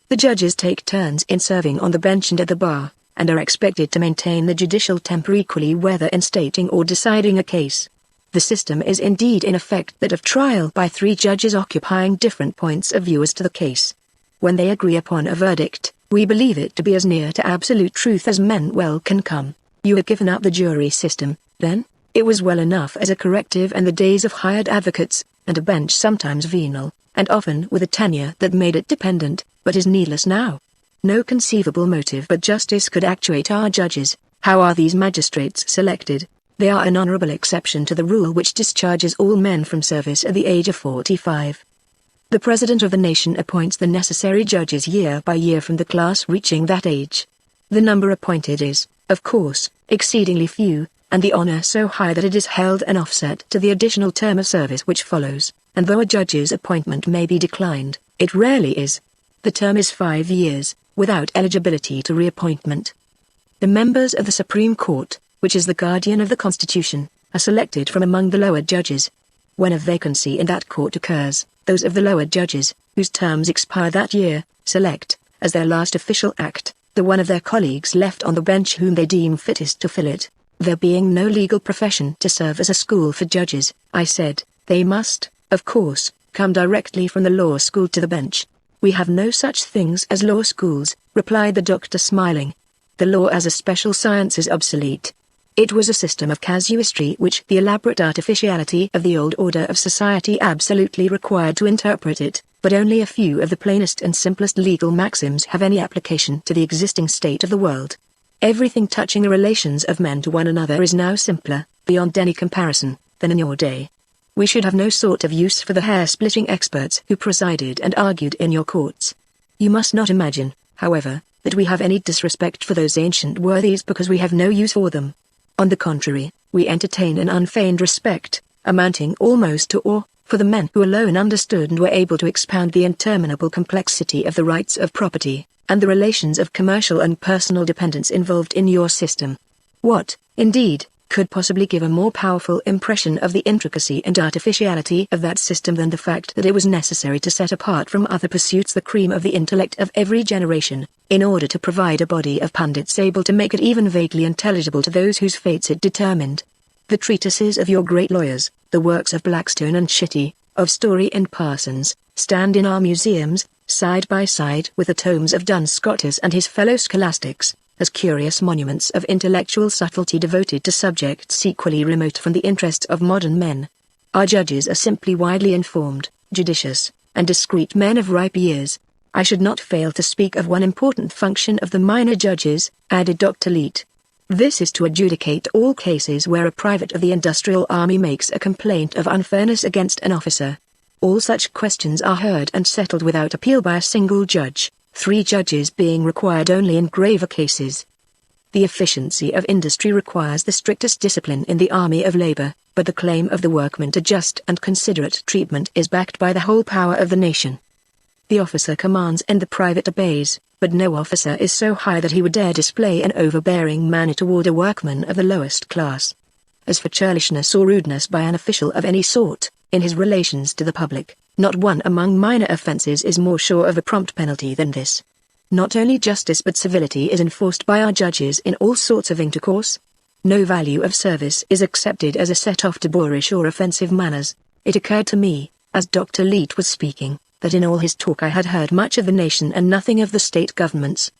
The judges take turns in serving on the bench and at the bar, and are expected to maintain the judicial temper equally whether in stating or deciding a case. The system is indeed in effect that of trial by three judges occupying different points of view as to the case. When they agree upon a verdict, we believe it to be as near to absolute truth as men well can come. You had given up the jury system, then? It was well enough as a corrective in the days of hired advocates, and a bench sometimes venal, and often with a tenure that made it dependent, but is needless now. No conceivable motive but justice could actuate our judges. How are these magistrates selected? They are an honorable exception to the rule which discharges all men from service at the age of 45. The President of the nation appoints the necessary judges year by year from the class reaching that age. The number appointed is, of course, exceedingly few, and the honor so high that it is held an offset to the additional term of service which follows, and though a judge's appointment may be declined, it rarely is. The term is 5 years, without eligibility to reappointment. The members of the Supreme Court, which is the guardian of the Constitution, are selected from among the lower judges. When a vacancy in that court occurs, those of the lower judges, whose terms expire that year, select, as their last official act, the one of their colleagues left on the bench whom they deem fittest to fill it. There being no legal profession to serve as a school for judges, I said, they must, of course, come directly from the law school to the bench. We have no such things as law schools, replied the doctor smiling. The law as a special science is obsolete. It was a system of casuistry which the elaborate artificiality of the old order of society absolutely required to interpret it, but only a few of the plainest and simplest legal maxims have any application to the existing state of the world. Everything touching the relations of men to one another is now simpler, beyond any comparison, than in your day. We should have no sort of use for the hair-splitting experts who presided and argued in your courts. You must not imagine, however, that we have any disrespect for those ancient worthies because we have no use for them. On the contrary, we entertain an unfeigned respect, amounting almost to awe, for the men who alone understood and were able to expound the interminable complexity of the rights of property, and the relations of commercial and personal dependence involved in your system. What, indeed, could possibly give a more powerful impression of the intricacy and artificiality of that system than the fact that it was necessary to set apart from other pursuits the cream of the intellect of every generation, in order to provide a body of pundits able to make it even vaguely intelligible to those whose fates it determined. The treatises of your great lawyers, the works of Blackstone and Shitty, of Story and Parsons, stand in our museums, side by side with the tomes of Duns Scotus and his fellow scholastics, as curious monuments of intellectual subtlety devoted to subjects equally remote from the interest of modern men. Our judges are simply widely informed, judicious, and discreet men of ripe years. I should not fail to speak of one important function of the minor judges, added Dr. Leete. This is to adjudicate all cases where a private of the industrial army makes a complaint of unfairness against an officer. All such questions are heard and settled without appeal by a single judge, 3 judges being required only in graver cases. The efficiency of industry requires the strictest discipline in the army of labor, but the claim of the workman to just and considerate treatment is backed by the whole power of the nation. The officer commands and the private obeys, but no officer is so high that he would dare display an overbearing manner toward a workman of the lowest class. As for churlishness or rudeness by an official of any sort, in his relations to the public, not one among minor offences is more sure of a prompt penalty than this. Not only justice but civility is enforced by our judges in all sorts of intercourse. No value of service is accepted as a set-off to boorish or offensive manners. It occurred to me, as Dr. Leete was speaking, that in all his talk I had heard much of the nation and nothing of the state governments.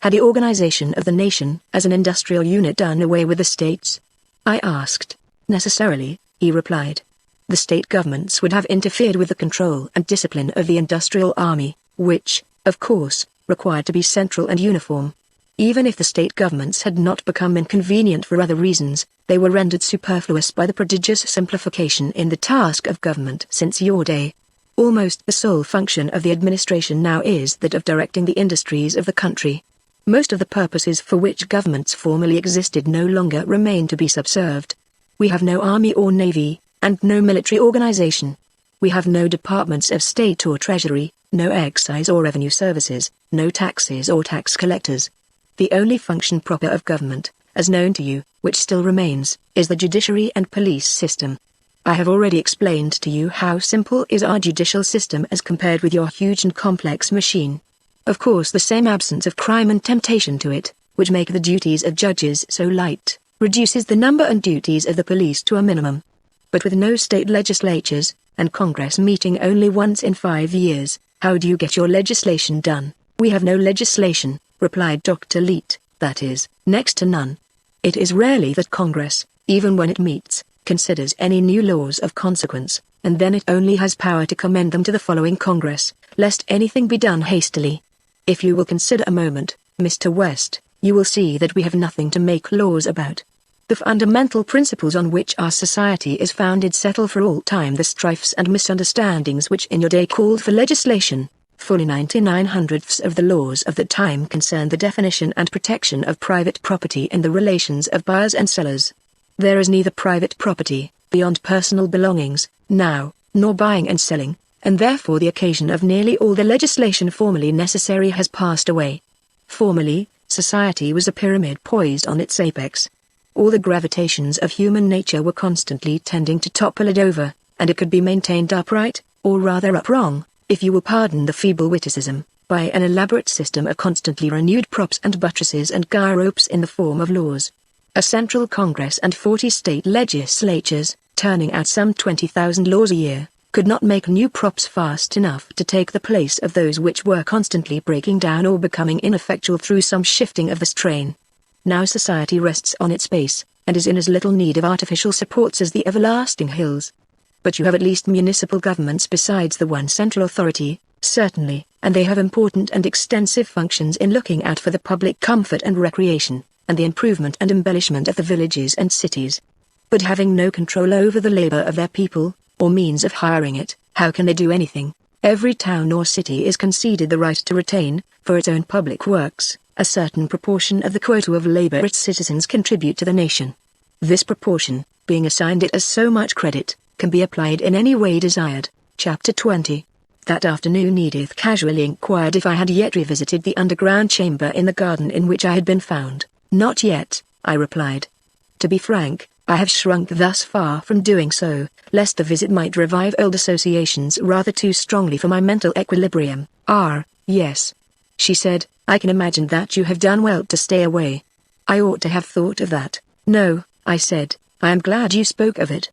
Had the organization of the nation as an industrial unit done away with the states? I asked. Necessarily, he replied. The state governments would have interfered with the control and discipline of the industrial army, which, of course, required to be central and uniform. Even if the state governments had not become inconvenient for other reasons, they were rendered superfluous by the prodigious simplification in the task of government since your day. Almost the sole function of the administration now is that of directing the industries of the country. Most of the purposes for which governments formerly existed no longer remain to be subserved. We have no army or navy, and no military organization. We have no departments of state or treasury, no excise or revenue services, no taxes or tax collectors. The only function proper of government, as known to you, which still remains, is the judiciary and police system. I have already explained to you how simple is our judicial system as compared with your huge and complex machine. Of course, the same absence of crime and temptation to it, which make the duties of judges so light, reduces the number and duties of the police to a minimum. But with no state legislatures, and Congress meeting only once in 5 years, how do you get your legislation done? We have no legislation, replied Dr. Leet, that is, next to none. It is rarely that Congress, even when it meets, considers any new laws of consequence, and then it only has power to commend them to the following Congress, lest anything be done hastily. If you will consider a moment, Mr. West, you will see that we have nothing to make laws about. The fundamental principles on which our society is founded settle for all time the strifes and misunderstandings which in your day called for legislation. Fully 99/100ths of the laws of that time concern the definition and protection of private property and the relations of buyers and sellers. There is neither private property, beyond personal belongings, now, nor buying and selling, and therefore the occasion of nearly all the legislation formerly necessary has passed away. Formerly, society was a pyramid poised on its apex. All the gravitations of human nature were constantly tending to topple it over, and it could be maintained upright, or rather up-wrong, if you will pardon the feeble witticism, by an elaborate system of constantly renewed props and buttresses and guy ropes in the form of laws. A central Congress and 40 state legislatures, turning out some 20,000 laws a year, could not make new props fast enough to take the place of those which were constantly breaking down or becoming ineffectual through some shifting of the strain. Now society rests on its base, and is in as little need of artificial supports as the everlasting hills. But you have at least municipal governments besides the one central authority, certainly, and they have important and extensive functions in looking out for the public comfort and recreation, and the improvement and embellishment of the villages and cities. But having no control over the labor of their people, or means of hiring it, how can they do anything? Every town or city is conceded the right to retain, for its own public works, a certain proportion of the quota of labor its citizens contribute to the nation. This proportion, being assigned it as so much credit, can be applied in any way desired. Chapter 20. That afternoon Edith casually inquired if I had yet revisited the underground chamber in the garden in which I had been found. Not yet, I replied. To be frank, I have shrunk thus far from doing so, lest the visit might revive old associations rather too strongly for my mental equilibrium. Yes, she said, I can imagine that you have done well to stay away. I ought to have thought of that. No, I said, I am glad you spoke of it.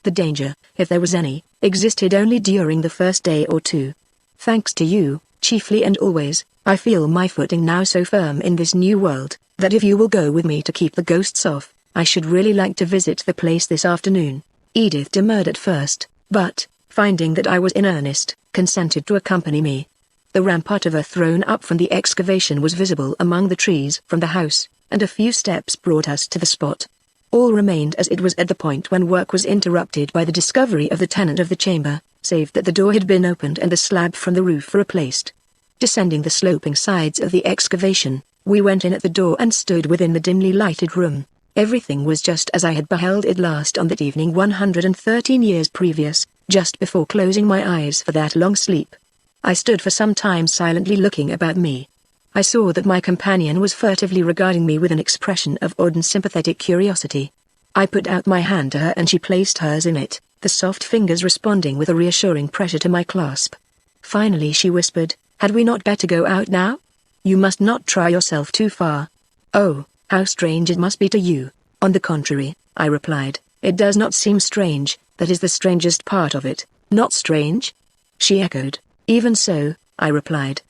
The danger, if there was any, existed only during the first day or two. Thanks to you, chiefly and always, I feel my footing now so firm in this new world, that if you will go with me to keep the ghosts off, I should really like to visit the place this afternoon. Edith demurred at first, but, finding that I was in earnest, consented to accompany me. The rampart of earth thrown up from the excavation was visible among the trees from the house, and a few steps brought us to the spot. All remained as it was at the point when work was interrupted by the discovery of the tenant of the chamber, save that the door had been opened and the slab from the roof replaced. Descending the sloping sides of the excavation, we went in at the door and stood within the dimly lighted room. Everything was just as I had beheld it last on that evening 113 years previous, just before closing my eyes for that long sleep. I stood for some time silently looking about me. I saw that my companion was furtively regarding me with an expression of odd and sympathetic curiosity. I put out my hand to her and she placed hers in it, the soft fingers responding with a reassuring pressure to my clasp. Finally she whispered, "Had we not better go out now? You must not try yourself too far." "Oh, how strange it must be to you." "On the contrary," I replied, "it does not seem strange, that is the strangest part of it." "Not strange?" she echoed. "Even so," I replied.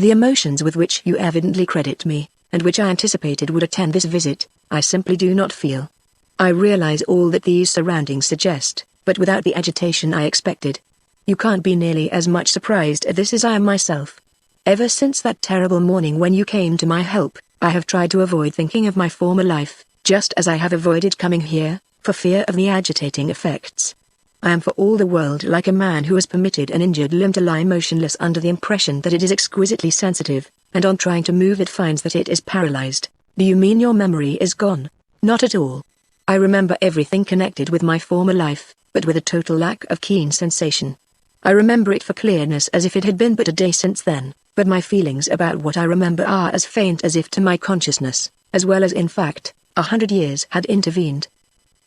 The emotions with which you evidently credit me, and which I anticipated would attend this visit, I simply do not feel. I realize all that these surroundings suggest, but without the agitation I expected. You can't be nearly as much surprised at this as I am myself. Ever since that terrible morning when you came to my help, I have tried to avoid thinking of my former life, just as I have avoided coming here, for fear of the agitating effects. I am for all the world like a man who has permitted an injured limb to lie motionless under the impression that it is exquisitely sensitive, and on trying to move it finds that it is paralyzed. Do you mean your memory is gone? Not at all. I remember everything connected with my former life, but with a total lack of keen sensation. I remember it for clearness as if it had been but a day since then, but my feelings about what I remember are as faint as if to my consciousness, as well as in fact, 100 years had intervened.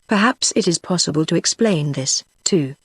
Perhaps it is possible to explain this, too.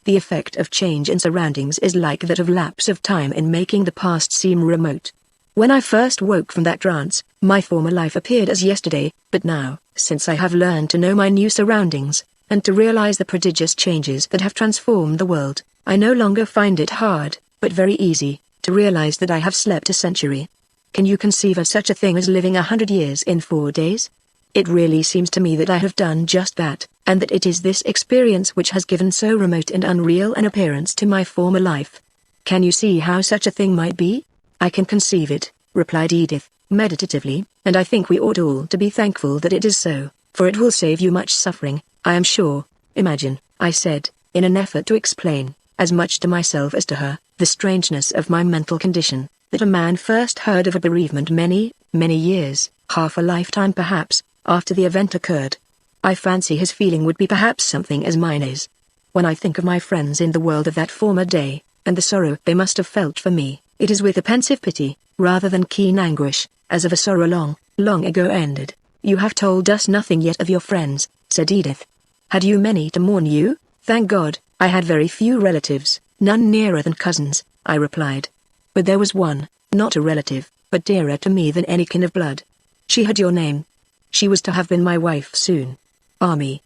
The effect of change in surroundings is like that of lapse of time in making the past seem remote. When I first woke from that trance, my former life appeared as yesterday, but now, since I have learned to know my new surroundings, and to realize the prodigious changes that have transformed the world, I no longer find it hard, but very easy, to realize that I have slept a century. Can you conceive of such a thing as living 100 years in 4 days? It really seems to me that I have done just that, and that it is this experience which has given so remote and unreal an appearance to my former life. Can you see how such a thing might be? I can conceive it, replied Edith, meditatively, and I think we ought all to be thankful that it is so, for it will save you much suffering, I am sure. Imagine, I said, in an effort to explain, as much to myself as to her, the strangeness of my mental condition, that a man first heard of a bereavement many years, half a lifetime perhaps, after the event occurred. I fancy his feeling would be perhaps something as mine is. When I think of my friends in the world of that former day, and the sorrow they must have felt for me, it is with a pensive pity, rather than keen anguish, as of a sorrow long ago ended. You have told us nothing yet of your friends, said Edith. Had you many to mourn you? Thank God, I had very few relatives, none nearer than cousins, I replied. But there was one, not a relative, but dearer to me than any kin of blood. She had your name. She was to have been my wife soon. Army,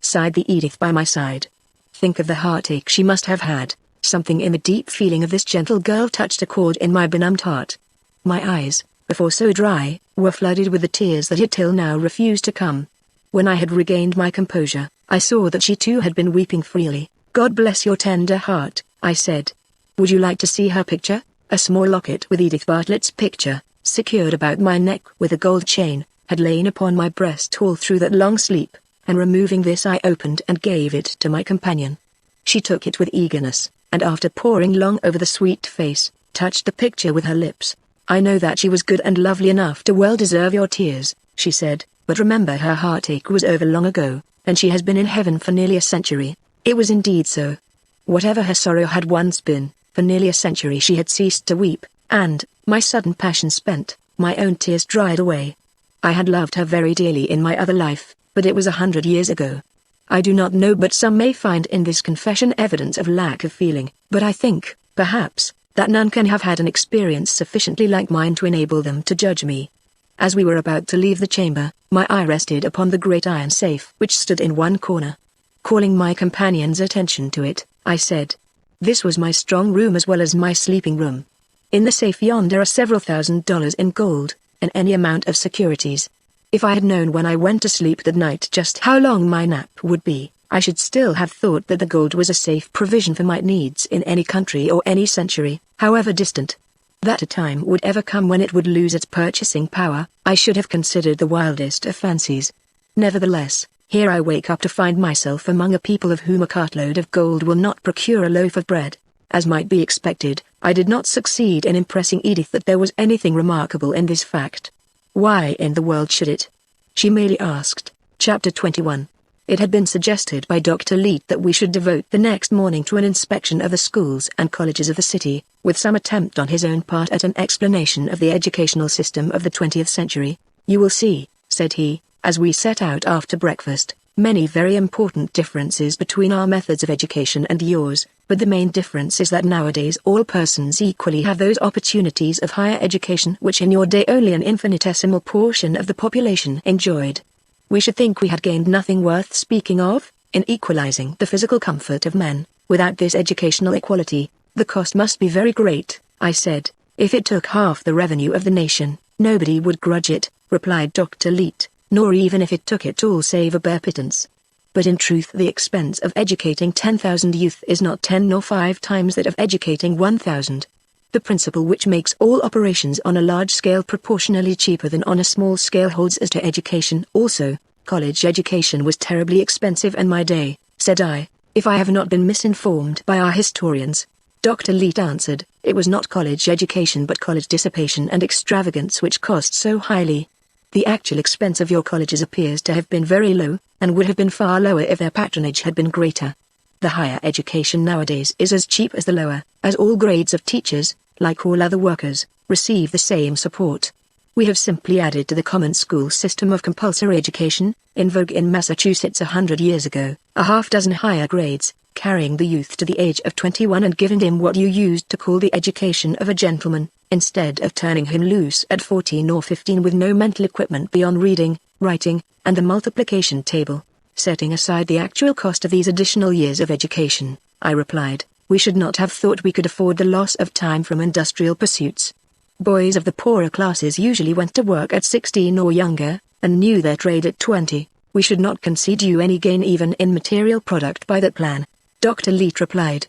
sighed the Edith by my side. Think of the heartache she must have had. Something in the deep feeling of this gentle girl touched a chord in my benumbed heart. My eyes, before so dry, were flooded with the tears that had till now refused to come. When I had regained my composure, I saw that she too had been weeping freely. God bless your tender heart, I said. Would you like to see her picture? A small locket with Edith Bartlett's picture, secured about my neck with a gold chain, had lain upon my breast all through that long sleep, and removing this I opened and gave it to my companion. She took it with eagerness, and after poring long over the sweet face, touched the picture with her lips. I know that she was good and lovely enough to well deserve your tears, she said, but remember her heartache was over long ago, and she has been in heaven for nearly a century. It was indeed so. Whatever her sorrow had once been, for nearly a century she had ceased to weep, and, my sudden passion spent, my own tears dried away. I had loved her very dearly in my other life, but it was 100 years ago. I do not know, but some may find in this confession evidence of lack of feeling, but I think, perhaps, that none can have had an experience sufficiently like mine to enable them to judge me. As we were about to leave the chamber, my eye rested upon the great iron safe which stood in one corner. Calling my companion's attention to it, I said, "This was my strong room as well as my sleeping room. In the safe yonder are several $1,000s in gold, and any amount of securities. If I had known when I went to sleep that night just how long my nap would be, I should still have thought that the gold was a safe provision for my needs in any country or any century, however distant. That a time would ever come when it would lose its purchasing power, I should have considered the wildest of fancies. Nevertheless, here I wake up to find myself among a people of whom a cartload of gold will not procure a loaf of bread. As might be expected, I did not succeed in impressing Edith that there was anything remarkable in this fact. Why in the world should it? She merely asked. Chapter 21. It had been suggested by Dr. Leete that we should devote the next morning to an inspection of the schools and colleges of the city, with some attempt on his own part at an explanation of the educational system of the 20th century. You will see, said he, as we set out after breakfast, many very important differences between our methods of education and yours, but the main difference is that nowadays all persons equally have those opportunities of higher education which in your day only an infinitesimal portion of the population enjoyed. We should think we had gained nothing worth speaking of, in equalizing the physical comfort of men. Without this educational equality, the cost must be very great, I said. If it took half the revenue of the nation, nobody would grudge it, replied Dr. Leet, nor even if it took it all save a bare pittance. But in truth the expense of educating 10,000 youth is not 10 nor 5 times that of educating 1,000. The principle which makes all operations on a large scale proportionally cheaper than on a small scale holds as to education also. College education was terribly expensive in my day, said I, if I have not been misinformed by our historians. Dr. Leet answered, it was not college education but college dissipation and extravagance which cost so highly. The actual expense of your colleges appears to have been very low, and would have been far lower if their patronage had been greater. The higher education nowadays is as cheap as the lower, as all grades of teachers, like all other workers, receive the same support. We have simply added to the common school system of compulsory education, in vogue in Massachusetts 100 years ago, a half-dozen higher grades, carrying the youth to the age of 21 and giving him what you used to call the education of a gentleman, instead of turning him loose at 14 or 15 with no mental equipment beyond reading, writing, and the multiplication table. Setting aside the actual cost of these additional years of education, I replied, we should not have thought we could afford the loss of time from industrial pursuits. Boys of the poorer classes usually went to work at 16 or younger, and knew their trade at 20. We should not concede you any gain even in material product by that plan. Dr. Leet replied.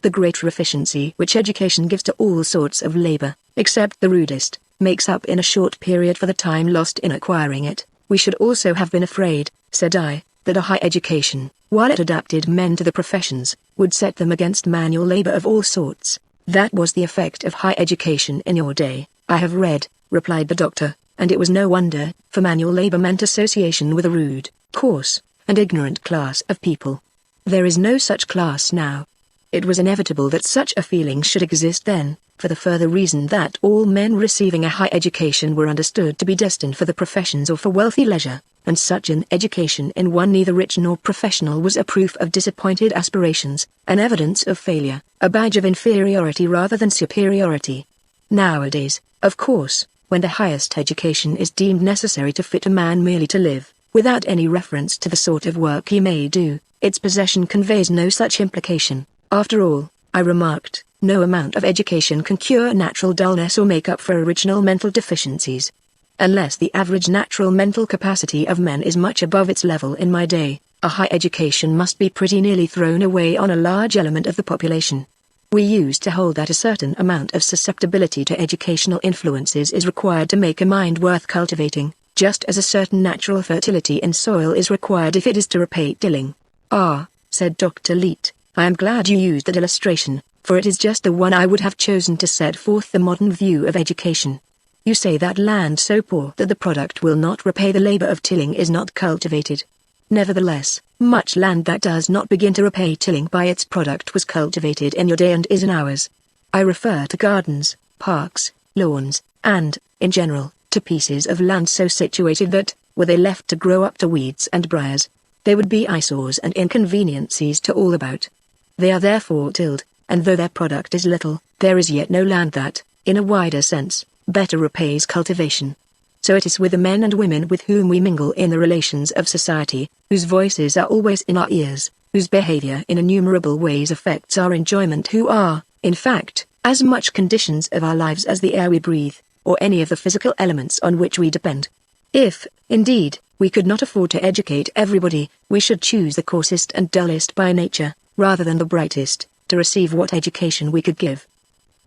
The greater efficiency which education gives to all sorts of labor, except the rudest, makes up in a short period for the time lost in acquiring it. We should also have been afraid, said I, that a high education, while it adapted men to the professions, would set them against manual labor of all sorts. That was the effect of high education in your day, I have read, replied the doctor, and it was no wonder, for manual labor meant association with a rude, coarse, and ignorant class of people. There is no such class now. It was inevitable that such a feeling should exist then, for the further reason that all men receiving a high education were understood to be destined for the professions or for wealthy leisure, and such an education in one neither rich nor professional was a proof of disappointed aspirations, an evidence of failure, a badge of inferiority rather than superiority. Nowadays, of course, when the highest education is deemed necessary to fit a man merely to live, without any reference to the sort of work he may do, its possession conveys no such implication. After all, I remarked, no amount of education can cure natural dullness or make up for original mental deficiencies. Unless the average natural mental capacity of men is much above its level in my day, a high education must be pretty nearly thrown away on a large element of the population. We used to hold that a certain amount of susceptibility to educational influences is required to make a mind worth cultivating, just as a certain natural fertility in soil is required if it is to repay tilling. Ah, said Dr. Leet, I am glad you used that illustration, for it is just the one I would have chosen to set forth the modern view of education. You say that land so poor that the product will not repay the labor of tilling is not cultivated. Nevertheless, much land that does not begin to repay tilling by its product was cultivated in your day and is in ours. I refer to gardens, parks, lawns, and, in general, to pieces of land so situated that, were they left to grow up to weeds and briars, they would be eyesores and inconveniences to all about. They are therefore tilled, and though their product is little, there is yet no land that, in a wider sense, better repays cultivation. So it is with the men and women with whom we mingle in the relations of society, whose voices are always in our ears, whose behavior in innumerable ways affects our enjoyment, who are, in fact, as much conditions of our lives as the air we breathe, or any of the physical elements on which we depend. If, indeed, we could not afford to educate everybody, we should choose the coarsest and dullest by nature, rather than the brightest, to receive what education we could give.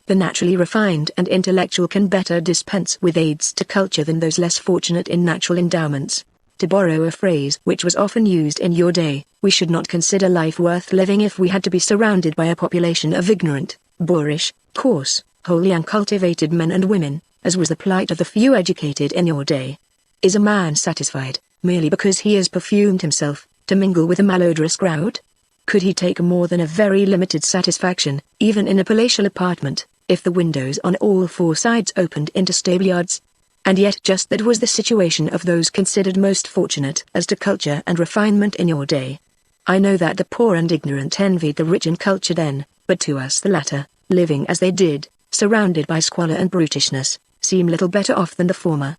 The naturally refined and intellectual can better dispense with aids to culture than those less fortunate in natural endowments. To borrow a phrase which was often used in your day, we should not consider life worth living if we had to be surrounded by a population of ignorant, boorish, coarse, wholly uncultivated men and women, as was the plight of the few educated in your day. Is a man satisfied, merely because he has perfumed himself, to mingle with a malodorous crowd? Could he take more than a very limited satisfaction, even in a palatial apartment, if the windows on all four sides opened into stableyards? And yet just that was the situation of those considered most fortunate as to culture and refinement in your day. I know that the poor and ignorant envied the rich and cultured then, but to us the latter, living as they did, surrounded by squalor and brutishness, seem little better off than the former.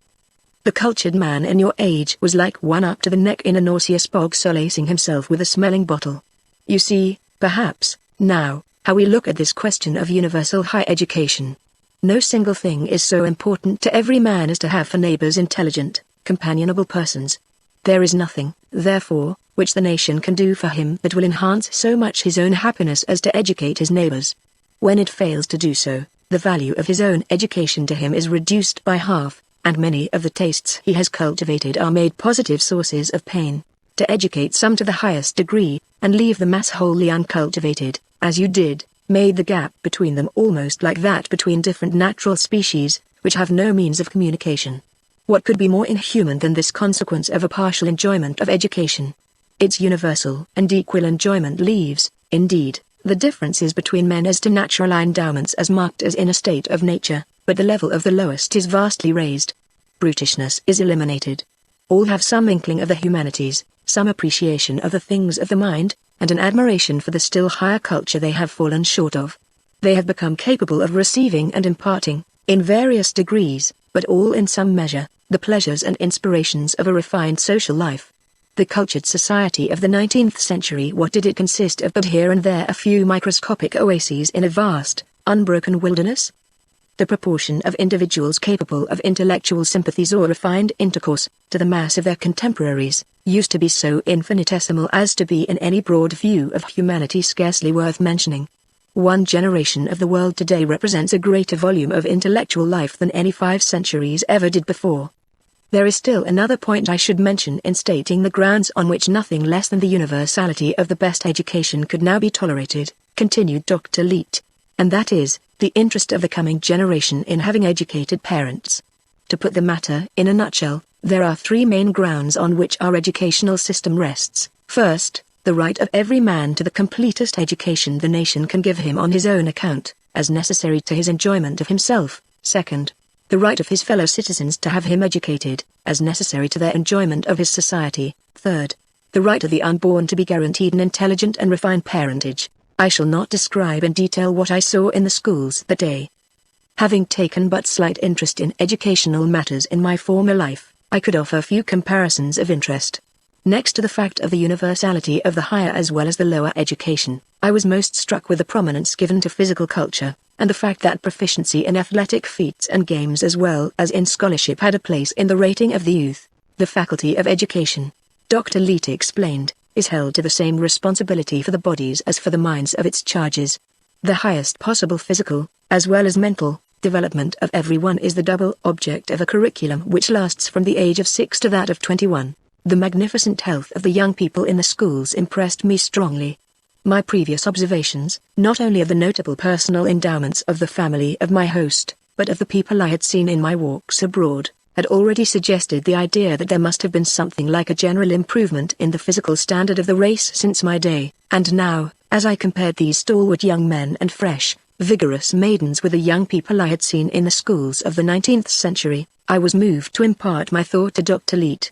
The cultured man in your age was like one up to the neck in a nauseous bog solacing himself with a smelling bottle. You see, perhaps, now, how we look at this question of universal high education. No single thing is so important to every man as to have for neighbors intelligent, companionable persons. There is nothing, therefore, which the nation can do for him that will enhance so much his own happiness as to educate his neighbors. When it fails to do so, the value of his own education to him is reduced by half, and many of the tastes he has cultivated are made positive sources of pain. To educate some to the highest degree, and leave the mass wholly uncultivated, as you did, made the gap between them almost like that between different natural species, which have no means of communication. What could be more inhuman than this consequence of a partial enjoyment of education? Its universal and equal enjoyment leaves, indeed, the differences between men as to natural endowments as marked as in a state of nature, but the level of the lowest is vastly raised. Brutishness is eliminated. All have some inkling of the humanities, some appreciation of the things of the mind, and an admiration for the still higher culture they have fallen short of. They have become capable of receiving and imparting, in various degrees, but all in some measure, the pleasures and inspirations of a refined social life. The cultured society of the 19th century, what did it consist of but here and there a few microscopic oases in a vast, unbroken wilderness? The proportion of individuals capable of intellectual sympathies or refined intercourse, to the mass of their contemporaries, used to be so infinitesimal as to be in any broad view of humanity scarcely worth mentioning. One generation of the world today represents a greater volume of intellectual life than any 5 centuries ever did before. There is still another point I should mention in stating the grounds on which nothing less than the universality of the best education could now be tolerated, continued Dr. Leete, and that is, the interest of the coming generation in having educated parents. To put the matter in a nutshell, there are 3 main grounds on which our educational system rests. First, the right of every man to the completest education the nation can give him on his own account, as necessary to his enjoyment of himself. Second, the right of his fellow citizens to have him educated, as necessary to their enjoyment of his society. Third, the right of the unborn to be guaranteed an intelligent and refined parentage. I shall not describe in detail what I saw in the schools that day. Having taken but slight interest in educational matters in my former life, I could offer few comparisons of interest. Next to the fact of the universality of the higher as well as the lower education, I was most struck with the prominence given to physical culture, and the fact that proficiency in athletic feats and games as well as in scholarship had a place in the rating of the youth. The faculty of education, Dr. Leete explained, is held to the same responsibility for the bodies as for the minds of its charges. The highest possible physical, as well as mental, development of everyone is the double object of a curriculum which lasts from the age of 6 to that of 21. The magnificent health of the young people in the schools impressed me strongly. My previous observations, not only of the notable personal endowments of the family of my host, but of the people I had seen in my walks abroad, had already suggested the idea that there must have been something like a general improvement in the physical standard of the race since my day, and now, as I compared these stalwart young men and fresh, vigorous maidens with the young people I had seen in the schools of the 19th century, I was moved to impart my thought to Dr. Leete.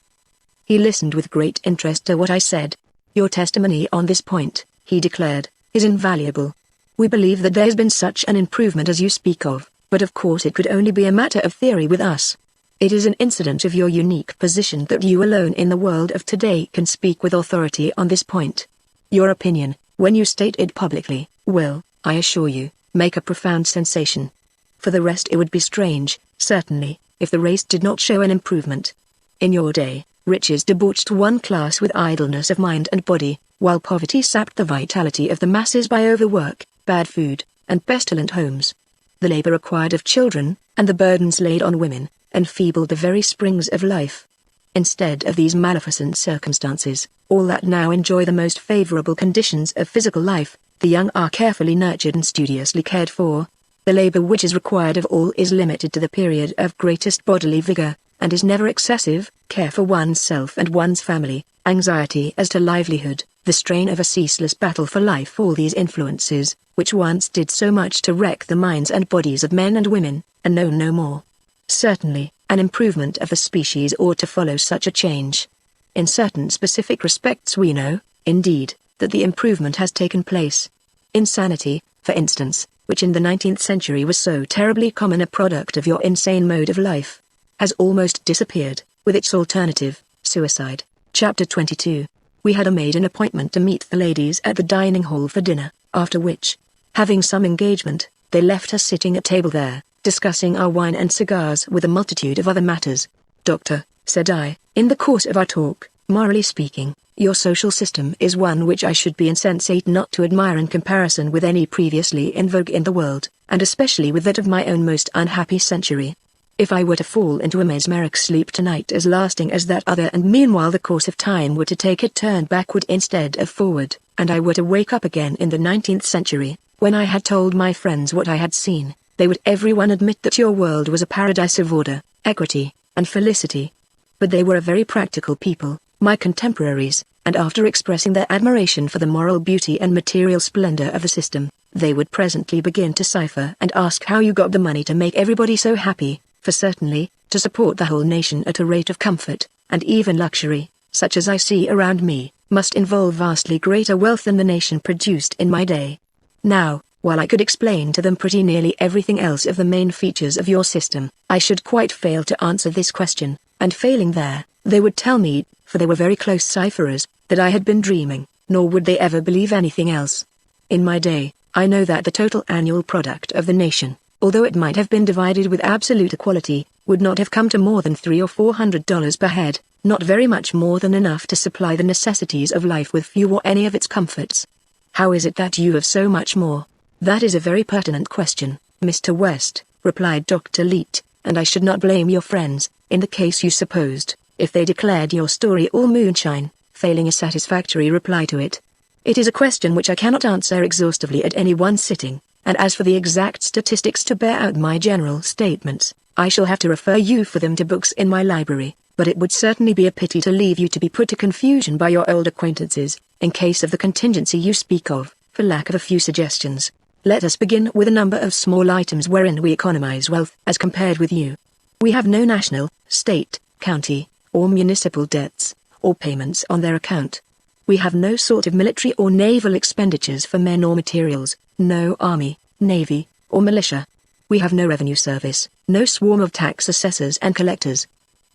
He listened with great interest to what I said. Your testimony on this point, he declared, is invaluable. We believe that there has been such an improvement as you speak of, but of course it could only be a matter of theory with us. It is an incident of your unique position that you alone in the world of today can speak with authority on this point. Your opinion, when you state it publicly, will, I assure you, make a profound sensation. For the rest it would be strange, certainly, if the race did not show an improvement. In your day, riches debauched one class with idleness of mind and body, while poverty sapped the vitality of the masses by overwork, bad food, and pestilent homes. The labor required of children, and the burdens laid on women, enfeebled the very springs of life. Instead of these maleficent circumstances, all that now enjoy the most favorable conditions of physical life, the young are carefully nurtured and studiously cared for. The labor which is required of all is limited to the period of greatest bodily vigor, and is never excessive. Care for oneself and one's family, anxiety as to livelihood, the strain of a ceaseless battle for life, all these influences, which once did so much to wreck the minds and bodies of men and women, are known no more. Certainly, an improvement of the species ought to follow such a change. In certain specific respects we know, indeed, that the improvement has taken place. Insanity, for instance, which in the 19th century was so terribly common a product of your insane mode of life, has almost disappeared, with its alternative, suicide. Chapter 22. We had made an appointment to meet the ladies at the dining hall for dinner, after which, having some engagement, They left us sitting at table there, discussing our wine and cigars with a multitude of other matters. Doctor, said I, in the course of our talk, morally speaking, your social system is one which I should be insensate not to admire in comparison with any previously in vogue in the world, and especially with that of my own most unhappy century. If I were to fall into a mesmeric sleep tonight as lasting as that other, and meanwhile the course of time were to take a turn backward instead of forward, and I were to wake up again in the 19th century, when I had told my friends what I had seen, they would everyone admit that your world was a paradise of order, equity, and felicity. But they were a very practical people, my contemporaries, and after expressing their admiration for the moral beauty and material splendor of the system, they would presently begin to cipher and ask how you got the money to make everybody so happy, for certainly, to support the whole nation at a rate of comfort, and even luxury, such as I see around me, must involve vastly greater wealth than the nation produced in my day. Now, while I could explain to them pretty nearly everything else of the main features of your system, I should quite fail to answer this question, and failing there, they would tell me, for they were very close cipherers, that I had been dreaming, nor would they ever believe anything else. In my day, I know that the total annual product of the nation, although it might have been divided with absolute equality, would not have come to more than $300 or $400 per head, not very much more than enough to supply the necessities of life with few or any of its comforts. How is it that you have so much more? That is a very pertinent question, Mr. West, replied Dr. Leete, and I should not blame your friends, in the case you supposed, if they declared your story all moonshine, failing a satisfactory reply to it. It is a question which I cannot answer exhaustively at any one sitting, and as for the exact statistics to bear out my general statements, I shall have to refer you for them to books in my library, but it would certainly be a pity to leave you to be put to confusion by your old acquaintances, in case of the contingency you speak of, for lack of a few suggestions. Let us begin with a number of small items wherein we economize wealth as compared with you. We have no national, state, county, or municipal debts, or payments on their account. We have no sort of military or naval expenditures for men or materials, no army, navy, or militia. We have no revenue service, no swarm of tax assessors and collectors.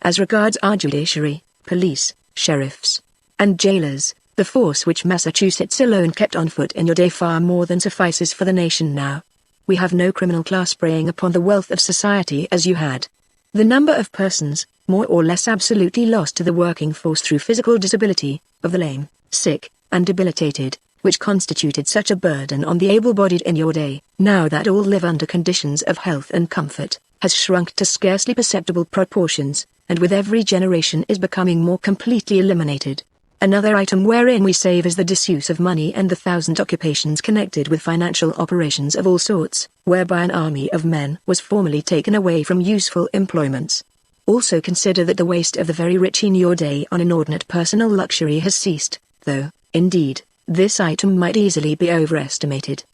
As regards our judiciary, police, sheriffs, and jailers, the force which Massachusetts alone kept on foot in your day far more than suffices for the nation now. We have no criminal class preying upon the wealth of society as you had. The number of persons, more or less absolutely lost to the working force through physical disability, of the lame, sick, and debilitated, which constituted such a burden on the able-bodied in your day, now that all live under conditions of health and comfort, has shrunk to scarcely perceptible proportions, and with every generation is becoming more completely eliminated. Another item wherein we save is the disuse of money and the 1,000 occupations connected with financial operations of all sorts, whereby an army of men was formerly taken away from useful employments. Also consider that the waste of the very rich in your day on inordinate personal luxury has ceased, though, indeed, this item might easily be overestimated.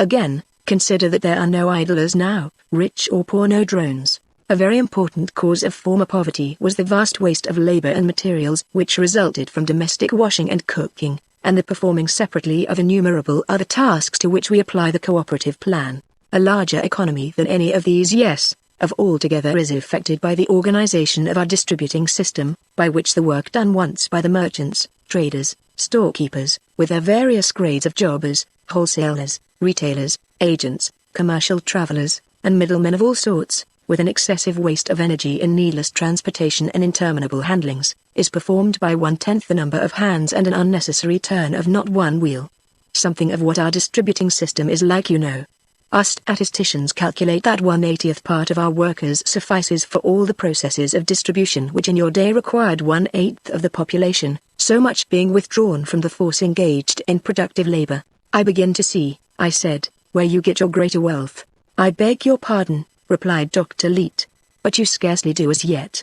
Again, consider that there are no idlers now, rich or poor, no drones. A very important cause of former poverty was the vast waste of labor and materials which resulted from domestic washing and cooking, and the performing separately of innumerable other tasks to which we apply the cooperative plan. A larger economy than any of these, yes, of altogether, is effected by the organization of our distributing system, by which the work done once by the merchants, traders, storekeepers, with their various grades of jobbers, wholesalers, retailers, agents, commercial travelers, and middlemen of all sorts, with an excessive waste of energy in needless transportation and interminable handlings, is performed by 1/10 the number of hands and an unnecessary turn of not one wheel. Something of what our distributing system is like you know. Our statisticians calculate that 1/80th part of our workers suffices for all the processes of distribution which in your day required 1/8 of the population, so much being withdrawn from the force engaged in productive labor. I begin to see, I said, where you get your greater wealth. I beg your pardon, replied Dr. Leete, but you scarcely do as yet.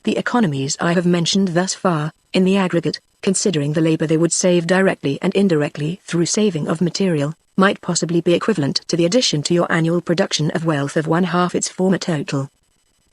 The economies I have mentioned thus far, in the aggregate, considering the labor they would save directly and indirectly through saving of material, might possibly be equivalent to the addition to your annual production of wealth of 1/2 its former total.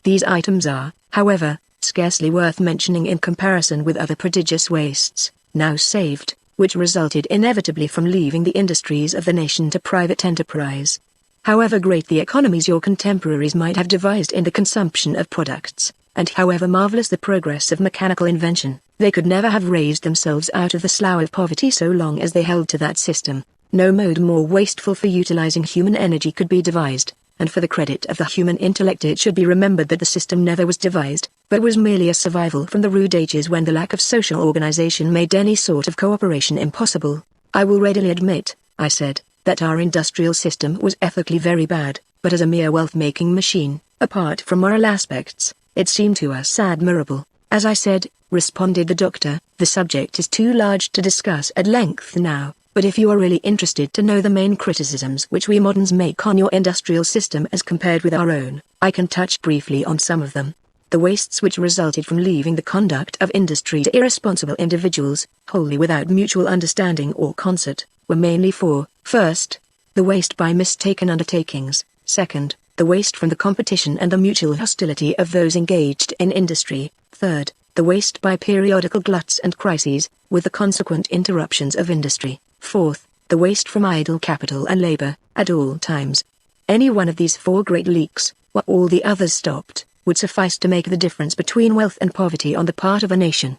These items are, however, scarcely worth mentioning in comparison with other prodigious wastes, now saved, which resulted inevitably from leaving the industries of the nation to private enterprise. However great the economies your contemporaries might have devised in the consumption of products, and however marvelous the progress of mechanical invention, they could never have raised themselves out of the slough of poverty so long as they held to that system. No mode more wasteful for utilizing human energy could be devised, and for the credit of the human intellect it should be remembered that the system never was devised, but was merely a survival from the rude ages when the lack of social organization made any sort of cooperation impossible. I will readily admit, I said, that our industrial system was ethically very bad, but as a mere wealth-making machine, apart from moral aspects, it seemed to us admirable. As I said, responded the doctor, the subject is too large to discuss at length now. But if you are really interested to know the main criticisms which we moderns make on your industrial system as compared with our own, I can touch briefly on some of them. The wastes which resulted from leaving the conduct of industry to irresponsible individuals, wholly without mutual understanding or concert, were mainly four. First, the waste by mistaken undertakings. Second, the waste from the competition and the mutual hostility of those engaged in industry. Third, the waste by periodical gluts and crises, with the consequent interruptions of industry. Fourth, the waste from idle capital and labor, at all times. Any one of these four great leaks, while all the others stopped, would suffice to make the difference between wealth and poverty on the part of a nation.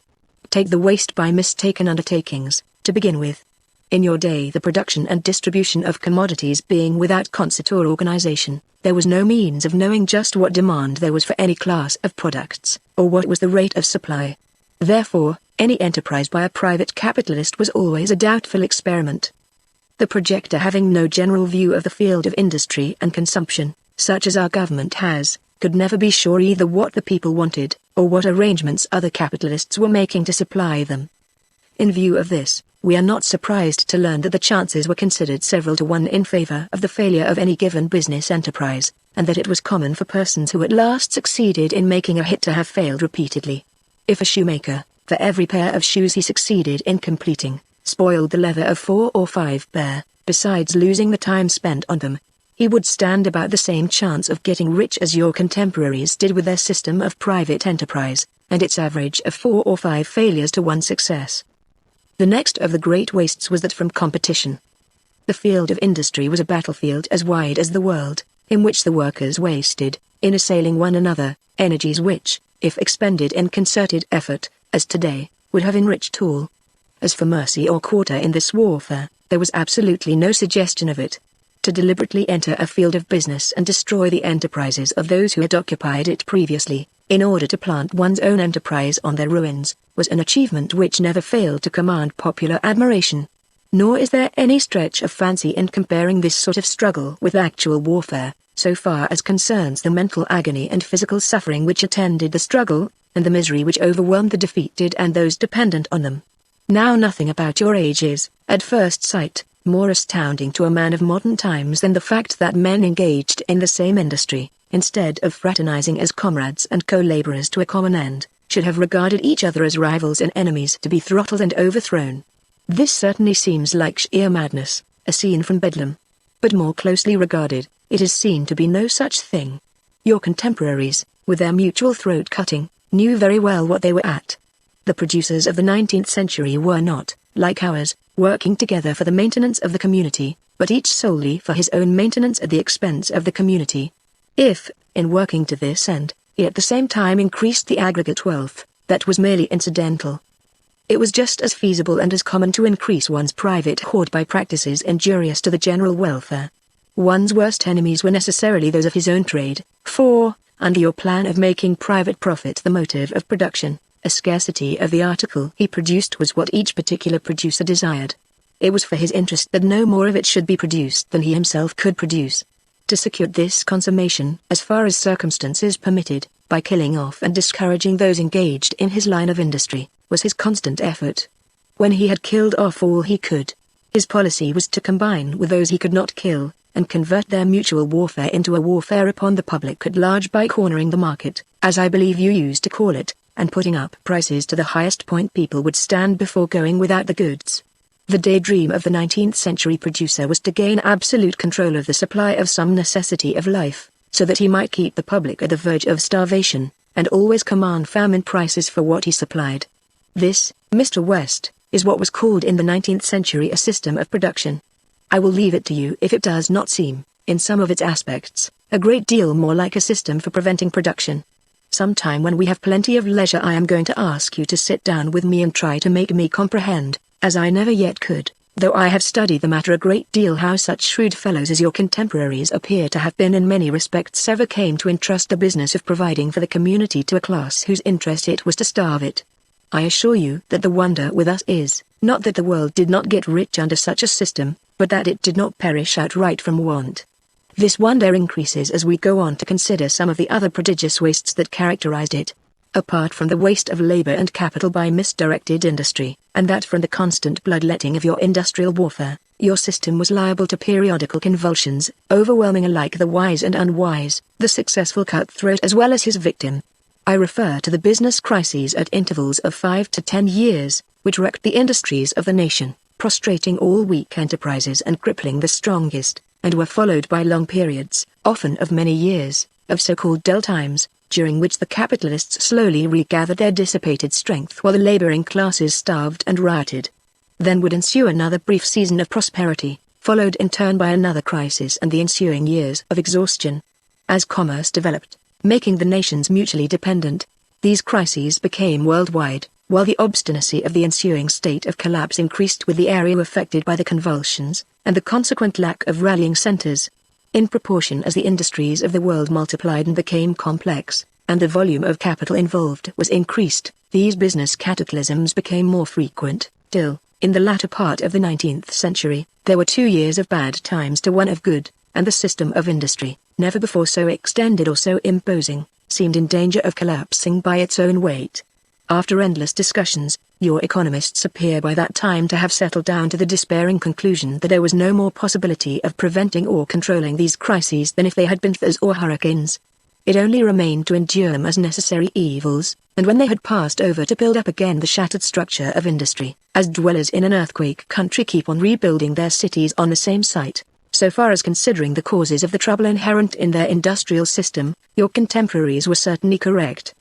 Take the waste by mistaken undertakings, to begin with. In your day the production and distribution of commodities being without concert or organization, there was no means of knowing just what demand there was for any class of products, or what was the rate of supply. Therefore, any enterprise by a private capitalist was always a doubtful experiment. The projector having no general view of the field of industry and consumption, such as our government has, could never be sure either what the people wanted, or what arrangements other capitalists were making to supply them. In view of this, we are not surprised to learn that the chances were considered several to one in favor of the failure of any given business enterprise, and that it was common for persons who at last succeeded in making a hit to have failed repeatedly. If a shoemaker, for every pair of shoes he succeeded in completing, spoiled the leather of 4 or 5 pair, besides losing the time spent on them, he would stand about the same chance of getting rich as your contemporaries did with their system of private enterprise, and its average of 4 or 5 failures to 1 success. The next of the great wastes was that from competition. The field of industry was a battlefield as wide as the world, in which the workers wasted, in assailing one another, energies which, if expended in concerted effort, as today, would have enriched all. As for mercy or quarter in this warfare, there was absolutely no suggestion of it. To deliberately enter a field of business and destroy the enterprises of those who had occupied it previously, in order to plant one's own enterprise on their ruins, was an achievement which never failed to command popular admiration. Nor is there any stretch of fancy in comparing this sort of struggle with actual warfare, so far as concerns the mental agony and physical suffering which attended the struggle, and the misery which overwhelmed the defeated and those dependent on them. Now nothing about your age is, at first sight, more astounding to a man of modern times than the fact that men engaged in the same industry, instead of fraternizing as comrades and co-laborers to a common end, should have regarded each other as rivals and enemies to be throttled and overthrown. This certainly seems like sheer madness, a scene from Bedlam. But more closely regarded, it is seen to be no such thing. Your contemporaries, with their mutual throat-cutting, knew very well what they were at. The producers of the 19th century were not, like ours, working together for the maintenance of the community, but each solely for his own maintenance at the expense of the community. If, in working to this end, he at the same time increased the aggregate wealth, that was merely incidental. It was just as feasible and as common to increase one's private hoard by practices injurious to the general welfare. One's worst enemies were necessarily those of his own trade, for, under your plan of making private profit the motive of production, a scarcity of the article he produced was what each particular producer desired. It was for his interest that no more of it should be produced than he himself could produce. To secure this consummation, as far as circumstances permitted, by killing off and discouraging those engaged in his line of industry, was his constant effort. When he had killed off all he could, his policy was to combine with those he could not kill, and convert their mutual warfare into a warfare upon the public at large by cornering the market, as I believe you used to call it, and putting up prices to the highest point people would stand before going without the goods. The daydream of the 19th century producer was to gain absolute control of the supply of some necessity of life, so that he might keep the public at the verge of starvation, and always command famine prices for what he supplied. This, Mr. West, is what was called in the 19th century a system of production. I will leave it to you if it does not seem, in some of its aspects, a great deal more like a system for preventing production. Sometime when we have plenty of leisure I am going to ask you to sit down with me and try to make me comprehend, as I never yet could, though I have studied the matter a great deal, how such shrewd fellows as your contemporaries appear to have been in many respects ever came to entrust the business of providing for the community to a class whose interest it was to starve it. I assure you that the wonder with us is, not that the world did not get rich under such a system, but that it did not perish outright from want. This wonder increases as we go on to consider some of the other prodigious wastes that characterized it. Apart from the waste of labor and capital by misdirected industry, and that from the constant bloodletting of your industrial warfare, your system was liable to periodical convulsions, overwhelming alike the wise and unwise, the successful cutthroat as well as his victim. I refer to the business crises at intervals of 5 to 10 years, which wrecked the industries of the nation, prostrating all weak enterprises and crippling the strongest, and were followed by long periods, often of many years, of so-called dull times, during which the capitalists slowly regathered their dissipated strength while the laboring classes starved and rioted. Then would ensue another brief season of prosperity, followed in turn by another crisis and the ensuing years of exhaustion. As commerce developed, making the nations mutually dependent, these crises became worldwide, while the obstinacy of the ensuing state of collapse increased with the area affected by the convulsions, and the consequent lack of rallying centers. In proportion as the industries of the world multiplied and became complex, and the volume of capital involved was increased, these business cataclysms became more frequent, till, in the latter part of the 19th century, there were 2 years of bad times to one of good, and the system of industry, never before so extended or so imposing, seemed in danger of collapsing by its own weight. After endless discussions, your economists appear by that time to have settled down to the despairing conclusion that there was no more possibility of preventing or controlling these crises than if they had been thaws or hurricanes. It only remained to endure them as necessary evils, and when they had passed over to build up again the shattered structure of industry, as dwellers in an earthquake country keep on rebuilding their cities on the same site. So far as considering the causes of the trouble inherent in their industrial system, your contemporaries were certainly correct.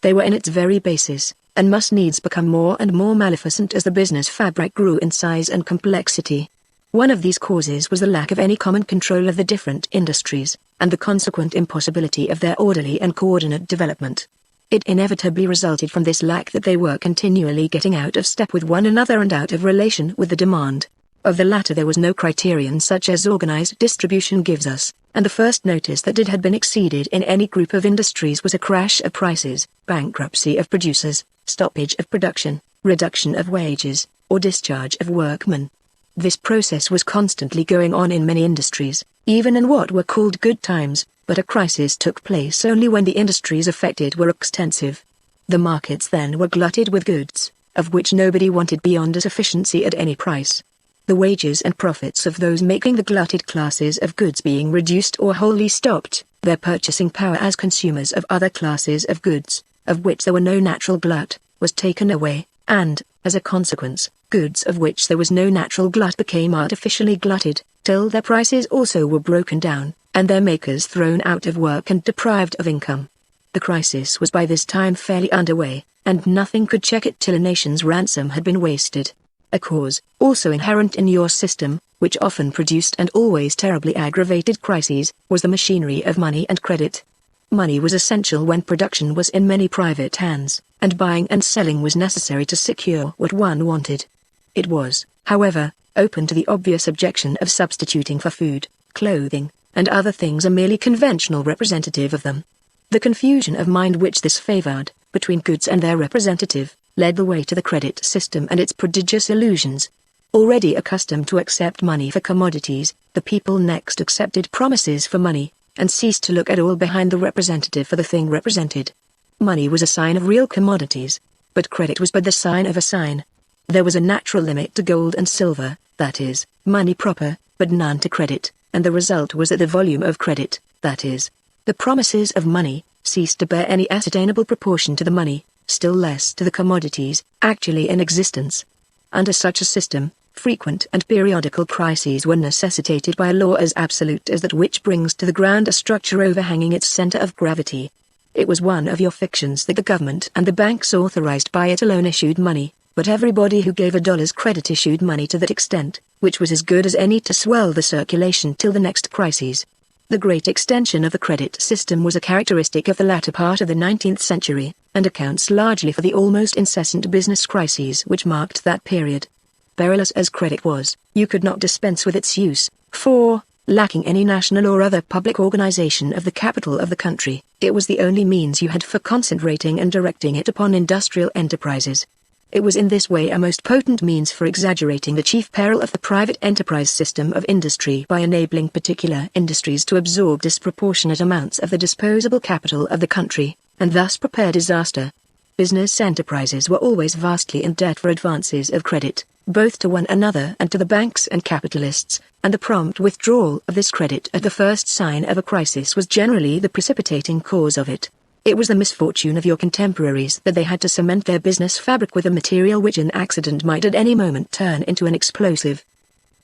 They were in its very basis, and must needs become more and more maleficent as the business fabric grew in size and complexity. One of these causes was the lack of any common control of the different industries, and the consequent impossibility of their orderly and coordinate development. It inevitably resulted from this lack that they were continually getting out of step with one another and out of relation with the demand. Of the latter there was no criterion such as organized distribution gives us, and the first notice that it had been exceeded in any group of industries was a crash of prices, bankruptcy of producers, stoppage of production, reduction of wages, or discharge of workmen. This process was constantly going on in many industries, even in what were called good times, but a crisis took place only when the industries affected were extensive. The markets then were glutted with goods, of which nobody wanted beyond a sufficiency at any price. The wages and profits of those making the glutted classes of goods being reduced or wholly stopped, their purchasing power as consumers of other classes of goods, of which there were no natural glut, was taken away, and, as a consequence, goods of which there was no natural glut became artificially glutted, till their prices also were broken down, and their makers thrown out of work and deprived of income. The crisis was by this time fairly underway, and nothing could check it till a nation's ransom had been wasted. A cause, also inherent in your system, which often produced and always terribly aggravated crises, was the machinery of money and credit. Money was essential when production was in many private hands, and buying and selling was necessary to secure what one wanted. It was, however, open to the obvious objection of substituting for food, clothing, and other things a merely conventional representative of them. The confusion of mind which this favored, between goods and their representative, led the way to the credit system and its prodigious illusions. Already accustomed to accept money for commodities, the people next accepted promises for money, and ceased to look at all behind the representative for the thing represented. Money was a sign of real commodities, but credit was but the sign of a sign. There was a natural limit to gold and silver, that is, money proper, but none to credit, and the result was that the volume of credit, that is, the promises of money, ceased to bear any ascertainable proportion to the money, still less to the commodities, actually in existence. Under such a system, frequent and periodical crises were necessitated by a law as absolute as that which brings to the ground a structure overhanging its center of gravity. It was one of your fictions that the government and the banks authorized by it alone issued money, but everybody who gave a dollar's credit issued money to that extent, which was as good as any to swell the circulation till the next crises. The great extension of the credit system was a characteristic of the latter part of the 19th century, and accounts largely for the almost incessant business crises which marked that period. Perilous as credit was, you could not dispense with its use, for, lacking any national or other public organization of the capital of the country, it was the only means you had for concentrating and directing it upon industrial enterprises. It was in this way a most potent means for exaggerating the chief peril of the private enterprise system of industry by enabling particular industries to absorb disproportionate amounts of the disposable capital of the country, and thus prepare disaster. Business enterprises were always vastly in debt for advances of credit, both to one another and to the banks and capitalists, and the prompt withdrawal of this credit at the first sign of a crisis was generally the precipitating cause of it. It was the misfortune of your contemporaries that they had to cement their business fabric with a material which an accident might at any moment turn into an explosive.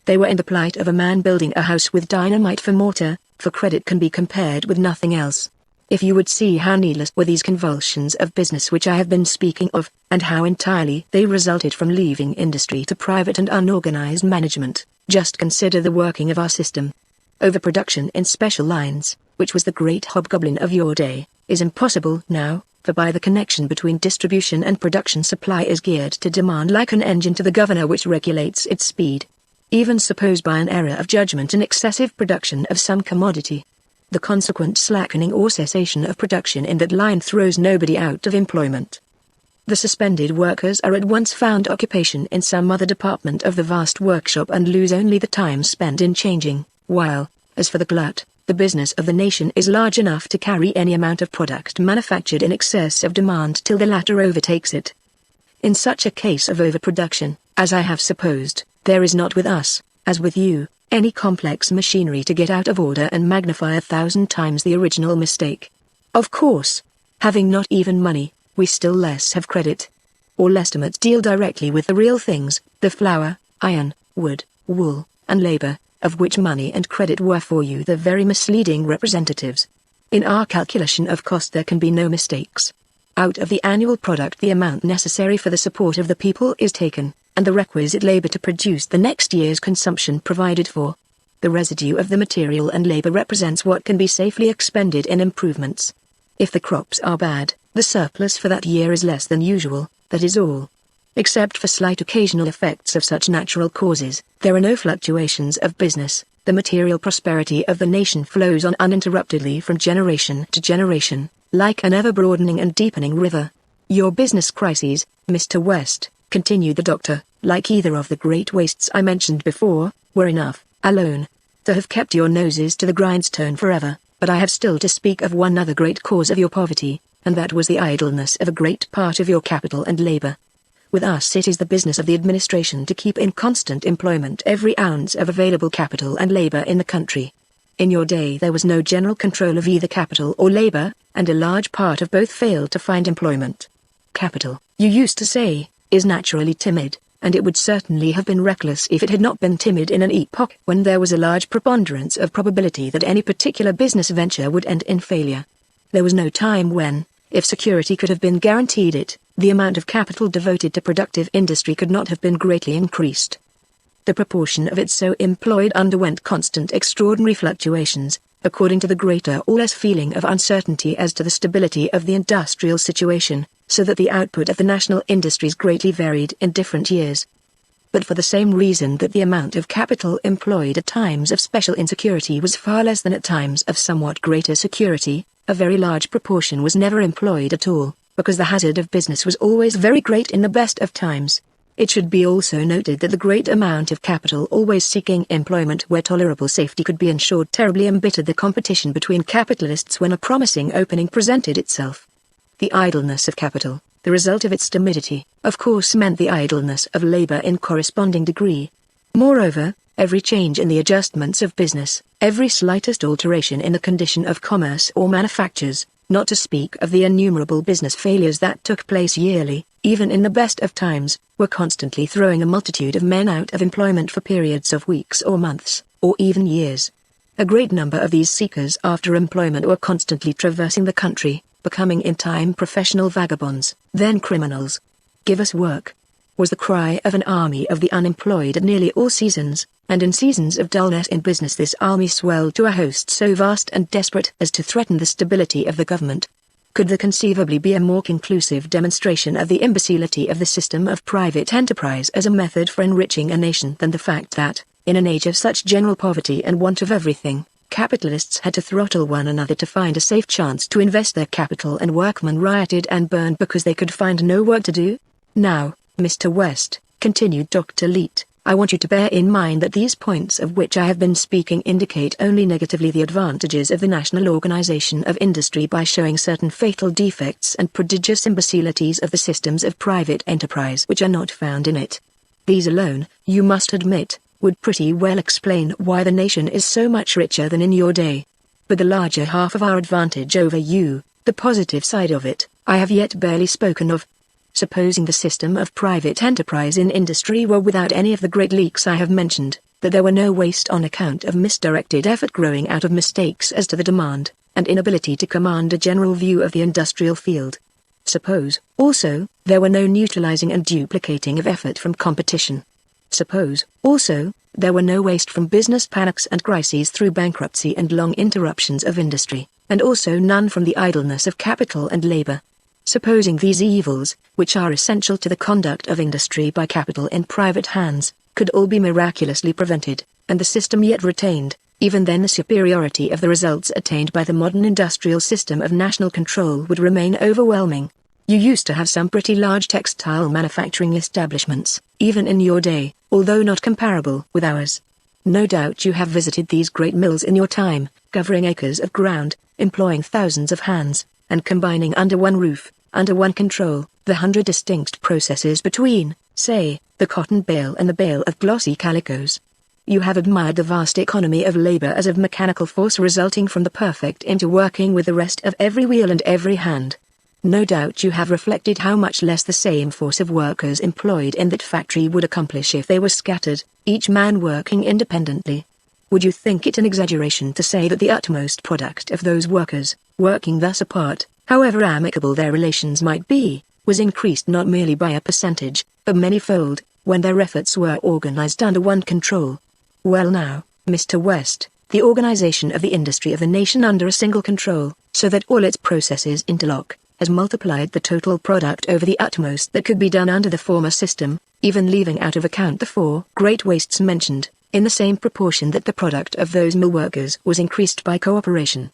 They were in the plight of a man building a house with dynamite for mortar, for credit can be compared with nothing else. If you would see how needless were these convulsions of business which I have been speaking of, and how entirely they resulted from leaving industry to private and unorganized management, just consider the working of our system. Overproduction in special lines, which was the great hobgoblin of your day, is impossible now, for by the connection between distribution and production supply is geared to demand like an engine to the governor which regulates its speed. Even suppose by an error of judgment an excessive production of some commodity. The consequent slackening or cessation of production in that line throws nobody out of employment. The suspended workers are at once found occupation in some other department of the vast workshop and lose only the time spent in changing, while, as for the glut, the business of the nation is large enough to carry any amount of product manufactured in excess of demand till the latter overtakes it. In such a case of overproduction, as I have supposed, there is not with us, as with you, any complex machinery to get out of order and magnify 1,000 times the original mistake. Of course, having not even money, we still less have credit. All estimates deal directly with the real things, the flour, iron, wood, wool, and labor, of which money and credit were for you the very misleading representatives. In our calculation of cost there can be no mistakes. Out of the annual product the amount necessary for the support of the people is taken, and the requisite labor to produce the next year's consumption provided for. The residue of the material and labor represents what can be safely expended in improvements. If the crops are bad, the surplus for that year is less than usual, that is all. Except for slight occasional effects of such natural causes, there are no fluctuations of business. The material prosperity of the nation flows on uninterruptedly from generation to generation, like an ever-broadening and deepening river. Your business crises, Mr. West, continued the doctor, like either of the great wastes I mentioned before, were enough, alone, to have kept your noses to the grindstone forever, but I have still to speak of one other great cause of your poverty, and that was the idleness of a great part of your capital and labor. With us it is the business of the administration to keep in constant employment every ounce of available capital and labor in the country. In your day there was no general control of either capital or labor, and a large part of both failed to find employment. Capital, you used to say, is naturally timid, and it would certainly have been reckless if it had not been timid in an epoch when there was a large preponderance of probability that any particular business venture would end in failure. There was no time when, if security could have been guaranteed it, the amount of capital devoted to productive industry could not have been greatly increased. The proportion of it so employed underwent constant extraordinary fluctuations, according to the greater or less feeling of uncertainty as to the stability of the industrial situation, so that the output of the national industries greatly varied in different years. But for the same reason that the amount of capital employed at times of special insecurity was far less than at times of somewhat greater security, a very large proportion was never employed at all, because the hazard of business was always very great in the best of times. It should be also noted that the great amount of capital always seeking employment where tolerable safety could be ensured terribly embittered the competition between capitalists when a promising opening presented itself. The idleness of capital, the result of its timidity, of course meant the idleness of labor in corresponding degree. Moreover, every change in the adjustments of business, every slightest alteration in the condition of commerce or manufactures, not to speak of the innumerable business failures that took place yearly, even in the best of times, were constantly throwing a multitude of men out of employment for periods of weeks or months, or even years. A great number of these seekers after employment were constantly traversing the country, becoming in time professional vagabonds, then criminals. "Give us work," was the cry of an army of the unemployed at nearly all seasons, and in seasons of dullness in business this army swelled to a host so vast and desperate as to threaten the stability of the government. Could there conceivably be a more conclusive demonstration of the imbecility of the system of private enterprise as a method for enriching a nation than the fact that, in an age of such general poverty and want of everything, capitalists had to throttle one another to find a safe chance to invest their capital, and workmen rioted and burned because they could find no work to do? Now, Mr. West, continued Dr. Leete, I want you to bear in mind that these points of which I have been speaking indicate only negatively the advantages of the national organization of industry by showing certain fatal defects and prodigious imbecilities of the systems of private enterprise which are not found in it. These alone, you must admit, would pretty well explain why the nation is so much richer than in your day. But the larger half of our advantage over you, the positive side of it, I have yet barely spoken of. Supposing the system of private enterprise in industry were without any of the great leaks I have mentioned, that there were no waste on account of misdirected effort growing out of mistakes as to the demand, and inability to command a general view of the industrial field. Suppose, also, there were no neutralizing and duplicating of effort from competition. Suppose, also, there were no waste from business panics and crises through bankruptcy and long interruptions of industry, and also none from the idleness of capital and labor. Supposing these evils, which are essential to the conduct of industry by capital in private hands, could all be miraculously prevented, and the system yet retained, even then the superiority of the results attained by the modern industrial system of national control would remain overwhelming. You used to have some pretty large textile manufacturing establishments, even in your day, although not comparable with ours. No doubt you have visited these great mills in your time, covering acres of ground, employing thousands of hands, and combining under one roof, under one control, the 100 distinct processes between, say, the cotton bale and the bale of glossy calicos. You have admired the vast economy of labor as of mechanical force resulting from the perfect interworking with the rest of every wheel and every hand. No doubt you have reflected how much less the same force of workers employed in that factory would accomplish if they were scattered, each man working independently. Would you think it an exaggeration to say that the utmost product of those workers, working thus apart, however amicable their relations might be, was increased not merely by a percentage, but manyfold, when their efforts were organized under one control? Well now, Mr. West, the organization of the industry of the nation under a single control, so that all its processes interlock, has multiplied the total product over the utmost that could be done under the former system, even leaving out of account the 4 great wastes mentioned, in the same proportion that the product of those mill workers was increased by cooperation.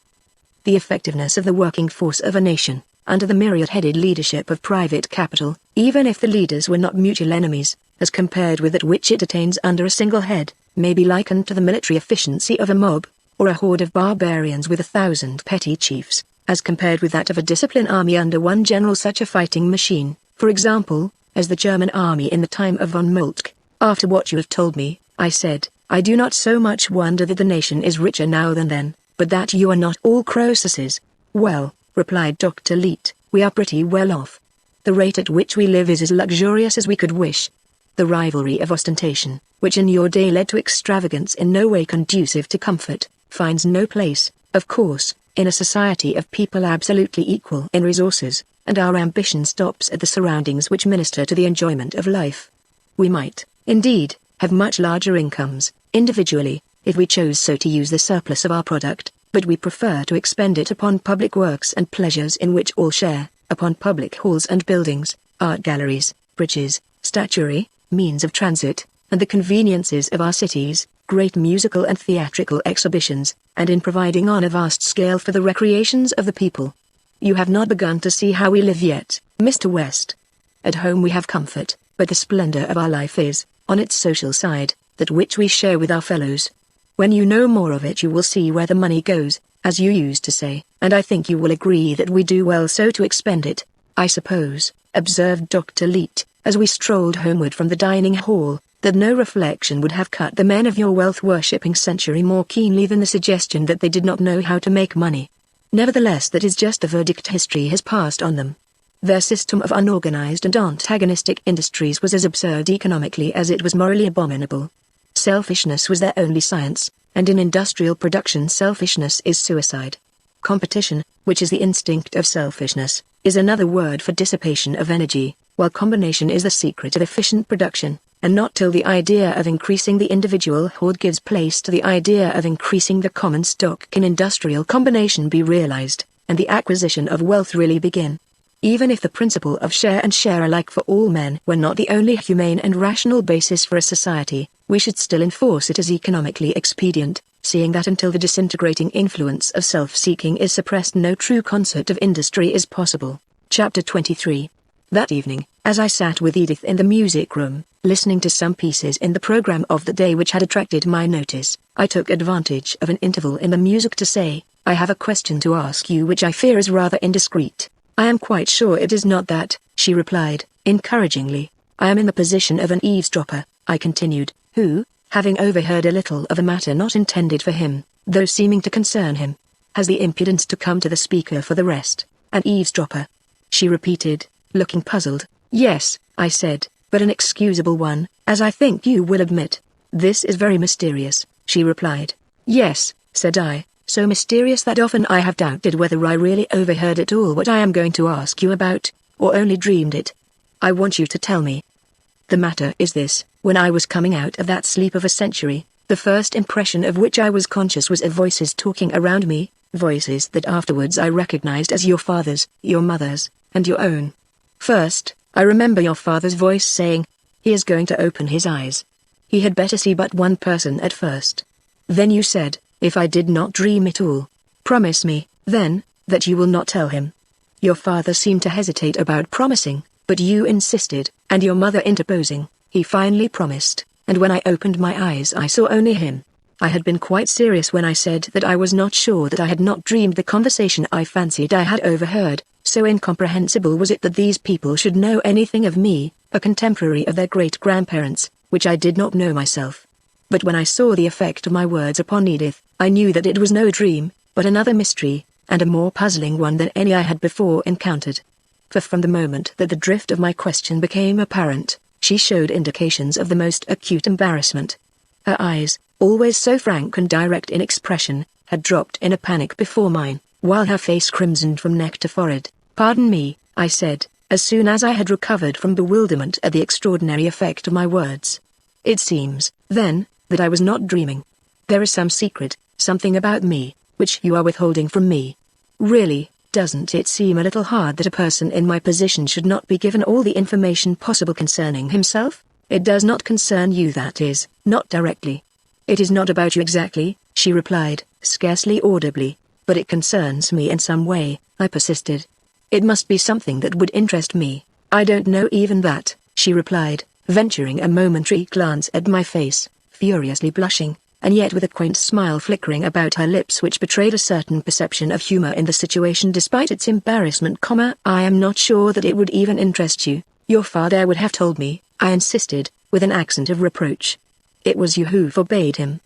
The effectiveness of the working force of a nation, under the myriad-headed leadership of private capital, even if the leaders were not mutual enemies, as compared with that which it attains under a single head, may be likened to the military efficiency of a mob, or a horde of barbarians with 1,000 petty chiefs, as compared with that of a disciplined army under one general, such a fighting machine, for example, as the German army in the time of von Moltke. After what you have told me, I said, I do not so much wonder that the nation is richer now than then, but that you are not all Croesuses. Well, replied Dr. Leete, we are pretty well off. The rate at which we live is as luxurious as we could wish. The rivalry of ostentation, which in your day led to extravagance in no way conducive to comfort, finds no place, of course, in a society of people absolutely equal in resources, and our ambition stops at the surroundings which minister to the enjoyment of life. We might, indeed, have much larger incomes, individually, if we chose so to use the surplus of our product, but we prefer to expend it upon public works and pleasures in which all share, upon public halls and buildings, art galleries, bridges, statuary, means of transit, and the conveniences of our cities, great musical and theatrical exhibitions, and in providing on a vast scale for the recreations of the people. You have not begun to see how we live yet, Mr. West. At home we have comfort, but the splendor of our life is, on its social side, that which we share with our fellows. When you know more of it you will see where the money goes, as you used to say, and I think you will agree that we do well so to expend it. I suppose, observed Dr. Leete, as we strolled homeward from the dining hall, that no reflection would have cut the men of your wealth-worshipping century more keenly than the suggestion that they did not know how to make money. Nevertheless, that is just the verdict history has passed on them. Their system of unorganized and antagonistic industries was as absurd economically as it was morally abominable. Selfishness was their only science, and in industrial production selfishness is suicide. Competition, which is the instinct of selfishness, is another word for dissipation of energy, while combination is the secret of efficient production, and not till the idea of increasing the individual hoard gives place to the idea of increasing the common stock can industrial combination be realized. and the acquisition of wealth really begin. Even if the principle of share and share alike for all men were not the only humane and rational basis for a society, we should still enforce it as economically expedient, seeing that until the disintegrating influence of self-seeking is suppressed no true concert of industry is possible. Chapter 23. That evening, as I sat with Edith in the music room, listening to some pieces in the program of the day which had attracted my notice, I took advantage of an interval in the music to say, "I have a question to ask you which I fear is rather indiscreet." "I am quite sure it is not that," she replied, encouragingly. "I am in the position of an eavesdropper," I continued, "who, having overheard a little of a matter not intended for him, though seeming to concern him, has the impudence to come to the speaker for the rest." "An eavesdropper?" she repeated, looking puzzled. "Yes," I said, "but an excusable one, as I think you will admit." "This is very mysterious," she replied. "Yes," said I, "so mysterious that often I have doubted whether I really overheard at all what I am going to ask you about, or only dreamed it. I want you to tell me. The matter is this: when I was coming out of that sleep of a century, the first impression of which I was conscious was of voices talking around me, voices that afterwards I recognized as your father's, your mother's, and your own. First, I remember your father's voice saying, 'He is going to open his eyes. He had better see but one person at first.' Then you said, if I did not dream it all, 'Promise me, then, that you will not tell him.' Your father seemed to hesitate about promising, but you insisted, and your mother interposing, he finally promised, and when I opened my eyes I saw only him. I had been quite serious when I said that I was not sure that I had not dreamed the conversation I fancied I had overheard, so incomprehensible was it that these people should know anything of me, a contemporary of their great-grandparents, which I did not know myself. But when I saw the effect of my words upon Edith, I knew that it was no dream, but another mystery, and a more puzzling one than any I had before encountered. For from the moment that the drift of my question became apparent, she showed indications of the most acute embarrassment. Her eyes, always so frank and direct in expression, had dropped in a panic before mine, while her face crimsoned from neck to forehead. "Pardon me," I said, as soon as I had recovered from bewilderment at the extraordinary effect of my words. "It seems, then, that I was not dreaming. There is some secret, something about me, which you are withholding from me. Really, doesn't it seem a little hard that a person in my position should not be given all the information possible concerning himself? It does not concern you, that is, not directly." "It is not about you exactly," she replied, scarcely audibly, "but it concerns me in some way," I persisted. "It must be something that would interest me." "I don't know even that," she replied, venturing a momentary glance at my face, furiously blushing, and yet with a quaint smile flickering about her lips which betrayed a certain perception of humor in the situation despite its embarrassment. "I am not sure that it would even interest you. Your father would have told me," I insisted, with an accent of reproach. "It was you who forbade him."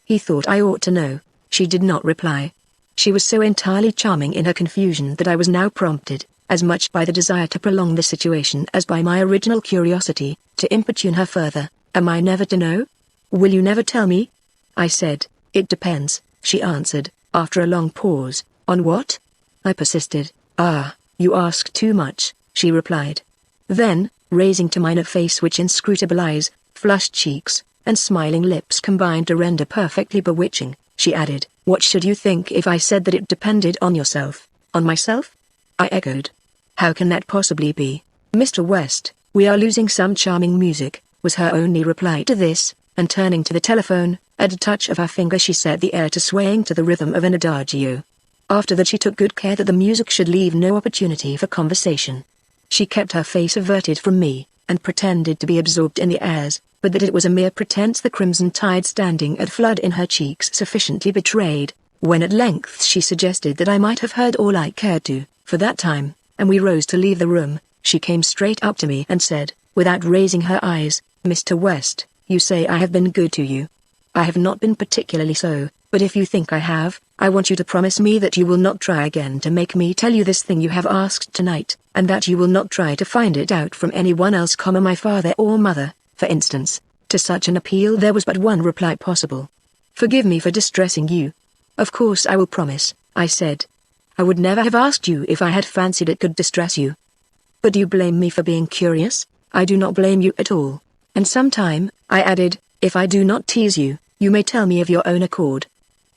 "He thought I ought to know," she did not reply. She was so entirely charming in her confusion that I was now prompted, as much by the desire to prolong the situation as by my original curiosity, to importune her further. "Am I never to know? Will you never tell me?" I said. "It depends," she answered, after a long pause. "On what?" I persisted. "Ah, you ask too much," she replied. Then, raising to mine a face which inscrutable eyes, flushed cheeks, and smiling lips combined to render perfectly bewitching, she added, "What should you think if I said that it depended on yourself?" "On myself?" I echoed. "How can that possibly be?" "Mr. West, we are losing some charming music," was her only reply to this, and turning to the telephone, at a touch of her finger she set the air to swaying to the rhythm of an adagio. After that she took good care that the music should leave no opportunity for conversation. She kept her face averted from me, and pretended to be absorbed in the airs, but that it was a mere pretense the crimson tide standing at flood in her cheeks sufficiently betrayed. When at length she suggested that I might have heard all I cared to, for that time, and we rose to leave the room, she came straight up to me and said, without raising her eyes, "Mr. West, you say I have been good to you. I have not been particularly so, but if you think I have, I want you to promise me that you will not try again to make me tell you this thing you have asked tonight, and that you will not try to find it out from anyone else, my father or mother, for instance." To such an appeal there was but one reply possible. "Forgive me for distressing you." "Of course I will promise," I said. "I would never have asked you if I had fancied it could distress you." "But do you blame me for being curious?" "I do not blame you at all. And sometime," I added, "if I do not tease you, you may tell me of your own accord."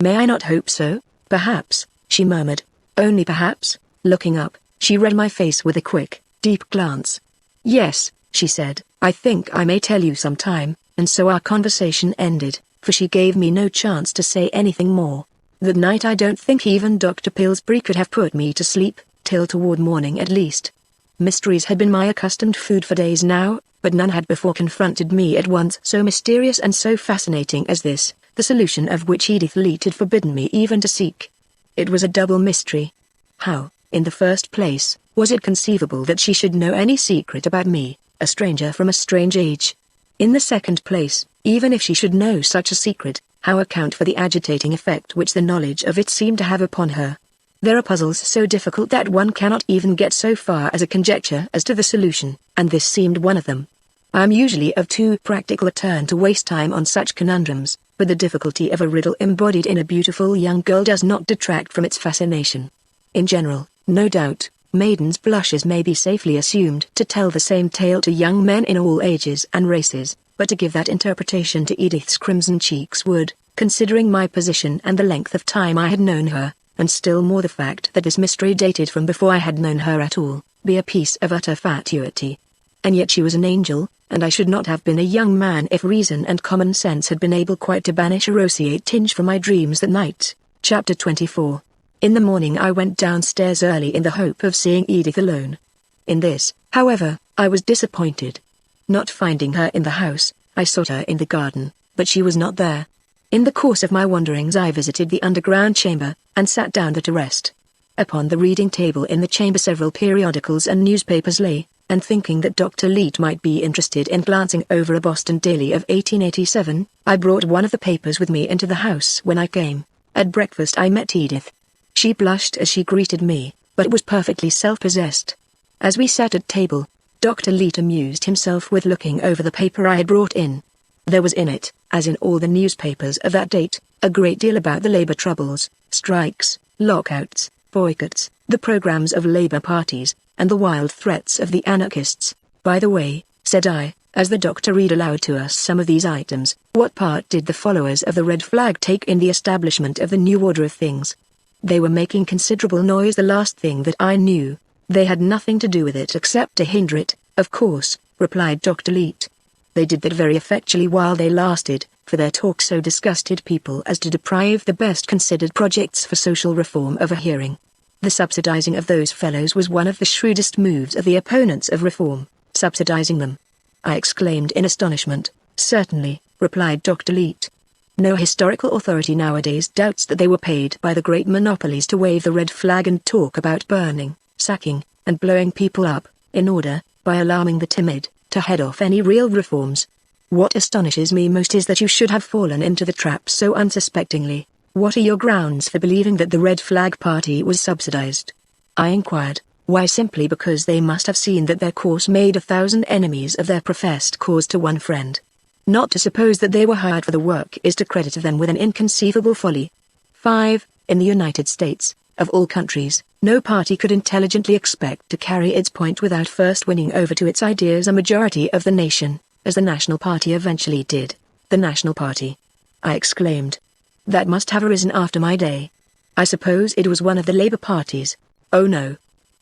"May I not hope so?" "Perhaps," she murmured. Only perhaps, looking up, she read my face with a quick, deep glance. "Yes," she said, "I think I may tell you some time," and so our conversation ended, for she gave me no chance to say anything more. That night I don't think even Dr. Pillsbury could have put me to sleep, till toward morning at least. Mysteries had been my accustomed food for days now, but none had before confronted me at once so mysterious and so fascinating as this, the solution of which Edith Leete had forbidden me even to seek. It was a double mystery. How, in the first place, was it conceivable that she should know any secret about me, a stranger from a strange age? In the second place, even if she should know such a secret, how account for the agitating effect which the knowledge of it seemed to have upon her? There are puzzles so difficult that one cannot even get so far as a conjecture as to the solution, and this seemed one of them. I am usually of too practical a turn to waste time on such conundrums, but the difficulty of a riddle embodied in a beautiful young girl does not detract from its fascination. In general, no doubt, maidens' blushes may be safely assumed to tell the same tale to young men in all ages and races, but to give that interpretation to Edith's crimson cheeks would, considering my position and the length of time I had known her, and still more the fact that this mystery dated from before I had known her at all, be a piece of utter fatuity. And yet she was an angel, and I should not have been a young man if reason and common sense had been able quite to banish a roseate tinge from my dreams that night. Chapter 24. In the morning I went downstairs early in the hope of seeing Edith alone. In this, however, I was disappointed. Not finding her in the house, I sought her in the garden, but she was not there. In the course of my wanderings I visited the underground chamber, and sat down there to rest. Upon the reading table in the chamber several periodicals and newspapers lay, and thinking that Dr. Leete might be interested in glancing over a Boston daily of 1887, I brought one of the papers with me into the house when I came. At breakfast I met Edith. She blushed as she greeted me, but was perfectly self-possessed. As we sat at table, Dr. Leete amused himself with looking over the paper I had brought in. There was in it, as in all the newspapers of that date, a great deal about the labor troubles, strikes, lockouts, boycotts, the programs of labor parties, and the wild threats of the anarchists. "By the way," said I, as the doctor read aloud to us some of these items, "what part did the followers of the red flag take in the establishment of the new order of things?" "They were making considerable noise the last thing that I knew. They had nothing to do with it except to hinder it, of course," replied Dr. Leete. "They did that very effectually while they lasted, for their talk so disgusted people as to deprive the best considered projects for social reform of a hearing. The subsidizing of those fellows was one of the shrewdest moves of the opponents of reform." "Subsidizing them?" I exclaimed in astonishment. "Certainly," replied Dr. Leete. "No historical authority nowadays doubts that they were paid by the great monopolies to wave the red flag and talk about burning, sacking, and blowing people up, in order, by alarming the timid, to head off any real reforms. What astonishes me most is that you should have fallen into the trap so unsuspectingly. What are your grounds for believing that the Red Flag Party was subsidized?" I inquired. "Why, simply because they must have seen that their course made 1,000 enemies of their professed cause to one friend. Not to suppose that they were hired for the work is to credit them with an inconceivable folly. 5. In the United States, of all countries, no party could intelligently expect to carry its point without first winning over to its ideas a majority of the nation, as the National Party eventually did." "The National Party?" I exclaimed. "That must have arisen after my day. I suppose it was one of the labor parties." "Oh no,"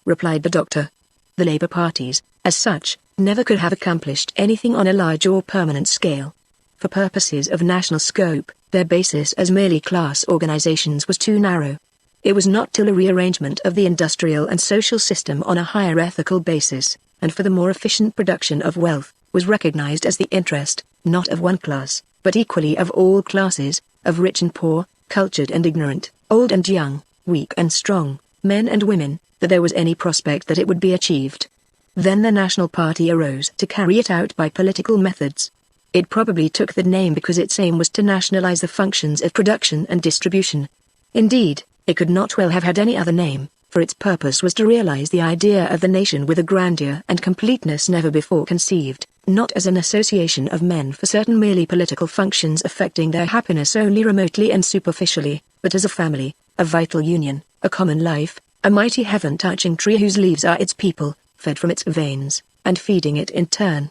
replied the doctor. "The labor parties, as such, never could have accomplished anything on a large or permanent scale. For purposes of national scope, their basis as merely class organizations was too narrow. It was not till a rearrangement of the industrial and social system on a higher ethical basis, and for the more efficient production of wealth, was recognized as the interest, not of one class, but equally of all classes, of rich and poor, cultured and ignorant, old and young, weak and strong, men and women, that there was any prospect that it would be achieved. Then the National Party arose to carry it out by political methods. It probably took the name because its aim was to nationalize the functions of production and distribution. Indeed, it could not well have had any other name, for its purpose was to realize the idea of the nation with a grandeur and completeness never before conceived, not as an association of men for certain merely political functions affecting their happiness only remotely and superficially, but as a family, a vital union, a common life, a mighty heaven-touching tree whose leaves are its people, fed from its veins, and feeding it in turn.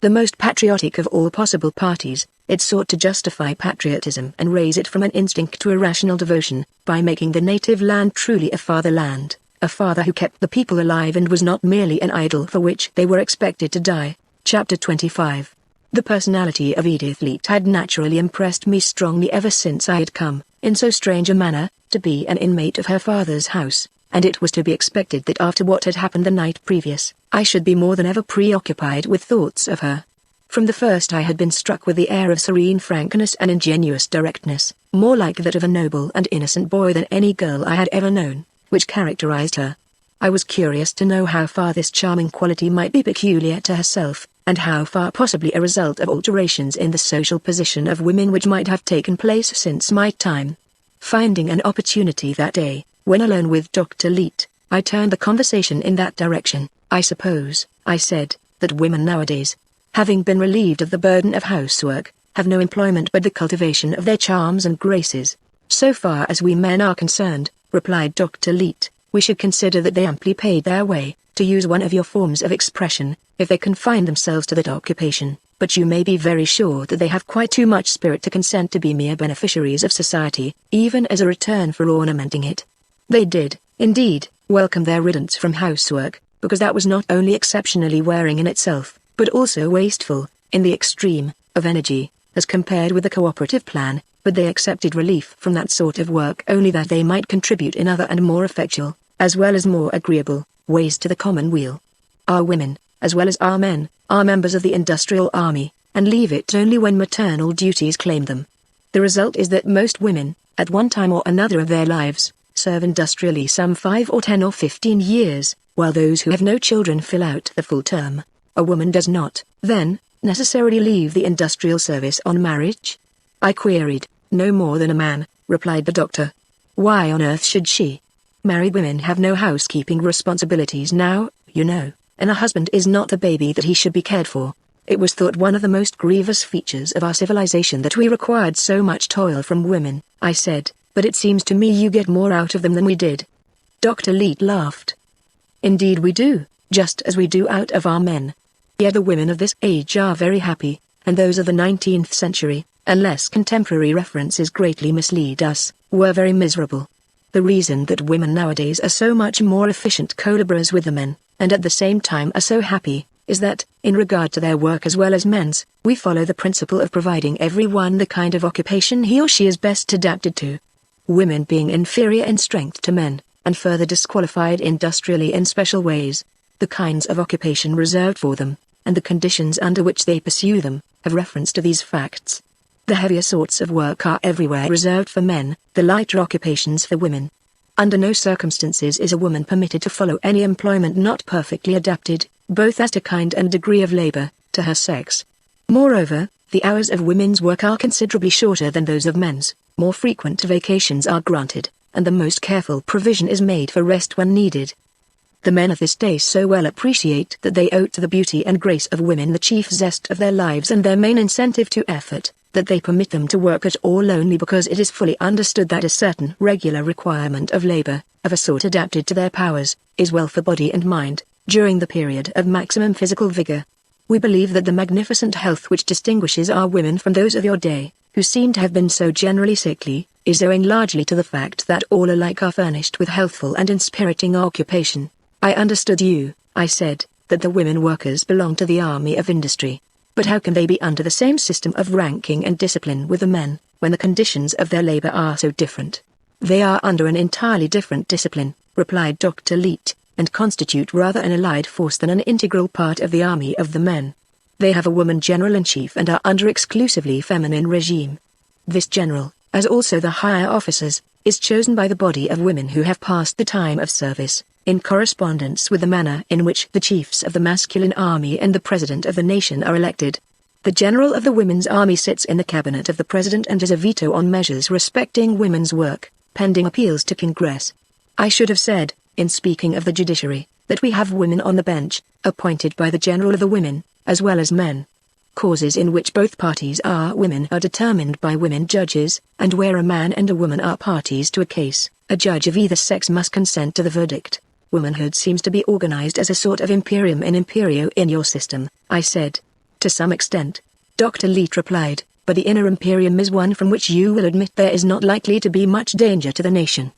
The most patriotic of all possible parties, It sought to justify patriotism and raise it from an instinct to a rational devotion, by making the native land truly a fatherland, a father who kept the people alive and was not merely an idol for which they were expected to die. Chapter 25. The personality of Edith Leete had naturally impressed me strongly ever since I had come, in so strange a manner, to be an inmate of her father's house, and it was to be expected that after what had happened the night previous, I should be more than ever preoccupied with thoughts of her. From the first I had been struck with the air of serene frankness and ingenuous directness, more like that of a noble and innocent boy than any girl I had ever known, which characterized her. I was curious to know how far this charming quality might be peculiar to herself, and how far possibly a result of alterations in the social position of women which might have taken place since my time. Finding an opportunity that day, when alone with Dr. Leete, I turned the conversation in that direction. I suppose, I said, that women nowadays, having been relieved of the burden of housework, have no employment but the cultivation of their charms and graces. So far as we men are concerned, replied Dr. Leete, we should consider that they amply paid their way, to use one of your forms of expression, if they confine themselves to that occupation, but you may be very sure that they have quite too much spirit to consent to be mere beneficiaries of society, even as a return for ornamenting it. They did, indeed, welcome their riddance from housework, because that was not only exceptionally wearing in itself, but also wasteful, in the extreme, of energy, as compared with the cooperative plan, but they accepted relief from that sort of work only that they might contribute in other and more effectual, as well as more agreeable, ways to the common weal. Our women, as well as our men, are members of the industrial army, and leave it only when maternal duties claim them. The result is that most women, at one time or another of their lives, serve industrially some 5 or 10 or 15 years, while those who have no children fill out the full term. A woman does not, then, necessarily leave the industrial service on marriage? I queried. No more than a man, replied the doctor. Why on earth should she? Married women have no housekeeping responsibilities now, you know, and a husband is not a baby that he should be cared for. It was thought one of the most grievous features of our civilization that we required so much toil from women, I said, but it seems to me you get more out of them than we did. Dr. Leete laughed. Indeed we do, just as we do out of our men. Yet the women of this age are very happy, and those of the 19th century, unless contemporary references greatly mislead us, were very miserable. The reason that women nowadays are so much more efficient co-laborers with the men, and at the same time are so happy, is that, in regard to their work as well as men's, we follow the principle of providing everyone the kind of occupation he or she is best adapted to. Women being inferior in strength to men, and further disqualified industrially in special ways, the kinds of occupation reserved for them, and the conditions under which they pursue them, have reference to these facts. The heavier sorts of work are everywhere reserved for men, the lighter occupations for women. Under no circumstances is a woman permitted to follow any employment not perfectly adapted, both as to kind and degree of labor, to her sex. Moreover, the hours of women's work are considerably shorter than those of men's, more frequent vacations are granted, and the most careful provision is made for rest when needed. The men of this day so well appreciate that they owe to the beauty and grace of women the chief zest of their lives and their main incentive to effort, that they permit them to work at all only because it is fully understood that a certain regular requirement of labor, of a sort adapted to their powers, is well for body and mind, during the period of maximum physical vigor. We believe that the magnificent health which distinguishes our women from those of your day, who seem to have been so generally sickly, is owing largely to the fact that all alike are furnished with healthful and inspiriting occupation. I understood you, I said, that the women workers belong to the army of industry. But how can they be under the same system of ranking and discipline with the men, when the conditions of their labor are so different? They are under an entirely different discipline, replied Dr. Leete, and constitute rather an allied force than an integral part of the army of the men. They have a woman general-in-chief and are under exclusively feminine regime. This general, as also the higher officers, is chosen by the body of women who have passed the time of service, in correspondence with the manner in which the chiefs of the masculine army and the president of the nation are elected. The general of the women's army sits in the cabinet of the president and has a veto on measures respecting women's work, pending appeals to Congress. I should have said, in speaking of the judiciary, that we have women on the bench, appointed by the general of the women, as well as men. Causes in which both parties are women are determined by women judges, and where a man and a woman are parties to a case, a judge of either sex must consent to the verdict. Womanhood seems to be organized as a sort of imperium in imperio in your system, I said. To some extent, Dr. Leete replied, but the inner imperium is one from which you will admit there is not likely to be much danger to the nation.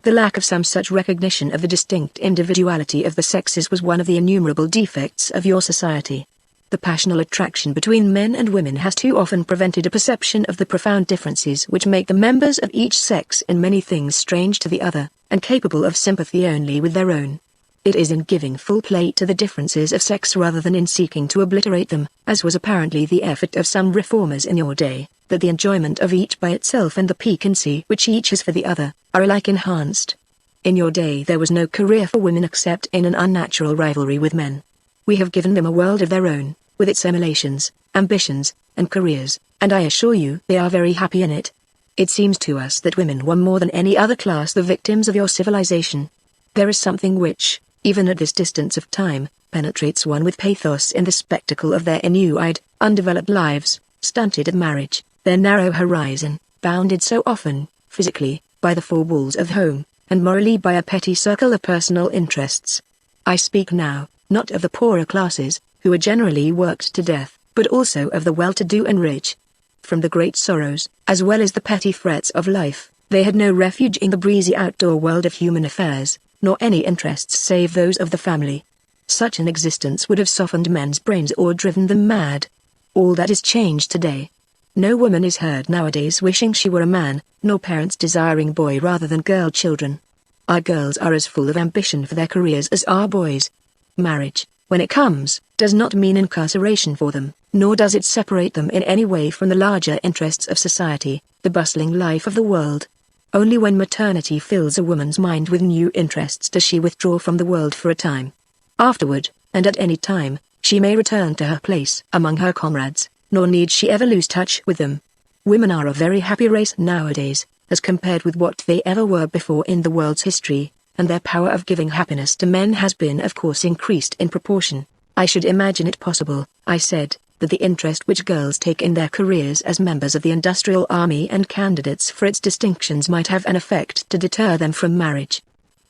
The lack of some such recognition of the distinct individuality of the sexes was one of the innumerable defects of your society. The passional attraction between men and women has too often prevented a perception of the profound differences which make the members of each sex in many things strange to the other, and capable of sympathy only with their own. It is in giving full play to the differences of sex rather than in seeking to obliterate them, as was apparently the effort of some reformers in your day, that the enjoyment of each by itself and the piquancy which each has for the other, are alike enhanced. In your day there was no career for women except in an unnatural rivalry with men. We have given them a world of their own, with its emulations, ambitions, and careers, and I assure you they are very happy in it. It seems to us that women were more than any other class the victims of your civilization. There is something which, even at this distance of time, penetrates one with pathos in the spectacle of their inure-eyed, undeveloped lives, stunted at marriage, their narrow horizon, bounded so often, physically, by the four walls of home, and morally by a petty circle of personal interests. I speak now, not of the poorer classes, who are generally worked to death, but also of the well-to-do and rich. From the great sorrows, as well as the petty frets of life, they had no refuge in the breezy outdoor world of human affairs, nor any interests save those of the family. Such an existence would have softened men's brains or driven them mad. All that is changed today. No woman is heard nowadays wishing she were a man, nor parents desiring boy rather than girl children. Our girls are as full of ambition for their careers as our boys. Marriage, when it comes, does not mean incarceration for them, nor does it separate them in any way from the larger interests of society, the bustling life of the world. Only when maternity fills a woman's mind with new interests does she withdraw from the world for a time. Afterward, and at any time, she may return to her place among her comrades, nor need she ever lose touch with them. Women are a very happy race nowadays, as compared with what they ever were before in the world's history, and their power of giving happiness to men has been of course increased in proportion. I should imagine it possible, I said, that the interest which girls take in their careers as members of the industrial army and candidates for its distinctions might have an effect to deter them from marriage.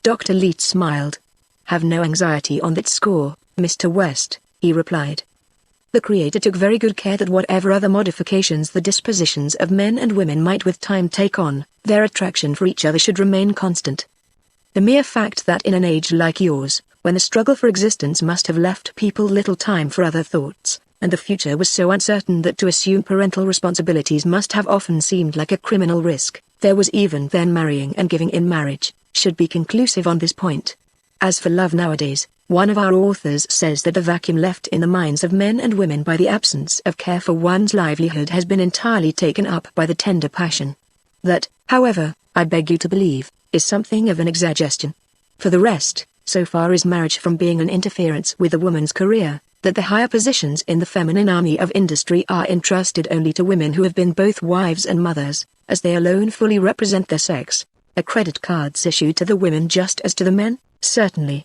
Dr. Leete smiled. Have no anxiety on that score, Mr. West, he replied. The Creator took very good care that whatever other modifications the dispositions of men and women might with time take on, their attraction for each other should remain constant. The mere fact that in an age like yours, when the struggle for existence must have left people little time for other thoughts, and the future was so uncertain that to assume parental responsibilities must have often seemed like a criminal risk, there was even then marrying and giving in marriage, should be conclusive on this point. As for love nowadays, one of our authors says that the vacuum left in the minds of men and women by the absence of care for one's livelihood has been entirely taken up by the tender passion. That, however, I beg you to believe, is something of an exaggeration. For the rest, so far is marriage from being an interference with a woman's career, that the higher positions in the feminine army of industry are entrusted only to women who have been both wives and mothers, as they alone fully represent their sex. Are credit cards issued to the women just as to the men? Certainly.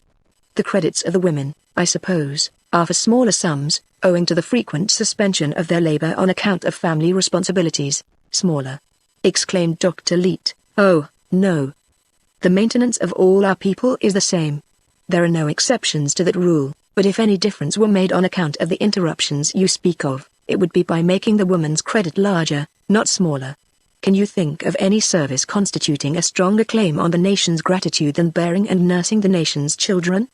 The credits of the women, I suppose, are for smaller sums, owing to the frequent suspension of their labor on account of family responsibilities. Smaller? Exclaimed Dr. Leete. Oh, no. The maintenance of all our people is the same. There are no exceptions to that rule, but if any difference were made on account of the interruptions you speak of, it would be by making the woman's credit larger, not smaller. Can you think of any service constituting a stronger claim on the nation's gratitude than bearing and nursing the nation's children?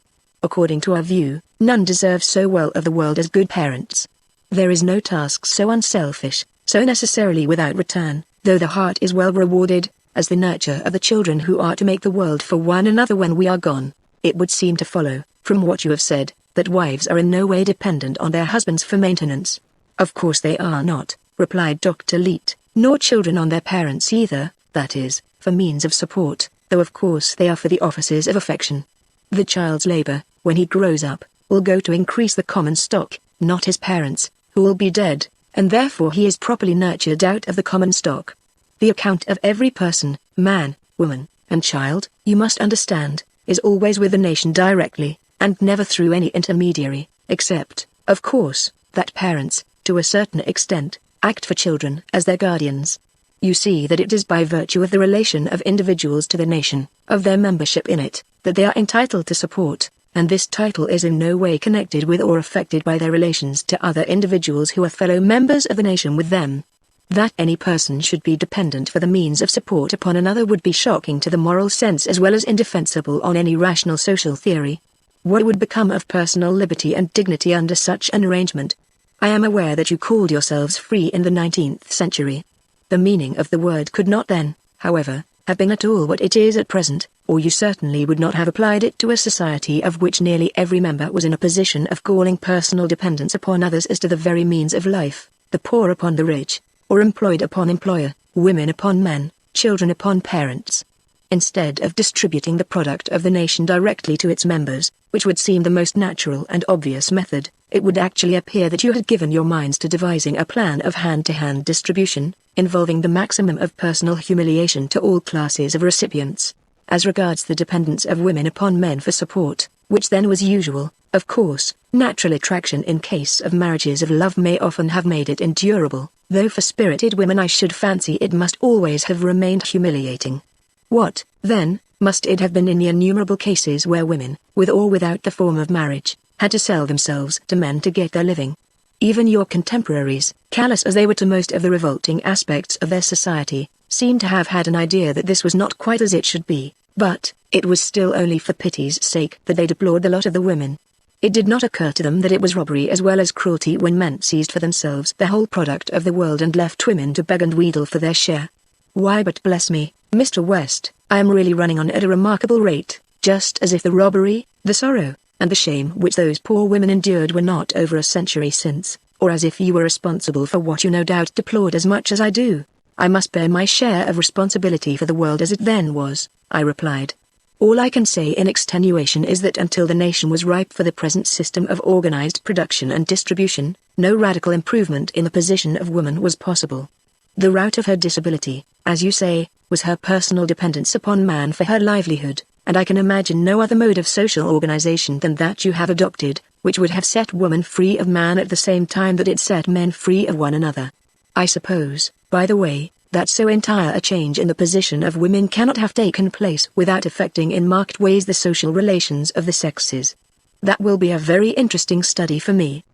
According to our view, none deserve so well of the world as good parents. There is no task so unselfish, so necessarily without return, though the heart is well rewarded, as the nurture of the children who are to make the world for one another when we are gone. It would seem to follow, from what you have said, that wives are in no way dependent on their husbands for maintenance. Of course they are not, replied Dr. Leete, nor children on their parents either, that is, for means of support, though of course they are for the offices of affection. The child's labor, when he grows up, will go to increase the common stock, not his parents, who will be dead, and therefore he is properly nurtured out of the common stock. The account of every person, man, woman, and child, you must understand, is always with the nation directly, and never through any intermediary, except, of course, that parents, to a certain extent, act for children as their guardians. You see that it is by virtue of the relation of individuals to the nation, of their membership in it, that they are entitled to support, and this title is in no way connected with or affected by their relations to other individuals who are fellow members of the nation with them. That any person should be dependent for the means of support upon another would be shocking to the moral sense as well as indefensible on any rational social theory. What would become of personal liberty and dignity under such an arrangement? I am aware that you called yourselves free in the 19th century. The meaning of the word could not then, however, have been at all what it is at present, or you certainly would not have applied it to a society of which nearly every member was in a position of calling personal dependence upon others as to the very means of life, the poor upon the rich, or employed upon employer, women upon men, children upon parents. Instead of distributing the product of the nation directly to its members, which would seem the most natural and obvious method, it would actually appear that you had given your minds to devising a plan of hand-to-hand distribution, involving the maximum of personal humiliation to all classes of recipients. As regards the dependence of women upon men for support, which then was usual, of course, natural attraction in case of marriages of love may often have made it endurable, though for spirited women I should fancy it must always have remained humiliating. What, then, must it have been in the innumerable cases where women, with or without the form of marriage, had to sell themselves to men to get their living? Even your contemporaries, callous as they were to most of the revolting aspects of their society, seem to have had an idea that this was not quite as it should be, but it was still only for pity's sake that they deplored the lot of the women. It did not occur to them that it was robbery as well as cruelty when men seized for themselves the whole product of the world and left women to beg and wheedle for their share. Why, but bless me, Mr. West, I am really running on at a remarkable rate, just as if the robbery, the sorrow, and the shame which those poor women endured were not over a century since, or as if you were responsible for what you no doubt deplored as much as I do. I must bear my share of responsibility for the world as it then was, I replied. All I can say in extenuation is that until the nation was ripe for the present system of organized production and distribution, no radical improvement in the position of woman was possible. The root of her disability, as you say, was her personal dependence upon man for her livelihood, and I can imagine no other mode of social organization than that you have adopted, which would have set woman free of man at the same time that it set men free of one another. I suppose, by the way, that so entire a change in the position of women cannot have taken place without affecting in marked ways the social relations of the sexes. That will be a very interesting study for me.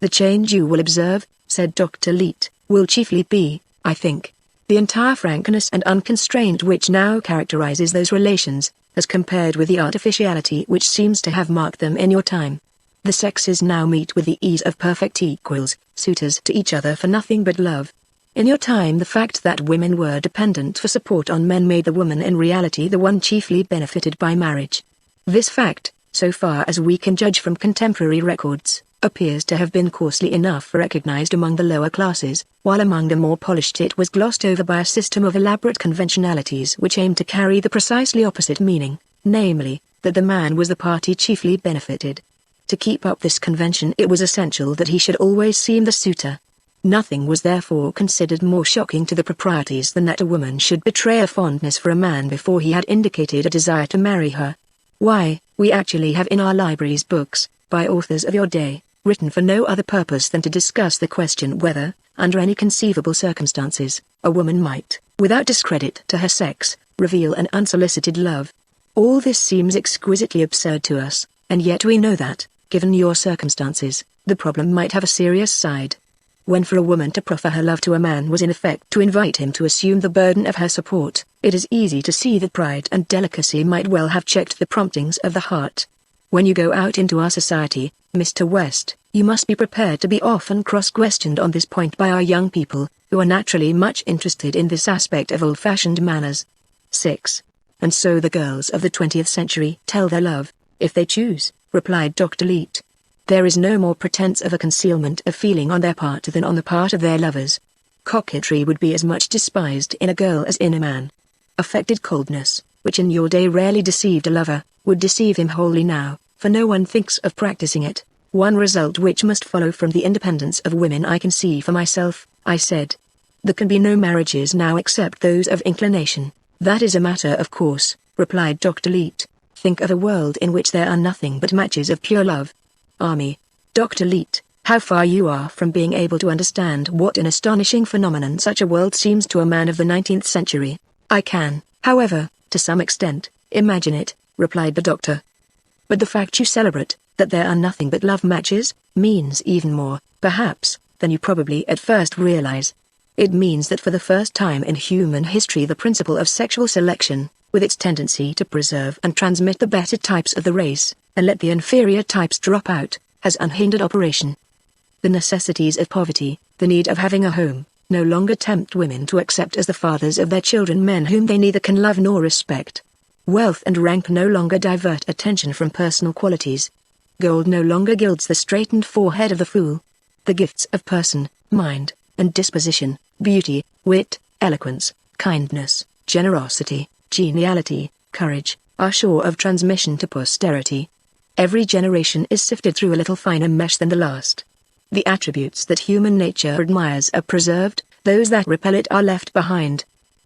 The change you will observe, said Dr. Leete, will chiefly be, I think, the entire frankness and unconstraint which now characterizes those relations, as compared with the artificiality which seems to have marked them in your time. The sexes now meet with the ease of perfect equals, suitors to each other for nothing but love. In your time the fact that women were dependent for support on men made the woman in reality the one chiefly benefited by marriage. This fact, so far as we can judge from contemporary records, appears to have been coarsely enough recognized among the lower classes, while among the more polished it was glossed over by a system of elaborate conventionalities which aimed to carry the precisely opposite meaning, namely, that the man was the party chiefly benefited. To keep up this convention it was essential that he should always seem the suitor. Nothing was therefore considered more shocking to the proprieties than that a woman should betray a fondness for a man before he had indicated a desire to marry her. Why, we actually have in our libraries books, by authors of your day, written for no other purpose than to discuss the question whether, under any conceivable circumstances, a woman might, without discredit to her sex, reveal an unsolicited love. All this seems exquisitely absurd to us, and yet we know that, given your circumstances, the problem might have a serious side. When for a woman to proffer her love to a man was in effect to invite him to assume the burden of her support, it is easy to see that pride and delicacy might well have checked the promptings of the heart. When you go out into our society, Mr. West, you must be prepared to be often cross-questioned on this point by our young people, who are naturally much interested in this aspect of old-fashioned manners. 6. And so the girls of the 20th century tell their love, if they choose, replied Dr. Leete. There is no more pretense of a concealment of feeling on their part than on the part of their lovers. Coquetry would be as much despised in a girl as in a man. Affected coldness, which in your day rarely deceived a lover, would deceive him wholly now, for no one thinks of practicing it. One result which must follow from the independence of women I can see for myself, I said. There can be no marriages now except those of inclination. That is a matter of course, replied Dr. Leete. Think of a world in which there are nothing but matches of pure love. Army. Dr. Leete, how far you are from being able to understand what an astonishing phenomenon such a world seems to a man of the 19th century. I can, however, to some extent, imagine it, replied the doctor. But the fact you celebrate, that there are nothing but love matches, means even more, perhaps, than you probably at first realize. It means that for the first time in human history the principle of sexual selection, with its tendency to preserve and transmit the better types of the race, and let the inferior types drop out, has unhindered operation. The necessities of poverty, the need of having a home, no longer tempt women to accept as the fathers of their children men whom they neither can love nor respect. Wealth and rank no longer divert attention from personal qualities. Gold no longer gilds the straightened forehead of the fool. The gifts of person, mind, and disposition, beauty, wit, eloquence, kindness, generosity, geniality, courage, are sure of transmission to posterity. Every generation is sifted through a little finer mesh than the last. The attributes that human nature admires are preserved, those that repel it are left behind.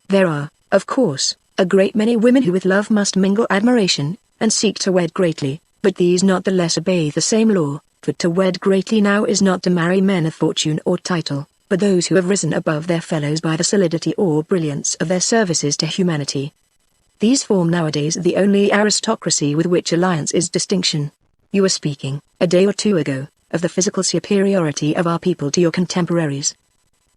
There are, of course, a great many women who with love must mingle admiration, and seek to wed greatly, but these not the less obey the same law, for to wed greatly now is not to marry men of fortune or title, but those who have risen above their fellows by the solidity or brilliance of their services to humanity. These form nowadays the only aristocracy with which alliance is distinction. You were speaking, a day or two ago, of the physical superiority of our people to your contemporaries.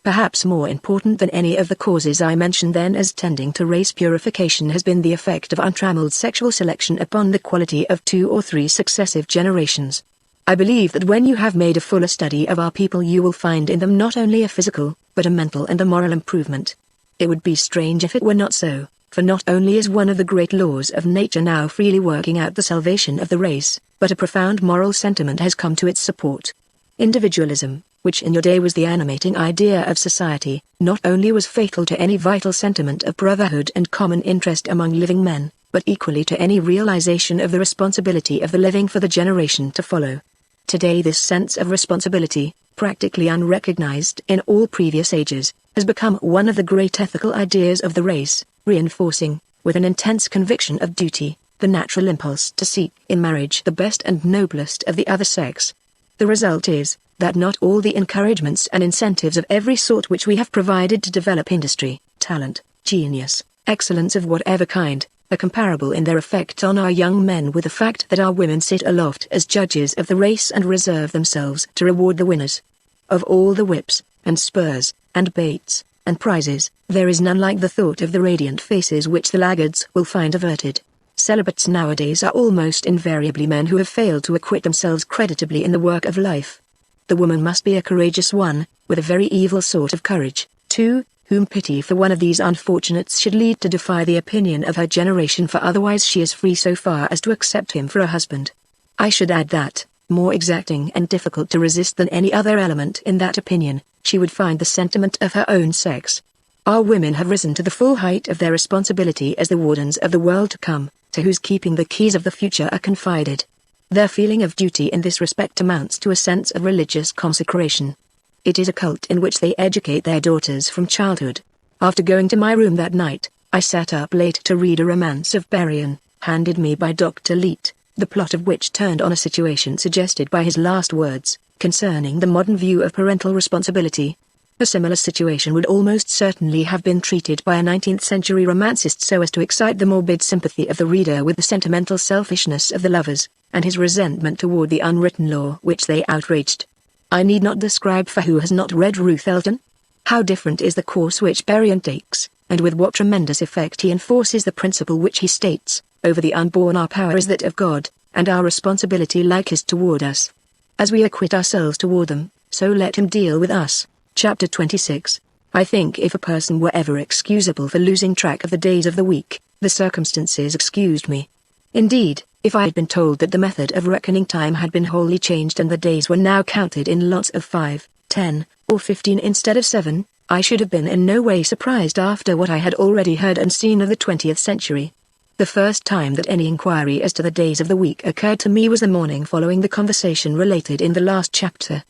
Perhaps more important than any of the causes I mentioned then as tending to race purification has been the effect of untrammeled sexual selection upon the quality of 2 or 3 successive generations. I believe that when you have made a fuller study of our people you will find in them not only a physical, but a mental and a moral improvement. It would be strange if it were not so, for not only is one of the great laws of nature now freely working out the salvation of the race, but a profound moral sentiment has come to its support. Individualism, which in your day was the animating idea of society, not only was fatal to any vital sentiment of brotherhood and common interest among living men, but equally to any realization of the responsibility of the living for the generation to follow. Today this sense of responsibility, practically unrecognized in all previous ages, has become one of the great ethical ideas of the race, reinforcing, with an intense conviction of duty, the natural impulse to seek in marriage the best and noblest of the other sex. The result is, that not all the encouragements and incentives of every sort which we have provided to develop industry, talent, genius, excellence of whatever kind, are comparable in their effect on our young men with the fact that our women sit aloft as judges of the race and reserve themselves to reward the winners. Of all the whips, and spurs, and baits, and prizes, there is none like the thought of the radiant faces which the laggards will find averted. Celibates nowadays are almost invariably men who have failed to acquit themselves creditably in the work of life. The woman must be a courageous one, with a very evil sort of courage, too, whom pity for one of these unfortunates should lead to defy the opinion of her generation, for otherwise she is free so far as to accept him for a husband. I should add that, more exacting and difficult to resist than any other element in that opinion, she would find the sentiment of her own sex. Our women have risen to the full height of their responsibility as the wardens of the world to come, to whose keeping the keys of the future are confided. Their feeling of duty in this respect amounts to a sense of religious consecration. It is a cult in which they educate their daughters from childhood. After going to my room that night, I sat up late to read a romance of Berrien, handed me by Dr. Leete, the plot of which turned on a situation suggested by his last words, concerning the modern view of parental responsibility. A similar situation would almost certainly have been treated by a 19th-century romancist so as to excite the morbid sympathy of the reader with the sentimental selfishness of the lovers, and his resentment toward the unwritten law which they outraged. I need not describe for who has not read Ruth Elton. How different is the course which Berrien takes, and with what tremendous effect he enforces the principle which he states, over the unborn our power is that of God, and our responsibility like his toward us. As we acquit ourselves toward them, so let him deal with us. Chapter 26. I think if a person were ever excusable for losing track of the days of the week, the circumstances excused me. Indeed, if I had been told that the method of reckoning time had been wholly changed and the days were now counted in lots of 5, 10, or 15 instead of 7, I should have been in no way surprised after what I had already heard and seen of the 20th century. The first time that any inquiry as to the days of the week occurred to me was the morning following the conversation related in the last chapter.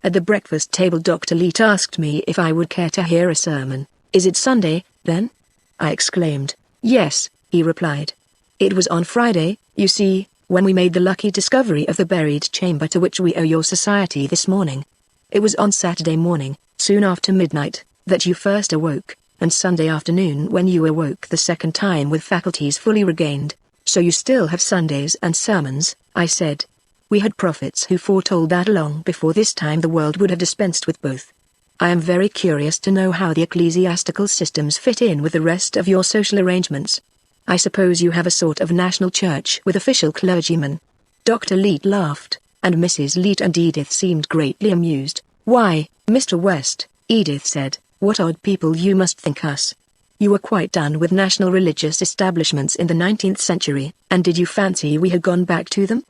At the breakfast table Dr. Leete asked me if I would care to hear a sermon. "Is it Sunday, then?" I exclaimed. "Yes," he replied. "It was on Friday, you see, when we made the lucky discovery of the buried chamber to which we owe your society this morning. It was on Saturday morning, soon after midnight, that you first awoke, and Sunday afternoon when you awoke the second time with faculties fully regained. So you still have Sundays and sermons," I said. We had prophets who foretold that long before this time the world would have dispensed with both. I am very curious to know how the ecclesiastical systems fit in with the rest of your social arrangements. I suppose you have a sort of national church with official clergymen." Dr. Leete laughed, and Mrs. Leete and Edith seemed greatly amused. "Why, Mr. West," Edith said, "what odd people you must think us. You were quite done with national religious establishments in the 19th century, and did you fancy we had gone back to them?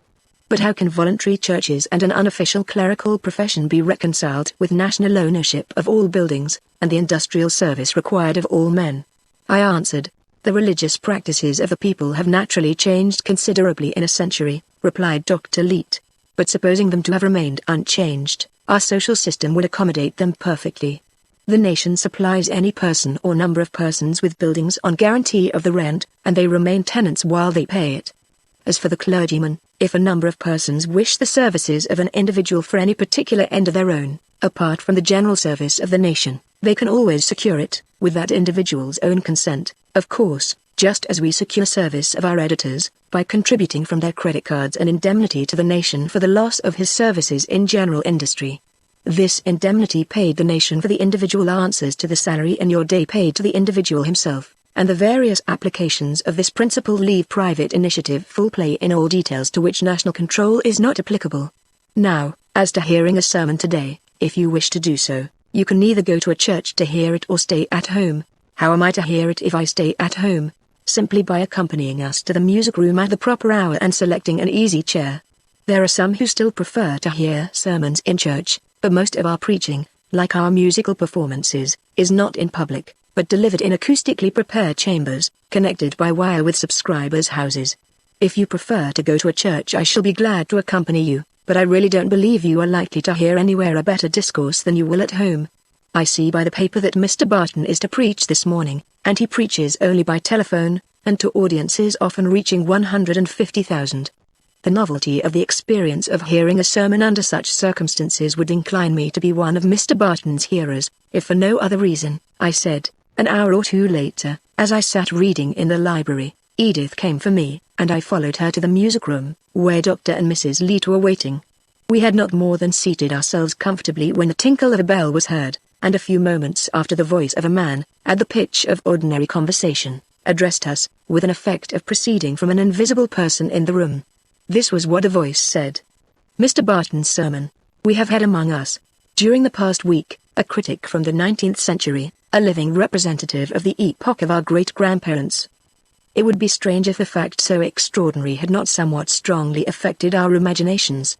But how can voluntary churches and an unofficial clerical profession be reconciled with national ownership of all buildings, and the industrial service required of all men?" I answered. "The religious practices of the people have naturally changed considerably in a century," replied Dr. Leete. "But supposing them to have remained unchanged, our social system would accommodate them perfectly. The nation supplies any person or number of persons with buildings on guarantee of the rent, and they remain tenants while they pay it. As for the clergyman, if a number of persons wish the services of an individual for any particular end of their own, apart from the general service of the nation, they can always secure it, with that individual's own consent, of course, just as we secure service of our editors, by contributing from their credit cards an indemnity to the nation for the loss of his services in general industry. This indemnity paid the nation for the individual answers to the salary in your day paid to the individual himself, and the various applications of this principle leave private initiative full play in all details to which national control is not applicable. Now, as to hearing a sermon today, if you wish to do so, you can neither go to a church to hear it or stay at home. How am I to hear it if I stay at home? Simply by accompanying us to the music room at the proper hour and selecting an easy chair. There are some who still prefer to hear sermons in church, but most of our preaching, like our musical performances, is not in public, but delivered in acoustically prepared chambers, connected by wire with subscribers' houses. If you prefer to go to a church, I shall be glad to accompany you, but I really don't believe you are likely to hear anywhere a better discourse than you will at home. I see by the paper that Mr. Barton is to preach this morning, and he preaches only by telephone, and to audiences often reaching 150,000. The novelty of the experience of hearing a sermon under such circumstances would incline me to be one of Mr. Barton's hearers, if for no other reason," I said. An hour or two later, as I sat reading in the library, Edith came for me, and I followed her to the music room, where Dr. and Mrs. Leete were waiting. We had not more than seated ourselves comfortably when the tinkle of a bell was heard, and a few moments after the voice of a man, at the pitch of ordinary conversation, addressed us, with an effect of proceeding from an invisible person in the room. This was what the voice said. "Mr. Barton's sermon. We have had among us, during the past week, a critic from the 19th century, a living representative of the epoch of our great-grandparents. It would be strange if a fact so extraordinary had not somewhat strongly affected our imaginations.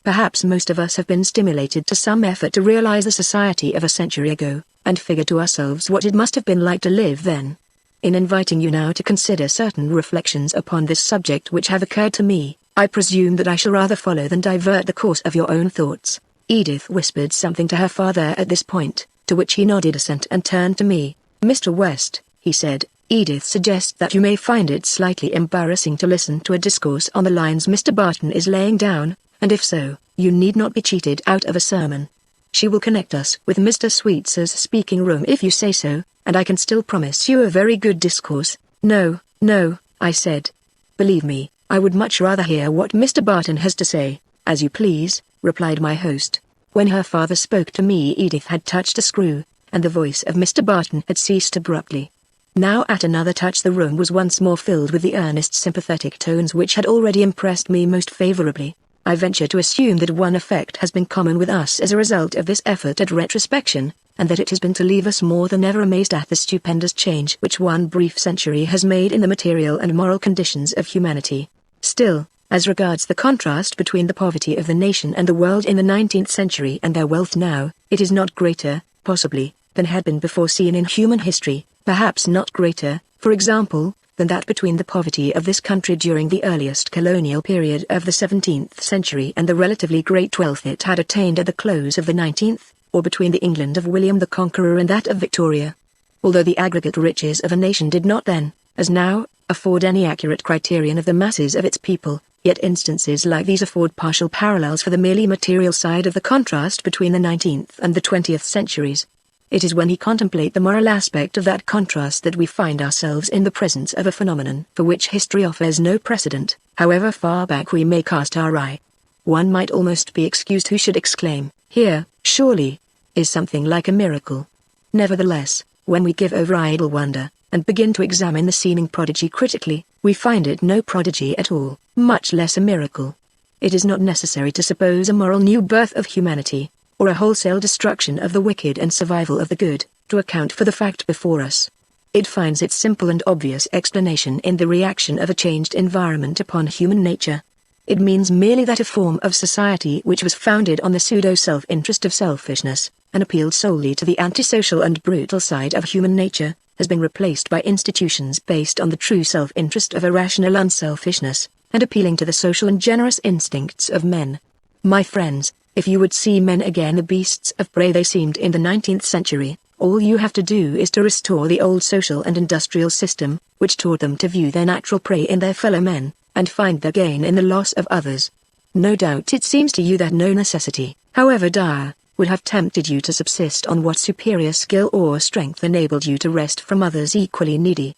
Perhaps most of us have been stimulated to some effort to realize the society of a century ago, and figure to ourselves what it must have been like to live then. In inviting you now to consider certain reflections upon this subject which have occurred to me, I presume that I shall rather follow than divert the course of your own thoughts." Edith whispered something to her father at this point, to which he nodded assent and turned to me. "Mr. West," he said, "Edith suggests that you may find it slightly embarrassing to listen to a discourse on the lines Mr. Barton is laying down, and if so, you need not be cheated out of a sermon. She will connect us with Mr. Sweets's speaking room if you say so, and I can still promise you a very good discourse." "No, no," I said. "Believe me, I would much rather hear what Mr. Barton has to say." "As you please," replied my host. When her father spoke to me, Edith had touched a screw, and the voice of Mr. Barton had ceased abruptly. Now at another touch the room was once more filled with the earnest sympathetic tones which had already impressed me most favorably. I venture to assume that one effect has been common with us as a result of this effort at retrospection, and that it has been to leave us more than ever amazed at the stupendous change which one brief century has made in the material and moral conditions of humanity. Still, as regards the contrast between the poverty of the nation and the world in the 19th century and their wealth now, it is not greater, possibly, than had been before seen in human history, perhaps not greater, for example, than that between the poverty of this country during the earliest colonial period of the 17th century and the relatively great wealth it had attained at the close of the 19th, or between the England of William the Conqueror and that of Victoria. Although the aggregate riches of a nation did not then, as now, afford any accurate criterion of the masses of its people, yet instances like these afford partial parallels for the merely material side of the contrast between the 19th and the 20th centuries. It is when we contemplate the moral aspect of that contrast that we find ourselves in the presence of a phenomenon for which history offers no precedent, however far back we may cast our eye. One might almost be excused who should exclaim, "Here, surely, is something like a miracle. Nevertheless, when we give over idle wonder, and begin to examine the seeming prodigy critically, we find it no prodigy at all, much less a miracle. It is not necessary to suppose a moral new birth of humanity, or a wholesale destruction of the wicked and survival of the good, to account for the fact before us. It finds its simple and obvious explanation in the reaction of a changed environment upon human nature. It means merely that a form of society which was founded on the pseudo-self-interest of selfishness, and appealed solely to the antisocial and brutal side of human nature, has been replaced by institutions based on the true self-interest of irrational unselfishness, and appealing to the social and generous instincts of men. My friends, if you would see men again the beasts of prey they seemed in the 19th century, all you have to do is to restore the old social and industrial system, which taught them to view their natural prey in their fellow men, and find their gain in the loss of others. No doubt it seems to you that no necessity, however dire, would have tempted you to subsist on what superior skill or strength enabled you to wrest from others equally needy.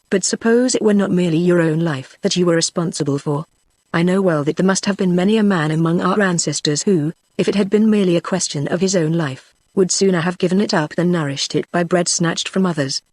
But suppose it were not merely your own life that you were responsible for. I know well that there must have been many a man among our ancestors who, if it had been merely a question of his own life, would sooner have given it up than nourished it by bread snatched from others.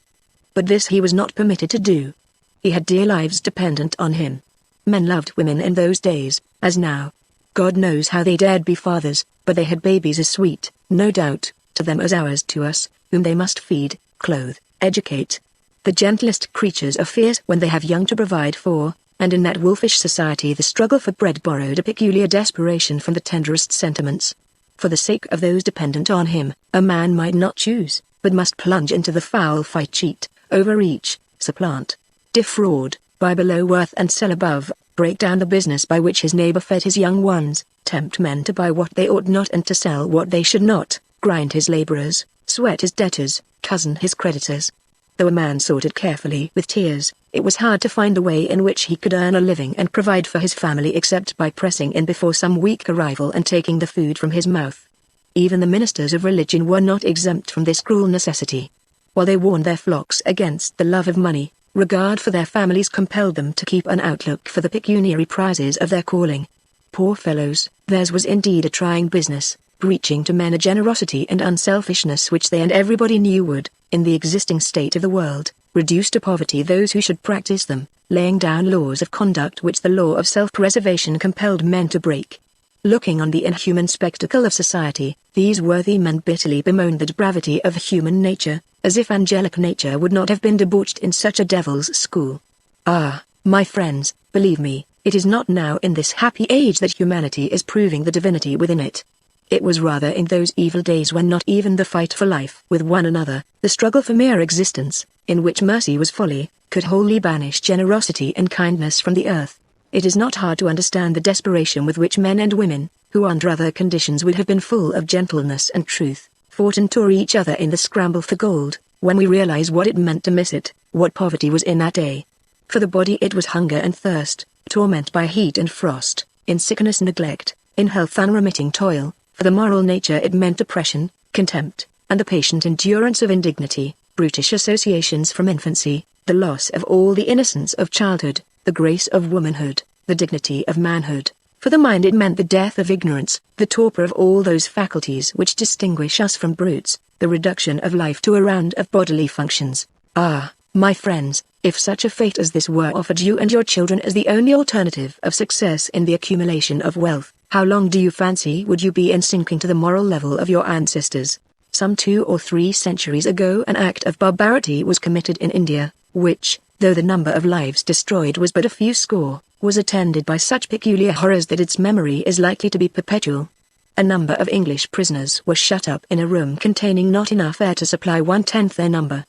But this he was not permitted to do. He had dear lives dependent on him. Men loved women in those days, as now. God knows how they dared be fathers, but they had babies as sweet, no doubt, to them as ours to us, whom they must feed, clothe, educate. The gentlest creatures are fierce when they have young to provide for, and in that wolfish society the struggle for bread borrowed a peculiar desperation from the tenderest sentiments. For the sake of those dependent on him, a man might not choose, but must plunge into the foul fight, cheat, overreach, supplant, defraud, buy below worth and sell above, break down the business by which his neighbor fed his young ones, tempt men to buy what they ought not and to sell what they should not, grind his laborers, sweat his debtors, cozen his creditors. Though a man sought it carefully with tears, it was hard to find a way in which he could earn a living and provide for his family except by pressing in before some weaker rival and taking the food from his mouth. Even the ministers of religion were not exempt from this cruel necessity. While they warned their flocks against the love of money, regard for their families compelled them to keep an outlook for the pecuniary prizes of their calling. Poor fellows, theirs was indeed a trying business, preaching to men a generosity and unselfishness which they and everybody knew would, in the existing state of the world, reduce to poverty those who should practice them, laying down laws of conduct which the law of self-preservation compelled men to break. Looking on the inhuman spectacle of society, these worthy men bitterly bemoaned the depravity of human nature, as if angelic nature would not have been debauched in such a devil's school. Ah, my friends, believe me, it is not now in this happy age that humanity is proving the divinity within it. It was rather in those evil days when not even the fight for life with one another, the struggle for mere existence, in which mercy was folly, could wholly banish generosity and kindness from the earth. It is not hard to understand the desperation with which men and women, who under other conditions would have been full of gentleness and truth, fought and tore each other in the scramble for gold, when we realize what it meant to miss it, what poverty was in that day. For the body it was hunger and thirst, torment by heat and frost, in sickness neglect, in health unremitting toil. For the moral nature it meant oppression, contempt, and the patient endurance of indignity, brutish associations from infancy, the loss of all the innocence of childhood, the grace of womanhood, the dignity of manhood. For the mind it meant the death of ignorance, the torpor of all those faculties which distinguish us from brutes, the reduction of life to a round of bodily functions. Ah, my friends, if such a fate as this were offered you and your children as the only alternative of success in the accumulation of wealth, how long do you fancy would you be in sinking to the moral level of your ancestors? Some 2 or 3 centuries ago an act of barbarity was committed in India, which, though the number of lives destroyed was but a few score, was attended by such peculiar horrors that its memory is likely to be perpetual. A number of English prisoners were shut up in a room containing not enough air to supply 1/10 their number.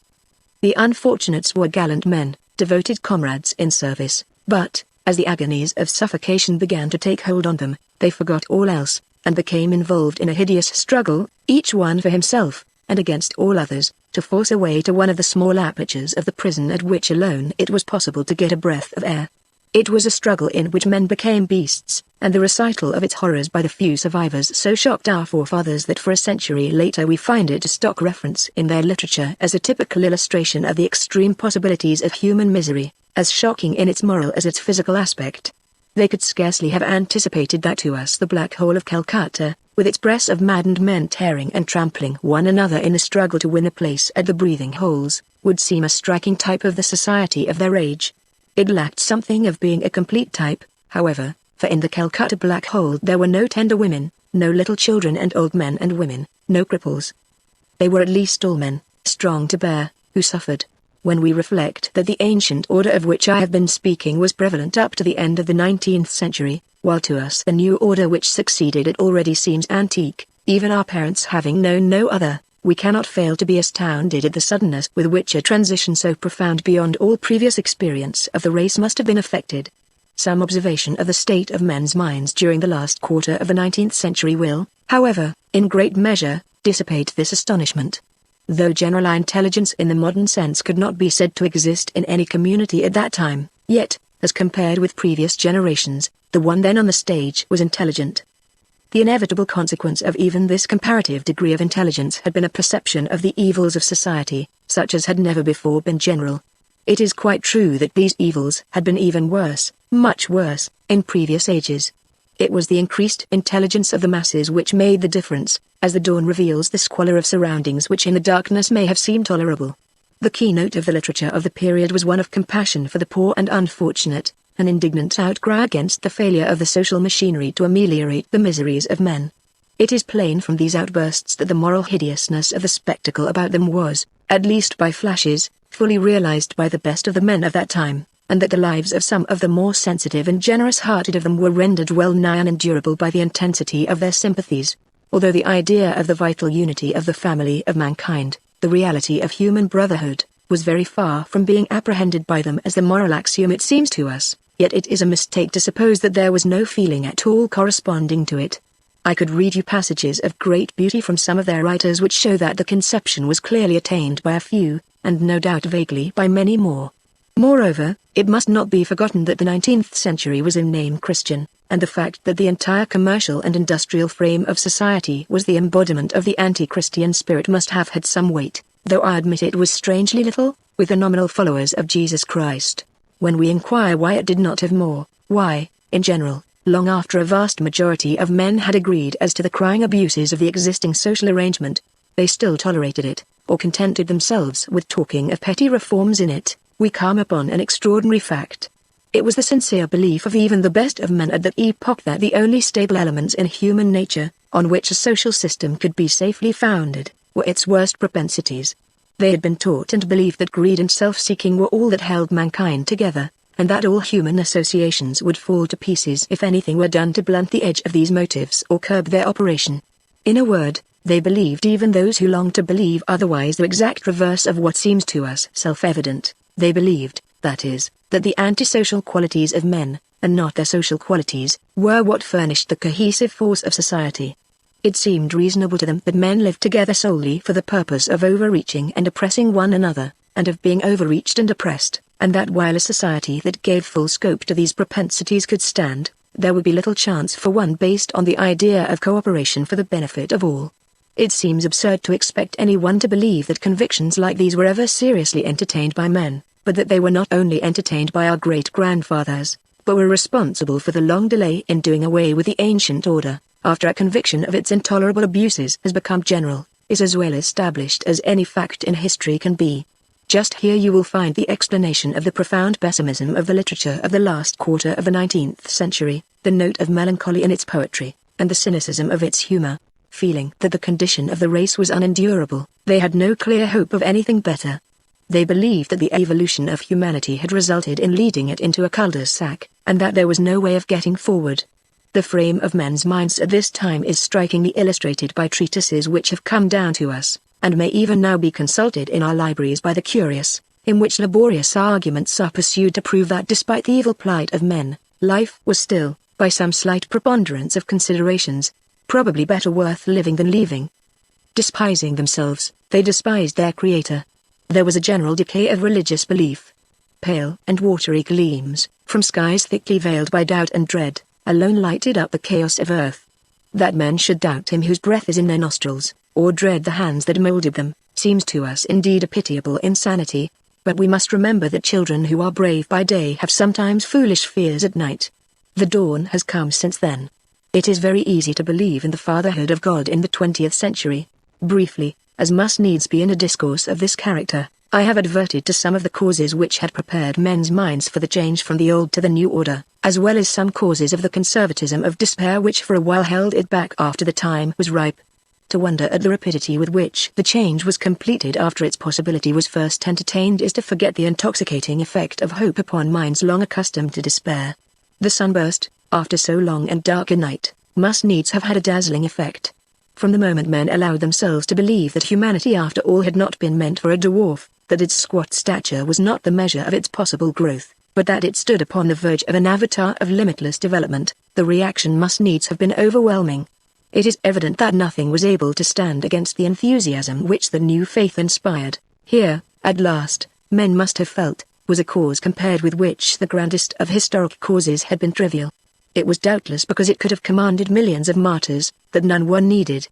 The unfortunates were gallant men, devoted comrades in service, but, as the agonies of suffocation began to take hold on them, they forgot all else, and became involved in a hideous struggle, each one for himself, and against all others, to force a way to one of the small apertures of the prison at which alone it was possible to get a breath of air. It was a struggle in which men became beasts, and the recital of its horrors by the few survivors so shocked our forefathers that for a century later we find it a stock reference in their literature as a typical illustration of the extreme possibilities of human misery, as shocking in its moral as its physical aspect. They could scarcely have anticipated that to us the Black Hole of Calcutta, with its press of maddened men tearing and trampling one another in a struggle to win a place at the breathing holes, would seem a striking type of the society of their age. It lacked something of being a complete type, however, for in the Calcutta Black Hole there were no tender women, no little children and old men and women, no cripples. They were at least all men, strong to bear, who suffered. When we reflect that the ancient order of which I have been speaking was prevalent up to the end of the 19th century, while to us the new order which succeeded it already seems antique, even our parents having known no other, we cannot fail to be astounded at the suddenness with which a transition so profound beyond all previous experience of the race must have been effected. Some observation of the state of men's minds during the last quarter of the 19th century will, however, in great measure, dissipate this astonishment. Though general intelligence in the modern sense could not be said to exist in any community at that time, yet, as compared with previous generations, the one then on the stage was intelligent. The inevitable consequence of even this comparative degree of intelligence had been a perception of the evils of society, such as had never before been general. It is quite true that these evils had been even worse, much worse, in previous ages. It was the increased intelligence of the masses which made the difference, as the dawn reveals the squalor of surroundings which in the darkness may have seemed tolerable. The keynote of the literature of the period was one of compassion for the poor and unfortunate, an indignant outcry against the failure of the social machinery to ameliorate the miseries of men. It is plain from these outbursts that the moral hideousness of the spectacle about them was, at least by flashes, fully realized by the best of the men of that time, and that the lives of some of the more sensitive and generous-hearted of them were rendered well nigh unendurable by the intensity of their sympathies. Although the idea of the vital unity of the family of mankind, the reality of human brotherhood, was very far from being apprehended by them as the moral axiom it seems to us, yet it is a mistake to suppose that there was no feeling at all corresponding to it. I could read you passages of great beauty from some of their writers which show that the conception was clearly attained by a few, and no doubt vaguely by many more. Moreover, it must not be forgotten that the 19th century was in name Christian, and the fact that the entire commercial and industrial frame of society was the embodiment of the anti-Christian spirit must have had some weight, though I admit it was strangely little, with the nominal followers of Jesus Christ. When we inquire why it did not have more, why, in general, long after a vast majority of men had agreed as to the crying abuses of the existing social arrangement, they still tolerated it, or contented themselves with talking of petty reforms in it, we come upon an extraordinary fact. It was the sincere belief of even the best of men at that epoch that the only stable elements in human nature, on which a social system could be safely founded, were its worst propensities. They had been taught and believed that greed and self-seeking were all that held mankind together, and that all human associations would fall to pieces if anything were done to blunt the edge of these motives or curb their operation. In a word, they believed, even those who longed to believe otherwise, the exact reverse of what seems to us self-evident. They believed, that is, that the antisocial qualities of men, and not their social qualities, were what furnished the cohesive force of society. It seemed reasonable to them that men lived together solely for the purpose of overreaching and oppressing one another, and of being overreached and oppressed, and that while a society that gave full scope to these propensities could stand, there would be little chance for one based on the idea of cooperation for the benefit of all. It seems absurd to expect anyone to believe that convictions like these were ever seriously entertained by men, but that they were not only entertained by our great-grandfathers, but were responsible for the long delay in doing away with the ancient order, after a conviction of its intolerable abuses has become general, is as well established as any fact in history can be. Just here you will find the explanation of the profound pessimism of the literature of the last quarter of the 19th century, the note of melancholy in its poetry, and the cynicism of its humor. Feeling that the condition of the race was unendurable, they had no clear hope of anything better. They believed that the evolution of humanity had resulted in leading it into a cul-de-sac, and that there was no way of getting forward. The frame of men's minds at this time is strikingly illustrated by treatises which have come down to us, and may even now be consulted in our libraries by the curious, in which laborious arguments are pursued to prove that despite the evil plight of men, life was still, by some slight preponderance of considerations, probably better worth living than leaving. Despising themselves, they despised their Creator. There was a general decay of religious belief. Pale and watery gleams, from skies thickly veiled by doubt and dread, alone lighted up the chaos of earth. That men should doubt him whose breath is in their nostrils, or dread the hands that molded them, seems to us indeed a pitiable insanity, but we must remember that children who are brave by day have sometimes foolish fears at night. The dawn has come since then. It is very easy to believe in the fatherhood of God in the 20th century. Briefly, as must needs be in a discourse of this character, I have adverted to some of the causes which had prepared men's minds for the change from the old to the new order, as well as some causes of the conservatism of despair which for a while held it back after the time was ripe. To wonder at the rapidity with which the change was completed after its possibility was first entertained is to forget the intoxicating effect of hope upon minds long accustomed to despair. The sunburst, after so long and dark a night, must needs have had a dazzling effect. From the moment men allowed themselves to believe that humanity after all had not been meant for a dwarf, that its squat stature was not the measure of its possible growth, but that it stood upon the verge of an avatar of limitless development, the reaction must needs have been overwhelming. It is evident that nothing was able to stand against the enthusiasm which the new faith inspired. Here, at last, men must have felt, was a cause compared with which the grandest of historic causes had been trivial. It was doubtless because it could have commanded millions of martyrs, that none were needed.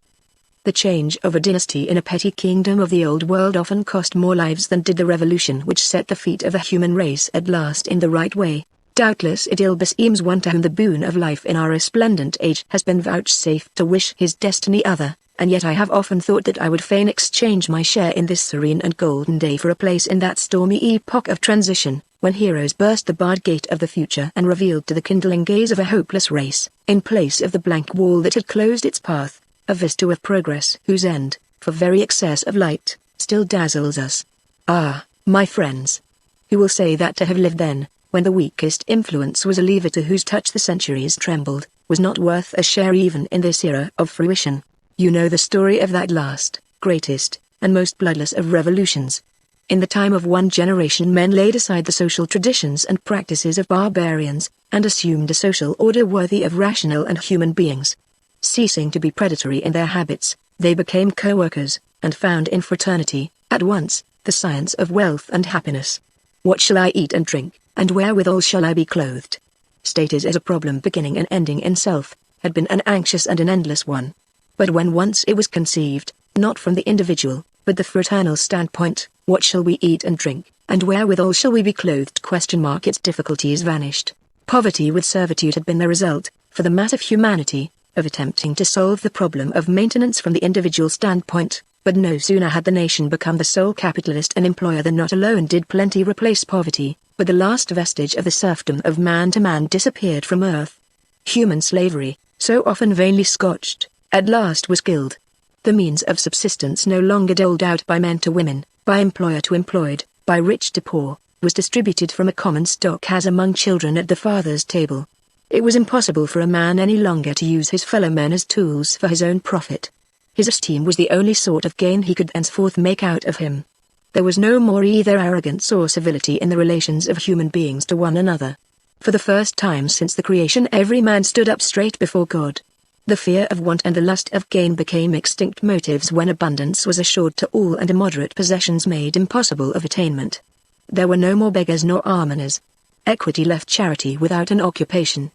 The change of a dynasty in a petty kingdom of the old world often cost more lives than did the revolution which set the feet of the human race at last in the right way. Doubtless it ill beseems one to whom the boon of life in our resplendent age has been vouchsafed to wish his destiny other, and yet I have often thought that I would fain exchange my share in this serene and golden day for a place in that stormy epoch of transition, when heroes burst the barred gate of the future and revealed to the kindling gaze of a hopeless race, in place of the blank wall that had closed its path, a vista of progress whose end, for very excess of light, still dazzles us. Ah, my friends! Who will say that to have lived then, when the weakest influence was a lever to whose touch the centuries trembled, was not worth a share even in this era of fruition? You know the story of that last, greatest, and most bloodless of revolutions. In the time of one generation men laid aside the social traditions and practices of barbarians, and assumed a social order worthy of rational and human beings. Ceasing to be predatory in their habits, they became co-workers, and found in fraternity, at once, the science of wealth and happiness. What shall I eat and drink, and wherewithal shall I be clothed? Stated as a problem beginning and ending in self, had been an anxious and an endless one. But when once it was conceived, not from the individual, but the fraternal standpoint, what shall we eat and drink, and wherewithal shall we be clothed? Its difficulties vanished. Poverty with servitude had been the result, for the mass of humanity, of attempting to solve the problem of maintenance from the individual standpoint, but no sooner had the nation become the sole capitalist and employer than not alone did plenty replace poverty, but the last vestige of the serfdom of man to man disappeared from earth. Human slavery, so often vainly scotched, at last was killed. The means of subsistence no longer doled out by men to women, by employer to employed, by rich to poor, was distributed from a common stock as among children at the father's table. It was impossible for a man any longer to use his fellow men as tools for his own profit. His esteem was the only sort of gain he could henceforth make out of him. There was no more either arrogance or civility in the relations of human beings to one another. For the first time since the creation every man stood up straight before God. The fear of want and the lust of gain became extinct motives when abundance was assured to all and immoderate possessions made impossible of attainment. There were no more beggars nor almoners. Equity left charity without an occupation.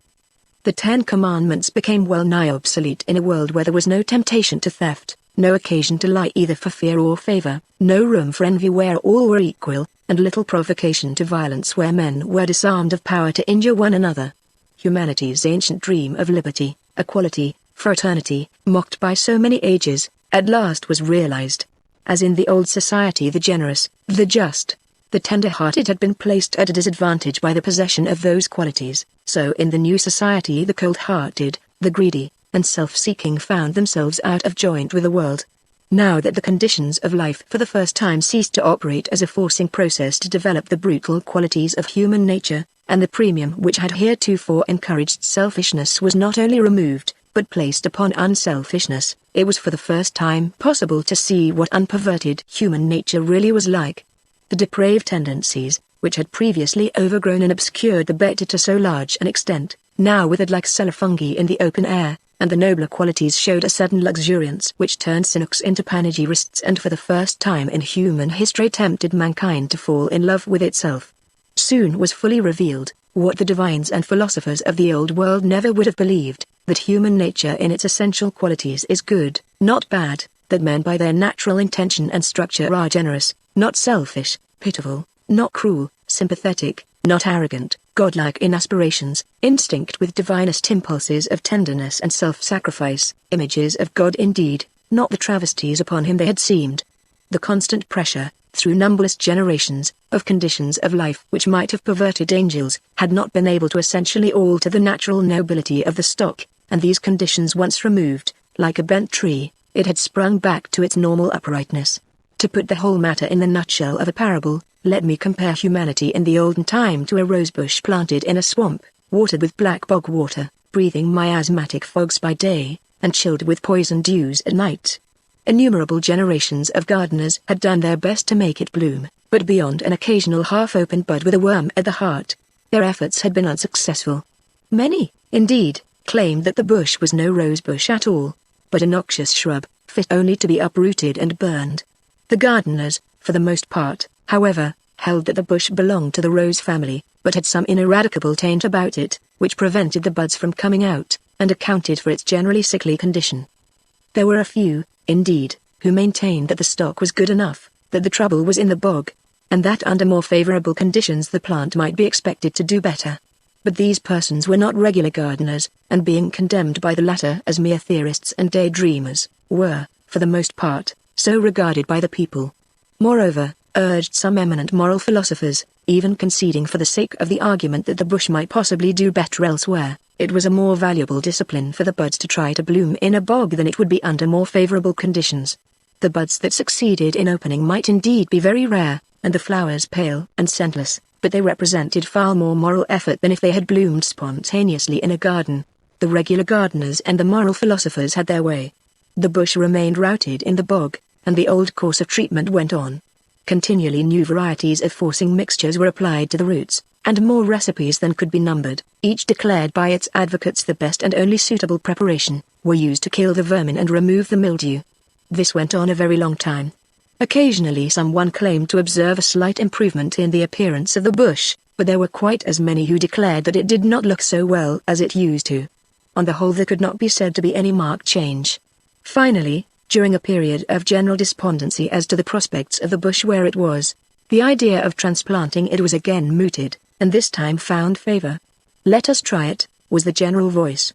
The 10 Commandments became well nigh obsolete in a world where there was no temptation to theft, no occasion to lie either for fear or favor, no room for envy where all were equal, and little provocation to violence where men were disarmed of power to injure one another. Humanity's ancient dream of liberty, equality, fraternity, mocked by so many ages, at last was realized. As in the old society the generous, the just, the tender-hearted had been placed at a disadvantage by the possession of those qualities, so in the new society the cold-hearted, the greedy, and self-seeking found themselves out of joint with the world. Now that the conditions of life for the first time ceased to operate as a forcing process to develop the brutal qualities of human nature, and the premium which had heretofore encouraged selfishness was not only removed, but placed upon unselfishness, it was for the first time possible to see what unperverted human nature really was like. The depraved tendencies, which had previously overgrown and obscured the better to so large an extent, now withered like cellar fungi in the open air, and the nobler qualities showed a sudden luxuriance which turned cynics into panegyrists and for the first time in human history tempted mankind to fall in love with itself. Soon was fully revealed, what the divines and philosophers of the old world never would have believed, that human nature in its essential qualities is good, not bad, that men by their natural intention and structure are generous, not selfish, pitiful, not cruel, sympathetic, not arrogant, godlike in aspirations, instinct with divinest impulses of tenderness and self-sacrifice, images of God indeed, not the travesties upon him they had seemed. The constant pressure, through numberless generations, of conditions of life which might have perverted angels, had not been able to essentially alter the natural nobility of the stock, and these conditions once removed, like a bent tree, it had sprung back to its normal uprightness. To put the whole matter in the nutshell of a parable, let me compare humanity in the olden time to a rosebush planted in a swamp, watered with black bog water, breathing miasmatic fogs by day, and chilled with poison dews at night. Innumerable generations of gardeners had done their best to make it bloom, but beyond an occasional half-open bud with a worm at the heart, their efforts had been unsuccessful. Many, indeed, claimed that the bush was no rosebush at all, but a noxious shrub, fit only to be uprooted and burned. The gardeners, for the most part, however, held that the bush belonged to the rose family, but had some ineradicable taint about it, which prevented the buds from coming out, and accounted for its generally sickly condition. There were a few, indeed, who maintained that the stock was good enough, that the trouble was in the bog, and that under more favorable conditions the plant might be expected to do better. But these persons were not regular gardeners, and being condemned by the latter as mere theorists and daydreamers, were, for the most part, so regarded by the people. Moreover, urged some eminent moral philosophers, even conceding for the sake of the argument that the bush might possibly do better elsewhere, it was a more valuable discipline for the buds to try to bloom in a bog than it would be under more favorable conditions. The buds that succeeded in opening might indeed be very rare, and the flowers pale and scentless, but they represented far more moral effort than if they had bloomed spontaneously in a garden. The regular gardeners and the moral philosophers had their way. The bush remained routed in the bog, and the old course of treatment went on. Continually new varieties of forcing mixtures were applied to the roots, and more recipes than could be numbered, each declared by its advocates the best and only suitable preparation, were used to kill the vermin and remove the mildew. This went on a very long time. Occasionally someone claimed to observe a slight improvement in the appearance of the bush, but there were quite as many who declared that it did not look so well as it used to. On the whole there could not be said to be any marked change. Finally, during a period of general despondency as to the prospects of the bush where it was, the idea of transplanting it was again mooted, and this time found favor. "Let us try it," was the general voice.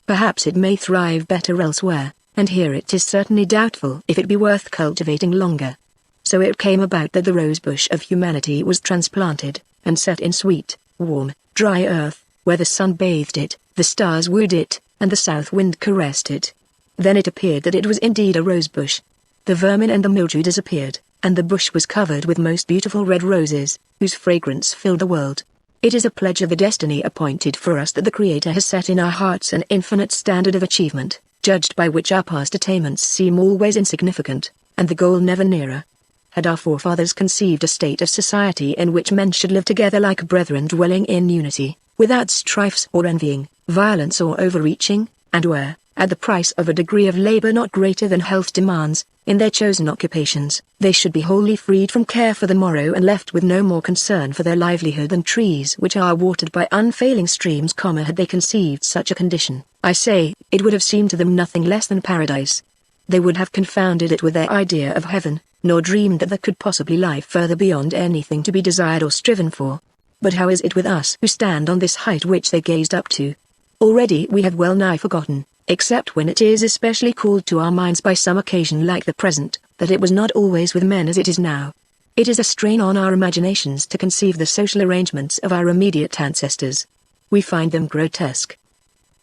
"Perhaps it may thrive better elsewhere, and here it is certainly doubtful if it be worth cultivating longer." So it came about that the rosebush of humanity was transplanted, and set in sweet, warm, dry earth, where the sun bathed it, the stars wooed it, and the south wind caressed it. Then it appeared that it was indeed a rosebush. The vermin and the mildew disappeared, and the bush was covered with most beautiful red roses, whose fragrance filled the world. It is a pledge of the destiny appointed for us that the Creator has set in our hearts an infinite standard of achievement, judged by which our past attainments seem always insignificant, and the goal never nearer. Had our forefathers conceived a state of society in which men should live together like brethren dwelling in unity, without strifes or envying, violence or overreaching, and where, at the price of a degree of labor not greater than health demands, in their chosen occupations, they should be wholly freed from care for the morrow and left with no more concern for their livelihood than trees which are watered by unfailing streams, had they conceived such a condition, I say, it would have seemed to them nothing less than paradise. They would have confounded it with their idea of heaven, nor dreamed that there could possibly lie further beyond anything to be desired or striven for. But how is it with us who stand on this height which they gazed up to? Already we have well nigh forgotten, except when it is especially called to our minds by some occasion like the present, that it was not always with men as it is now. It is a strain on our imaginations to conceive the social arrangements of our immediate ancestors. We find them grotesque.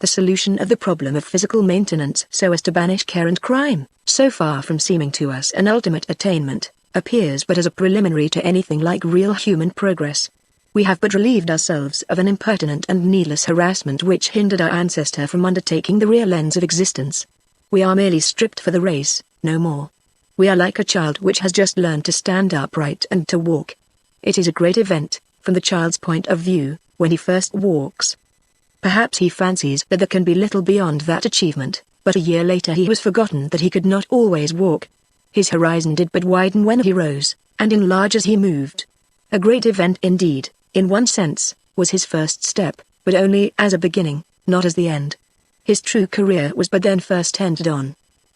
The solution of the problem of physical maintenance so as to banish care and crime, so far from seeming to us an ultimate attainment, appears but as a preliminary to anything like real human progress. We have but relieved ourselves of an impertinent and needless harassment which hindered our ancestor from undertaking the real ends of existence. We are merely stripped for the race, no more. We are like a child which has just learned to stand upright and to walk. It is a great event, from the child's point of view, when he first walks. Perhaps he fancies that there can be little beyond that achievement, but a year later he has forgotten that he could not always walk. His horizon did but widen when he rose, and enlarge as he moved. A great event indeed, in one sense, was his first step, but only as a beginning, not as the end. His true career was but then first entered on.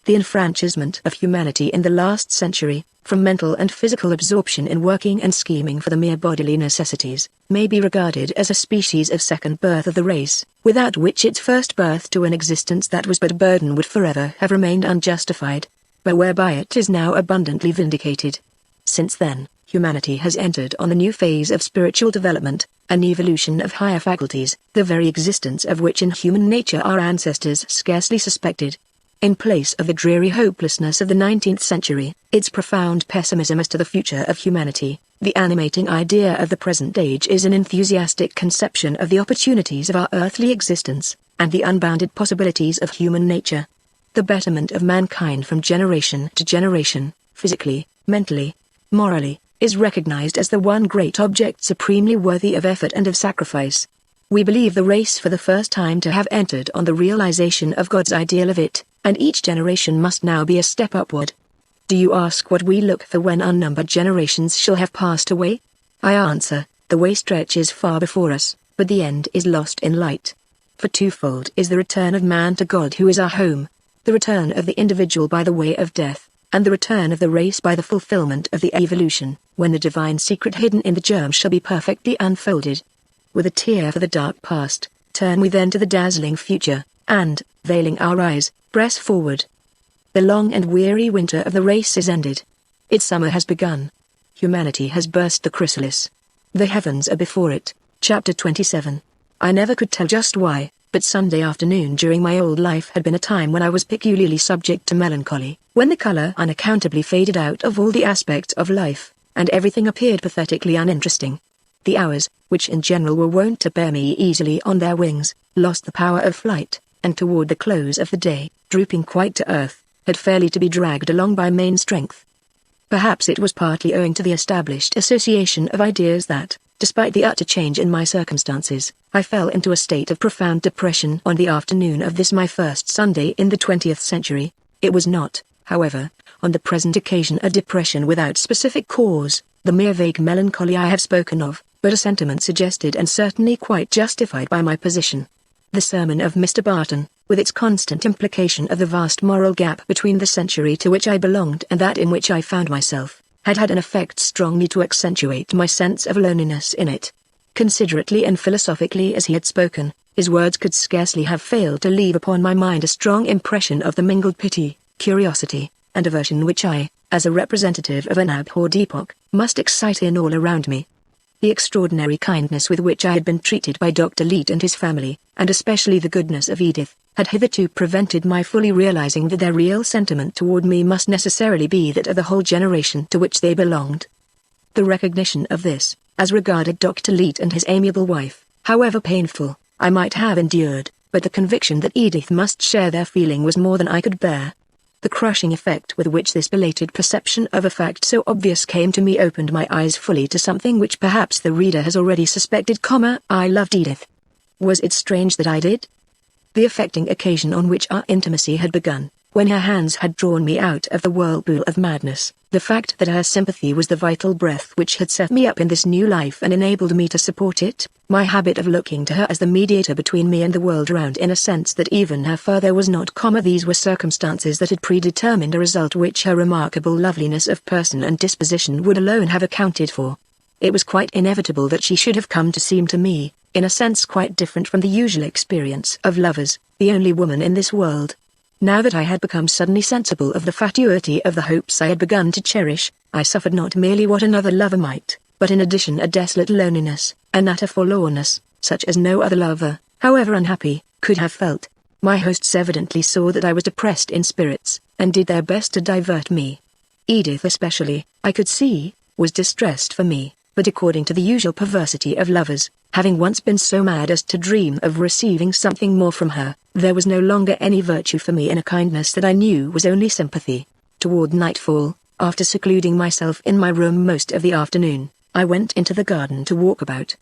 The enfranchisement of humanity in the last century, from mental and physical absorption in working and scheming for the mere bodily necessities, may be regarded as a species of second birth of the race, without which its first birth to an existence that was but a burden would forever have remained unjustified, but whereby it is now abundantly vindicated. Since then, humanity has entered on the new phase of spiritual development, an evolution of higher faculties, the very existence of which in human nature our ancestors scarcely suspected. In place of the dreary hopelessness of the 19th century, its profound pessimism as to the future of humanity, the animating idea of the present age is an enthusiastic conception of the opportunities of our earthly existence, and the unbounded possibilities of human nature. The betterment of mankind from generation to generation, physically, mentally, morally, is recognized as the one great object supremely worthy of effort and of sacrifice. We believe the race for the first time to have entered on the realization of God's ideal of it, and each generation must now be a step upward. Do you ask what we look for when unnumbered generations shall have passed away? I answer, the way stretches far before us, but the end is lost in light. For twofold is the return of man to God who is our home, the return of the individual by the way of death, and the return of the race by the fulfillment of the evolution, when the divine secret hidden in the germ shall be perfectly unfolded. With a tear for the dark past, turn we then to the dazzling future, and, veiling our eyes, press forward. The long and weary winter of the race is ended. Its summer has begun. Humanity has burst the chrysalis. The heavens are before it. Chapter 27. I never could tell just why, but Sunday afternoon during my old life had been a time when I was peculiarly subject to melancholy, when the color unaccountably faded out of all the aspects of life, and everything appeared pathetically uninteresting. The hours, which in general were wont to bear me easily on their wings, lost the power of flight, and toward the close of the day, drooping quite to earth, had fairly to be dragged along by main strength. Perhaps it was partly owing to the established association of ideas that, despite the utter change in my circumstances, I fell into a state of profound depression on the afternoon of this my first Sunday in the 20th century. It was not, however, on the present occasion a depression without specific cause, the mere vague melancholy I have spoken of, but a sentiment suggested and certainly quite justified by my position. The sermon of Mr. Barton, with its constant implication of the vast moral gap between the century to which I belonged and that in which I found myself, had had an effect strongly to accentuate my sense of loneliness in it. Considerately and philosophically as he had spoken, his words could scarcely have failed to leave upon my mind a strong impression of the mingled pity, curiosity, and aversion which I, as a representative of an abhorred epoch, must excite in all around me. The extraordinary kindness with which I had been treated by Dr. Leete and his family, and especially the goodness of Edith, had hitherto prevented my fully realizing that their real sentiment toward me must necessarily be that of the whole generation to which they belonged. The recognition of this, as regarded Dr. Leete and his amiable wife, however painful, I might have endured, but the conviction that Edith must share their feeling was more than I could bear. The crushing effect with which this belated perception of a fact so obvious came to me opened my eyes fully to something which perhaps the reader has already suspected, I loved Edith. Was it strange that I did? The affecting occasion on which our intimacy had begun, when her hands had drawn me out of the whirlpool of madness, the fact that her sympathy was the vital breath which had set me up in this new life and enabled me to support it, my habit of looking to her as the mediator between me and the world around in a sense that even her father was not, these were circumstances that had predetermined a result which her remarkable loveliness of person and disposition would alone have accounted for. It was quite inevitable that she should have come to seem to me, in a sense quite different from the usual experience of lovers, the only woman in this world. Now that I had become suddenly sensible of the fatuity of the hopes I had begun to cherish, I suffered not merely what another lover might, but in addition a desolate loneliness, an utter forlornness, such as no other lover, however unhappy, could have felt. My hosts evidently saw that I was depressed in spirits, and did their best to divert me. Edith especially, I could see, was distressed for me, but according to the usual perversity of lovers, having once been so mad as to dream of receiving something more from her, there was no longer any virtue for me in a kindness that I knew was only sympathy. Toward nightfall, after secluding myself in my room most of the afternoon, I went into the garden to walk about.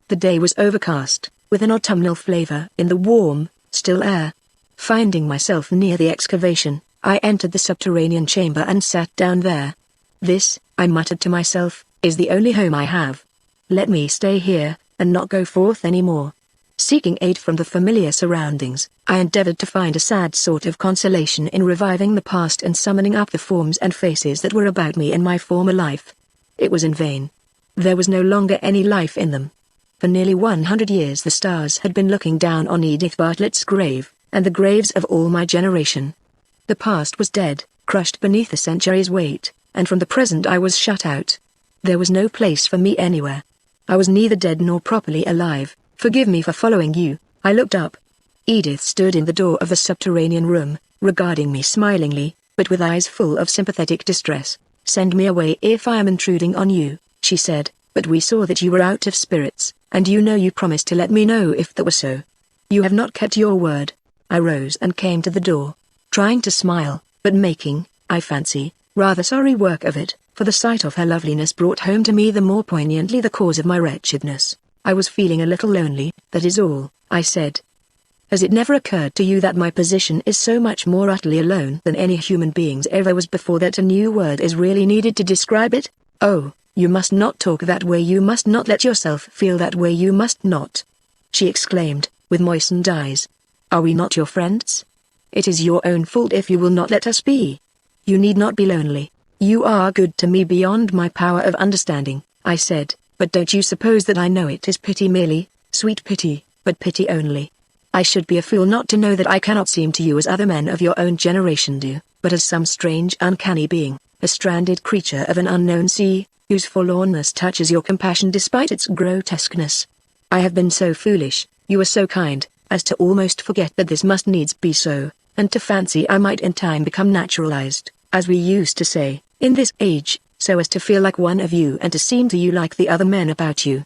The day was overcast, with an autumnal flavor in the warm, still air. Finding myself near the excavation, I entered the subterranean chamber and sat down there. This, I muttered to myself, is the only home I have. Let me stay here, and not go forth any more. Seeking aid from the familiar surroundings, I endeavored to find a sad sort of consolation in reviving the past and summoning up the forms and faces that were about me in my former life. It was in vain. There was no longer any life in them. For nearly 100 years the stars had been looking down on Edith Bartlett's grave, and the graves of all my generation. The past was dead, crushed beneath a century's weight, and from the present I was shut out. There was no place for me anywhere. I was neither dead nor properly alive. "Forgive me for following you." I looked up. Edith stood in the door of the subterranean room, regarding me smilingly, but with eyes full of sympathetic distress. "Send me away if I am intruding on you," she said, "but we saw that you were out of spirits, and you promised to let me know if that were so. You have not kept your word." I rose and came to the door, trying to smile, but making, I fancy, rather sorry work of it, for the sight of her loveliness brought home to me the more poignantly the cause of my wretchedness. "I was feeling a little lonely, that is all," I said. "Has it never occurred to you that my position is so much more utterly alone than any human being's ever was before that a new word is really needed to describe it? Oh, you must not talk that way, you must not let yourself feel that way, you must not," she exclaimed, with moistened eyes. "Are we not your friends? It is your own fault if you will not let us be. You need not be lonely. You are good to me beyond my power of understanding," I said. "But don't you suppose that I know it is pity merely, sweet pity, but pity only? I should be a fool not to know that I cannot seem to you as other men of your own generation do, but as some strange uncanny being, a stranded creature of an unknown sea, whose forlornness touches your compassion despite its grotesqueness. I have been so foolish, you are so kind, as to almost forget that this must needs be so, and to fancy I might in time become naturalized, as we used to say, in this age, so as to feel like one of you and to seem to you like the other men about you.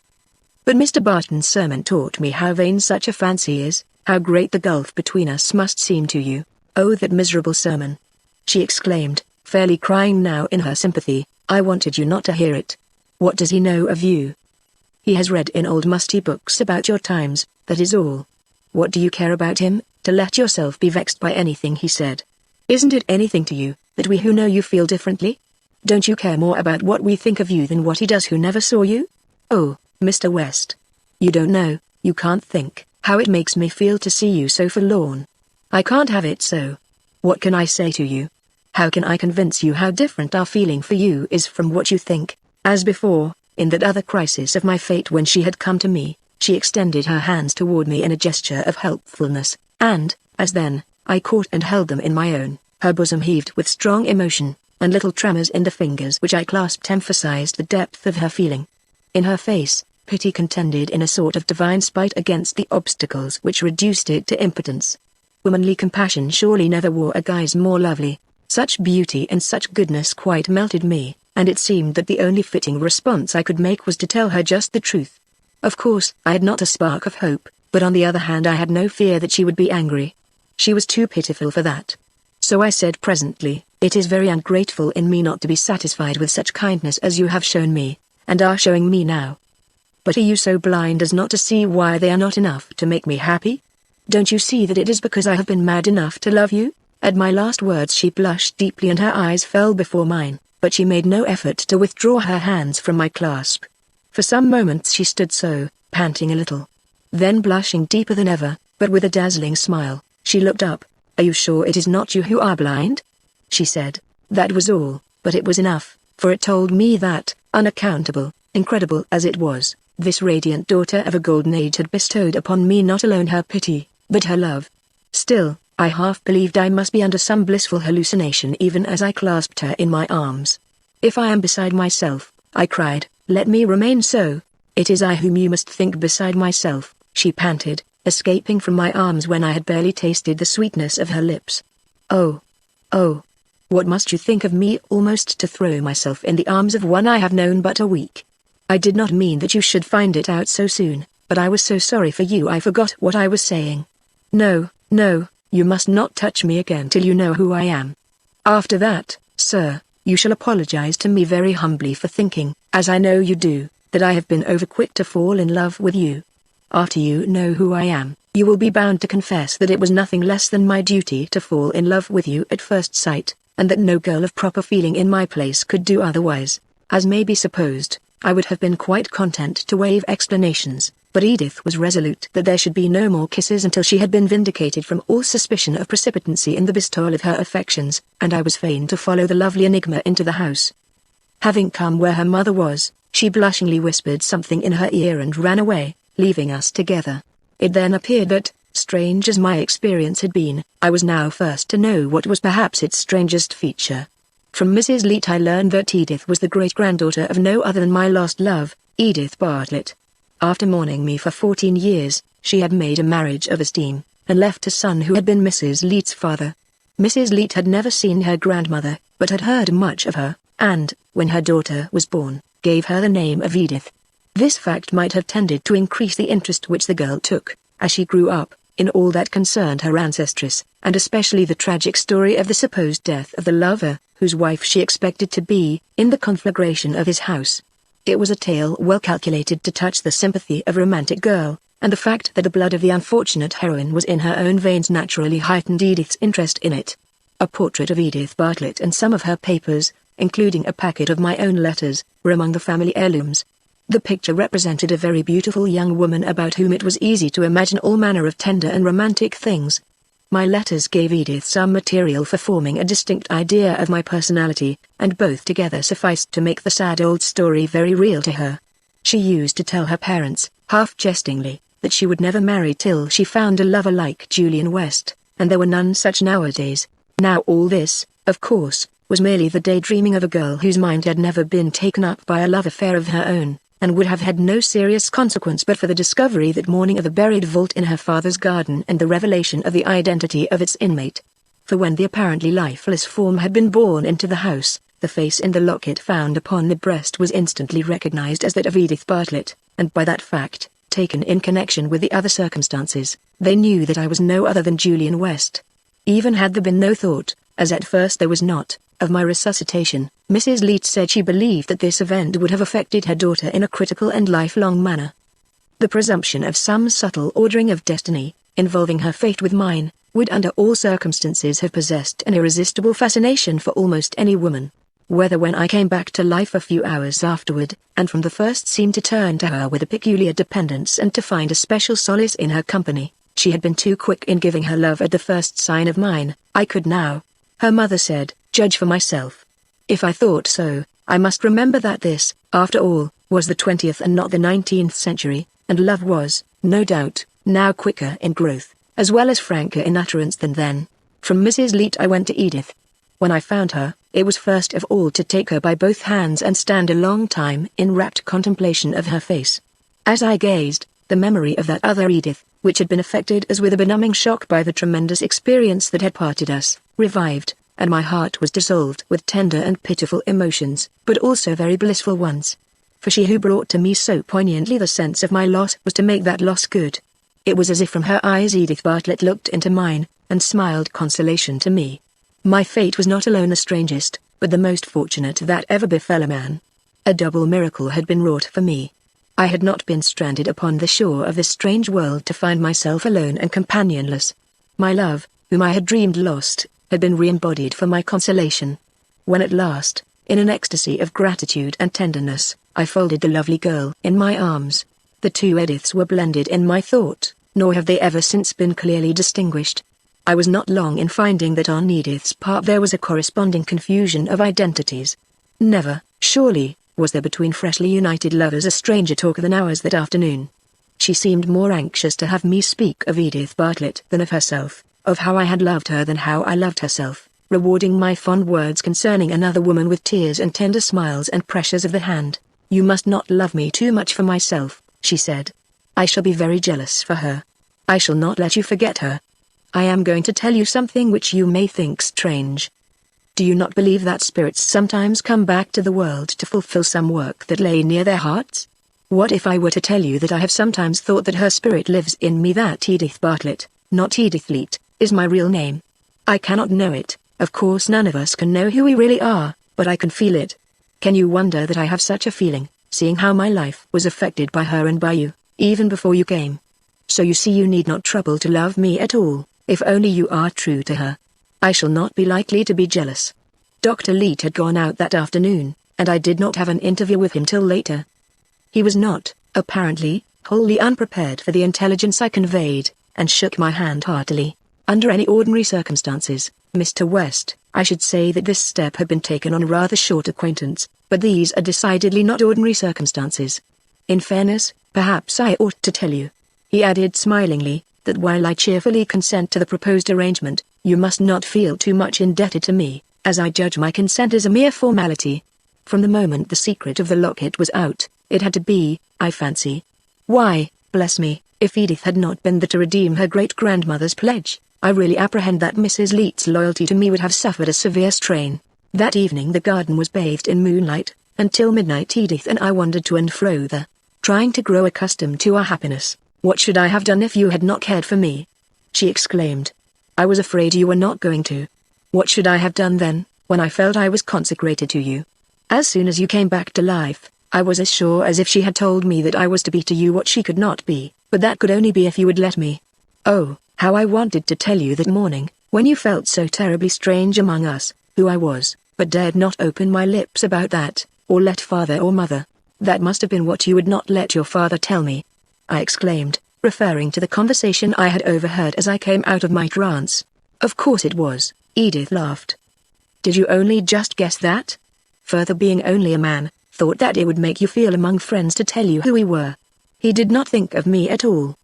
But Mr. Barton's sermon taught me how vain such a fancy is, how great the gulf between us must seem to you. Oh, that miserable sermon!" she exclaimed, fairly crying now in her sympathy. "I wanted you not to hear it. What does he know of you? He has read in old musty books about your times, that is all. What do you care about him, to let yourself be vexed by anything he said? Isn't it anything to you, that we who know you feel differently? Don't you care more about what we think of you than what he does who never saw you? Oh, Mr. West. You don't know, you can't think, how it makes me feel to see you so forlorn. I can't have it so. What can I say to you? How can I convince you how different our feeling for you is from what you think?" As before, in that other crisis of my fate when she had come to me, she extended her hands toward me in a gesture of helpfulness, and, as then, I caught and held them in my own. Her bosom heaved with strong emotion, and little tremors in the fingers which I clasped emphasized the depth of her feeling. In her face, pity contended in a sort of divine spite against the obstacles which reduced it to impotence. Womanly compassion surely never wore a guise more lovely. Such beauty and such goodness quite melted me, and it seemed that the only fitting response I could make was to tell her just the truth. Of course, I had not a spark of hope, but on the other hand I had no fear that she would be angry. She was too pitiful for that. So I said presently, "It is very ungrateful in me not to be satisfied with such kindness as you have shown me, and are showing me now. But are you so blind as not to see why they are not enough to make me happy? Don't you see that it is because I have been mad enough to love you?" At my last words she blushed deeply and her eyes fell before mine, but she made no effort to withdraw her hands from my clasp. For some moments she stood so, panting a little. Then blushing deeper than ever, but with a dazzling smile, she looked up. "Are you sure it is not you who are blind?" she said. That was all, but it was enough, for it told me that, unaccountable, incredible as it was, this radiant daughter of a golden age had bestowed upon me not alone her pity, but her love. Still, I half believed I must be under some blissful hallucination even as I clasped her in my arms. "If I am beside myself," I cried, "let me remain so. It is I whom you must think beside myself," she panted, escaping from my arms when I had barely tasted the sweetness of her lips. Oh, what must you think of me almost to throw myself in the arms of one I have known but a week? I did not mean that you should find it out so soon, but I was so sorry for you I forgot what I was saying. No, you must not touch me again till you know who I am. After that, sir, you shall apologize to me very humbly for thinking, as I know you do, that I have been overquick to fall in love with you. After you know who I am, you will be bound to confess that it was nothing less than my duty to fall in love with you at first sight, and that no girl of proper feeling in my place could do otherwise. As may be supposed, I would have been quite content to waive explanations, but Edith was resolute that there should be no more kisses until she had been vindicated from all suspicion of precipitancy in the bestowal of her affections, and I was fain to follow the lovely enigma into the house. Having come where her mother was, she blushingly whispered something in her ear and ran away, leaving us together. It then appeared that, strange as my experience had been, I was now first to know what was perhaps its strangest feature. From Mrs. Leete I learned that Edith was the great-granddaughter of no other than my lost love, Edith Bartlett. After mourning me for 14 years, she had made a marriage of esteem, and left a son who had been Mrs. Leete's father. Mrs. Leete had never seen her grandmother, but had heard much of her, and, when her daughter was born, gave her the name of Edith. This fact might have tended to increase the interest which the girl took, as she grew up, in all that concerned her ancestress, and especially the tragic story of the supposed death of the lover, whose wife she expected to be, in the conflagration of his house. It was a tale well calculated to touch the sympathy of a romantic girl, and the fact that the blood of the unfortunate heroine was in her own veins naturally heightened Edith's interest in it. A portrait of Edith Bartlett and some of her papers, including a packet of my own letters, were among the family heirlooms. The picture represented a very beautiful young woman about whom it was easy to imagine all manner of tender and romantic things. My letters gave Edith some material for forming a distinct idea of my personality, and both together sufficed to make the sad old story very real to her. She used to tell her parents, half jestingly, that she would never marry till she found a lover like Julian West, and there were none such nowadays. Now all this, of course, was merely the daydreaming of a girl whose mind had never been taken up by a love affair of her own, and would have had no serious consequence but for the discovery that morning of the buried vault in her father's garden and the revelation of the identity of its inmate. For when the apparently lifeless form had been borne into the house, the face in the locket found upon the breast was instantly recognized as that of Edith Bartlett, and by that fact, taken in connection with the other circumstances, they knew that I was no other than Julian West. Even had there been no thought, as at first there was not, of my resuscitation, Mrs. Leete said she believed that this event would have affected her daughter in a critical and lifelong manner. The presumption of some subtle ordering of destiny, involving her fate with mine, would under all circumstances have possessed an irresistible fascination for almost any woman. Whether when I came back to life a few hours afterward, and from the first seemed to turn to her with a peculiar dependence and to find a special solace in her company, she had been too quick in giving her love at the first sign of mine, I could now, her mother said, judge for myself. If I thought so, I must remember that this, after all, was the 20th and not the 19th century, and love was, no doubt, now quicker in growth, as well as franker in utterance than then. From Mrs. Leete I went to Edith. When I found her, it was first of all to take her by both hands and stand a long time in rapt contemplation of her face. As I gazed, the memory of that other Edith, which had been affected as with a benumbing shock by the tremendous experience that had parted us, revived, and my heart was dissolved with tender and pitiful emotions, but also very blissful ones. For she who brought to me so poignantly the sense of my loss was to make that loss good. It was as if from her eyes Edith Bartlett looked into mine, and smiled consolation to me. My fate was not alone the strangest, but the most fortunate that ever befell a man. A double miracle had been wrought for me. I had not been stranded upon the shore of this strange world to find myself alone and companionless. My love, whom I had dreamed lost, had been re-embodied for my consolation. When at last, in an ecstasy of gratitude and tenderness, I folded the lovely girl in my arms, the two Ediths were blended in my thought, nor have they ever since been clearly distinguished. I was not long in finding that on Edith's part there was a corresponding confusion of identities. Never, surely, was there between freshly united lovers a stranger talk than ours that afternoon. She seemed more anxious to have me speak of Edith Bartlett than of herself, of how I had loved her than how I loved herself, rewarding my fond words concerning another woman with tears and tender smiles and pressures of the hand. You must not love me too much for myself, she said. I shall be very jealous for her. I shall not let you forget her. I am going to tell you something which you may think strange. Do you not believe that spirits sometimes come back to the world to fulfill some work that lay near their hearts? What if I were to tell you that I have sometimes thought that her spirit lives in me, that Edith Bartlett, not Edith Leete, is my real name? I cannot know it, of course none of us can know who we really are, but I can feel it. Can you wonder that I have such a feeling, seeing how my life was affected by her and by you, even before you came? So you see you need not trouble to love me at all, if only you are true to her. I shall not be likely to be jealous. Dr. Leete had gone out that afternoon, and I did not have an interview with him till later. He was not, apparently, wholly unprepared for the intelligence I conveyed, and shook my hand heartily. Under any ordinary circumstances, Mr. West, I should say that this step had been taken on a rather short acquaintance, but these are decidedly not ordinary circumstances. In fairness, perhaps I ought to tell you," he added smilingly, "that while I cheerfully consent to the proposed arrangement, you must not feel too much indebted to me, as I judge my consent as a mere formality. From the moment the secret of the locket was out, it had to be, I fancy. Why, bless me, if Edith had not been there to redeem her great-grandmother's pledge, I really apprehend that Mrs. Leete's loyalty to me would have suffered a severe strain. That evening the garden was bathed in moonlight. Until midnight Edith and I wandered to and fro there, trying to grow accustomed to our happiness. What should I have done if you had not cared for me?" she exclaimed. "I was afraid you were not going to. What should I have done then, when I felt I was consecrated to you? As soon as you came back to life, I was as sure as if she had told me that I was to be to you what she could not be, but that could only be if you would let me. Oh, how I wanted to tell you that morning, when you felt so terribly strange among us, who I was, but dared not open my lips about that, or let father or mother. That must have been what you would not let your father tell me," I exclaimed, referring to the conversation I had overheard as I came out of my trance. "Of course it was," Edith laughed. "Did you only just guess that? Further, being only a man, thought that it would make you feel among friends to tell you who we were. He did not think of me at all.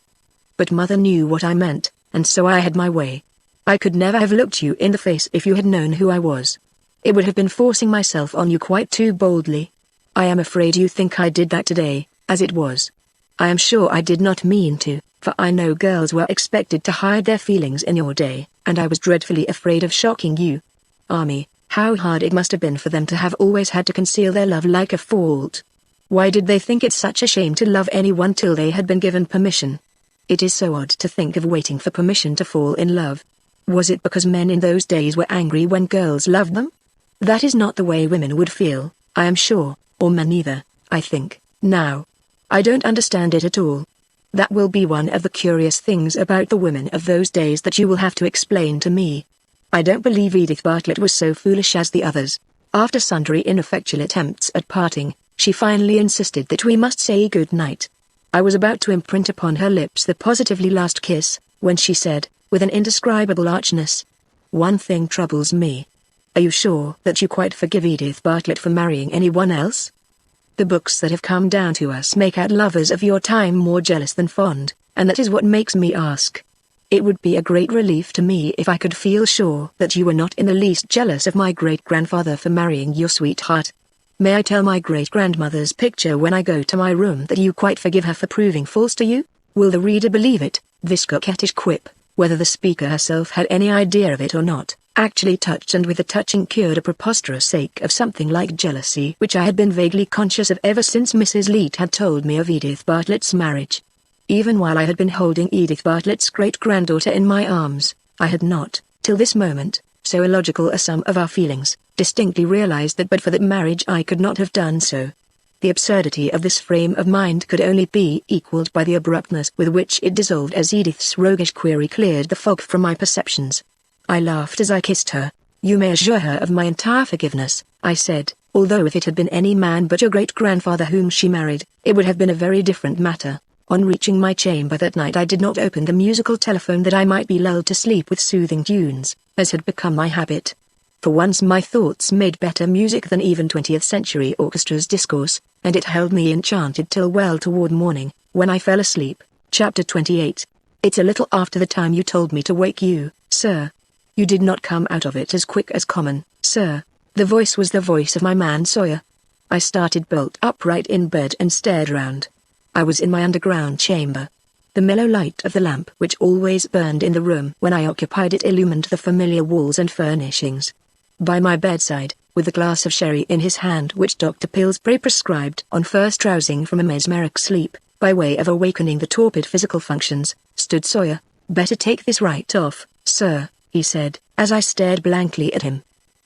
But mother knew what I meant, and so I had my way. I could never have looked you in the face if you had known who I was. It would have been forcing myself on you quite too boldly. I am afraid you think I did that today, as it was. I am sure I did not mean to, for I know girls were expected to hide their feelings in your day, and I was dreadfully afraid of shocking you. Ah me, how hard it must have been for them to have always had to conceal their love like a fault. Why did they think it such a shame to love anyone till they had been given permission? It is so odd to think of waiting for permission to fall in love. Was it because men in those days were angry when girls loved them? That is not the way women would feel, I am sure, or men either, I think, now. I don't understand it at all. That will be one of the curious things about the women of those days that you will have to explain to me. I don't believe Edith Bartlett was so foolish as the others. After sundry ineffectual attempts at parting, she finally insisted that we must say good night. I was about to imprint upon her lips the positively last kiss, when she said, with an indescribable archness, "One thing troubles me. Are you sure that you quite forgive Edith Bartlett for marrying anyone else? The books that have come down to us make out lovers of your time more jealous than fond, and that is what makes me ask. It would be a great relief to me if I could feel sure that you were not in the least jealous of my great-grandfather for marrying your sweetheart. May I tell my great-grandmother's picture when I go to my room that you quite forgive her for proving false to you? Will the reader believe it?" This coquettish quip, whether the speaker herself had any idea of it or not, actually touched and with a touching cured a preposterous ache of something like jealousy which I had been vaguely conscious of ever since Mrs. Leete had told me of Edith Bartlett's marriage. Even while I had been holding Edith Bartlett's great-granddaughter in my arms, I had not, till this moment, so illogical are some of our feelings, distinctly realized that but for that marriage I could not have done so. The absurdity of this frame of mind could only be equaled by the abruptness with which it dissolved as Edith's roguish query cleared the fog from my perceptions. I laughed as I kissed her. "You may assure her of my entire forgiveness," I said, "although if it had been any man but your great-grandfather whom she married, it would have been a very different matter." On reaching my chamber that night I did not open the musical telephone that I might be lulled to sleep with soothing tunes, as had become my habit. For once my thoughts made better music than even 20th-century orchestras discourse, and it held me enchanted till well toward morning, when I fell asleep. Chapter 28. It's a little after the time you told me to wake you, sir. You did not come out of it as quick as common, sir. The voice was the voice of my man Sawyer. I started bolt upright in bed and stared round. I was in my underground chamber. The mellow light of the lamp which always burned in the room when I occupied it illumined the familiar walls and furnishings. By my bedside, with a glass of sherry in his hand which Dr. Pillsbury prescribed on first rousing from a mesmeric sleep, by way of awakening the torpid physical functions, stood Sawyer. "Better take this right off, sir," he said, as I stared blankly at him.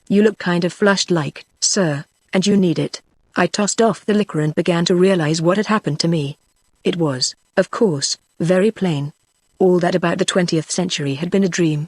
"You look kind of flushed like, sir, and you need it." I tossed off the liquor and began to realize what had happened to me. It was, of course, very plain. All that about the 20th century had been a dream.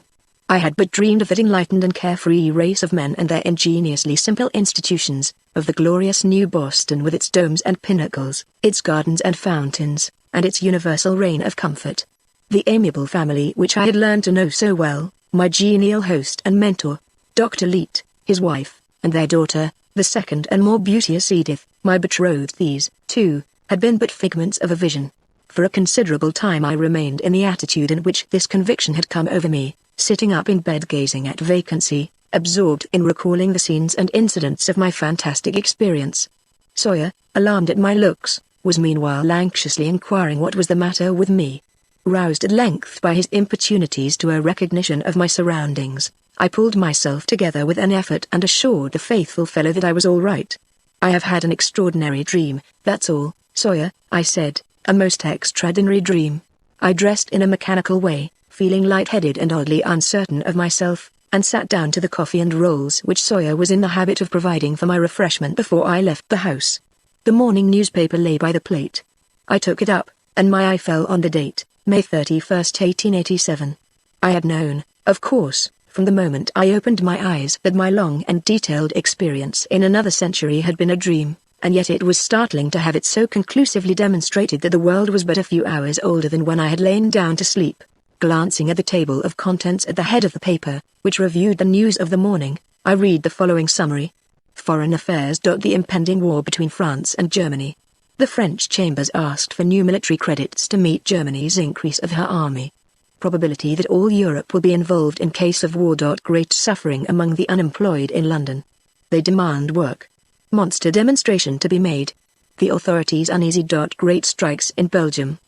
I had but dreamed of that enlightened and carefree race of men and their ingeniously simple institutions, of the glorious new Boston with its domes and pinnacles, its gardens and fountains, and its universal reign of comfort. The amiable family which I had learned to know so well, my genial host and mentor, Dr. Leete, his wife, and their daughter, the second and more beauteous Edith, my betrothed, these, too, had been but figments of a vision. For a considerable time I remained in the attitude in which this conviction had come over me, sitting up in bed gazing at vacancy, absorbed in recalling the scenes and incidents of my fantastic experience. Sawyer, alarmed at my looks, was meanwhile anxiously inquiring what was the matter with me. Roused at length by his importunities to a recognition of my surroundings, I pulled myself together with an effort and assured the faithful fellow that I was all right. "I have had an extraordinary dream, that's all, Sawyer," I said, "a most extraordinary dream." I dressed in a mechanical way, feeling light-headed and oddly uncertain of myself, and sat down to the coffee and rolls which Sawyer was in the habit of providing for my refreshment before I left the house. The morning newspaper lay by the plate. I took it up, and my eye fell on the date, May 31st, 1887. I had known, of course, from the moment I opened my eyes that my long and detailed experience in another century had been a dream, and yet it was startling to have it so conclusively demonstrated that the world was but a few hours older than when I had lain down to sleep. Glancing at the table of contents at the head of the paper, which reviewed the news of the morning, I read the following summary. Foreign Affairs. The impending war between France and Germany. The French chambers asked for new military credits to meet Germany's increase of her army. Probability that all Europe will be involved in case of war. Great suffering among the unemployed in London. They demand work. Monster demonstration to be made. The authorities uneasy. Great strikes in Belgium.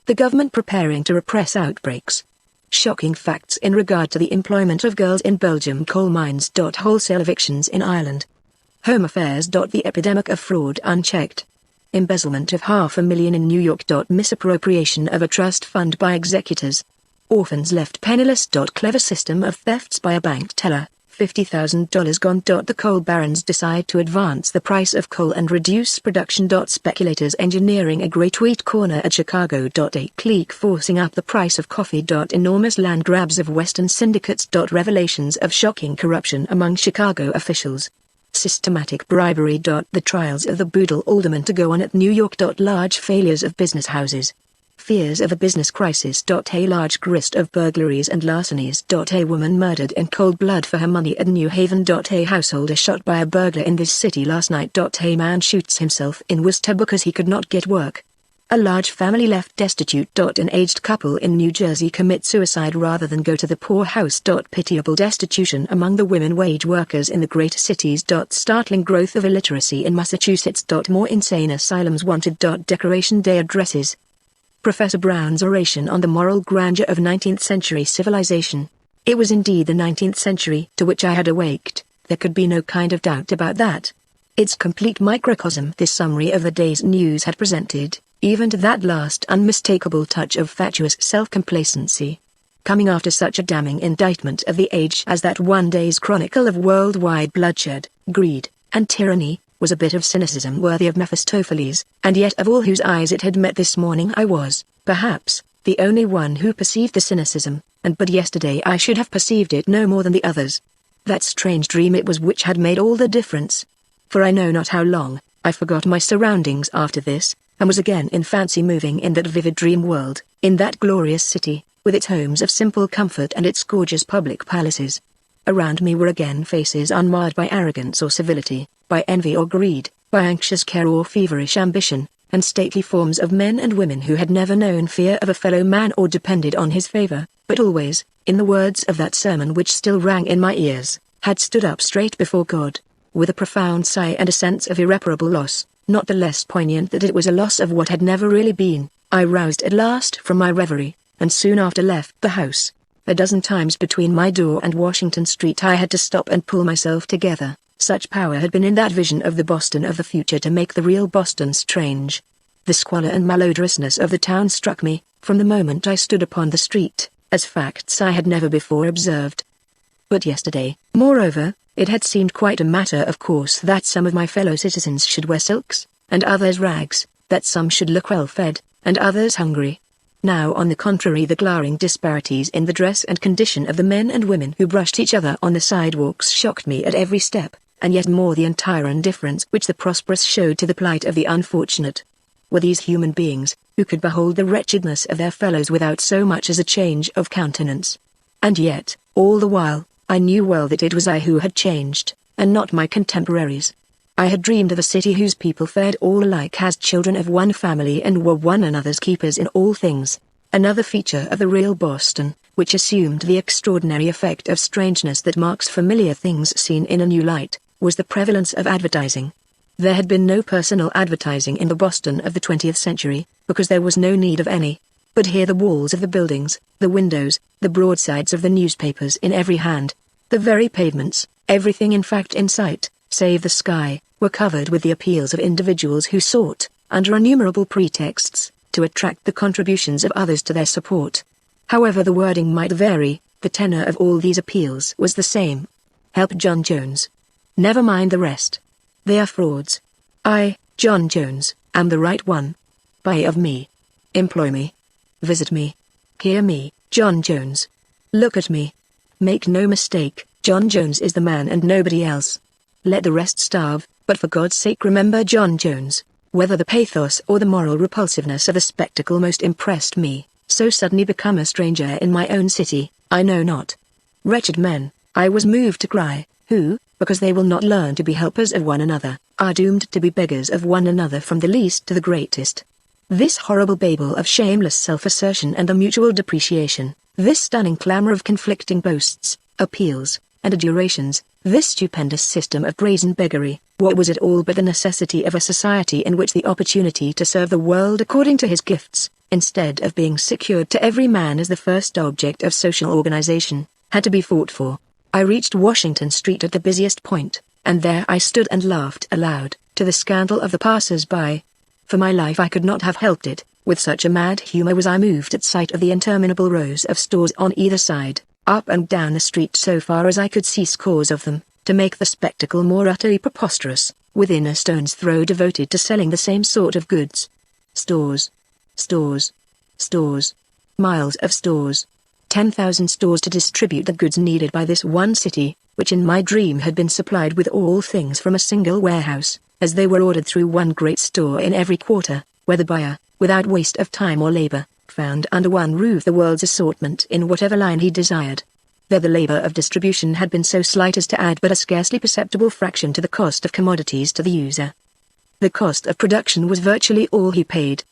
The government preparing to repress outbreaks. Shocking facts in regard to the employment of girls in Belgium coal mines. Wholesale evictions in Ireland. Home Affairs. The epidemic of fraud unchecked. Embezzlement of $500,000 in New York. Misappropriation of a trust fund by executors. Orphans left penniless. Clever system of thefts by a bank teller, $50,000 gone. The coal barons decide to advance the price of coal and reduce production. Speculators engineering a great wheat corner at Chicago. A clique forcing up the price of coffee. Enormous land grabs of Western syndicates. Revelations of shocking corruption among Chicago officials. Systematic bribery. The trials of the Boodle alderman to go on at New York. Large failures of business houses. Fears of a business crisis. A large grist of burglaries and larcenies. A woman murdered in cold blood for her money at New Haven. A householder shot by a burglar in this city last night. A man shoots himself in Worcester because he could not get work. A large family left destitute. An aged couple in New Jersey commit suicide rather than go to the poorhouse. Pitiable destitution among the women wage workers in the great cities. Startling growth of illiteracy in Massachusetts. More insane asylums wanted. Decoration Day addresses. Professor Brown's oration on the moral grandeur of 19th century civilization. It was indeed the 19th century to which I had awaked, there could be no kind of doubt about that. Its complete microcosm this summary of the day's news had presented, even to that last unmistakable touch of fatuous self-complacency. Coming after such a damning indictment of the age as that one day's chronicle of worldwide bloodshed, greed, and tyranny, was a bit of cynicism worthy of Mephistopheles, and yet of all whose eyes it had met this morning I was, perhaps, the only one who perceived the cynicism, and but yesterday I should have perceived it no more than the others. That strange dream it was which had made all the difference. For I know not how long, I forgot my surroundings after this, and was again in fancy moving in that vivid dream world, in that glorious city, with its homes of simple comfort and its gorgeous public palaces. Around me were again faces unmarred by arrogance or civility, by envy or greed, by anxious care or feverish ambition, and stately forms of men and women who had never known fear of a fellow man or depended on his favor, but always, in the words of that sermon which still rang in my ears, had stood up straight before God, with a profound sigh and a sense of irreparable loss, not the less poignant that it was a loss of what had never really been. I roused at last from my reverie, and soon after left the house. A dozen times between my door and Washington Street I had to stop and pull myself together. Such power had been in that vision of the Boston of the future to make the real Boston strange. The squalor and malodorousness of the town struck me, from the moment I stood upon the street, as facts I had never before observed. But yesterday, moreover, it had seemed quite a matter of course that some of my fellow citizens should wear silks, and others rags, that some should look well fed, and others hungry. Now on the contrary, the glaring disparities in the dress and condition of the men and women who brushed each other on the sidewalks shocked me at every step, and yet more the entire indifference which the prosperous showed to the plight of the unfortunate. Were these human beings, who could behold the wretchedness of their fellows without so much as a change of countenance? And yet, all the while, I knew well that it was I who had changed, and not my contemporaries. I had dreamed of a city whose people fared all alike as children of one family and were one another's keepers in all things. Another feature of the real Boston, which assumed the extraordinary effect of strangeness that marks familiar things seen in a new light, was the prevalence of advertising. There had been no personal advertising in the Boston of the 20th century, because there was no need of any. But here the walls of the buildings, the windows, the broadsides of the newspapers in every hand, the very pavements, everything in fact in sight, save the sky, were covered with the appeals of individuals who sought, under innumerable pretexts, to attract the contributions of others to their support. However the wording might vary, the tenor of all these appeals was the same. Help John Jones. Never mind the rest. They are frauds. I, John Jones, am the right one. Buy of me. Employ me. Visit me. Hear me, John Jones. Look at me. Make no mistake, John Jones is the man and nobody else. Let the rest starve, but for God's sake remember John Jones. Whether the pathos or the moral repulsiveness of the spectacle most impressed me, so suddenly become a stranger in my own city, I know not. Wretched men, I was moved to cry, who, because they will not learn to be helpers of one another, are doomed to be beggars of one another from the least to the greatest. This horrible babel of shameless self-assertion and a mutual depreciation, this stunning clamor of conflicting boasts, appeals, and adulations, this stupendous system of brazen beggary, what was it all but the necessity of a society in which the opportunity to serve the world according to his gifts, instead of being secured to every man as the first object of social organization, had to be fought for? I reached Washington Street at the busiest point, and there I stood and laughed aloud, to the scandal of the passers-by. For my life I could not have helped it, with such a mad humor was I moved at sight of the interminable rows of stores on either side, up and down the street so far as I could see scores of them, to make the spectacle more utterly preposterous, within a stone's throw devoted to selling the same sort of goods. Stores. Stores. Stores. Miles of stores. 10,000 stores to distribute the goods needed by this one city, which in my dream had been supplied with all things from a single warehouse, as they were ordered through one great store in every quarter, where the buyer, without waste of time or labor, found under one roof the world's assortment in whatever line he desired. There the labor of distribution had been so slight as to add but a scarcely perceptible fraction to the cost of commodities to the user. The cost of production was virtually all he paid.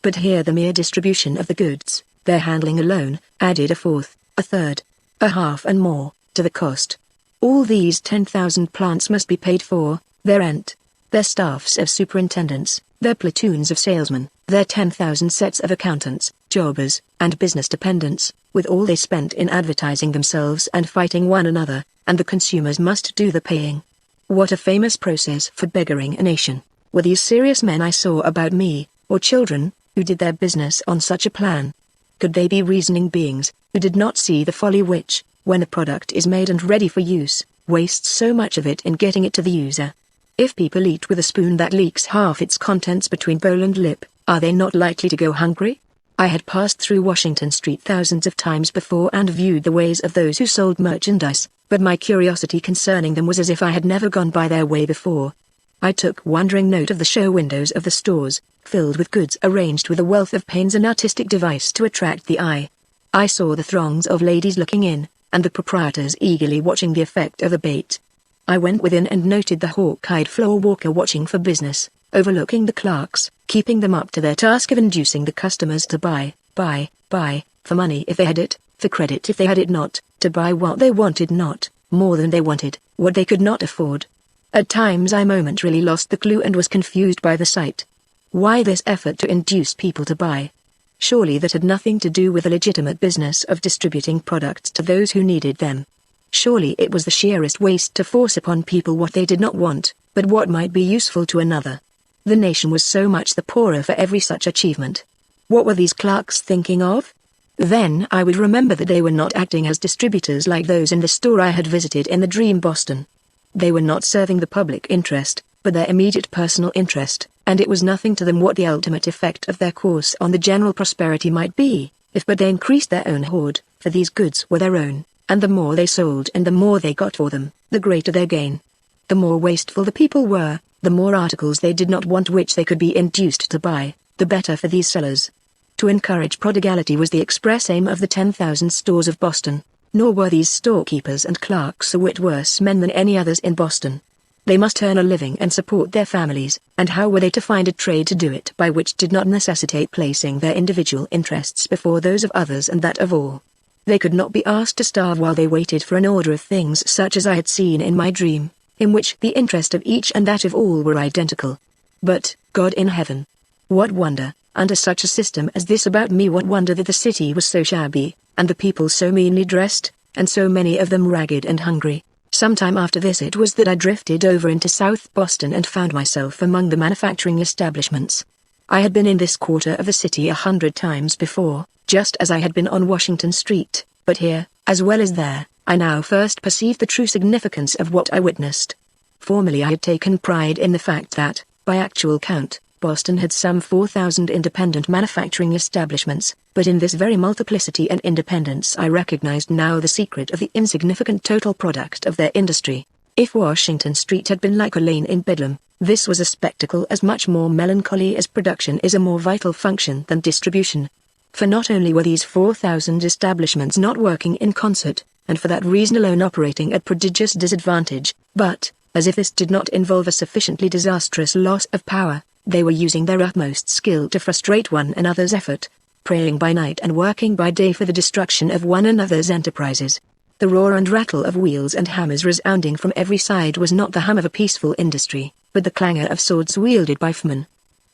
But here the mere distribution of the goods, their handling alone, added a fourth, a third, a half and more, to the cost. All these 10,000 plants must be paid for, their rent, their staffs of superintendents, their platoons of salesmen, their 10,000 sets of accountants, jobbers, and business dependents, with all they spent in advertising themselves and fighting one another, and the consumers must do the paying. What a famous process for beggaring a nation. Were these serious men I saw about me, or children, who did their business on such a plan? Could they be reasoning beings, who did not see the folly which, when the product is made and ready for use, wastes so much of it in getting it to the user? If people eat with a spoon that leaks half its contents between bowl and lip, are they not likely to go hungry? I had passed through Washington Street thousands of times before and viewed the ways of those who sold merchandise, but my curiosity concerning them was as if I had never gone by their way before. I took wondering note of the show windows of the stores, filled with goods arranged with a wealth of pains and artistic device to attract the eye. I saw the throngs of ladies looking in, and the proprietors eagerly watching the effect of the bait. I went within and noted the hawk-eyed floor walker watching for business, overlooking the clerks, keeping them up to their task of inducing the customers to buy, for money if they had it, for credit if they had it not, to buy what they wanted not, more than they wanted, what they could not afford. At times I momentarily lost the clue and was confused by the sight. Why this effort to induce people to buy? Surely that had nothing to do with the legitimate business of distributing products to those who needed them. Surely it was the sheerest waste to force upon people what they did not want, but what might be useful to another. The nation was so much the poorer for every such achievement. What were these clerks thinking of? Then I would remember that they were not acting as distributors like those in the store I had visited in the dream Boston. They were not serving the public interest, but their immediate personal interest, and it was nothing to them what the ultimate effect of their course on the general prosperity might be, if but they increased their own hoard, for these goods were their own, and the more they sold and the more they got for them, the greater their gain. The more wasteful the people were, the more articles they did not want which they could be induced to buy, the better for these sellers. To encourage prodigality was the express aim of the 10,000 stores of Boston, nor were these storekeepers and clerks a whit worse men than any others in Boston. They must earn a living and support their families, and how were they to find a trade to do it by which did not necessitate placing their individual interests before those of others and that of all? They could not be asked to starve while they waited for an order of things such as I had seen in my dream, in which the interest of each and that of all were identical. But, God in heaven! What wonder, under such a system as this about me, what wonder that the city was so shabby, and the people so meanly dressed, and so many of them ragged and hungry. Some time after this it was that I drifted over into South Boston and found myself among the manufacturing establishments. I had been in this quarter of the city 100 times before, just as I had been on Washington Street, but here, as well as there, I now first perceived the true significance of what I witnessed. Formerly I had taken pride in the fact that, by actual count, Boston had some 4,000 independent manufacturing establishments, but in this very multiplicity and independence I recognized now the secret of the insignificant total product of their industry. If Washington Street had been like a lane in Bedlam, this was a spectacle as much more melancholy as production is a more vital function than distribution. For not only were these 4,000 establishments not working in concert, and for that reason alone operating at prodigious disadvantage, but, as if this did not involve a sufficiently disastrous loss of power, they were using their utmost skill to frustrate one another's effort, praying by night and working by day for the destruction of one another's enterprises. The roar and rattle of wheels and hammers resounding from every side was not the hum of a peaceful industry, but the clangor of swords wielded by foemen.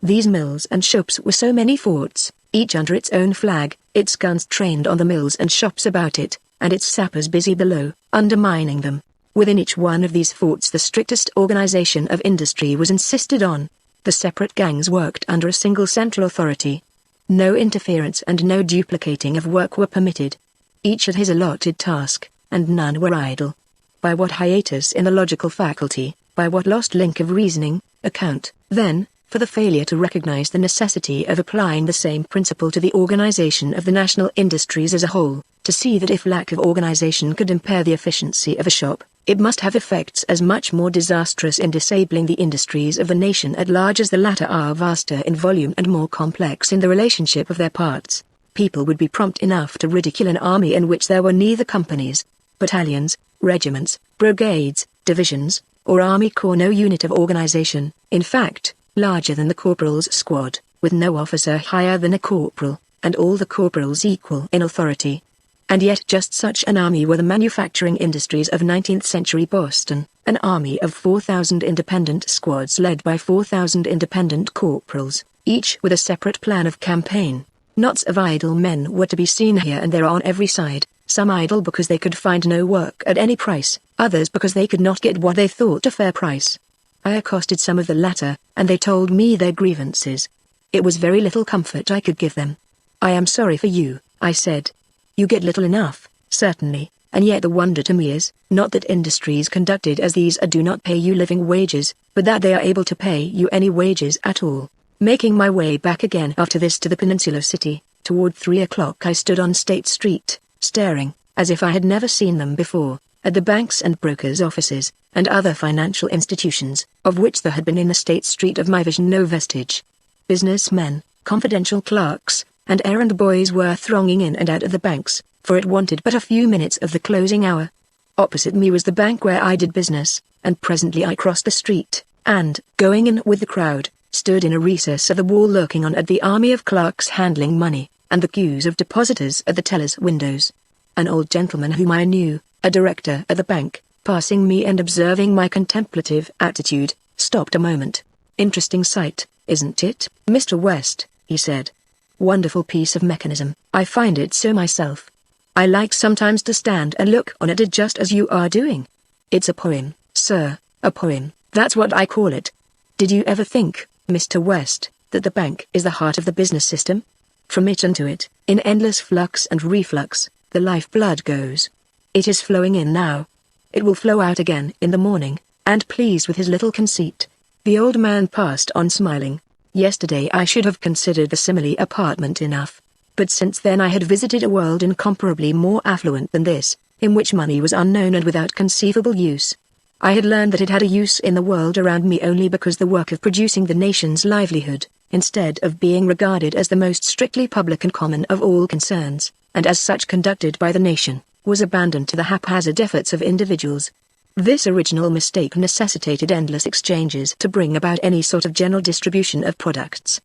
These mills and shops were so many forts, each under its own flag, its guns trained on the mills and shops about it, and its sappers busy below, undermining them. Within each one of these forts the strictest organization of industry was insisted on. The separate gangs worked under a single central authority. No interference and no duplicating of work were permitted. Each had his allotted task, and none were idle. By what hiatus in the logical faculty, by what lost link of reasoning, account, then, for the failure to recognize the necessity of applying the same principle to the organization of the national industries as a whole, to see that if lack of organization could impair the efficiency of a shop, it must have effects as much more disastrous in disabling the industries of the nation at large as the latter are vaster in volume and more complex in the relationship of their parts. People would be prompt enough to ridicule an army in which there were neither companies, battalions, regiments, brigades, divisions, or army corps, no unit of organization, in fact, larger than the corporal's squad, with no officer higher than a corporal, and all the corporals equal in authority. And yet just such an army were the manufacturing industries of 19th century Boston, an army of 4,000 independent squads led by 4,000 independent corporals, each with a separate plan of campaign. Knots of idle men were to be seen here and there on every side, some idle because they could find no work at any price, others because they could not get what they thought a fair price. I accosted some of the latter, and they told me their grievances. It was very little comfort I could give them. "I am sorry for you," I said. "You get little enough, certainly, and yet the wonder to me is, not that industries conducted as these do not pay you living wages, but that they are able to pay you any wages at all." Making my way back again after this to the Peninsula City, toward 3 o'clock I stood on State Street, staring, as if I had never seen them before, at the banks and brokers' offices, and other financial institutions, of which there had been in the State Street of my vision no vestige. Businessmen, confidential clerks, and errand boys were thronging in and out of the banks, for it wanted but a few minutes of the closing hour. Opposite me was the bank where I did business, and presently I crossed the street, and, going in with the crowd, stood in a recess of the wall looking on at the army of clerks handling money, and the queues of depositors at the tellers' windows. An old gentleman whom I knew, a director at the bank, passing me and observing my contemplative attitude, stopped a moment. "Interesting sight, isn't it, Mr. West?" he said. "Wonderful piece of mechanism, I find it so myself. I like sometimes to stand and look on at it just as you are doing. It's a poem, sir, a poem, that's what I call it. Did you ever think, Mr. West, that the bank is the heart of the business system? From it and to it, in endless flux and reflux, the lifeblood goes. It is flowing in now. It will flow out again in the morning, and please with his little conceit. The old man passed on smiling. Yesterday I should have considered the simile apartment enough. But since then I had visited a world incomparably more affluent than this, in which money was unknown and without conceivable use. I had learned that it had a use in the world around me only because the work of producing the nation's livelihood, instead of being regarded as the most strictly public and common of all concerns, and as such conducted by the nation, was abandoned to the haphazard efforts of individuals. This original mistake necessitated endless exchanges to bring about any sort of general distribution of products.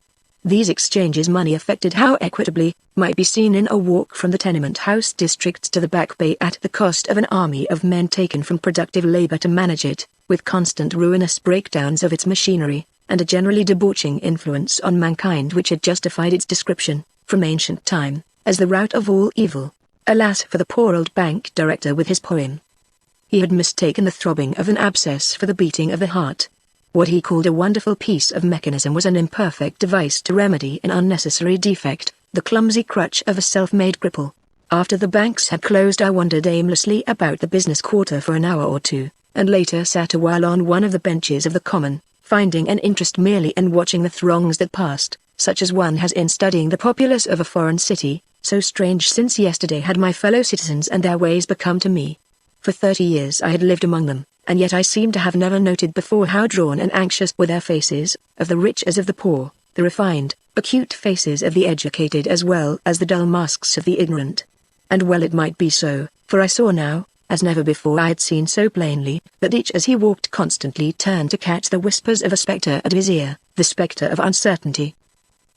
These exchanges, money affected how equitably, might be seen in a walk from the tenement house districts to the Back Bay at the cost of an army of men taken from productive labor to manage it, with constant ruinous breakdowns of its machinery, and a generally debauching influence on mankind which had justified its description, from ancient time, as the root of all evil. Alas for the poor old bank director with his poem. He had mistaken the throbbing of an abscess for the beating of the heart. What he called a wonderful piece of mechanism was an imperfect device to remedy an unnecessary defect, the clumsy crutch of a self-made cripple. After the banks had closed I wandered aimlessly about the business quarter for an hour or two, and later sat a while on one of the benches of the common, finding an interest merely in watching the throngs that passed, such as one has in studying the populace of a foreign city, so strange since yesterday had my fellow citizens and their ways become to me. For 30 years I had lived among them, and yet I seemed to have never noted before how drawn and anxious were their faces, of the rich as of the poor, the refined, acute faces of the educated as well as the dull masks of the ignorant. And well it might be so, for I saw now, as never before I had seen so plainly, that each as he walked constantly turned to catch the whispers of a spectre at his ear, the spectre of uncertainty.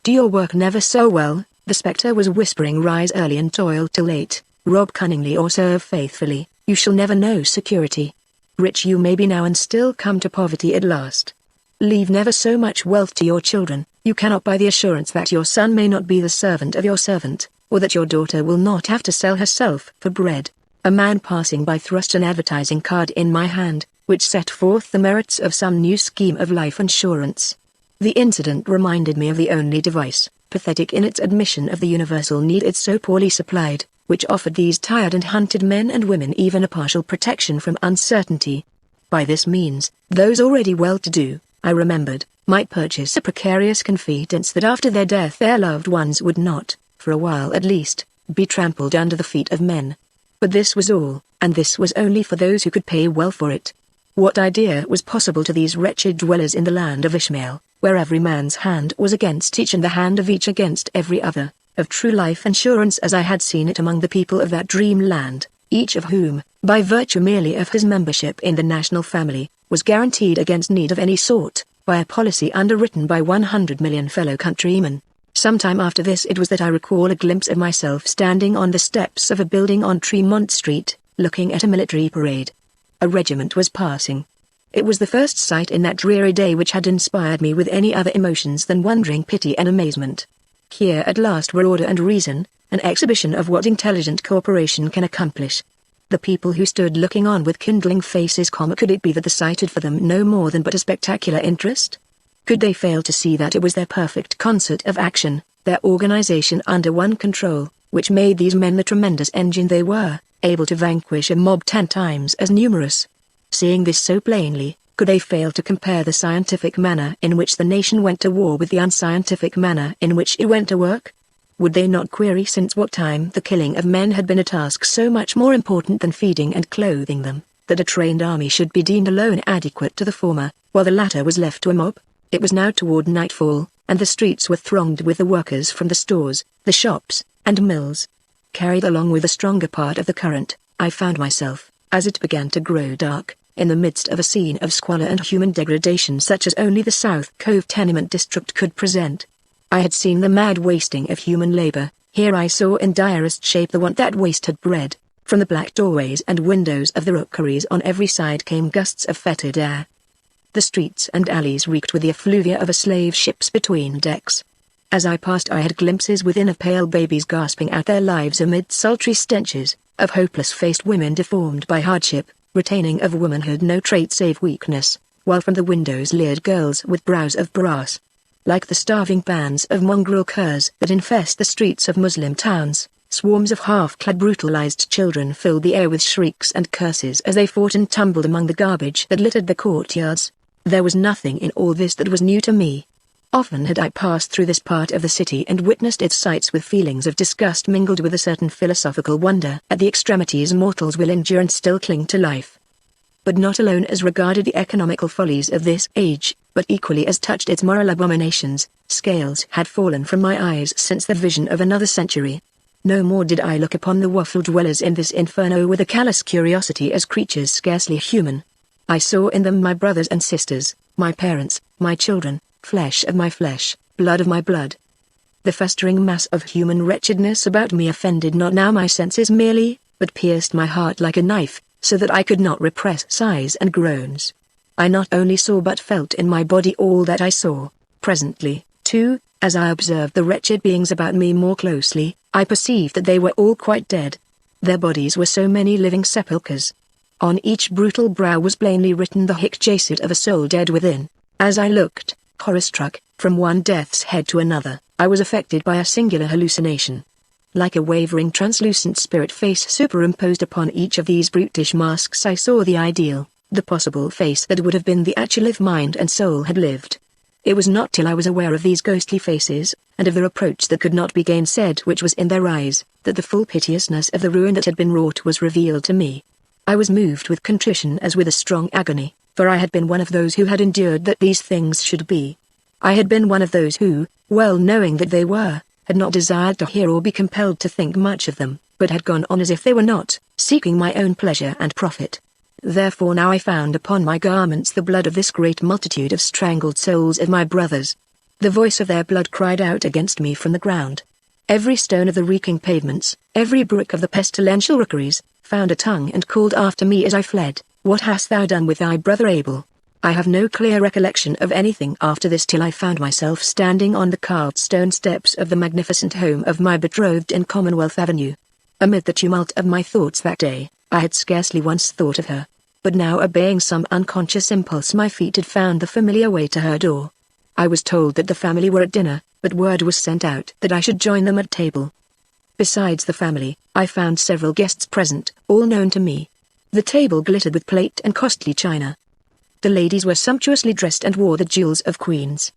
"Do your work never so well," the spectre was whispering. "Rise early and toil till late, rob cunningly or serve faithfully, you shall never know security. Rich you may be now and still come to poverty at last. Leave never so much wealth to your children, you cannot buy the assurance that your son may not be the servant of your servant, or that your daughter will not have to sell herself for bread." A man passing by thrust an advertising card in my hand, which set forth the merits of some new scheme of life insurance. The incident reminded me of the only device, pathetic in its admission of the universal need it so poorly supplied, which offered these tired and hunted men and women even a partial protection from uncertainty. By this means, those already well-to-do, I remembered, might purchase a precarious confidence that after their death their loved ones would not, for a while at least, be trampled under the feet of men. But this was all, and this was only for those who could pay well for it. What idea was possible to these wretched dwellers in the land of Ishmael, where every man's hand was against each and the hand of each against every other, of true life insurance as I had seen it among the people of that dream land, each of whom, by virtue merely of his membership in the national family, was guaranteed against need of any sort, by a policy underwritten by 100 million fellow countrymen? Some time after this it was that I recall a glimpse of myself standing on the steps of a building on Tremont Street, looking at a military parade. A regiment was passing. It was the first sight in that dreary day which had inspired me with any other emotions than wondering pity and amazement. Here at last were order and reason, an exhibition of what intelligent cooperation can accomplish. The people who stood looking on with kindling faces, could it be that the sight had for them no more than but a spectacular interest? Could they fail to see that it was their perfect concert of action, their organization under one control, which made these men the tremendous engine they were, able to vanquish a mob 10 times as numerous? Seeing this so plainly, could they fail to compare the scientific manner in which the nation went to war with the unscientific manner in which it went to work? Would they not query since what time the killing of men had been a task so much more important than feeding and clothing them, that a trained army should be deemed alone adequate to the former, while the latter was left to a mob? It was now toward nightfall, and the streets were thronged with the workers from the stores, the shops, and mills. Carried along with the stronger part of the current, I found myself, as it began to grow dark, in the midst of a scene of squalor and human degradation such as only the South Cove tenement district could present. I had seen the mad wasting of human labor, here I saw in direst shape the want that waste had bred. From the black doorways and windows of the rookeries on every side came gusts of fetid air. The streets and alleys reeked with the effluvia of a slave ship's between decks. As I passed I had glimpses within of pale babies gasping out their lives amid sultry stenches, of hopeless-faced women deformed by hardship, retaining of womanhood no trait save weakness, while from the windows leered girls with brows of brass. Like the starving bands of mongrel curs that infest the streets of Muslim towns, swarms of half-clad brutalized children filled the air with shrieks and curses as they fought and tumbled among the garbage that littered the courtyards. There was nothing in all this that was new to me. Often had I passed through this part of the city and witnessed its sights with feelings of disgust mingled with a certain philosophical wonder at the extremities mortals will endure and still cling to life. But not alone as regarded the economical follies of this age, but equally as touched its moral abominations, scales had fallen from my eyes since the vision of another century. No more did I look upon the waffle dwellers in this inferno with a callous curiosity as creatures scarcely human. I saw in them my brothers and sisters, my parents, my children, flesh of my flesh, blood of my blood. The festering mass of human wretchedness about me offended not now my senses merely, but pierced my heart like a knife, so that I could not repress sighs and groans. I not only saw but felt in my body all that I saw. Presently, too, as I observed the wretched beings about me more closely, I perceived that they were all quite dead. Their bodies were so many living sepulchres. On each brutal brow was plainly written the hic jacet of a soul dead within. As I looked, horror-struck, from one death's head to another, I was affected by a singular hallucination. Like a wavering translucent spirit face superimposed upon each of these brutish masks I saw the ideal, the possible face that would have been the actual if mind and soul had lived. It was not till I was aware of these ghostly faces, and of the reproach that could not be gainsaid which was in their eyes, that the full piteousness of the ruin that had been wrought was revealed to me. I was moved with contrition as with a strong agony, for I had been one of those who had endured that these things should be. I had been one of those who, well knowing that they were, had not desired to hear or be compelled to think much of them, but had gone on as if they were not, seeking my own pleasure and profit. Therefore now I found upon my garments the blood of this great multitude of strangled souls of my brothers. The voice of their blood cried out against me from the ground. Every stone of the reeking pavements, every brick of the pestilential rookeries, found a tongue and called after me as I fled, "What hast thou done with thy brother Abel?" I have no clear recollection of anything after this till I found myself standing on the carved stone steps of the magnificent home of my betrothed in Commonwealth Avenue. Amid the tumult of my thoughts that day, I had scarcely once thought of her. But now, obeying some unconscious impulse, my feet had found the familiar way to her door. I was told that the family were at dinner, but word was sent out that I should join them at table. Besides the family, I found several guests present, all known to me. The table glittered with plate and costly china. The ladies were sumptuously dressed and wore the jewels of queens.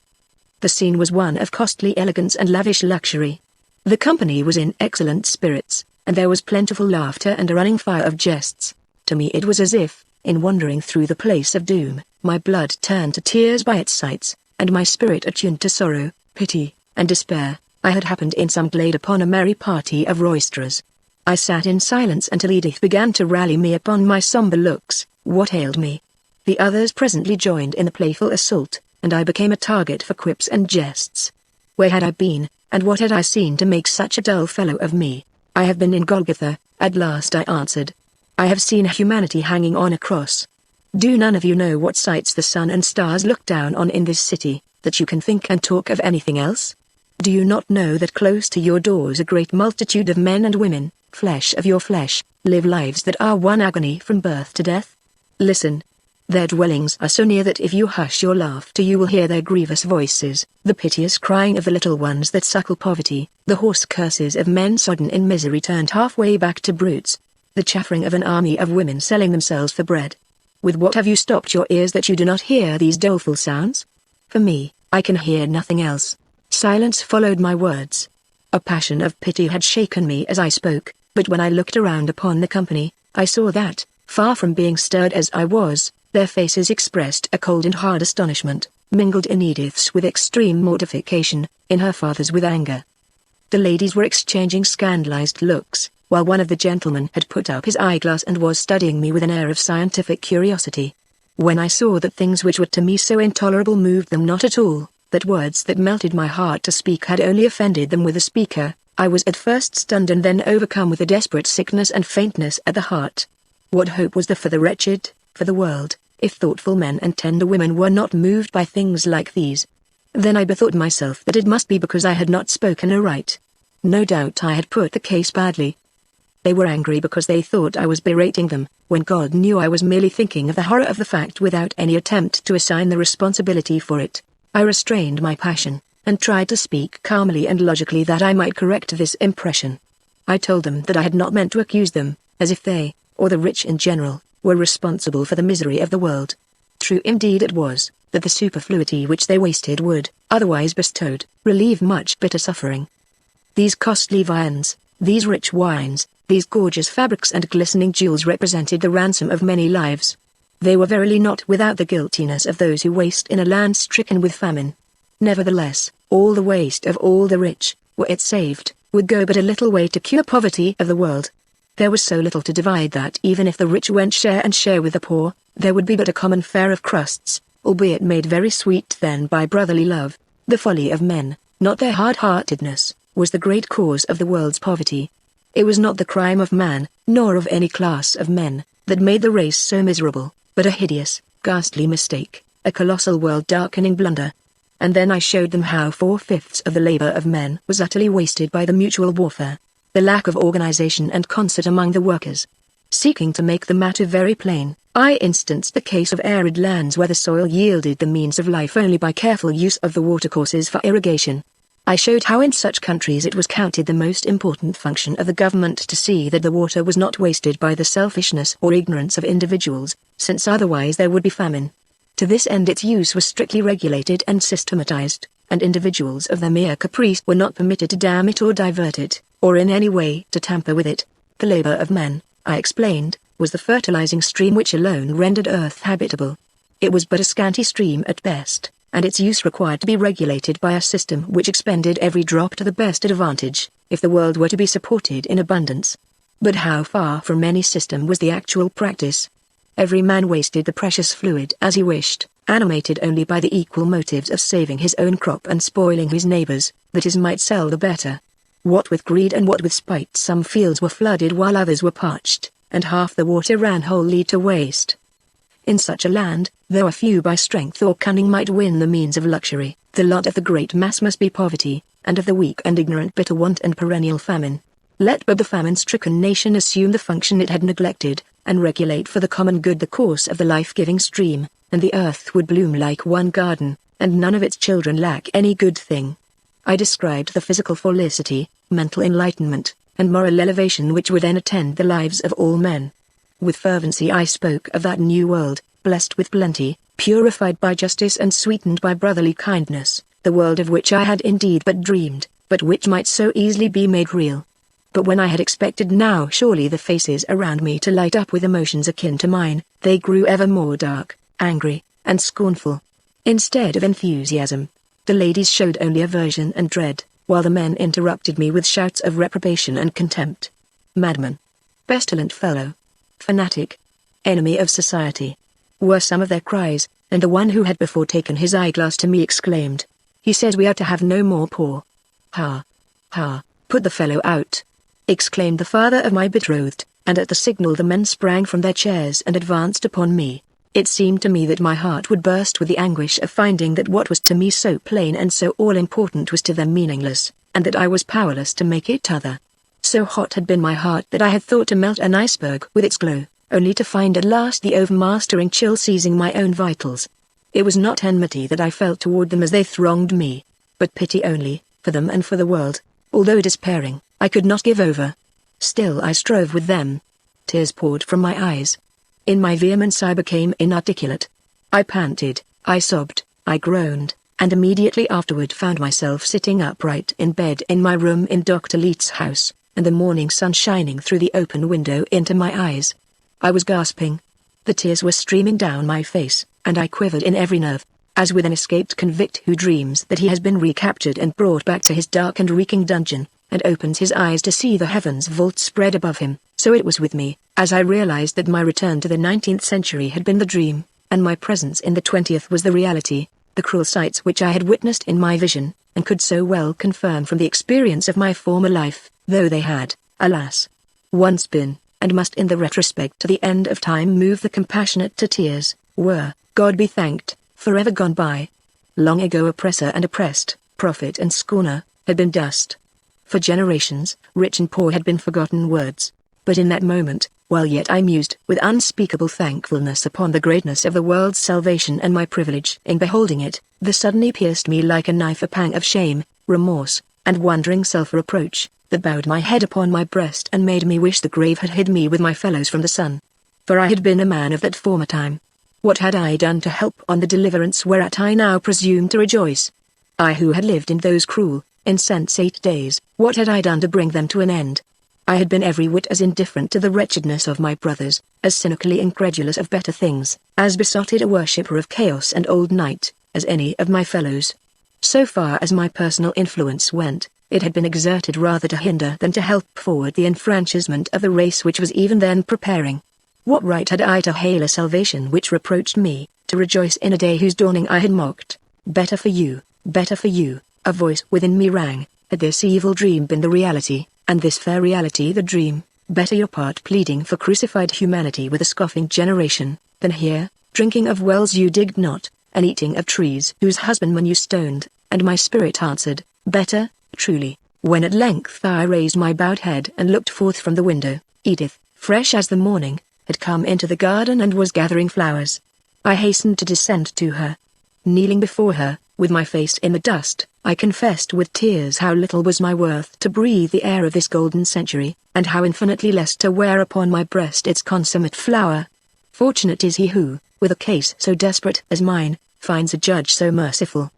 The scene was one of costly elegance and lavish luxury. The company was in excellent spirits, and there was plentiful laughter and a running fire of jests. To me it was as if, in wandering through the place of doom, my blood turned to tears by its sights, and my spirit attuned to sorrow, pity, and despair. I had happened in some glade upon a merry party of roisterers. I sat in silence until Edith began to rally me upon my sombre looks. What ailed me? The others presently joined in the playful assault, and I became a target for quips and jests. Where had I been, and what had I seen to make such a dull fellow of me? I have been in Golgotha, at last I answered. I have seen humanity hanging on a cross. Do none of you know what sights the sun and stars look down on in this city, that you can think and talk of anything else? Do you not know that close to your doors a great multitude of men and women, flesh of your flesh, live lives that are one agony from birth to death? Listen. Their dwellings are so near that if you hush your laughter you will hear their grievous voices, the piteous crying of the little ones that suckle poverty, the hoarse curses of men sodden in misery turned halfway back to brutes, the chaffering of an army of women selling themselves for bread. With what have you stopped your ears that you do not hear these doleful sounds? For me, I can hear nothing else. Silence followed my words. A passion of pity had shaken me as I spoke, but when I looked around upon the company, I saw that, far from being stirred as I was, their faces expressed a cold and hard astonishment, mingled in Edith's with extreme mortification, in her father's with anger. The ladies were exchanging scandalized looks, while one of the gentlemen had put up his eyeglass and was studying me with an air of scientific curiosity. When I saw that things which were to me so intolerable moved them not at all, that words that melted my heart to speak had only offended them with the speaker, I was at first stunned and then overcome with a desperate sickness and faintness at the heart. What hope was there for the wretched, for the world, if thoughtful men and tender women were not moved by things like these? Then I bethought myself that it must be because I had not spoken aright. No doubt I had put the case badly. They were angry because they thought I was berating them, when God knew I was merely thinking of the horror of the fact without any attempt to assign the responsibility for it. I restrained my passion, and tried to speak calmly and logically that I might correct this impression. I told them that I had not meant to accuse them, as if they, or the rich in general, were responsible for the misery of the world. True indeed it was, that the superfluity which they wasted would, otherwise bestowed, relieve much bitter suffering. These costly viands, these rich wines, these gorgeous fabrics and glistening jewels represented the ransom of many lives. They were verily not without the guiltiness of those who waste in a land stricken with famine. Nevertheless, all the waste of all the rich, were it saved, would go but a little way to cure poverty of the world. There was so little to divide that even if the rich went share and share with the poor, there would be but a common fare of crusts, albeit made very sweet then by brotherly love. The folly of men, not their hard-heartedness, was the great cause of the world's poverty. It was not the crime of man, nor of any class of men, that made the race so miserable, but a hideous, ghastly mistake, a colossal world-darkening blunder. And then I showed them how 4/5 of the labor of men was utterly wasted by the mutual warfare, the lack of organization and concert among the workers. Seeking to make the matter very plain, I instanced the case of arid lands where the soil yielded the means of life only by careful use of the watercourses for irrigation. I showed how in such countries it was counted the most important function of the government to see that the water was not wasted by the selfishness or ignorance of individuals, since otherwise there would be famine. To this end its use was strictly regulated and systematized, and individuals of their mere caprice were not permitted to dam it or divert it, or in any way to tamper with it. The labor of men, I explained, was the fertilizing stream which alone rendered earth habitable. It was but a scanty stream at best, and its use required to be regulated by a system which expended every drop to the best advantage, if the world were to be supported in abundance. But how far from any system was the actual practice? Every man wasted the precious fluid as he wished, animated only by the equal motives of saving his own crop and spoiling his neighbors, that his might sell the better. What with greed and what with spite, some fields were flooded while others were parched, and half the water ran wholly to waste. In such a land, though a few by strength or cunning might win the means of luxury, the lot of the great mass must be poverty, and of the weak and ignorant bitter want and perennial famine. Let but the famine-stricken nation assume the function it had neglected, and regulate for the common good the course of the life-giving stream, and the earth would bloom like one garden, and none of its children lack any good thing. I described the physical felicity, mental enlightenment, and moral elevation which would then attend the lives of all men. With fervency I spoke of that new world, blessed with plenty, purified by justice and sweetened by brotherly kindness, the world of which I had indeed but dreamed, but which might so easily be made real. But when I had expected now surely the faces around me to light up with emotions akin to mine, they grew ever more dark, angry, and scornful. Instead of enthusiasm, the ladies showed only aversion and dread, while the men interrupted me with shouts of reprobation and contempt. Madman, pestilent fellow, fanatic, enemy of society, were some of their cries, and the one who had before taken his eyeglass to me exclaimed, "He says we are to have no more poor." "Ha! Ha! Put the fellow out!" exclaimed the father of my betrothed, and at the signal the men sprang from their chairs and advanced upon me. It seemed to me that my heart would burst with the anguish of finding that what was to me so plain and so all-important was to them meaningless, and that I was powerless to make it other. So hot had been my heart that I had thought to melt an iceberg with its glow, only to find at last the overmastering chill seizing my own vitals. It was not enmity that I felt toward them as they thronged me, but pity only, for them and for the world. Although despairing, I could not give over. Still I strove with them. Tears poured from my eyes. In my vehemence I became inarticulate. I panted, I sobbed, I groaned, and immediately afterward found myself sitting upright in bed in my room in Dr. Leete's house, and the morning sun shining through the open window into my eyes. I was gasping. The tears were streaming down my face, and I quivered in every nerve, as with an escaped convict who dreams that he has been recaptured and brought back to his dark and reeking dungeon, and opens his eyes to see the heavens vault spread above him. So it was with me, as I realized that my return to the 19th century had been the dream, and my presence in the 20th was the reality. The cruel sights which I had witnessed in my vision, and could so well confirm from the experience of my former life, though they had, alas, once been, and must in the retrospect to the end of time move the compassionate to tears, were, God be thanked, forever gone by. Long ago oppressor and oppressed, prophet and scorner, had been dust. For generations, rich and poor had been forgotten words. But in that moment, while yet I mused with unspeakable thankfulness upon the greatness of the world's salvation and my privilege in beholding it, there suddenly pierced me like a knife a pang of shame, remorse, and wondering self-reproach, that bowed my head upon my breast and made me wish the grave had hid me with my fellows from the sun. For I had been a man of that former time. What had I done to help on the deliverance whereat I now presumed to rejoice? I who had lived in those cruel, insensate days, what had I done to bring them to an end? I had been every whit as indifferent to the wretchedness of my brothers, as cynically incredulous of better things, as besotted a worshipper of chaos and old night, as any of my fellows. So far as my personal influence went, it had been exerted rather to hinder than to help forward the enfranchisement of the race which was even then preparing. What right had I to hail a salvation which reproached me, to rejoice in a day whose dawning I had mocked? Better for you, a voice within me rang. Had this evil dream been the reality, and this fair reality the dream, better your part pleading for crucified humanity with a scoffing generation, than here, drinking of wells you digged not, and eating of trees whose husbandmen you stoned. And my spirit answered, better, truly, when at length I raised my bowed head and looked forth from the window. Edith, fresh as the morning, had come into the garden and was gathering flowers. I hastened to descend to her. Kneeling before her, with my face in the dust, I confessed with tears how little was my worth to breathe the air of this golden century, and how infinitely less to wear upon my breast its consummate flower. Fortunate is he who, with a case so desperate as mine, finds a judge so merciful.